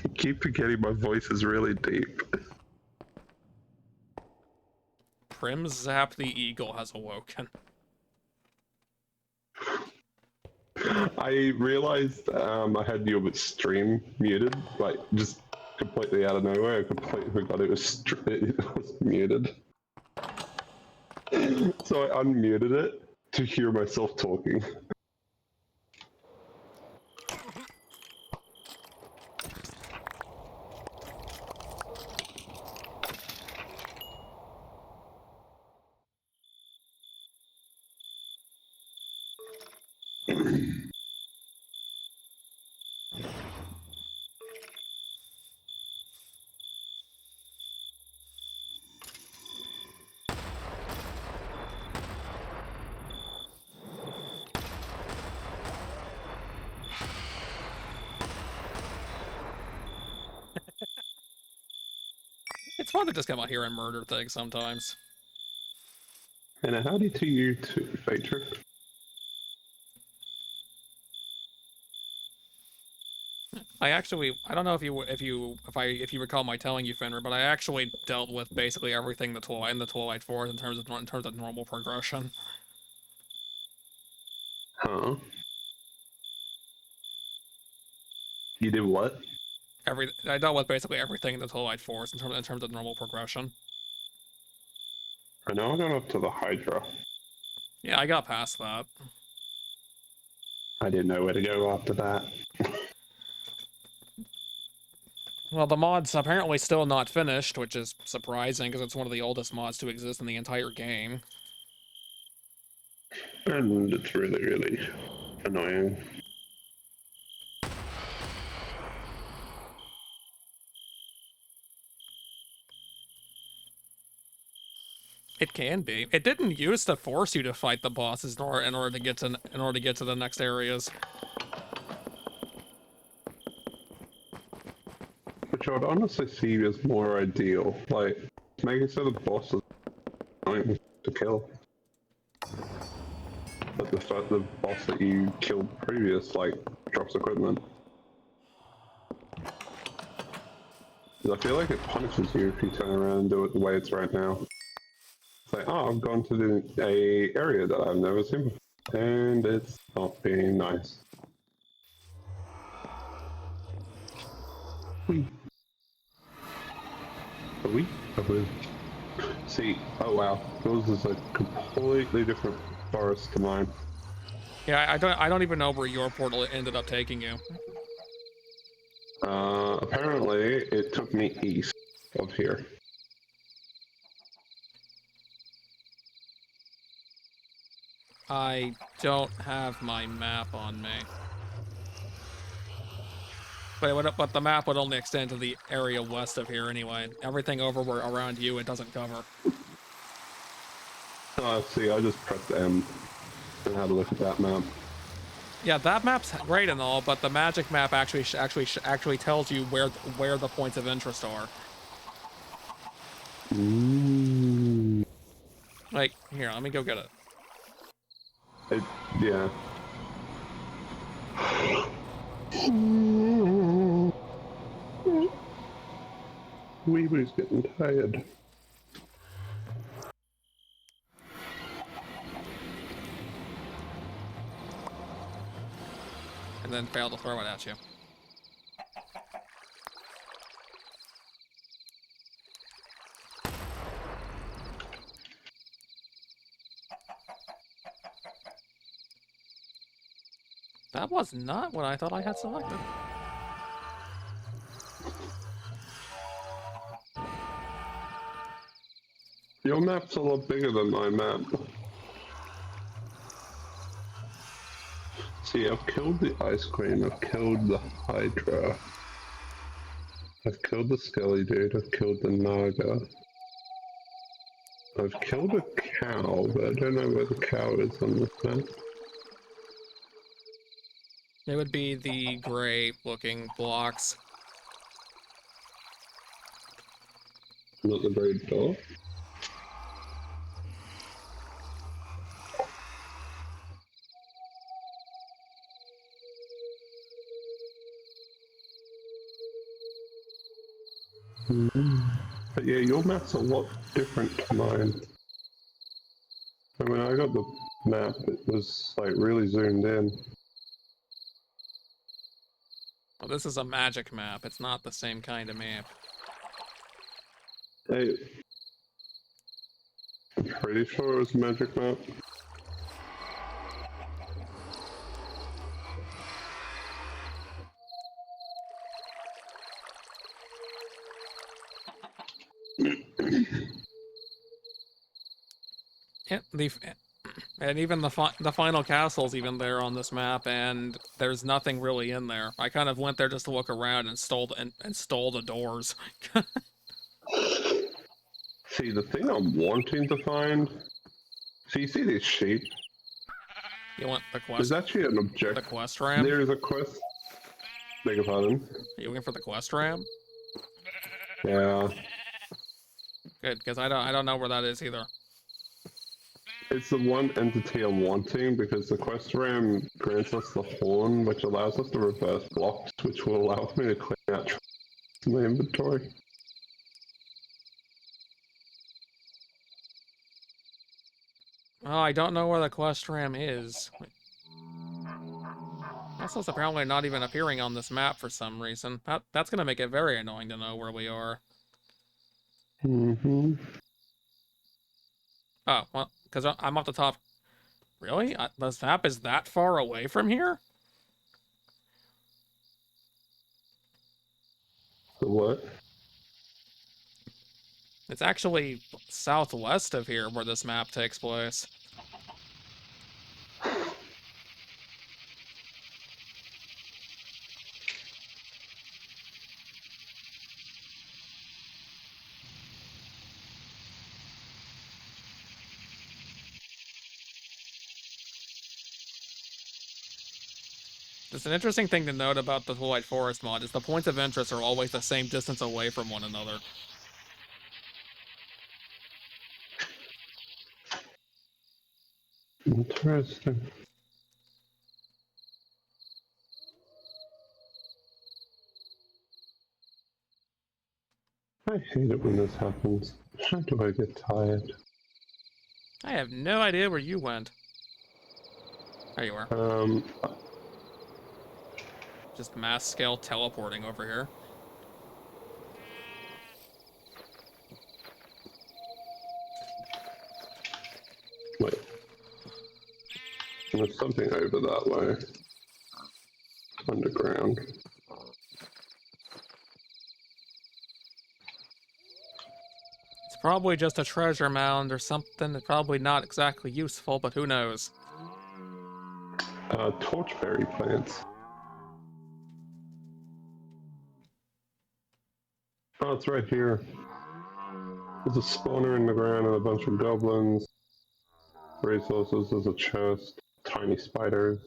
I keep forgetting my voice is really deep. Prim Zap the Eagle has awoken. I realized I had your stream muted, like just completely out of nowhere. I completely forgot it was it was muted. So I unmuted it to hear myself talking. It's fun to just come out here and murder things sometimes. And howdy to you too, Phaedra. I don't know if you recall my telling you, Fenrir, but I actually dealt with basically everything in the Twilight Forest in terms of normal progression. Huh? You did what? I dealt with basically everything in the Twilight Forest in terms of normal progression. I know I got up to the Hydra. Yeah, I got past that. I didn't know where to go after that. Well, the mod's apparently still not finished, which is surprising because it's one of the oldest mods to exist in the entire game. And it's really, really annoying. It can be. It didn't used to force you to fight the bosses in order to get to the next areas. Which I would honestly see as more ideal. Like, making so the boss is annoying to kill. But the fact the boss that you killed previous, like, drops equipment. 'Cause I feel like it punishes you if you turn around and do it the way it's right now. It's like, oh, I've gone to a area that I've never seen before. And it's not being nice. Whee. A wee? A woo. See, oh wow, yours is a completely different forest to mine. Yeah, I don't even know where your portal ended up taking you. Apparently it took me east of here. I don't have my map on me. But the map would only extend to the area west of here anyway. Everything around you it doesn't cover. See, I just pressed M and had a look at that map. Yeah, that map's great and all, but the magic map actually tells you where the points of interest are. Mm. Like, here, let me go get it. Yeah. Weebu's getting tired. And then fail to throw it at you. That was not what I thought I had selected. Your map's a lot bigger than my map. See, I've killed the Ice Queen, I've killed the Hydra, I've killed the Skelly Dude, I've killed the Naga. I've killed a cow, but I don't know where the cow is on this map. It would be the gray looking blocks. Not the very door. But yeah, your map's a lot different to mine. I mean, I got the map, it was like really zoomed in. Well, this is a magic map. It's not the same kind of map. Hey, I'm pretty sure it was a magic map. Yeah, And even the final castle's even there on this map, and there's nothing really in there. I kind of went there just to look around and stole the doors. See, the thing I'm wanting to find. So you see these sheep? You want the There's quest? actually an The object. quest ram? There is a quest. Beg your pardon. Are you looking for the quest ram? Yeah. Good, because I don't know where that is either. It's the one entity I'm wanting because the quest ram grants us the horn, which allows us to reverse blocks, which will allow me to clear out my inventory. Oh, I don't know where the quest ram is. Also, it's apparently not even appearing on this map for some reason. That's gonna make it very annoying to know where we are. Mm-hmm. Oh, well, because I'm off the top. Really? This map is that far away from here? The what? It's actually southwest of here where this map takes place. It's an interesting thing to note about the Twilight Forest mod is the points of interest are always the same distance away from one another. Interesting. I hate it when this happens. How do I get tired? I have no idea where you went. There you are. Just mass scale teleporting over here. Wait. There's something over that way. Underground. It's probably just a treasure mound or something. It's probably not exactly useful, but who knows? Torchberry plants. Oh, it's right here. There's a spawner in the ground and a bunch of goblins. Resources, there's a chest. Tiny spiders.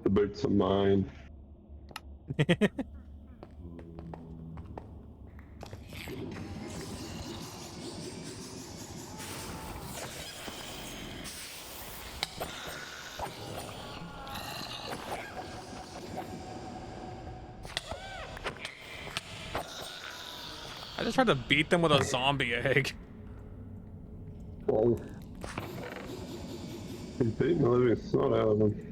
The boots are mine. I just tried to beat them with a zombie egg. Well, he's beating the living snot out of them.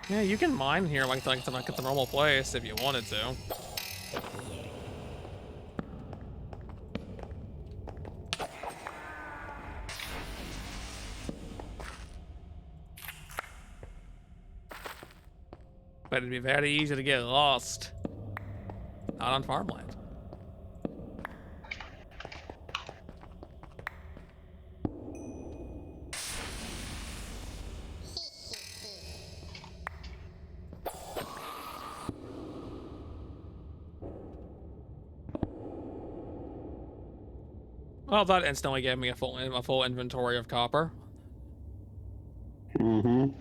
Yeah, you can mine here like it's a normal place if you wanted to. But it'd be very easy to get lost. Not on farmland. Well, that instantly gave me a full inventory of copper. Mm-hmm.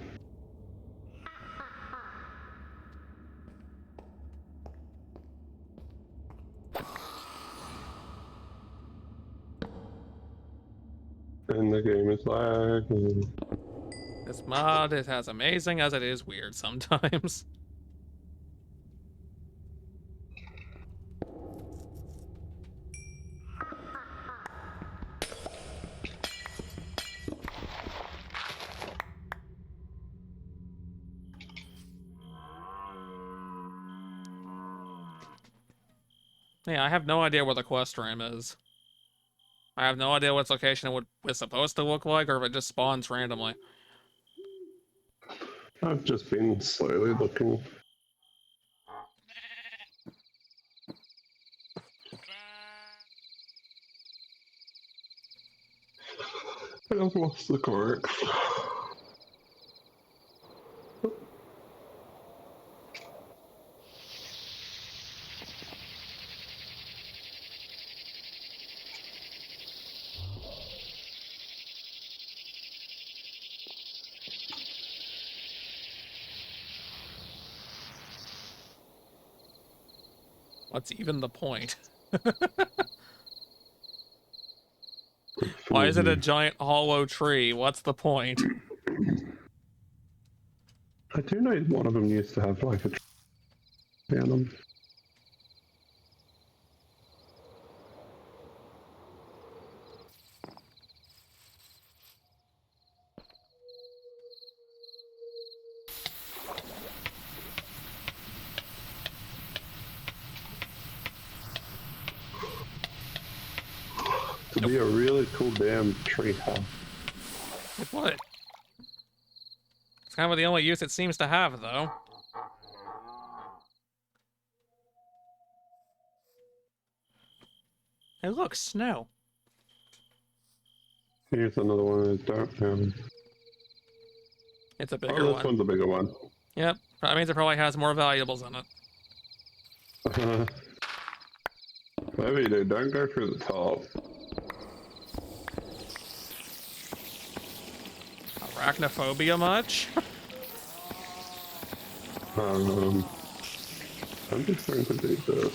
And the game is lagging. This mod is as amazing as it is weird sometimes. Yeah, I have no idea where the quest room is. I have no idea what its location is supposed to look like, or if it just spawns randomly. I've just been slowly looking. I've lost the cork. What's even the point? Why is it a giant hollow tree? What's the point? I do know one of them used to have like a tree on them. To be a really cool damn tree house. It would. It's kind of the only use it seems to have, though. Hey, look, snow. Here's another one of those dark It's a bigger Oh, this one. one's a bigger one. Yep, that means it probably has more valuables in it. Maybe they don't go through the top. Arachnophobia much? I'm just going to do this.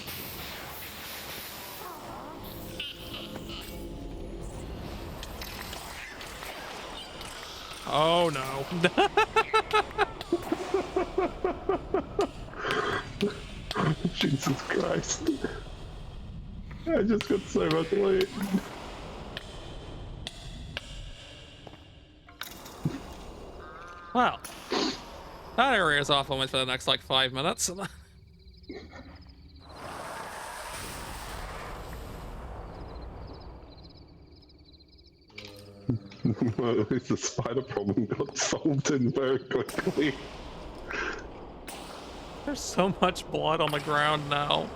Oh no. Jesus Christ. I just got so much loot. Well, that area is off limits for the next like 5 minutes. Well, at least the spider problem got solved in very quickly. There's so much blood on the ground now.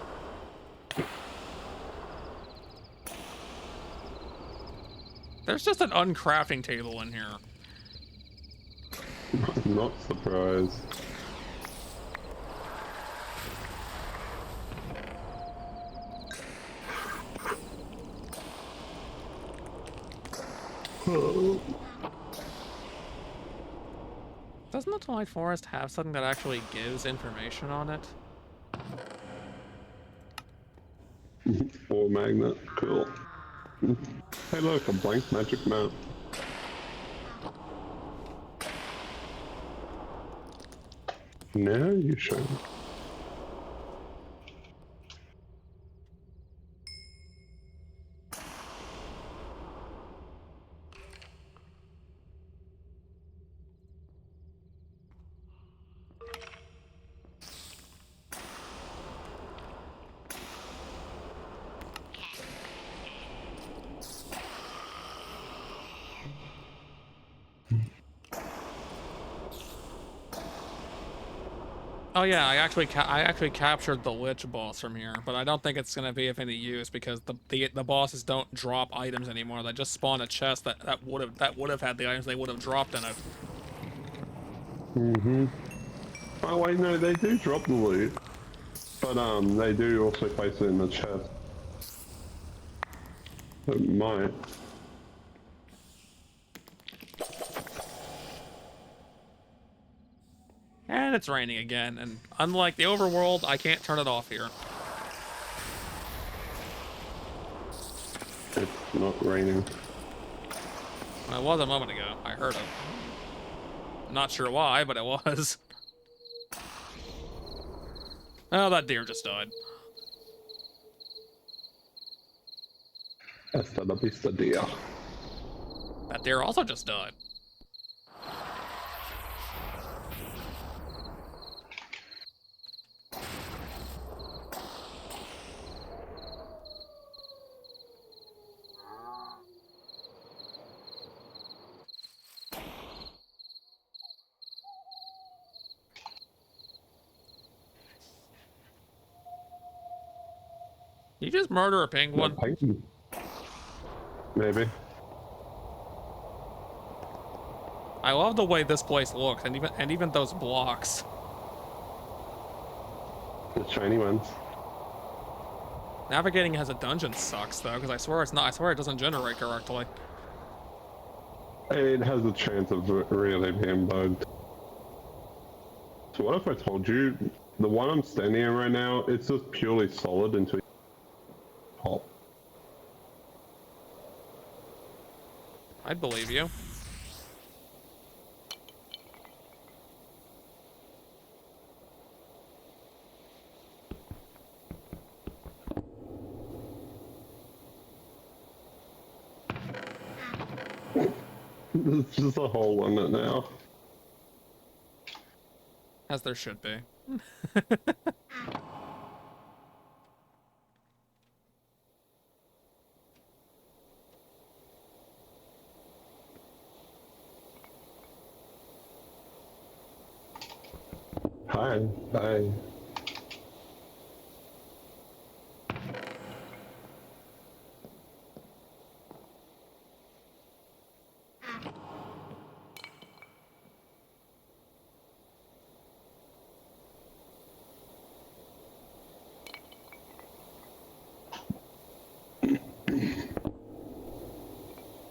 There's just an uncrafting table in here. I'm not surprised. Doesn't the Twilight Forest have something that actually gives information on it? Or magnet, cool. Hey look, a blank magic map. Now you show me. Oh yeah, I actually captured the Lich boss from here, but I don't think it's gonna be of any use because the bosses don't drop items anymore. They just spawn a chest that would have had the items they would have dropped in it. Mm-hmm. Oh wait, no, they do drop the loot, but they do also place it in the chest. It might. And it's raining again, and unlike the overworld, I can't turn it off here. It's not raining. Well, it was a moment ago. I heard it. Not sure why, but it was. Oh, that deer just died. Hasta la vista, dear. That deer also just died. You just murder a No, penguin? penguin. Maybe. I love the way this place looks, and even those blocks. The shiny ones. Navigating as a dungeon sucks though, because I swear it's not. I swear it doesn't generate correctly. It has a chance of really being bugged. So what if I told you the one I'm standing in right now, it's just purely solid until you pop. I'd believe you. There's just a hole in it now. As there should be. Hi. Hi.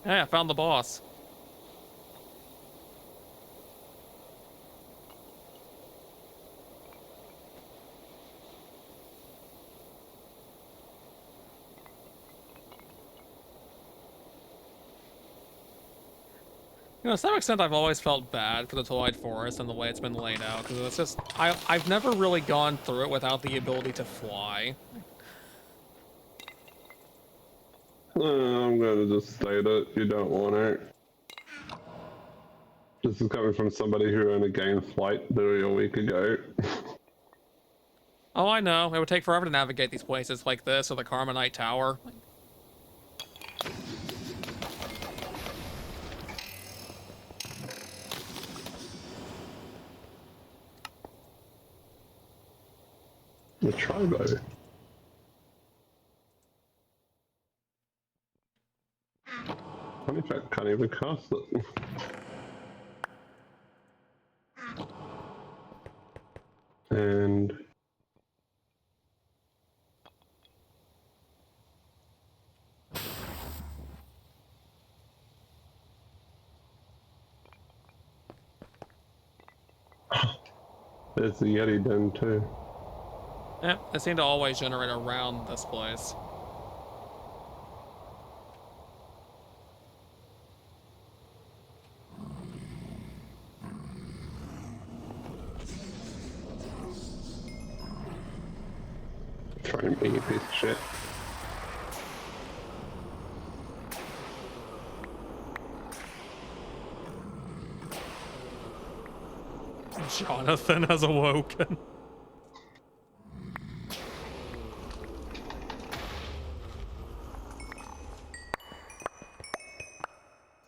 Hey, I found the boss. You know, to some extent, I've always felt bad for the Tolide Forest and the way it's been laid out, because it's just, I've never really gone through it without the ability to fly. I'm gonna just state it. You don't want it. This is coming from somebody who only gained flight literally a week ago. Oh, I know. It would take forever to navigate these places like this or the Carmenite Tower. The Tribo. Funny fact, can't even cast it. And there's the Yeti den too. Yeah, they seem to always generate around this place. Try and be a piece of shit. Jonathan has awoken.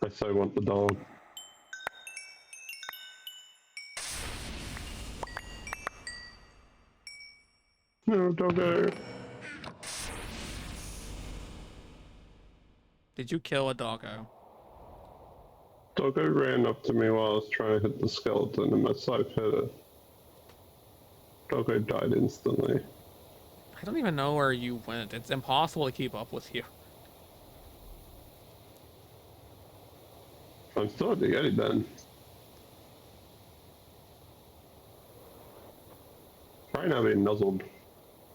I so want the dog. No, doggo. Did you kill a doggo? Doggo ran up to me while I was trying to hit the skeleton and my scythe hit it. Doggo died instantly. I don't even know where you went. It's impossible to keep up with you. I'm still at the Yeti den. Right now being nuzzled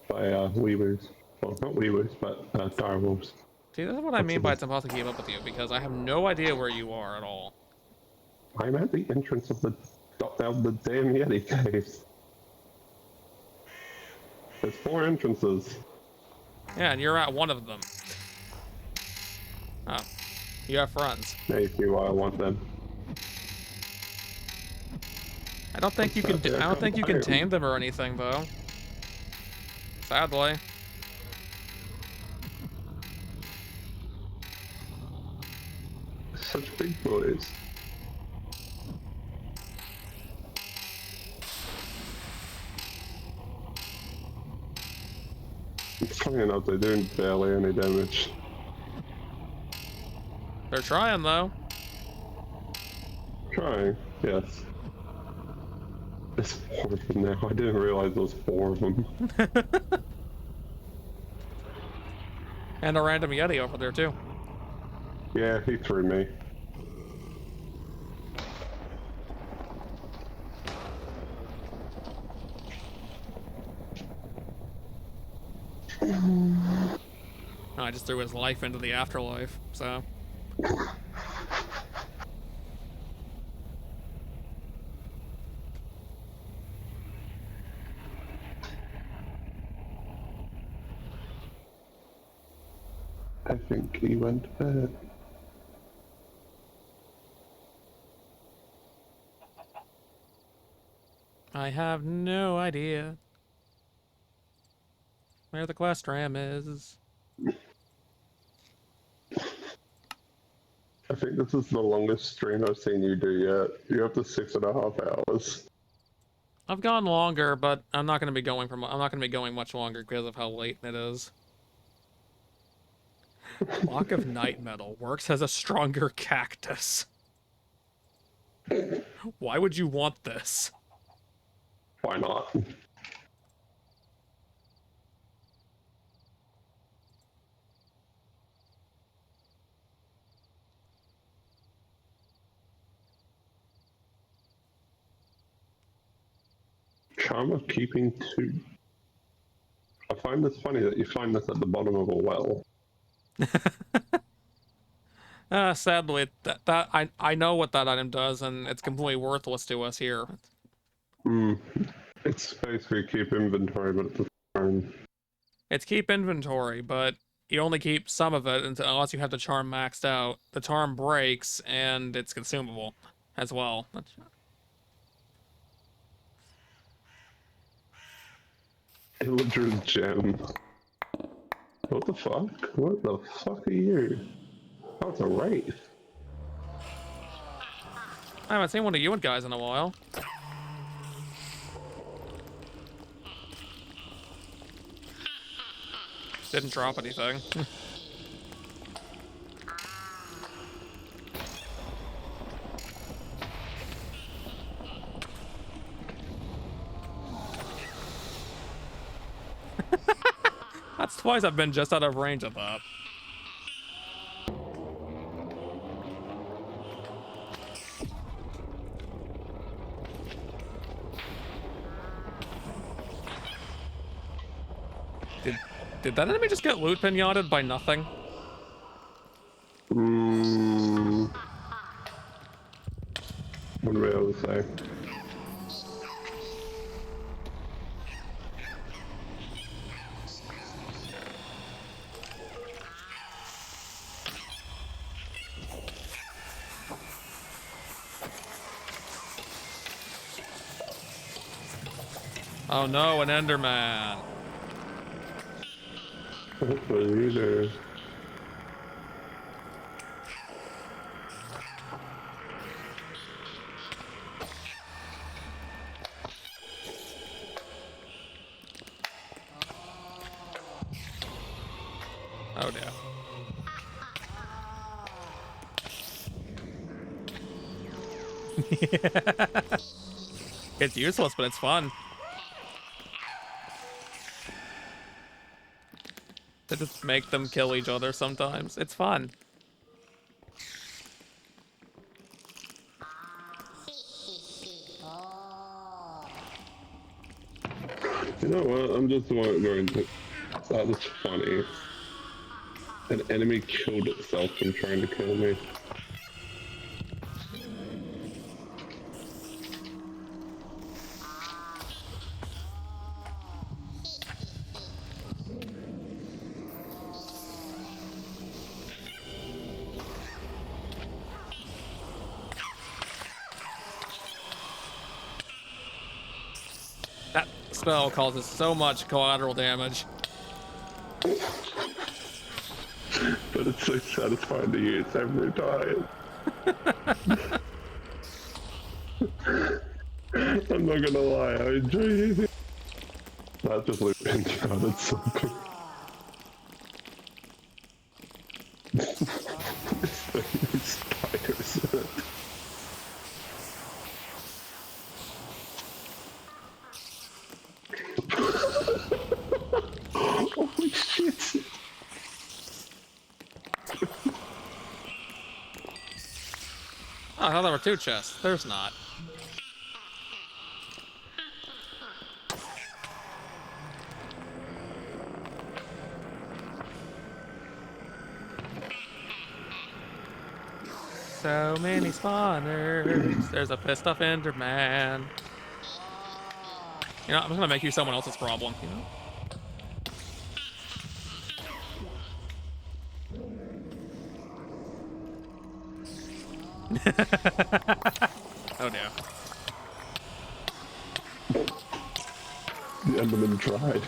by weewoos. Well, not weewoos, but direwolves. See, this is what I mean by it's impossible to keep up with you, because I have no idea where you are at all. I'm at the entrance of the damn Yeti caves. There's 4 entrances. Yeah, and you're at one of them. Oh. You have friends. Now you see why I want them. I don't think you can I don't think you can tame them or anything though. Sadly. Such big boys. Funny enough, they're doing barely any damage. They're trying though. Trying, yes. There's 4 of them now. I didn't realize there was 4 of them. And a random Yeti over there too. Yeah, he threw me. I just threw his life into the afterlife, so. I think he went to bed. I have no idea where the quest ram is. I think this is the longest stream I've seen you do yet. You're up to 6.5 hours. I've gone longer, but I'm not gonna be going much longer because of how late it is. Block of night metal works as a stronger cactus. Why would you want this? Why not? Charm of keeping 2. I find this funny that you find this at the bottom of a well. Sadly, I know what that item does, and it's completely worthless to us here. It's basically keep inventory, but it's a charm. It's keep inventory, but you only keep some of it unless you have the charm maxed out. The charm breaks, and it's consumable as well. Illager's gem. What the fuck? What the fuck are you? Oh, it's a wraith. I haven't seen one of you guys in a while. Didn't drop anything. That's twice I've been just out of range of that. Did that enemy just get loot pinated by nothing? What do we able to say? Oh no, an Enderman. What are you doing? Oh dear. It's useless, but it's fun. To just make them kill each other sometimes. It's fun. You know what? I'm just going to. That was funny. An enemy killed itself from trying to kill me. That spell causes so much collateral damage. But it's so satisfying to use every time. I'm not gonna lie, I enjoy using. That just looked into that, it's so good. Spiders. Holy shit! Oh, I thought there were 2 chests. There's not. So many spawners. There's a pissed off Enderman. You know, I'm just gonna make you someone else's problem, you know? Oh dear. The Enderman tried.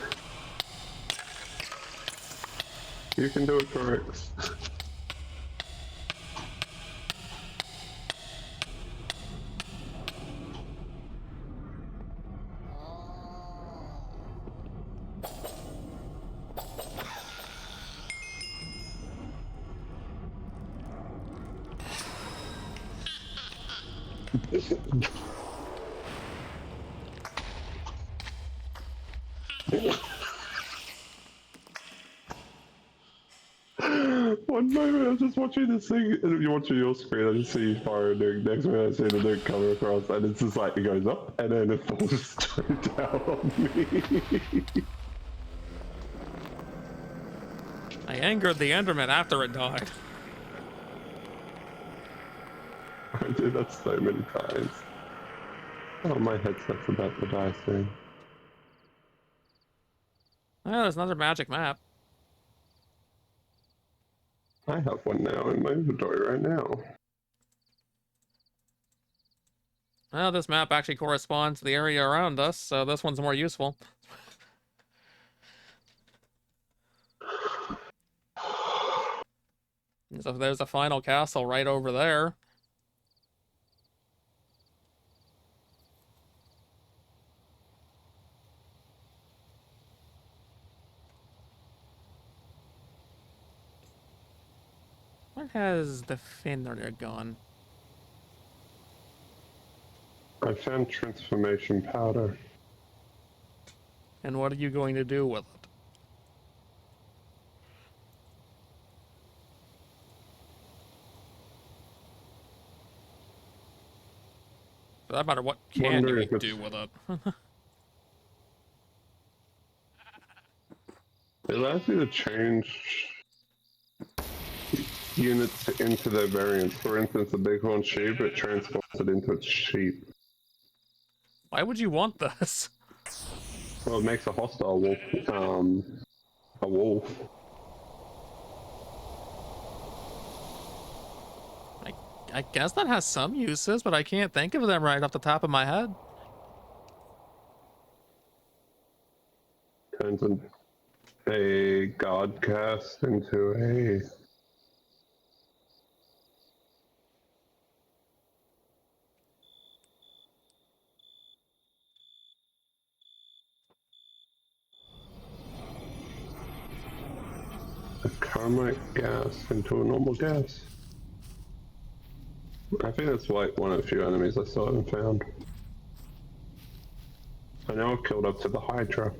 You can do it, Corix. One moment I'm just watching this thing, and you're watching your screen, I just see you fire a nuke. Next minute I see the nuke coming across, and it's just like, it goes up, and then it falls straight down on me. I angered the Enderman after it died. I did that so many times. Oh, my headset's about to die soon. Oh, there's another magic map. I have one now in my inventory right now. Well, this map actually corresponds to the area around us, so this one's more useful. So there's a final castle right over there. Where has the Fenrir gone? I found transformation powder. And what are you going to do with it? For that matter, what can Wonder you if it's- do with it? It allows you to change units into their variants. For instance, the bighorn sheep, it transforms it into its sheep. Why would you want this? Well, it makes a hostile wolf, a wolf. I guess that has some uses, but I can't think of them right off the top of my head. Turns a god cast into a... a Carmite gas into a normal gas. I think that's like one of the few enemies I still haven't found. I know I've killed up to the Hydra.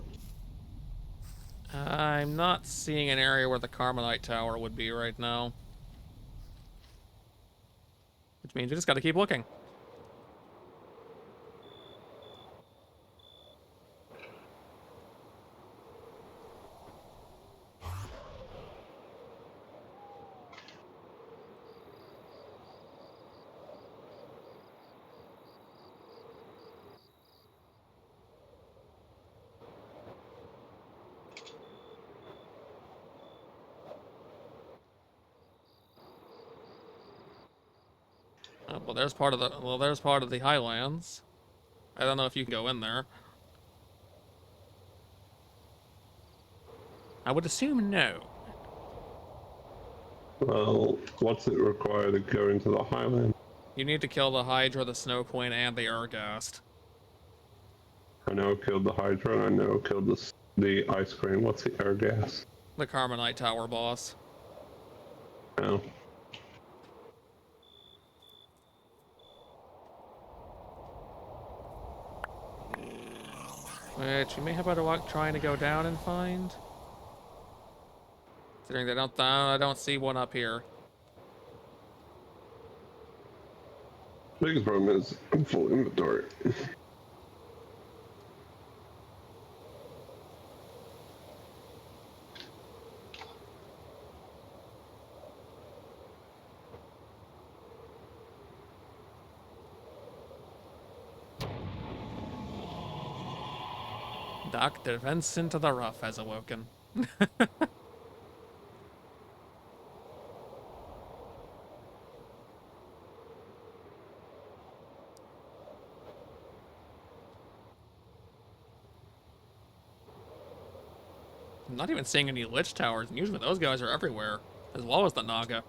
I'm not seeing an area where the Carmelite Tower would be right now. Which means you just gotta keep looking. Well, there's part of the Highlands. I don't know if you can go in there. I would assume no. Well, what's it require to go into the Highland? You need to kill the Hydra, the Snow Queen, and the Urgast. I know I killed the Hydra, and I know I killed the Ice Queen. What's the air gas? The Carmelite Tower boss. Oh. Which we may have better luck trying to go down and find. Considering they don't, I don't see one up here. Biggest problem is I'm full inventory. Dr. Vincent of the Rough has awoken. I'm not even seeing any Lich Towers, and usually those guys are everywhere, as well as the Naga.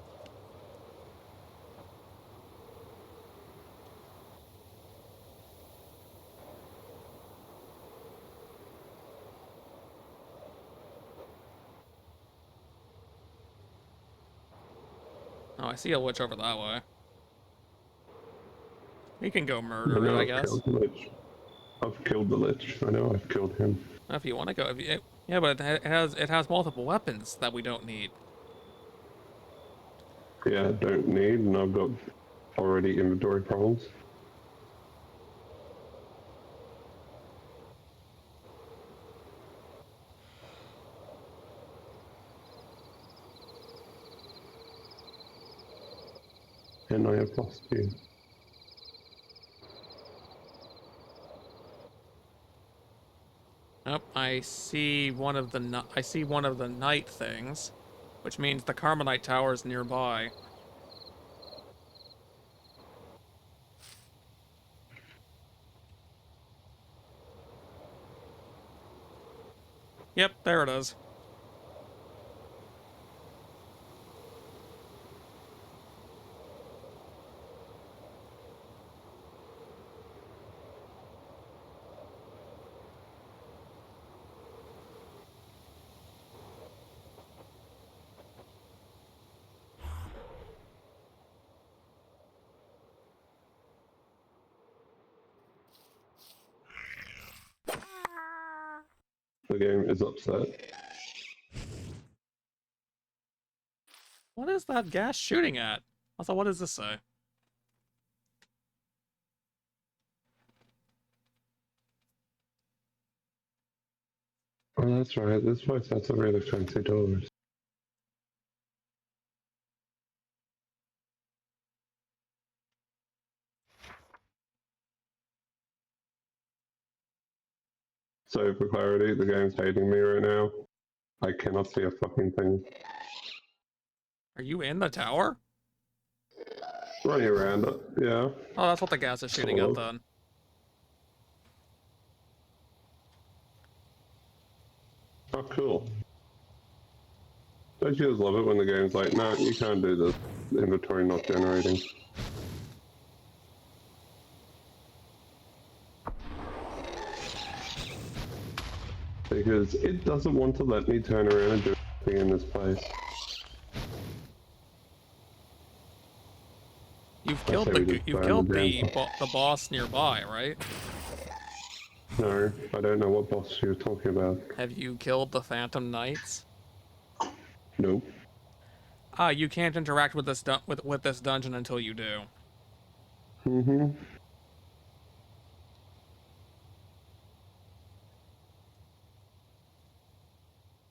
Oh, I see a Lich over that way. He can go I murder it, know I I've guess. killed the Lich. I've killed the Lich. I know I've killed him. If you want to go, yeah, but it has multiple weapons that we don't need. Yeah, don't need, and I've got already inventory problems. And I have lost you. Oh, I see one of the night things, which means the Carmelite Tower is nearby. Yep, there it is. The game is upset. What is that gas shooting at? Also, what does this say? Oh, that's right. This place has a really fancy doors. So, for clarity, the game's hating me right now. I cannot see a fucking thing. Are you in the tower? Running around it, yeah. Oh, that's what the gas is shooting Sort at of. then. Oh, cool. Don't you just love it when the game's like, no, you can't do this. Inventory not generating. Because it doesn't want to let me turn around and do anything in this place. You've I killed say we just you've burn killed the the damn- the boss nearby, right? No, I don't know what boss she was talking about. Have you killed the Phantom Knights? Nope. Ah, you can't interact with this with this dungeon until you do. Mm-hmm.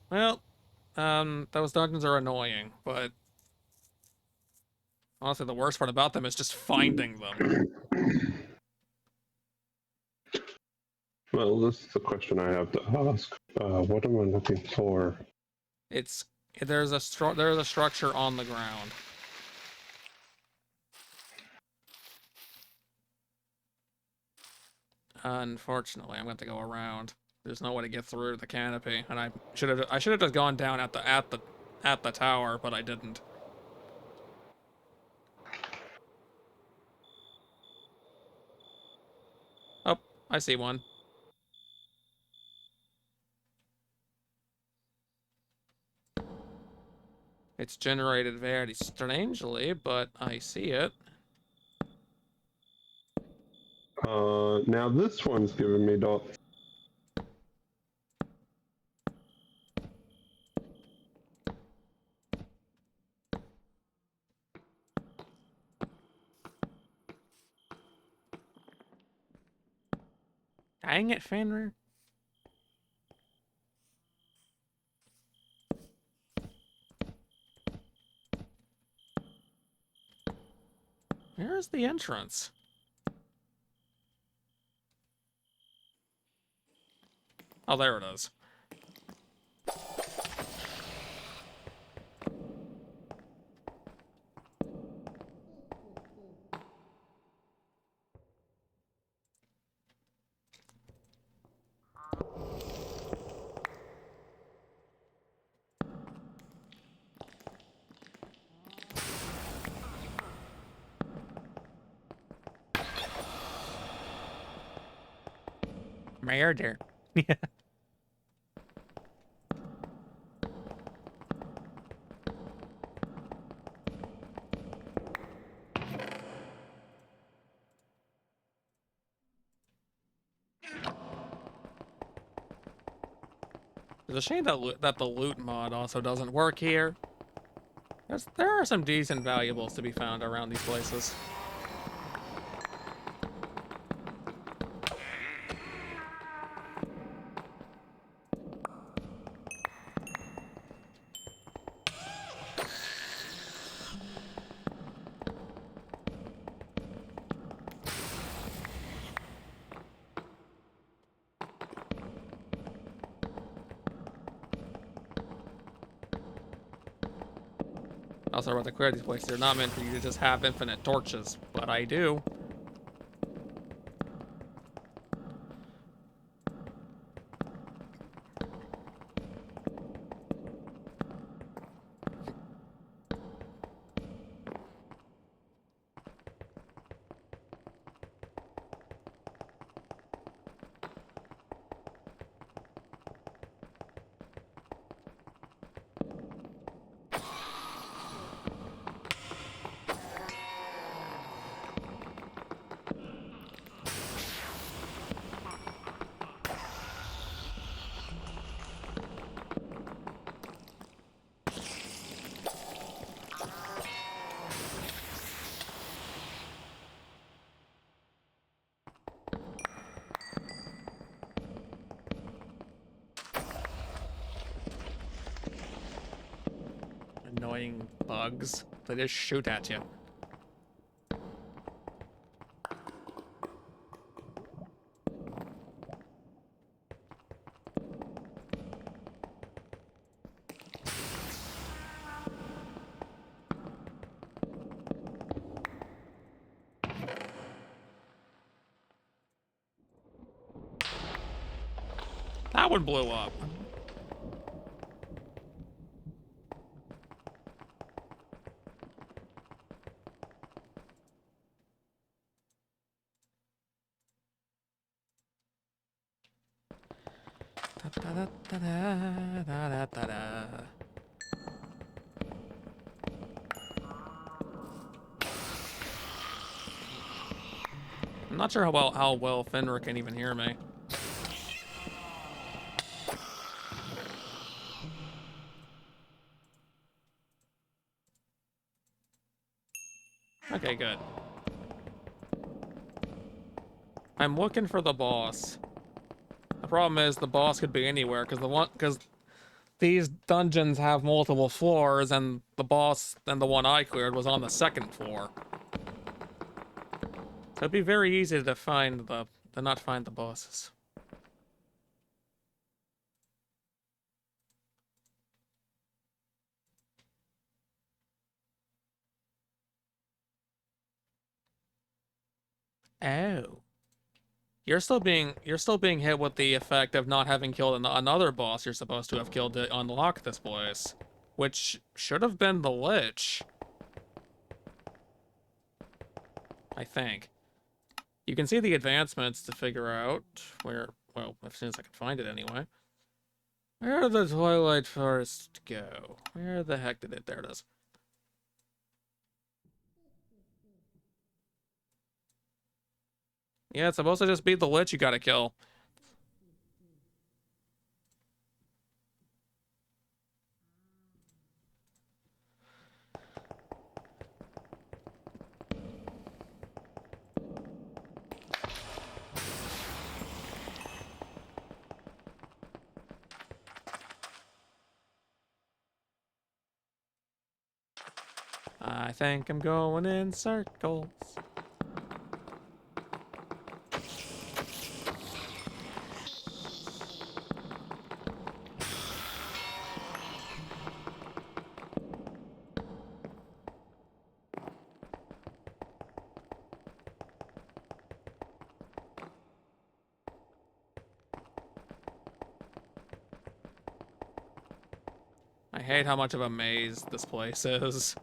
Well, those dungeons are annoying, but honestly, the worst part about them is just finding them. Well, this is the question I have to ask. What am I looking for? It's there's a structure on the ground. Unfortunately, I'm going to go around. There's no way to get through the canopy, and I should have just gone down at the tower, but I didn't. Oh, I see one. It's generated very strangely, but I see it. Now this one's giving me dots. Dang it, Fenrir. Where's the entrance? Oh, there it is. Murder. Yeah. It's a shame that the loot mod also doesn't work here. There are some decent valuables to be found around these places. Also, I want to clear these places. They're not meant for you to just have infinite torches, but I do. Annoying bugs. They just shoot at you. That one blew up. I'm not sure how well Fenrir can even hear me. Okay, good. I'm looking for the boss. The problem is the boss could be anywhere because these dungeons have multiple floors, and the boss and the one I cleared was on the second floor. So it'd be very easy to not find the bosses. Oh. You're still being hit with the effect of not having killed another boss you're supposed to have killed to unlock this place, which should have been the Lich. I think. You can see the advancements to figure out where, well, as soon as I can find it anyway. Where did the Twilight Forest go? Where the heck did it? There it is. Yeah, it's supposed to just be the Lich you gotta kill. I think I'm going in circles. I hate how much of a maze this place is.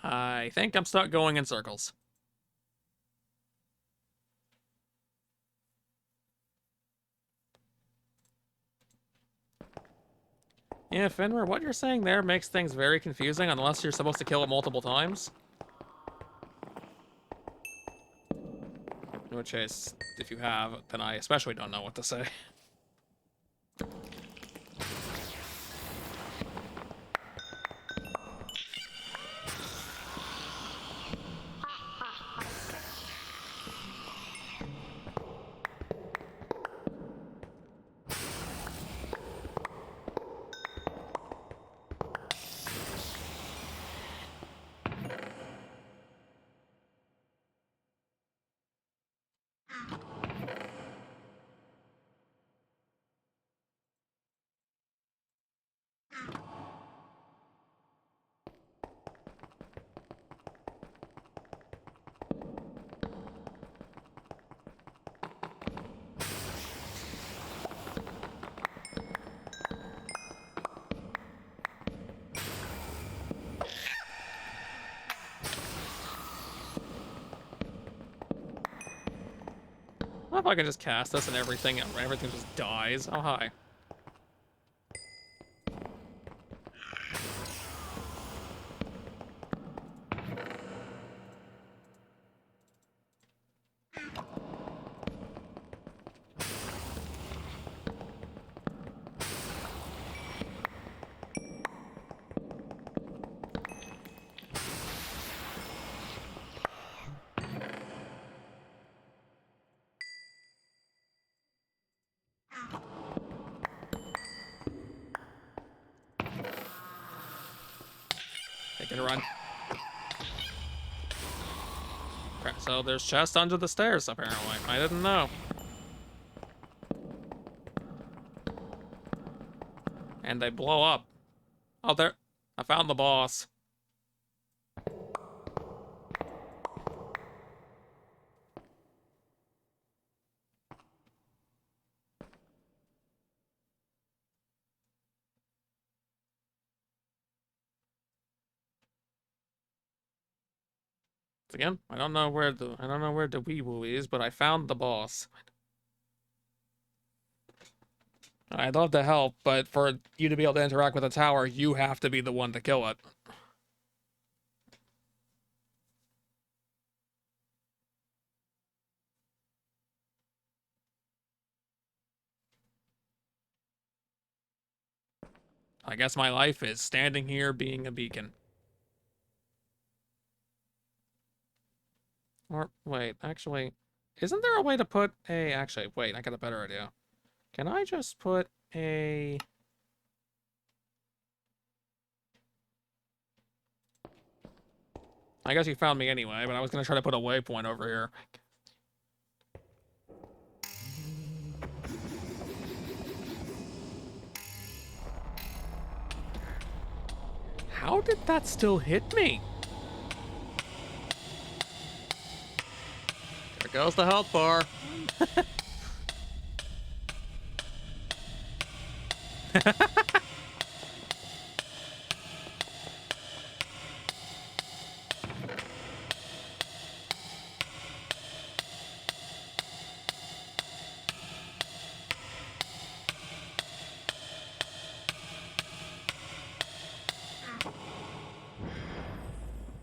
I think I'm stuck going in circles. Yeah, Fenrir, what you're saying there makes things very confusing unless you're supposed to kill it multiple times. In which case, if you have, then I especially don't know what to say. What if I can just cast this and everything just dies? Oh, hi. They can run. Okay, so there's chests under the stairs, apparently. I didn't know. And they blow up. Oh, there. I found the boss. Again, I don't know where the wee-woo is, but I found the boss. I'd love to help, but for you to be able to interact with the tower, you have to be the one to kill it. I guess my life is standing here being a beacon. Or, wait, actually, isn't there a way to put a... Actually, wait, I got a better idea. Can I just put a... I guess you found me anyway, but I was gonna try to put a waypoint over here. How did that still hit me? goes the health bar.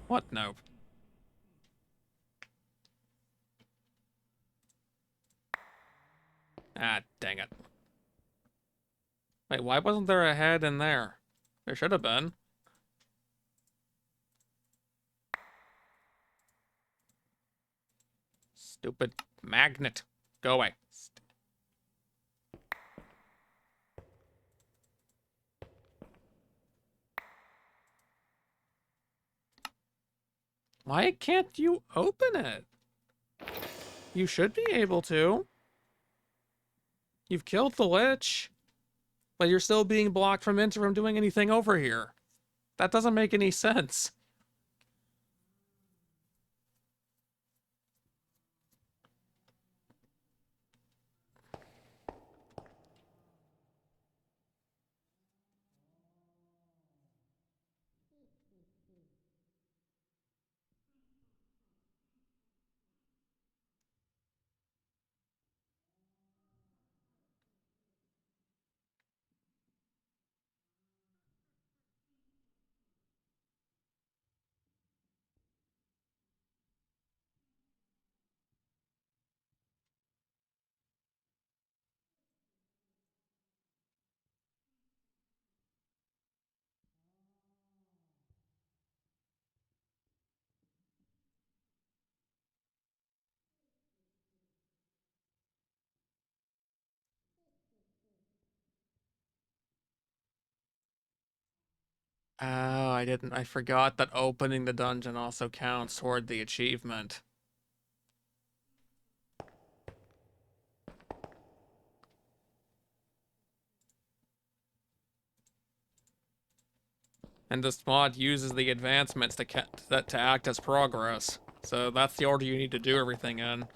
What? No. Ah, dang it. Wait, why wasn't there a head in there? There should have been. Stupid magnet. Go away. Why can't you open it? You should be able to. You've killed the lich, but you're still being blocked from Interim doing anything over here. That doesn't make any sense. Oh, I forgot that opening the dungeon also counts toward the achievement. And this mod uses the advancements to act as progress. So that's the order you need to do everything in.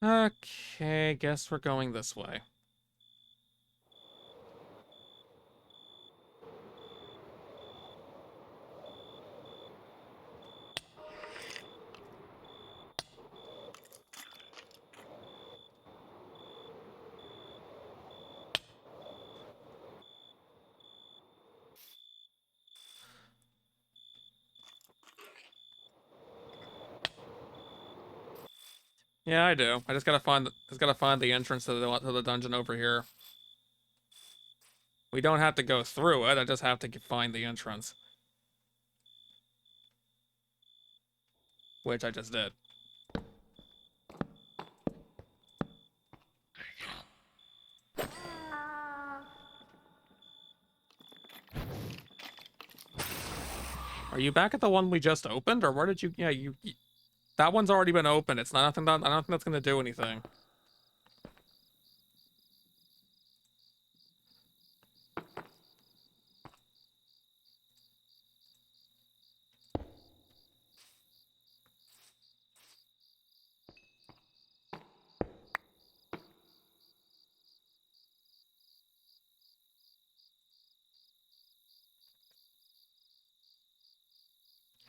Okay, guess we're going this way. Yeah, I do. I just gotta find the entrance to the dungeon over here. We don't have to go through it. I just have to find the entrance, which I just did. Are you back at the one we just opened, or where did you? Yeah, that one's already been opened. It's not nothing. I don't think that's gonna do anything.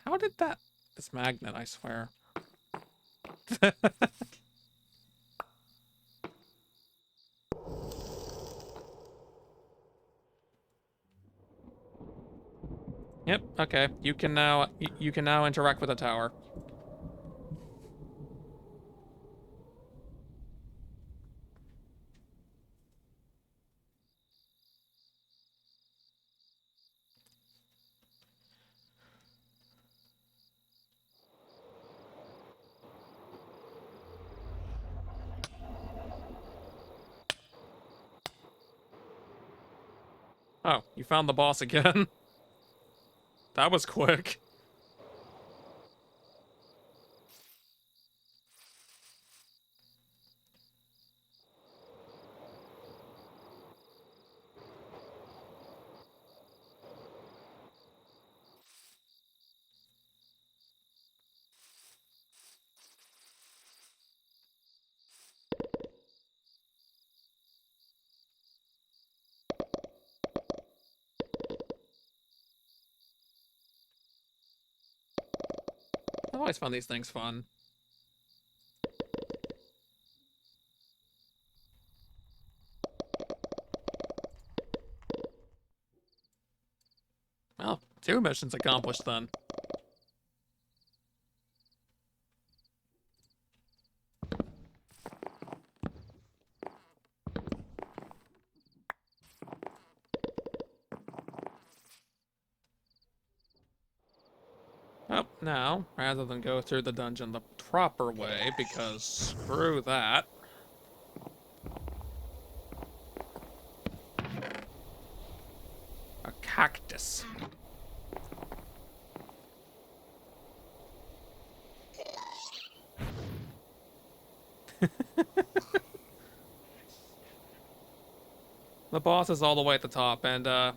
How did that? This magnet, I swear. Yep. Okay. You can now interact with the tower. Oh, you found the boss again. That was quick. I've always found these things fun. Well, 2 missions accomplished then. Oh, now, rather than go through the dungeon the proper way, because screw that. A cactus. The boss is all the way at the top, and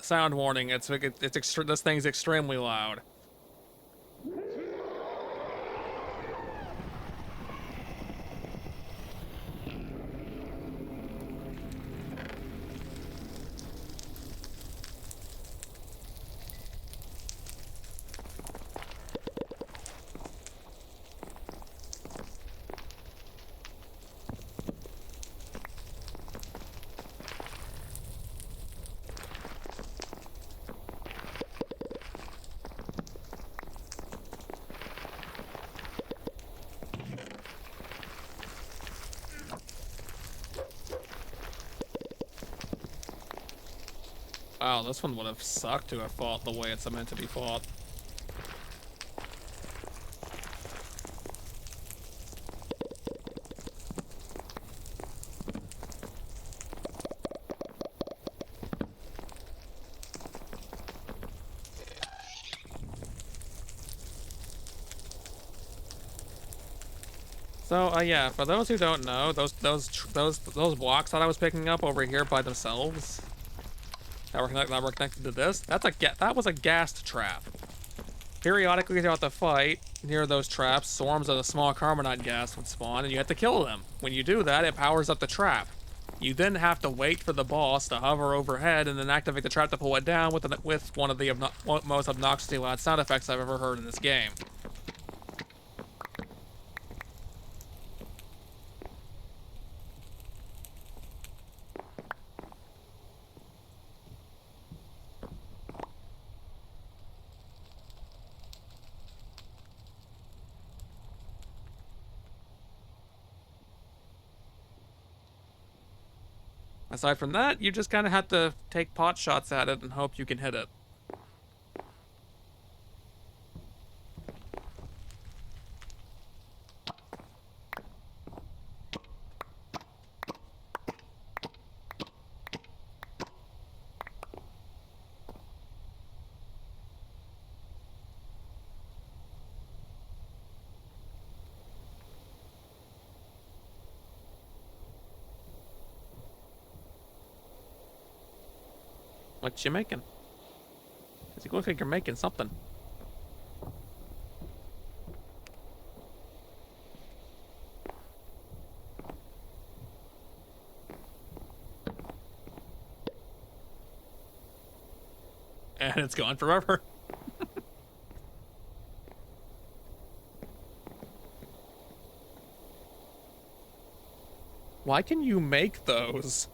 sound warning. This thing's extremely loud. Wow, this one would have sucked to have fought the way it's meant to be fought. So, yeah, for those who don't know, those blocks that I was picking up over here by themselves, that were connected to this, that was a ghast trap. Periodically throughout the fight, near those traps, swarms of the small carbonite gas would spawn, and you have to kill them. When you do that, it powers up the trap. You then have to wait for the boss to hover overhead and then activate the trap to pull it down with one of the most obnoxiously loud sound effects I've ever heard in this game. Aside from that, you just kind of have to take pot shots at it and hope you can hit it. What you making? It looks like you're making something. And it's gone forever. Why can you make those?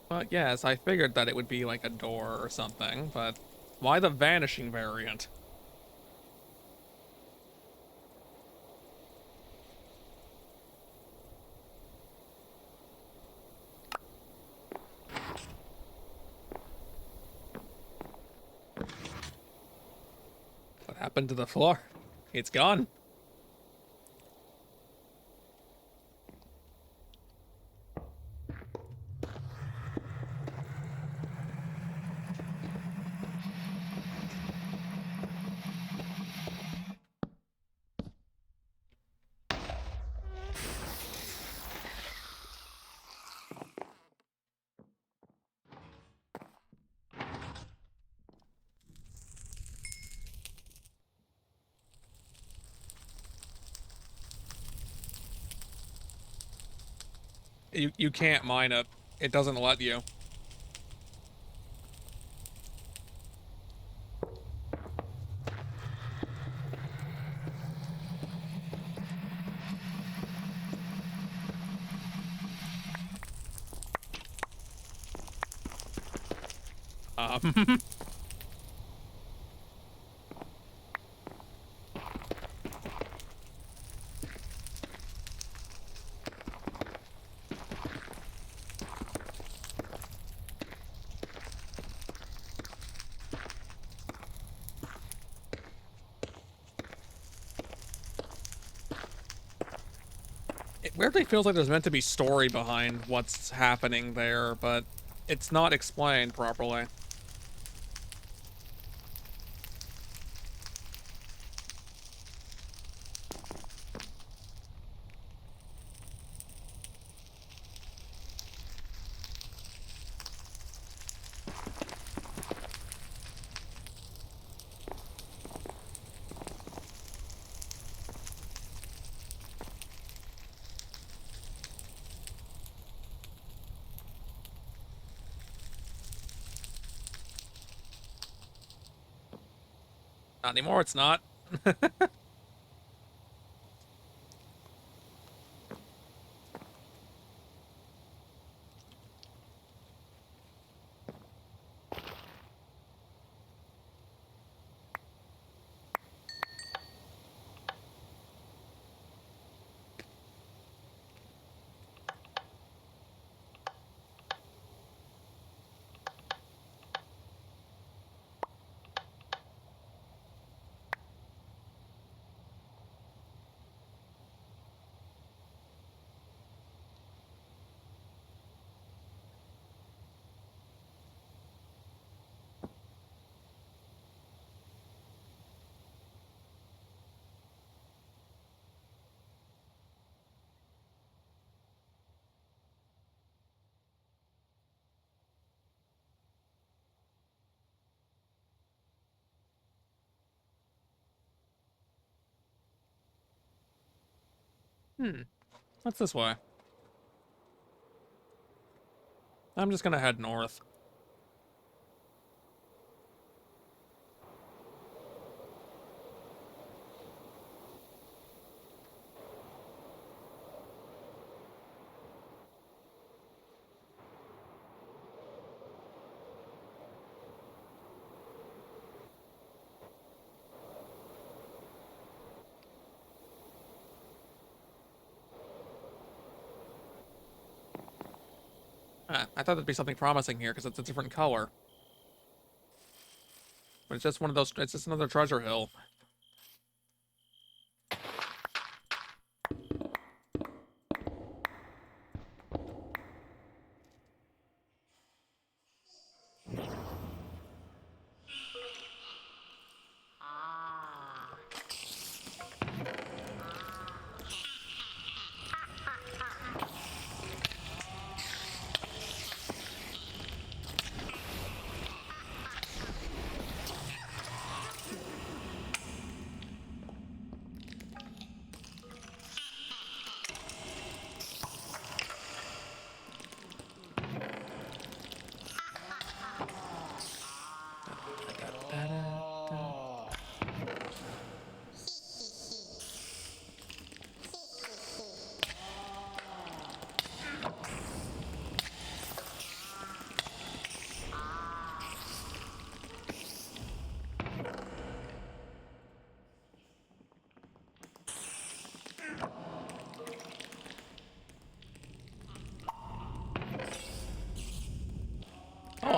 Well, yes, I figured that it would be like a door or something, but why the vanishing variant? What happened to the floor? It's gone. You can't mine it. It doesn't let you. It weirdly feels like there's meant to be story behind what's happening there, but it's not explained properly. Not anymore, it's not. What's this way? I'm just gonna head north. Ah, I thought there'd be something promising here because it's a different color. But it's just one of those, it's just another treasure hill.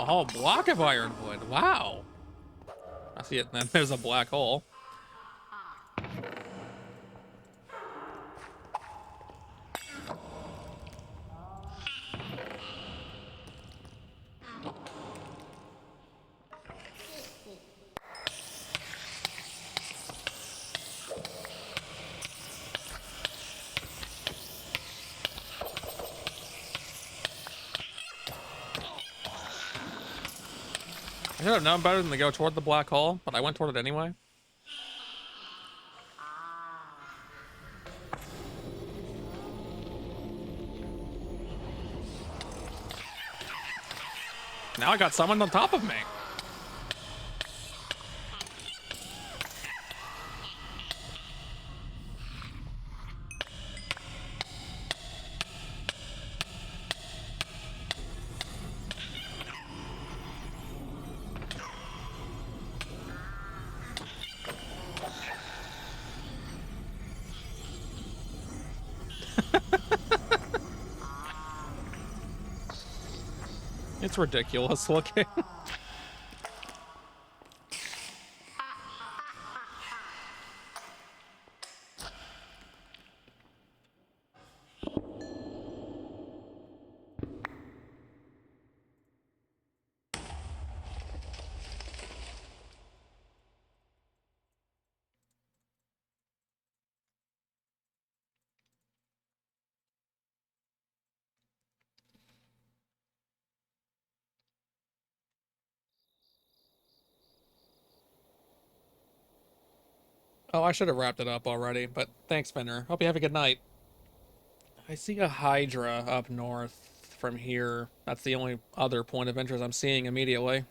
whole block of ironwood. Wow. I see it, and then there's a black hole. I should have known better than to go toward the black hole, but I went toward it anyway. Now I got someone on top of me. It's ridiculous looking. Oh, I should have wrapped it up already, but thanks, Fenrir. Hope you have a good night. I see a Hydra up north from here. That's the only other point of interest I'm seeing immediately.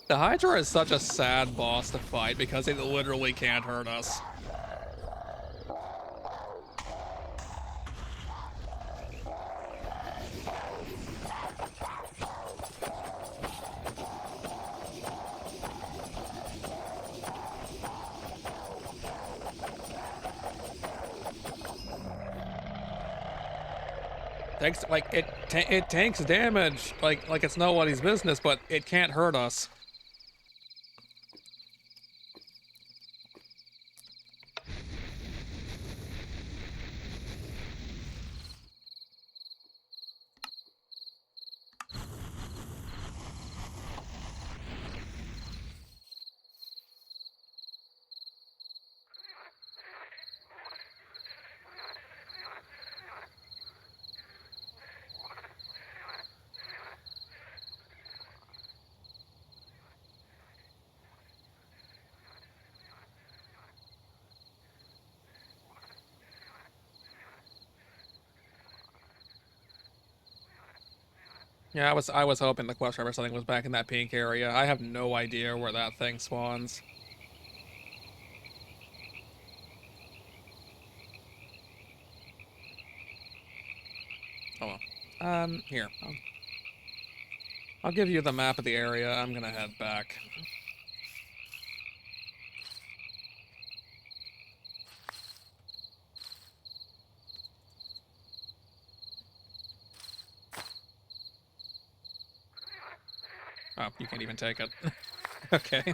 The Hydra is such a sad boss to fight because it literally can't hurt us. Takes like it tanks damage like it's nobody's business, but it can't hurt us. Yeah, I was hoping the quest or something was back in that pink area. I have no idea where that thing spawns. Oh well. Here. I'll give you the map of the area. I'm gonna head back. Oh, you can't even take it. Okay.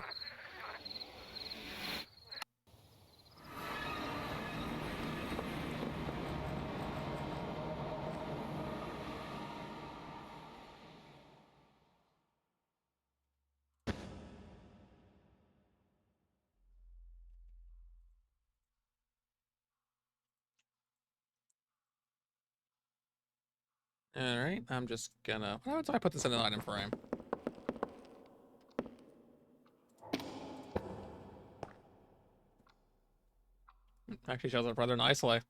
Alright, I'm just gonna... How do I put this in an item frame? Actually shows up rather nicely.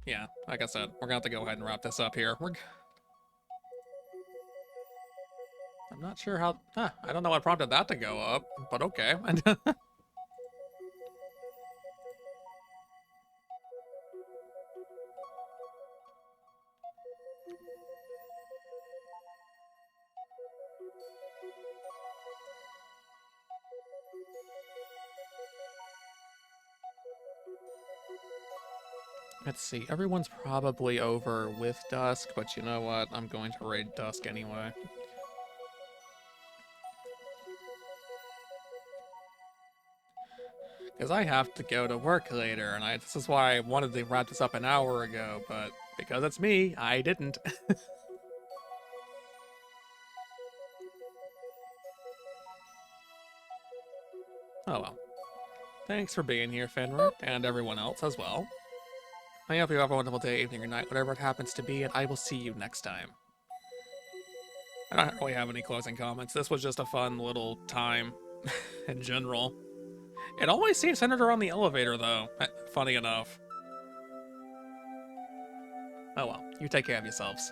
yeah, like I said, we're gonna have to go ahead and wrap this up here. I'm not sure how... I don't know what prompted that to go up, but okay. Let's see, everyone's probably over with Dusk, but you know what? I'm going to raid Dusk anyway. Because I have to go to work later, and this is why I wanted to wrap this up an hour ago, but because it's me, I didn't. Oh well. Thanks for being here, Fenrir, and everyone else as well. I hope you have a wonderful day, evening, or night, whatever it happens to be, and I will see you next time. I don't really have any closing comments. This was just a fun little time in general. It always seems centered around the elevator, though. Funny enough. Oh well, you take care of yourselves.